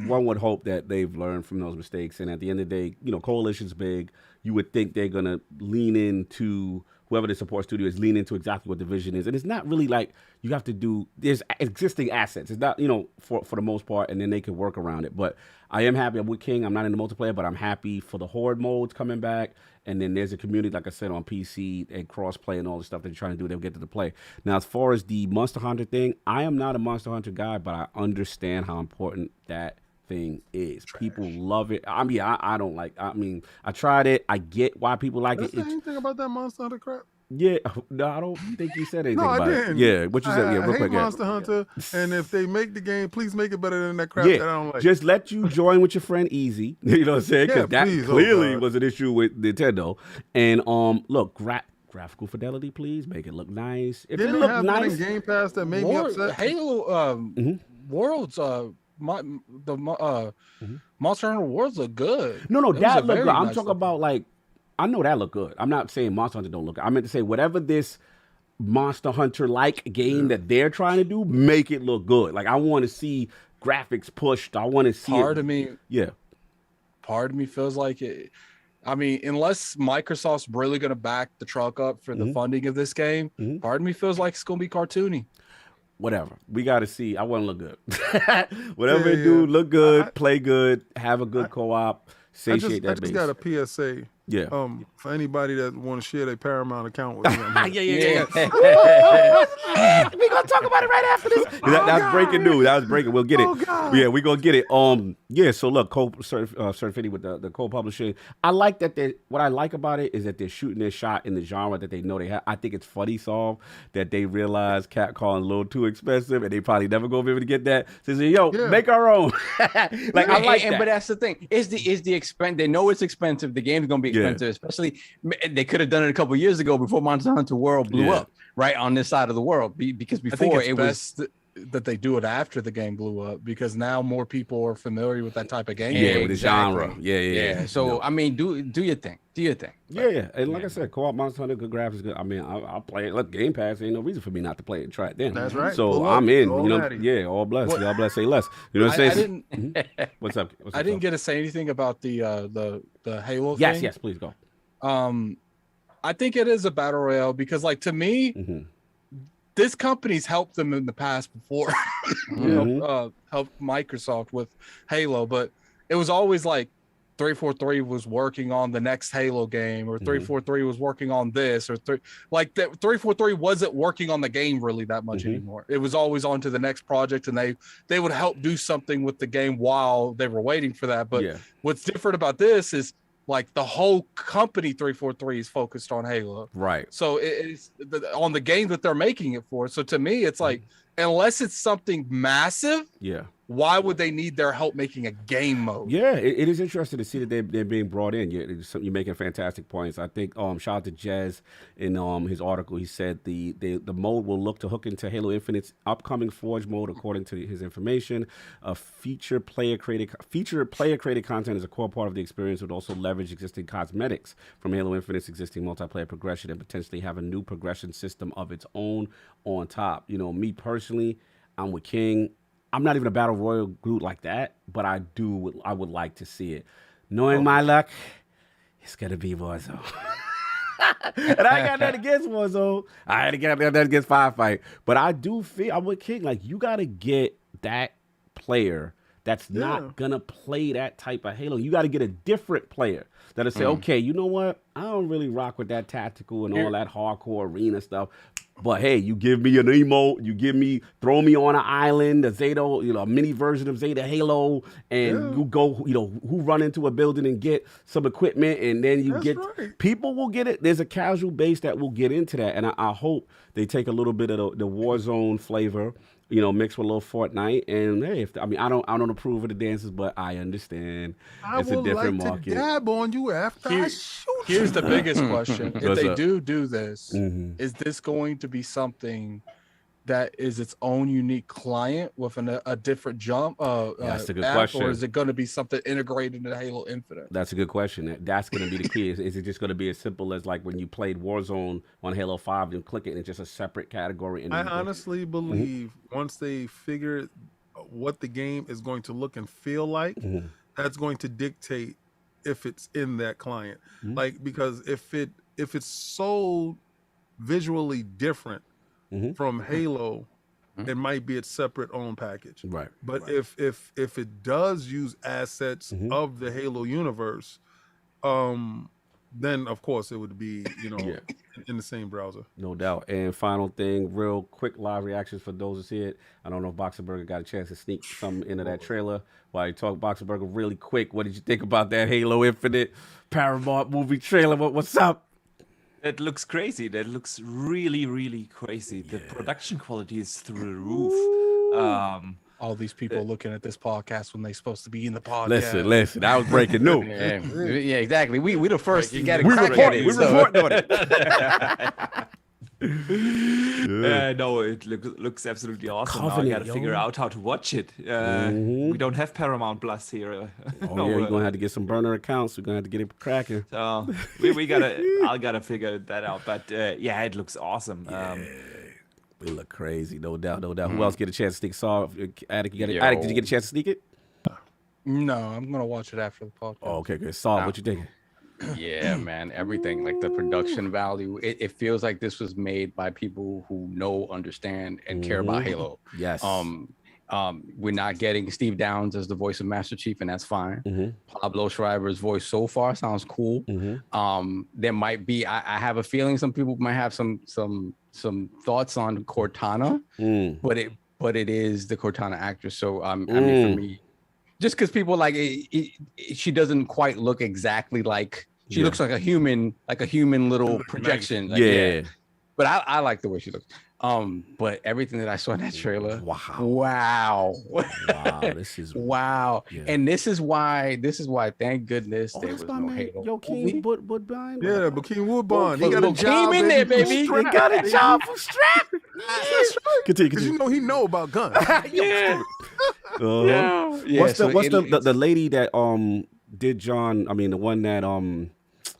one would hope that they've learned from those mistakes, and at the end of the day, you know, Coalition's big. You would think they're gonna lean into whoever the support studio is, lean into exactly what the vision is. And it's not really like you have to do, there's existing assets. It's not, you know, for the most part, and then they can work around it. But I am happy. I'm with King. I'm not in the multiplayer, but I'm happy for the Horde modes coming back. And then there's a community, like I said, on PC and cross-play and all the stuff that they're trying to do, they'll get to the play. Now, as far as the Monster Hunter thing, I am not a Monster Hunter guy, but I understand how important that thing is. People love it. I mean, I don't like. I mean, I tried it. I get why people like it. Anything about that Monster Hunter crap? Yeah, no, I don't think you said anything No, about I didn't. it. Yeah, what you said? Yeah, real I quick. hate Monster Hunter, and if they make the game, please make it better than that crap that I don't like. Just let you join with your friend Easy. You know what I'm saying? Because that clearly was an issue with Nintendo. And look, graphical fidelity, please make it look nice. If Didn't it they look have nice, that in Game Pass that made me upset? Halo Worlds, Monster Hunter Worlds look good. No, It that was a look very good. I'm nice talking look. about, like, I know that look good. I'm not saying Monster Hunter don't look good. I meant to say whatever this Monster Hunter like game that they're trying to do, make it look good. Like, I want to see graphics pushed. I want to see Part of me feels like it. I mean, unless Microsoft's really going to back the truck up for the funding of this game, part of me feels like it's going to be cartoony. Whatever. We got to see. I want to look good. Whatever it do, look good, play good, have a good co-op, satiate that base. I just got a PSA. Yeah. For anybody that want to share their Paramount account with me. Yeah. We gonna talk about it right after this. That's breaking news. That was breaking. We'll get it. Yeah, we gonna get it. Yeah. So look, Certain Affinity with the co-publishing. I like that. What I like about it is that they're shooting their shot in the genre that they know they have. I think it's funny, solve that they realize Capcom is a little too expensive, and they probably never gonna be able to get that. So they say, make our own. Like, I like that. But that's the thing. Is the expense? They know it's expensive. The game's gonna be expensive, especially they could have done it a couple years ago before Monster Hunter World blew up right on this side of the world, because before it was that they do it after the game blew up, because now more people are familiar with that type of game. Yeah, with the genre. Yeah. So I mean, do your thing. Do your thing. Yeah. And like I said, co-op Monster Hunter, good graphics, good. I mean, I'll play it. Look, Game Pass ain't no reason for me not to play it and try it then. That's right. So Pull I'm up. in. All You know, natty. yeah, all blessed. What- Y'all blessed, say less. You know what I'm I saying? didn't. What's up? I didn't get to say anything about the Halo Yes, thing. yes, please go. I think it is a battle royale because, like, to me, Mm-hmm. this company's helped them in the past before. Helped Microsoft with Halo, but it was always like 343 was working on the next Halo game, or 343 was working on this, or like that 343 wasn't working on the game really that much anymore. It was always on to the next project, and they would help do something with the game while they were waiting for that. But what's different about this is, like, the whole company 343 is focused on Halo. Right. So it's on the game that they're making it for. So to me, it's like, unless it's something massive, why would they need their help making a game mode? Yeah, it is interesting to see that they're being brought in. You're making fantastic points. I think shout out to Jez in his article. He said the mode will look to hook into Halo Infinite's upcoming Forge mode, according to his information. Feature player created content is a core part of the experience. Would also leverage existing cosmetics from Halo Infinite's existing multiplayer progression and potentially have a new progression system of its own on top. You know, me personally, I'm with King. I'm not even a battle royal group like that, but I would like to see it. Knowing my luck, it's gonna be Warzone. And I ain't got nothing against Warzone. I ain't got nothing against Firefight. But I do feel, I'm with King, like, you gotta get that player that's not gonna play that type of Halo. You gotta get a different player that'll say, okay, you know what? I don't really rock with that tactical and all that hardcore arena stuff. But hey, you give me an emote, throw me on an island, a Zeta, a mini version of Zeta Halo, and you go, who run into a building and get some equipment, and then people will get it. There's a casual base that will get into that, and I hope they take a little bit of the Warzone flavor, mixed with a little Fortnite. And hey, I don't approve of the dances, but I understand it's a different market. To dab on you after I shoot you. Here's the biggest question: if they do this, is this going to be something that is its own unique client with a different That's a good app, question. or is it going to be something integrated into Halo Infinite? That's a good question. That's going to be the key. Is it just going to be as simple as, like, when you played Warzone on Halo 5, you click it and it's just a separate category? I honestly believe once they figure what the game is going to look and feel like, that's going to dictate if it's in that client. Like, because if it's so visually different from Halo, it might be its separate own package. Right. But if it does use assets of the Halo universe, then of course it would be, in the same browser. No doubt. And final thing, real quick live reactions for those who see it. I don't know if Boxenberger got a chance to sneak something into that trailer. While you talk, Boxenberger, really quick, what did you think about that Halo Infinite Paramount movie trailer? What's up? That looks crazy. That looks really, really crazy. The production quality is through the roof. All these people looking at this podcast when they're supposed to be in the podcast. Listen, that was breaking news. Yeah, exactly. We the first to get We reporting on it. No, it looks absolutely awesome. Covenant, now I gotta figure out how to watch it. We don't have Paramount Plus here. You're gonna have to get some burner accounts. We're gonna have to get it cracking. So I gotta figure that out. But it looks awesome. It look crazy, no doubt. Who else get a chance to sneak? Attic, did you get a chance to sneak it? No, I'm gonna watch it after the podcast. Oh, okay, good. What you thinking? Yeah, man, everything, like the production value, it feels like this was made by people who understand and care about Halo. Yes. We're not getting Steve Downs as the voice of Master Chief, and that's fine. Pablo Schreiber's voice so far sounds cool. There might be, I have a feeling some people might have some thoughts on Cortana, but it is the Cortana actress. So I mean, for me, just because people like she doesn't quite look exactly like she looks like a human little projection. But I like the way she looks. But everything that I saw in that trailer, wow, this is wow. Yeah. And this is why, thank goodness there was no Halo. Joaquin Woodbine. Bokeem Woodbine. He got a Bokeem job in there, baby. He got a job for Strap. Continue. Because you know he know about guns. Yeah. Yeah, What's so the lady that did John? I mean, the one that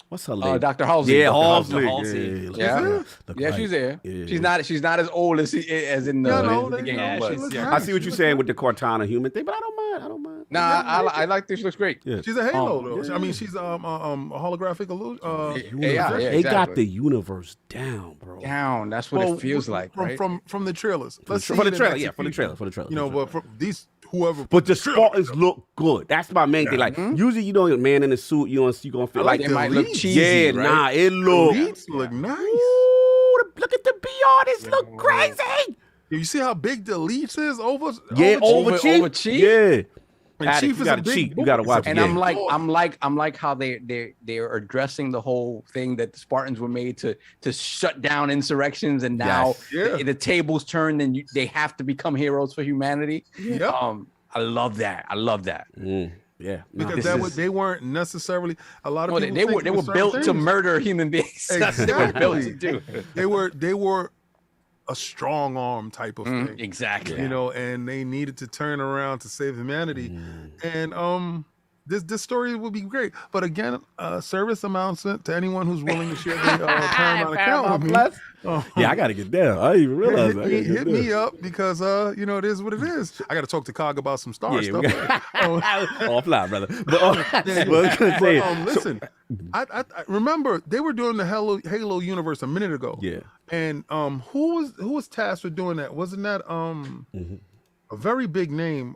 what's her name? Dr. Halsey. Yeah, Dr. Halsey. Yeah. Yeah, she's there. Yeah. She's not as old as in the, the game. yeah, but- she's- Yeah. I see what you're saying with the Cortana human thing, but I don't mind. Nah, I like this. She looks great. Yeah. She's a Halo, though. yeah. I mean, she's a holographic illusion. Yeah, They got exactly. the universe down, bro. Down. That's what it feels like, from, right? from the trailers. Let's For see the it in trailer, yeah, for the execution. trailer. You know, but from these whoever. But the Spartans look good. That's my main thing. Like usually, you know, a man in a suit, you gonna feel like They might look cheesy, yeah, right? nah, it look. Elites look nice. Ooh, look at the BR. This look crazy. You see how big the elites is over? Yeah, over over Chief. Chief? Yeah. And Attic, Chief you is a gotta big cheat. You boy. gotta watch it. And Yeah. I'm like how they're addressing the whole thing that the Spartans were made to shut down insurrections, and now Yes. the tables turned, and they have to become heroes for humanity. Yep. I love that. Yeah. Because this they weren't necessarily a lot of Well, people. they think were certain built to things. murder human beings. That's what they were built to Exactly. do. They were a strong arm type of thing. Exactly. You know, and they needed to turn around to save humanity. And this story would be great. But again, service announcement to anyone who's willing to share the Paramount account with me. Yeah, I gotta get down. I didn't even realize that. Hit me up because you know it is what it is. I got to talk to Cog about some Star Yeah, stuff. we offline, brother. But, I was gonna say, Listen, I remember they were doing the Halo universe a minute ago. Yeah. And who was tasked with doing that? Wasn't that a very big name?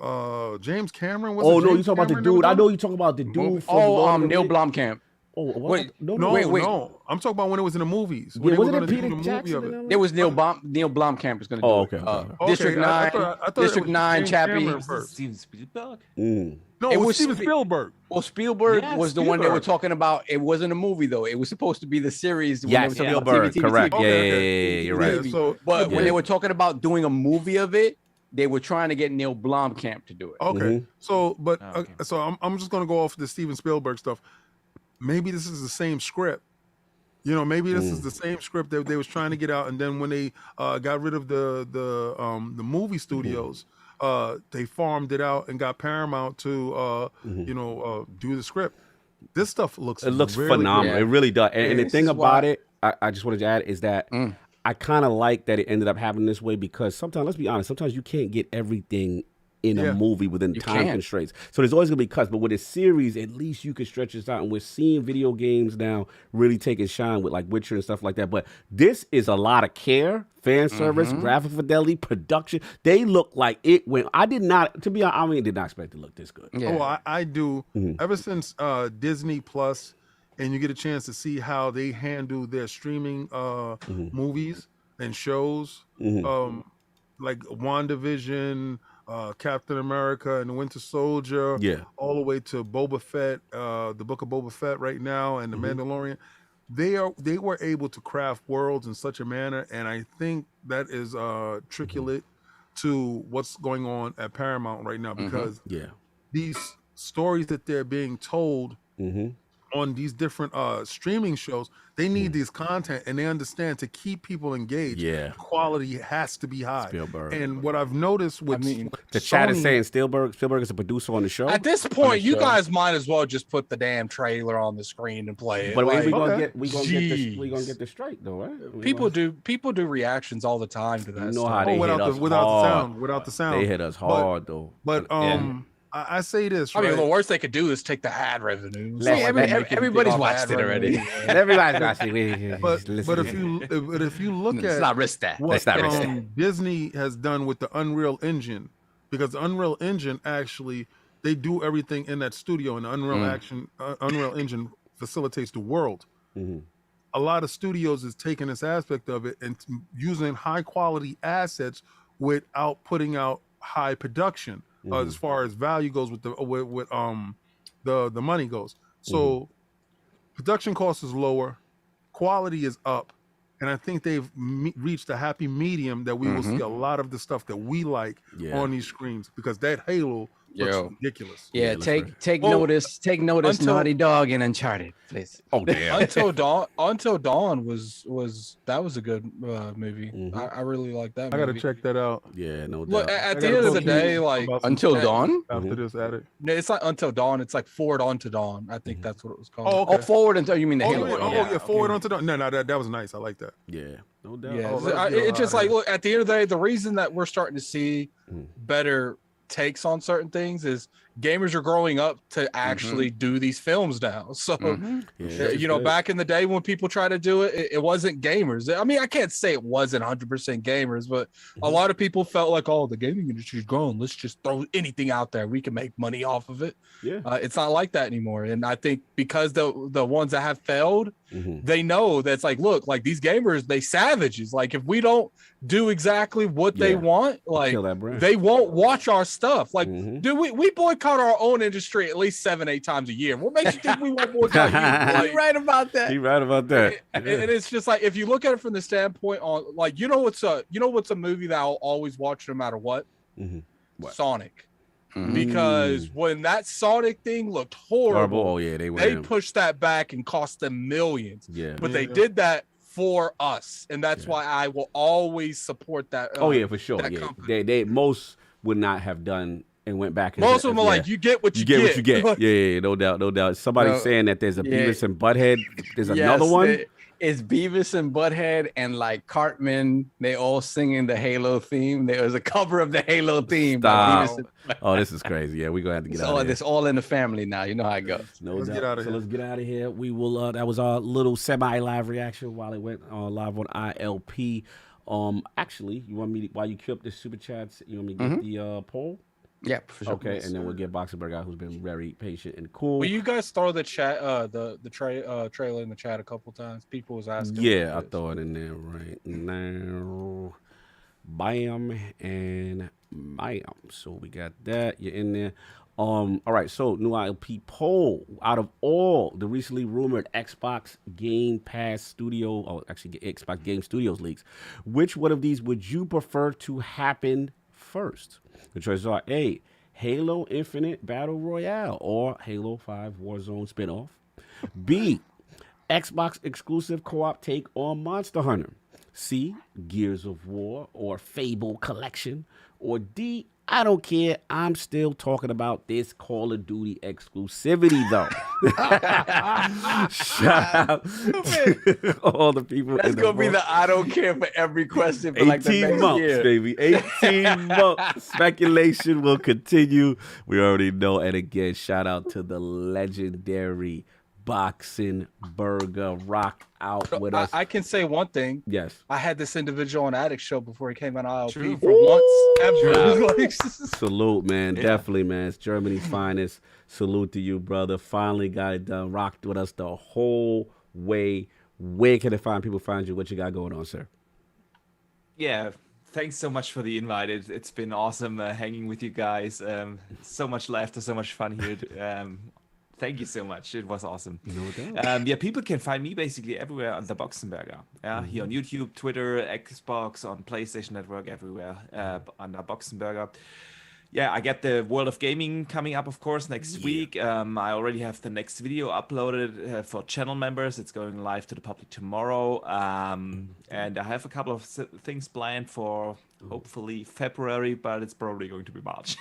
James Cameron. Was oh it no, you James talking about the Cameron dude? that I was know on it? you talking about the dude. From Lord of the Neil Rings. Blomkamp. Oh, what? Wait, no, No, I'm talking about when it was in the movies. When Yeah, they were wasn't it gonna do Peter the movie Jackson? of it. and all that? There was Neil Blomkamp is going to do Oh, it. okay, okay. District Okay, I 9, thought it District was 9 James Chappie. Cameron first. Steven Spielberg. No, It it was was Steven Spe- Spielberg. Well, Spielberg Yeah, was the one they were Spielberg. talking about. It wasn't a movie though. It was supposed to be the series. When Yes, they were talking about Spielberg. Correct. Okay, Yeah, okay. you're right. Yeah, so But when Yeah. they were talking about doing a movie of it, they were trying to get Neil Blomkamp to do it. okay, Mhm. so but Okay. so I'm just gonna go off the Steven Spielberg stuff. Maybe this is the same script. You know, maybe this is the same script that they was trying to get out, and then when they got rid of the movie studios, they farmed it out and got Paramount to do the script. This stuff looks It looks really phenomenal. good. It really does. And the This thing is about why- it, I just wanted to add is that I kind of like that it ended up happening this way because sometimes, let's be honest, sometimes you can't get everything in a Yeah. movie within time can't. constraints. So there's always gonna be cuts. But with a series, at least you can stretch this out. And we're seeing video games now really taking shine with like Witcher and stuff like that. But this is a lot of care, fan service, graphic fidelity, production. They look like it went. I did not, to be honest, I mean, did not expect it to look this good. Yeah. Oh, I do. Ever since Disney Plus, and you get a chance to see how they handle their streaming movies and shows, like WandaVision, Captain America and the Winter Soldier, Yeah. all the way to Boba Fett, the Book of Boba Fett right now, and the Mandalorian. They were able to craft worlds in such a manner, and I think that is triculate to what's going on at Paramount right now because Yeah. these stories that they're being told on these different streaming shows, they need these content, and they understand to keep people engaged. Yeah. Quality has to be high. Spielberg. And what I've noticed with The chat is Sony- saying Spielberg is a producer on the show. At this point, you guys might as well just put the damn trailer on the screen and play it. But Like, we gonna okay. get we gonna get this straight though, right? people do reactions all the time to that. You know stuff. how they hit without us the without hard. the sound, without the sound. They hit us hard though. But I say this, I mean, right? the worst they could do is take the ad revenue. Let- So, let- make it everybody's big off watched ad it already. revenue. Everybody's watching. But if you look Let's at not risk that. what Let's not risk Disney has done with the Unreal Engine, because the Unreal Engine actually they do everything in that studio, and the Unreal Engine facilitates the world. A lot of studios is taking this aspect of it and using high quality assets without putting out high production as far as value goes with the money goes. So production cost is lower, quality is up, and I think they've reached a happy medium that we will see a lot of the stuff that we like Yeah. on these screens, because that Halo Yo. looks ridiculous. Yeah, looks take Well, notice, until- Naughty Dog in Uncharted, please. Oh damn. Until Dawn was a good movie. Mhm. I really like that I movie. gotta check that out Yeah, no Look, doubt. at I the gotta end of go the see day, like about some Until stuff Dawn? after this addict. it's not Until Dawn. It's like Forward Onto Dawn. I think that's what it was called. Oh, okay. Oh, forward until you mean the Oh, Halo yeah, one? oh, Yeah. yeah, forward onto the. No, that was nice. I like that. Yeah, no doubt. Yeah, Oh, let's get it's just out of like, here. look, at the end of the day, the reason that we're starting to see Mhm. better takes on certain things is gamers are growing up to actually do these films now. So, Yeah, you know, back in the day when people tried to do it, it wasn't gamers. I mean, I can't say it wasn't 100% gamers, but a lot of people felt like, oh, the gaming industry is growing. Let's just throw anything out there. We can make money off of it. Yeah. It's not like that anymore. And I think because the ones that have failed, they know that's like, look, like these gamers, they savages. Like if we don't do exactly what they want, like Kill that brand. they won't watch our stuff. Like, Mhm. dude, we boycott our own industry at least 7-8 times a year. What makes you think we won't boycott you? Like, You're right about that. He right about that. and it's just like if you look at it from the standpoint on like you know what's a movie that I'll always watch no matter what? Mhm. What? Sonic. Because when that Sonic thing looked horrible, Oh yeah, they they went. pushed that back and cost them millions. Yeah. But they did that for us, and that's why I will always support that. Oh yeah, for sure. that Yeah, company. they most would not have done and went back. And Most of them are like, you get what you get what you get. Like, Yeah, no doubt, no doubt. Somebody's No, saying that there's a yeah. Beavis and Butthead. There's Yes, another one. It's Beavis and Butthead and like Cartman. They all singing the Halo theme. There was a cover of the Halo theme. by Stop. Beavis and Butthead. Oh, this is crazy. Yeah, we're gonna have to get It's out of here. it's all in the family now. You know how it goes. No Let's doubt. get outta So here. let's get out of here. We will. That was our little semi-live reaction while it went live on ILP. Actually, you want me to, while you queue up the super chats, you want me to get the poll? Yeah, for sure. Okay, and then we'll get Boxenberger out, who's been very patient and cool. will you guys throw the chat, trailer in the chat a couple times? People was asking. Yeah, I what it is. throw it in there right now. Bam and bam. So we got that. You're in there. All right. So new ILP poll. Out of all the recently rumored Xbox Game Pass Studio, or actually Xbox Game Studios leaks, which one of these would you prefer to happen first? The choices are A, Halo Infinite Battle Royale, or Halo 5 Warzone spinoff. B, Xbox exclusive co-op take on Monster Hunter. C, Gears of War or Fable Collection. Or D, I don't care. I'm still talking about this Call of Duty exclusivity, though. Shout out to all the people. That's in the gonna be vote. the I don't care for every question for like the 18 next months, year. baby. 18 months. Speculation will continue. We already know. And again, shout out to the legendary Boxenberger. Rock out with us. I can say one thing. Yes. I had this individual on Addict Show before he came on ILP True. for once ever. Like, Salute, man. Definitely, man. It's Germany's finest. Salute to you, brother. Finally got it done. Rocked with us the whole way. Where can people find you? What you got going on, sir? Yeah, thanks so much for the invite. It's been awesome hanging with you guys. So much laughter, so much fun here. Thank you so much. It was awesome. No doubt. Yeah, people can find me basically everywhere on the Boxenberger. Yeah, here on YouTube, Twitter, Xbox, on PlayStation Network, everywhere under Boxenberger. Yeah, I get the World of Gaming coming up, of course, next week. I already have the next video uploaded for channel members. It's going live to the public tomorrow. And I have a couple of things planned for hopefully February, but it's probably going to be March.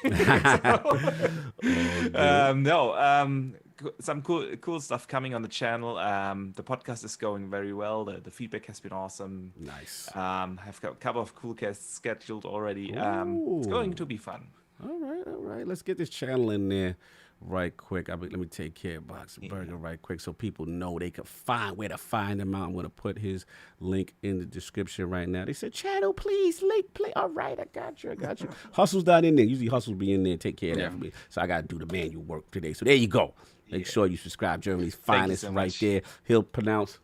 Some cool stuff coming on the channel. The podcast is going very well. The feedback has been awesome. Nice. I've got a couple of cool guests scheduled already. It's going to be fun. All right. Let's get this channel in there right quick. Let me take care of Boxenberger right quick so people know they can find where to find him out. I'm going to put his link in the description right now. They said, channel, please, link, please. All right, I got you. Hustle's not in there. Usually Hustle's be in there and take care of that for me. So I got to do the manual work today. So there you go. Make sure you subscribe. Germany's finest so right much. there. He'll pronounce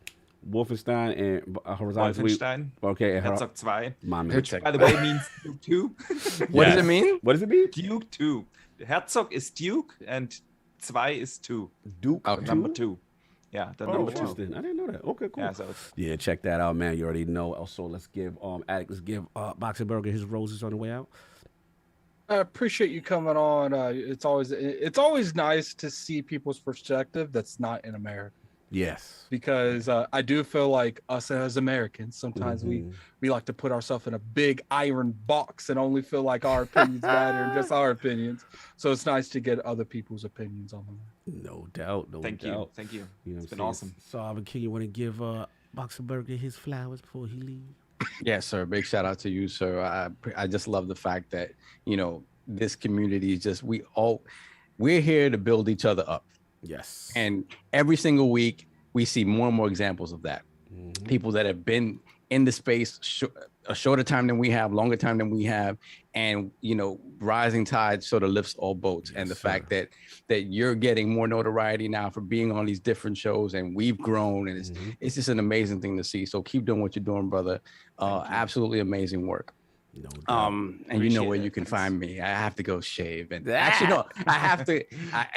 Wolfenstein and Horizon. Wolfenstein. Okay. And Herzog 2. my man. By the way, means Duke 2. What does it mean? What does it mean? Duke 2. Herzog is Duke and 2 is 2. Duke. Okay. Number 2. Yeah, the Oh, number 2. interesting. I didn't know that. Okay, cool. Yeah, so it's Yeah, check that out, man. You already know. Also, let's give Boxenberger his roses on the way out. I appreciate you coming on. It's always nice to see people's perspective that's not in America. Yes. Because I do feel like us as Americans, sometimes Mm-hmm. we like to put ourselves in a big iron box and only feel like our opinions matter and just our opinions. So it's nice to get other people's opinions on them. No doubt. No Thank doubt. you. You know It's what been I'm awesome. saying? So, can you want to give Boxenberger his flowers before he leaves? Yes, sir. Big shout out to you, sir. I just love the fact that, you know, this community is just, we're here to build each other up. Yes. And every single week we see more and more examples of that. Mm-hmm. People that have been in the space a shorter time than we have, longer time than we have, and you know, rising tide sort of lifts all boats. Yes, and the sir. fact that you're getting more notoriety now for being on these different shows, and we've grown, and Mm-hmm. it's just an amazing thing to see. So keep doing what you're doing, brother. Absolutely amazing work. No doubt. And you know where Appreciate you it. can Thanks. find me. I have to go shave, and actually no, I have to.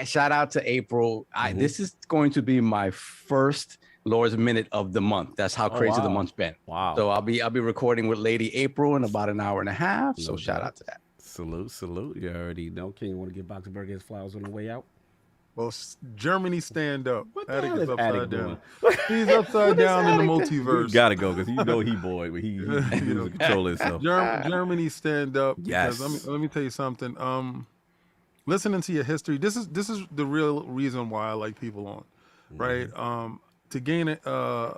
Shout out to April. This is going to be my first Lord's Minute of the month. That's how crazy the wow. month's been. Wow. So I'll be recording with Lady April in about an hour and a half. So No shout doubt. out to that. Salute. You already know. King, you want to give Boxenberger his flowers on the way out? Well, Germany stand up. What the Attic hell is is Attic upside down. doing? He's upside down in the multiverse. We gotta go because you know he boy, but he was controlling himself. Germany stand up. Yes. Because let me tell you something. Listening to your history, this is the real reason why I like people on, right? To gain an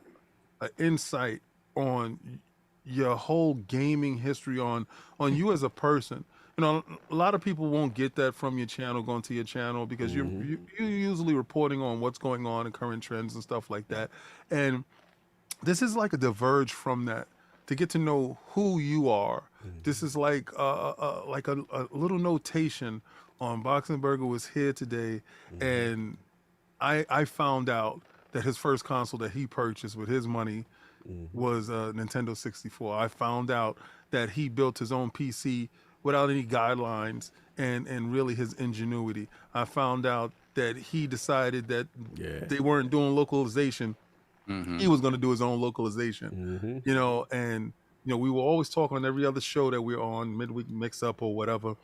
insight on your whole gaming history, on you as a person. You know, a lot of people won't get that from your channel, going to your channel, because you're usually reporting on what's going on and current trends and stuff like that. And this is like a diverge from that, to get to know who you are. This is like a little notation on Boxenberger was here today, and I found out that his first console that he purchased with his money was a Nintendo 64. I found out that he built his own PC without any guidelines and really his ingenuity. I found out that he decided that they weren't doing localization. He was going to do his own localization, you know, and you know, we will always talk on every other show that we're on, midweek mix up or whatever.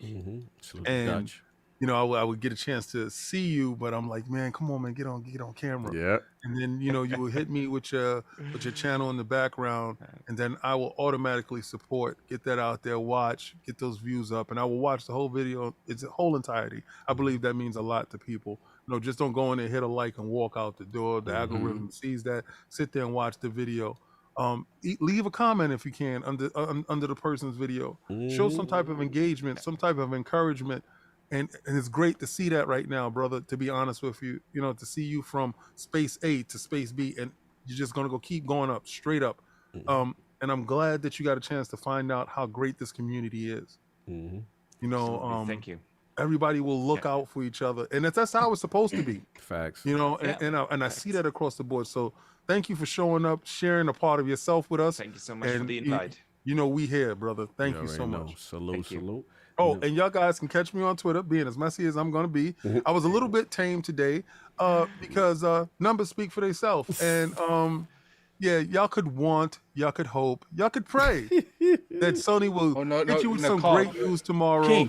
And you know, I would get a chance to see you, but I'm like, man, come on, man, get on camera. Yeah. And then, you know, you will hit me with your channel in the background, and then I will automatically support, get that out there, watch, get those views up, and I will watch the whole video, its whole entirety. I believe that means a lot to people. You know, just don't go in there, hit a like, and walk out the door. The algorithm sees that. Sit there and watch the video. Leave a comment if you can under the person's video. Show some type of engagement, some type of encouragement. And it's great to see that right now, brother, to be honest with you, you know, to see you from space A to space B, and you're just going to keep going up, straight up. And I'm glad that you got a chance to find out how great this community is. You know, thank you. Everybody will look out for each other, and that's how it's supposed to be. Facts. You know, and I see that across the board. So thank you for showing up, sharing a part of yourself with us. Thank you so much for the invite. You know, we here, brother. Thank you so know. much. Salute. Oh, and y'all guys can catch me on Twitter, being as messy as I'm going to be. I was a little bit tame today because numbers speak for themselves. And yeah, y'all could want, y'all could hope, y'all could pray that Sony will hit you with some great news tomorrow.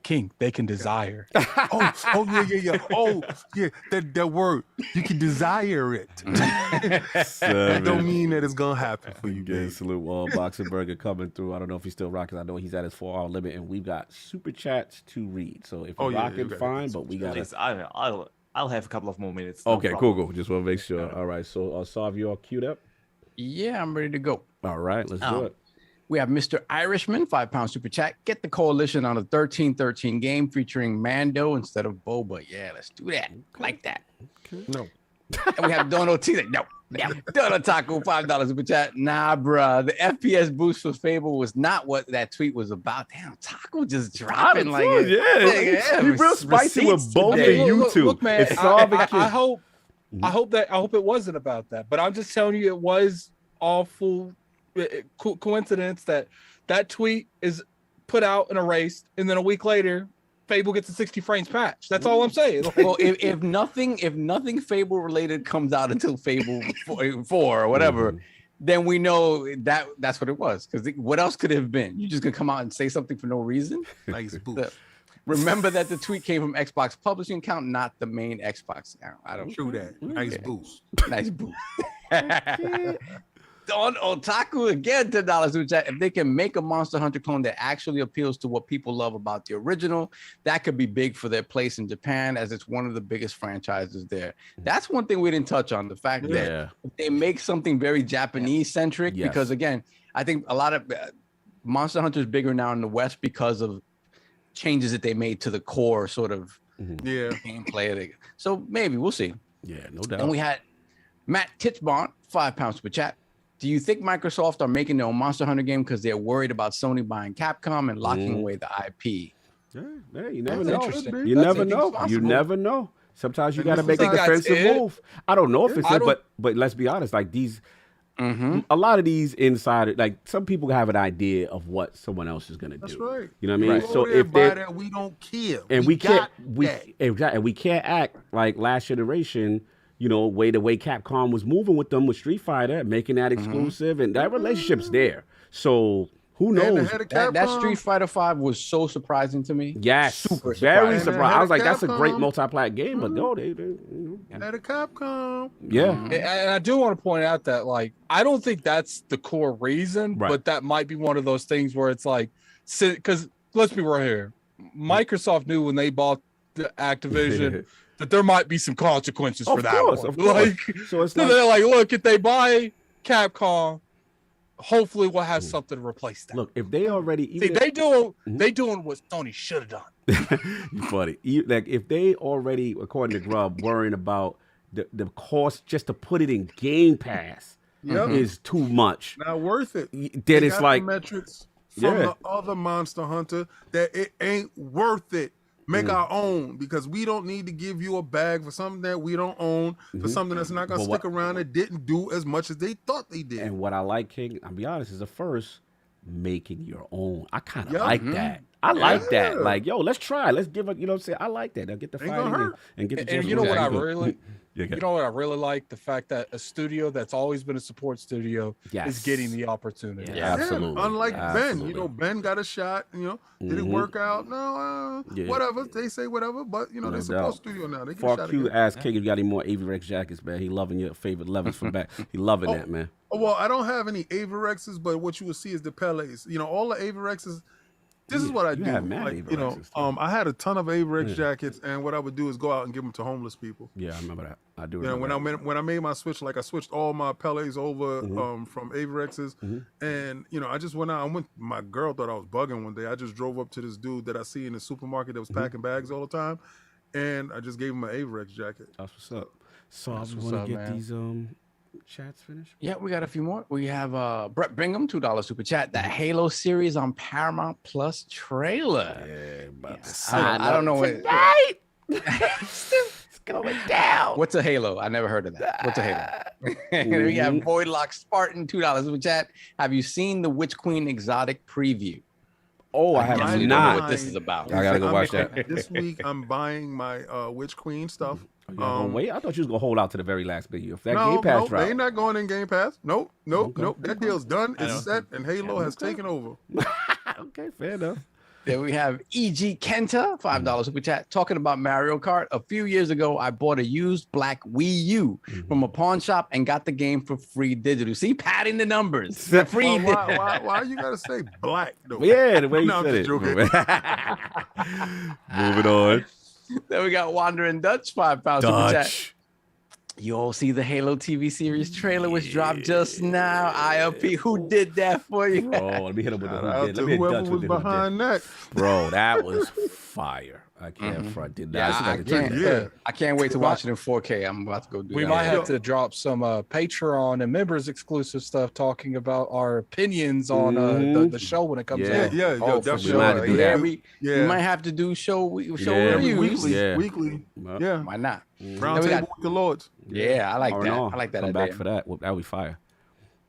King, they can desire. yeah. Oh, yeah, that word. You can desire it. That don't mean that it's going to happen for you, Again, baby. salute Boxenberger coming through. I don't know if he's still rocking. I know he's at his 4-hour limit, and we've got super chats to read. So if you're rocking, fine, but we got Please, I'll have a couple of more minutes. Okay, cool. Just want to make sure. All right, so Sav, you all queued up? Yeah, I'm ready to go. All right, let's do it. We have Mr. Irishman, £5 super chat. Get the coalition on a 13-13 game featuring Mando instead of Boba. Yeah, let's do that. Like that. No. And we have Dono T. No. Dono Taco, $5 super chat. Nah, bruh. The FPS boost for Fable was not what that tweet was about. Damn, Taco just dropping like yeah. He's real spicy with both of you two. Look, man, I hope it wasn't about that, but I'm just telling you, it was awful coincidence that tweet is put out and erased, and then a week later Fable gets a 60 frames patch. That's all I'm saying. Well, if nothing Fable related comes out until Fable 4 or whatever, then we know that's what it was. Because what else could it have been? You just gonna come out and say something for no reason? Nice boost. Remember that the tweet came from Xbox publishing account, not the main Xbox account. I don't True that. Nice boost. Nice boost. Don Otaku again, $10 super chat. If they can make a Monster Hunter clone that actually appeals to what people love about the original, that could be big for their place in Japan, as it's one of the biggest franchises there. That's one thing we didn't touch on, the fact that they make something very Japanese centric. Because again, I think a lot of Monster Hunter is bigger now in the West because of changes that they made to the core sort of gameplay. So maybe we'll see. Yeah, no doubt. And we had Matt Titchbont, £5 super chat. Do you think Microsoft are making their own Monster Hunter game because they're worried about Sony buying Capcom and locking away the IP? Yeah, you never That's know. interesting. You That's never know. You never know. Sometimes you got to make a think that's defensive it? move. I don't know if it's it, but let's be honest. Like these, a lot of these insiders, like some people have an idea of what someone else is going to do. That's right. You know what I mean? Go So there, if buy they that, we don't care. and we can't, got we can't act like last generation. You know, the way Capcom was moving with them with Street Fighter, making that exclusive, and that relationship's there. So who knows? That Street Fighter 5 was so surprising to me. Yes, super very surprising. surprised. I was like, that's a great Capcom. multi-plat game, but no, they At a Capcom. yeah. And I do want to point out that, like, I don't think that's the core reason, but that might be one of those things where it's like, because let's be real here, Microsoft knew when they bought the Activision that there might be some consequences for that. Of course. Like, so it's they're like, look, if they buy Capcom, hopefully we'll have something to replace that. Look, if they already they doing what Sony should have done. You funny. Like if they already, according to Grubb, worrying about the cost just to put it in Game Pass is too much. Not worth it. Then it's like the metrics from the other Monster Hunter that it ain't worth it. Make our own, because we don't need to give you a bag for something that we don't own, for something that's not going to stick around that didn't do as much as they thought they did. And what I like, King, I'll be honest, is the first making your own. I kind of like that. I like that. Like, yo, let's try. Let's give it, you know what I'm saying? I like that. I'll get the fighting and get the And you know what I really you know what I really like? The fact that a studio that's always been a support studio is getting the opportunity. Yeah, absolutely. Unlike Ben, you know, Ben got a shot, you know, did it work out? No, whatever. They say whatever, but you know, they support studio now. They get a shot. Q asked King if you got any more Averex jackets, man. He loving your favorite 11s from back. He loving that, man. Oh, well, I don't have any Averexes, but what you will see is the Pele's. You know, all the Averexes. This is what I do. Like, you know, I had a ton of Averex jackets, and what I would do is go out and give them to homeless people. Yeah, I remember that. I do. You know, when I made my switch, like I switched all my Pele's over from Averexes, and you know, I just went out. My girl thought I was bugging one day. I just drove up to this dude that I see in the supermarket that was packing bags all the time, and I just gave him an Averex jacket. That's what's up. So I want to get these chats finished. Yeah, we got a few more. We have Brett Bingham, $2 super chat. That Halo series on Paramount Plus trailer. I don't know what. It's going down. What's a Halo? I never heard of that. What's a Halo? We have Voidlock Spartan, $2 super chat. Have you seen the Witch Queen exotic preview? Oh, I have not. not. Know what this is about. I gotta go watch that. This week I'm buying my Witch Queen stuff. Wait, I thought you was gonna hold out to the very last video. If that no, Game Pass drop, they ain't not going in Game Pass. Nope. That deal's done. It's set, and Halo has taken over. Okay, fair enough. Then we have E.G. Kenta, $5 super chat, talking about Mario Kart. A few years ago, I bought a used black Wii U from a pawn shop and got the game for free digital. See, padding the numbers. Free. Why you gotta say black though? Yeah, the way you said it. Moving on. Then we got Wandering Dutch, £5 super chat. You all see the Halo TV series trailer, which dropped just now. ILP, who did that for you? Bro, let me hit him with the who did. Let me hit whoever Dutch was with the behind that. Bro, that was fire. I can't front. Did that? I can't wait to watch it in 4K. I'm about to go do that. We might have to drop some Patreon and members exclusive stuff talking about our opinions on the show when it comes out. definitely. We might have to do show reviews. Weekly. Yeah. Why not? Round table with the Lords. Yeah, I like that. I like that. Come back for that. That would be fire.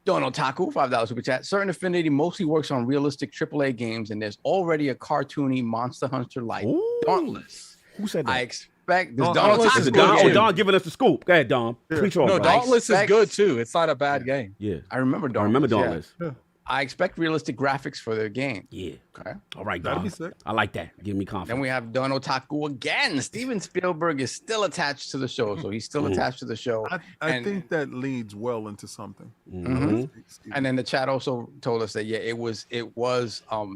Don Otaku, $5 super chat. Certain Affinity mostly works on realistic AAA games, and there's already a cartoony Monster Hunter like Dauntless. Who said that? expect this Dauntless Dauntless is is good. Don, Yeah. Don giving us the scoop. Go ahead, Don. Preach on, No, bro. Dauntless is expect- good too. It's not a bad game. Yeah, I remember Dauntless. I remember yeah. Dauntless. I expect realistic graphics for their game. Yeah. Okay. All right, That'd Don. be sick. I like that. Give me Then confidence. we have Don Otaku again. Steven Spielberg is still attached to the show, so he's still attached to the show. I And- think that leads well into something. Mhm. And then the chat also told us that it was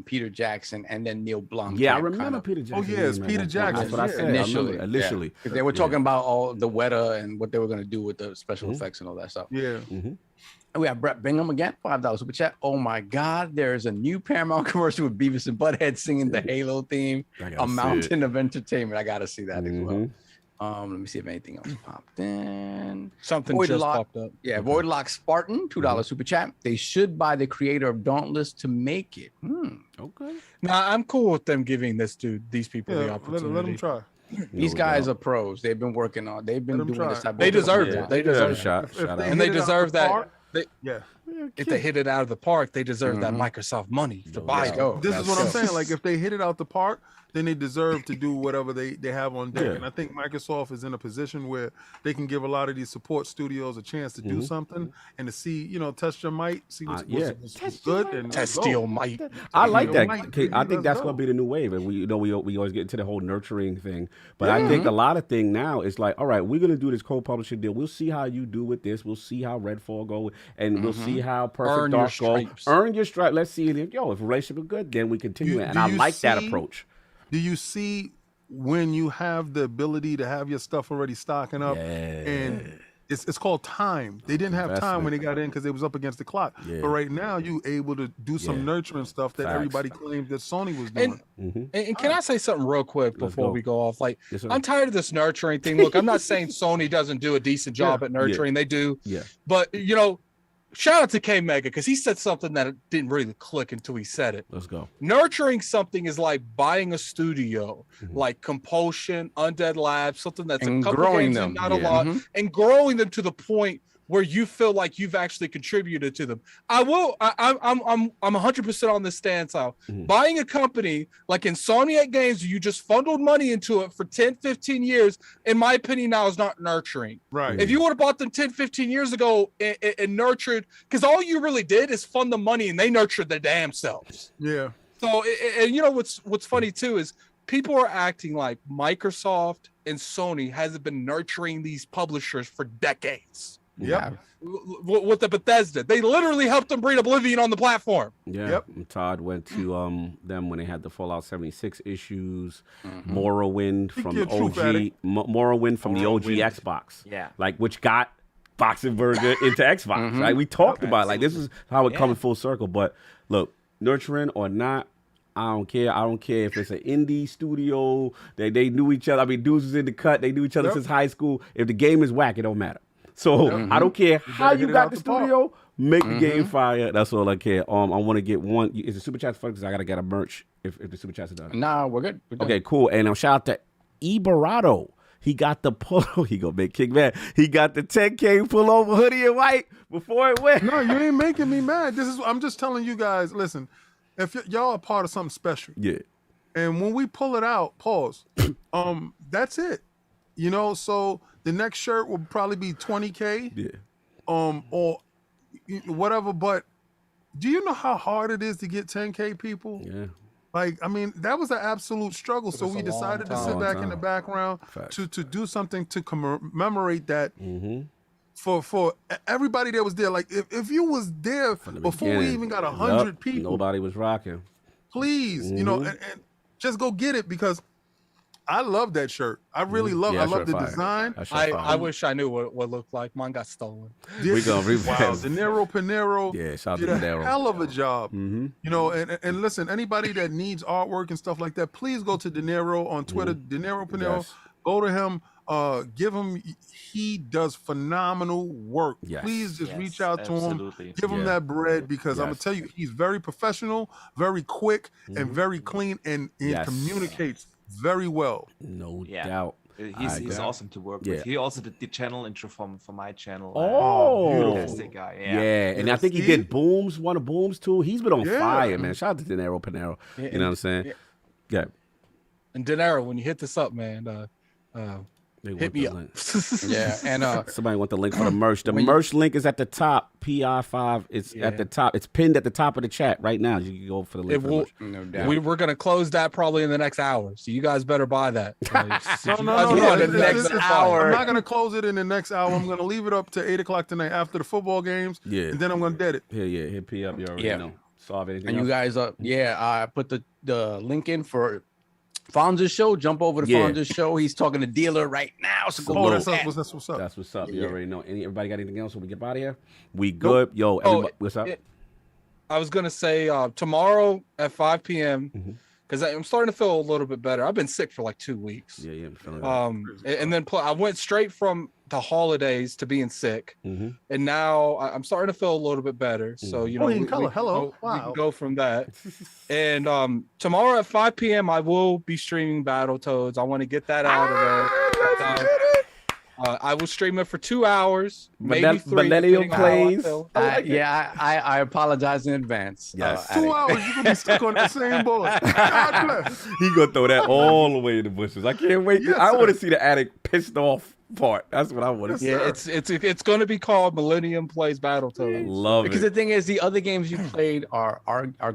Peter Jackson and then Neil Blomkamp. Yeah, I remember Peter Jackson. Oh, yeah, it's name at Peter one point. Jackson, That's what I yeah. said. I remember Initially, that. Initially. yeah. 'Cause they were talking about all the Weta and what they were going to do with the special effects and all that stuff. Yeah. And we have Brett Bingham again, $5 super chat. Oh my God, there's a new Paramount commercial with Beavis and Butthead singing the Halo theme. I gotta A see mountain of entertainment. I gotta see that as well. Mhm. Let me see if anything else popped in. Something Void just Lock- popped up. Yeah, Voidlock Spartan, $2 super chat. They should buy the creator of Dauntless to make it. Okay. Nah, I'm cool with them giving these people the Yeah, opportunity. let them try. These No guys doubt. are pros. They've been working on. They've been Let 'em doing this try. type They of deserve stuff. it. They Give it a deserve it. shot. If Shout out. they And they hit it out deserve the that. park, They, Yeah. if they hit it out of the park, they deserve that Microsoft money to buy Let's it. go. This Let's is what I'm go. saying. Like, if they hit it out the park, then they deserve to do whatever they have on deck. Yeah. And I think Microsoft is in a position where they can give a lot of these support studios a chance to do something and to see, test your might, see what's good, and Test go. steel might. I like You that. know, Okay, I think let's that's go. gonna be the new wave, and we always get into the whole nurturing thing. But I think a lot of thing now is like, all right, we're gonna do this co-publishing deal. We'll see how you do with this. We'll see how Redfall go, and we'll see how Perfect Earn your Dark go. stripes. Earn your stripe. Let's see if if relationship is good, then we continue it. And Do I you like that see- approach. Do you see when you have the ability to have your stuff already stocking up, and it's called time. They didn't have time when they got in because they was up against the clock. Yeah. But right now, you able to do some Yeah. nurturing stuff that Facts. everybody claimed that Sony was doing. And can I say something real quick Let's before go. we go off? Like, Yes, sir. I'm tired of this nurturing thing. Look, I'm not saying Sony doesn't do a decent job at nurturing. They do. Yeah. But, shout out to K Mega because he said something that didn't really click until he said it. Let's go. Nurturing something is like buying a studio, like Compulsion, Undead Labs, something that's And a couple growing games them. and not a Yeah. lot, and growing them to the point where you feel like you've actually contributed to them. I'm 100% on this stance out. Buying a company like Insomniac Games, you just funneled money into it for 10, 15 years, in my opinion, now is not nurturing. Right. If you would have bought them 10, 15 years ago and nurtured, because all you really did is fund the money and they nurtured their damn selves. Yeah. So, and what's funny too is people are acting like Microsoft and Sony hasn't been nurturing these publishers for decades. Yep. With the Bethesda, they literally helped them bring Oblivion on the platform. Yeah. Yep. And Todd went to them when they had the Fallout 76 issues, Morrowind from you're a true OG, fanatic. Morrowind from the OG Xbox. Yeah. Like which got Boxenberger into Xbox. Right? We talked about it. Like this is how it comes full circle. But look, nurturing or not, I don't care. I don't care if it's an indie studio. They knew each other. I mean, dudes was in the cut. They knew each other since high school. If the game is whack, it don't matter. So I don't care how better you hit it got out the the park. studio. Make the game fire. That's all I care. I want to get one. Is the super chats fun? Because I gotta get a merch if the super chats are done. Nah, we're good. We're done. Okay, cool. And shout out to Ibarado. He got the pull. He gonna make King mad. He got the 10K pullover hoodie in white before it went. No, you ain't making me mad. I'm just telling you guys. Listen, if y'all are part of something special, Yeah. and when we pull it out, pause. That's it. So the next shirt will probably be 20K. Yeah. Or whatever. But do you know how hard it is to get 10K people? Yeah. Like, I mean, that was an absolute struggle. So was we a decided to long sit time. back in the background Facts. to do something to commemorate that for everybody that was there. Like, if you was there From the before we beginning. even got Yup. 100 people, Nobody was rocking. please, and just go get it because I love that shirt. I really love. Yeah, I that love shirt the fire. design. That shirt I fire. wish I knew what it looked like. Mine got stolen. We gonna revamp. Wow, De Niro Pinero Yeah, shout out did to a De Niro. hell of a job. And listen, anybody that needs artwork and stuff like that, please go to De Niro on Twitter, De Niro Pinero. Yes. Go to him. Give him. He does phenomenal work. Yes. Please just Yes, reach out to him. absolutely. Give him Yeah. that bread because I'm gonna Yes. tell you, he's very professional, very quick, and very clean, and Yes. communicates very well. No Yeah. doubt. He's agree. awesome to work Yeah. with. He also did the channel intro for my channel. Oh, fantastic guy. yeah. Yeah. And I think he See? did Booms, one of Booms too. He's been on Yeah. fire, man. Shout out to De Niro Pinero. You know what I'm saying? Yeah. And De Niro, when you hit this up, man, They hit want me the up. link. Yeah, and Somebody want the link for the merch. The when you- merch link is at the top. PR5. It's at the top. It's pinned at the top of the chat right now. You can go for the link. It For the will- merch. no doubt. We're gonna close that probably in the next hour, so you guys better buy that. No, the next I'm not gonna close it in the next hour. I'm gonna leave it up to 8 o'clock tonight after the football games. Yeah. And then I'm gonna dead it. Yeah. Hit P up. You already Yeah. know. Solve anything. And you else? guys I put the link in for Fonz's show. Jump over to Fonz's show. He's talking to Dealer right now. So go Oh, to that's that. what's up. That's what's up. You Yeah. already know. Everybody got anything else when we get out of here? We good? Yo, everybody, what's up? I was gonna say tomorrow at 5 p.m. because I'm starting to feel a little bit better. I've been sick for like 2 weeks. Yeah, I'm feeling And then I went straight from the holidays to being sick, and now I'm starting to feel a little bit better. So you know, in color. Hello. we can go from that. And tomorrow at 5 p.m. I will be streaming Battletoads. I want to get that out of there. I will stream it for 2 hours, maybe 3. Millennial depending on how I plays. feel. I apologize in advance. Yes. 2 hours, you're gonna be stuck on the same board. God bless. He gonna throw that all the way in the bushes. I can't wait. Yes, I want to sir. see the addict pissed off part. That's what I want to see. Yeah, it's going to be called Millennium Plays Battletoads. Love Because it. the thing is, the other games you played are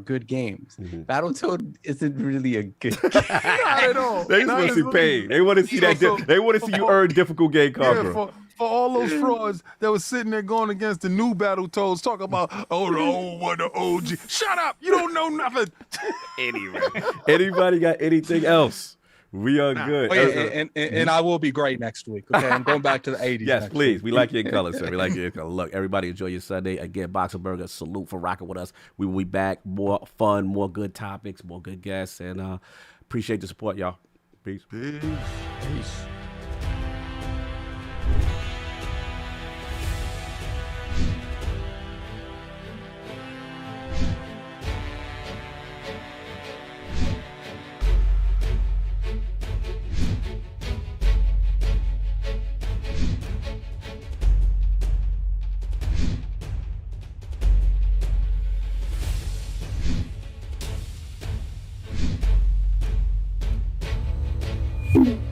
good games. Battletoad isn't really a good game. Not at all. They just want to see pain. They want to see that. They want to see you earn difficult game conqueror. Yeah, for all those frauds that was sitting there going against the new Battletoads, talking about, oh, the old one, the OG. Shut up. You don't know nothing. Anyway, anybody got anything else? We are good. Oh, yeah, and I will be great next week. Okay, I'm going back to the 80s. Yes, next please. week. We like you in color, sir. We like you in color. Look, everybody enjoy your Sunday. Again, Boxenberger, salute for rocking with us. We will be back. More fun, more good topics, more good guests, and appreciate the support, y'all. Peace. Peace. you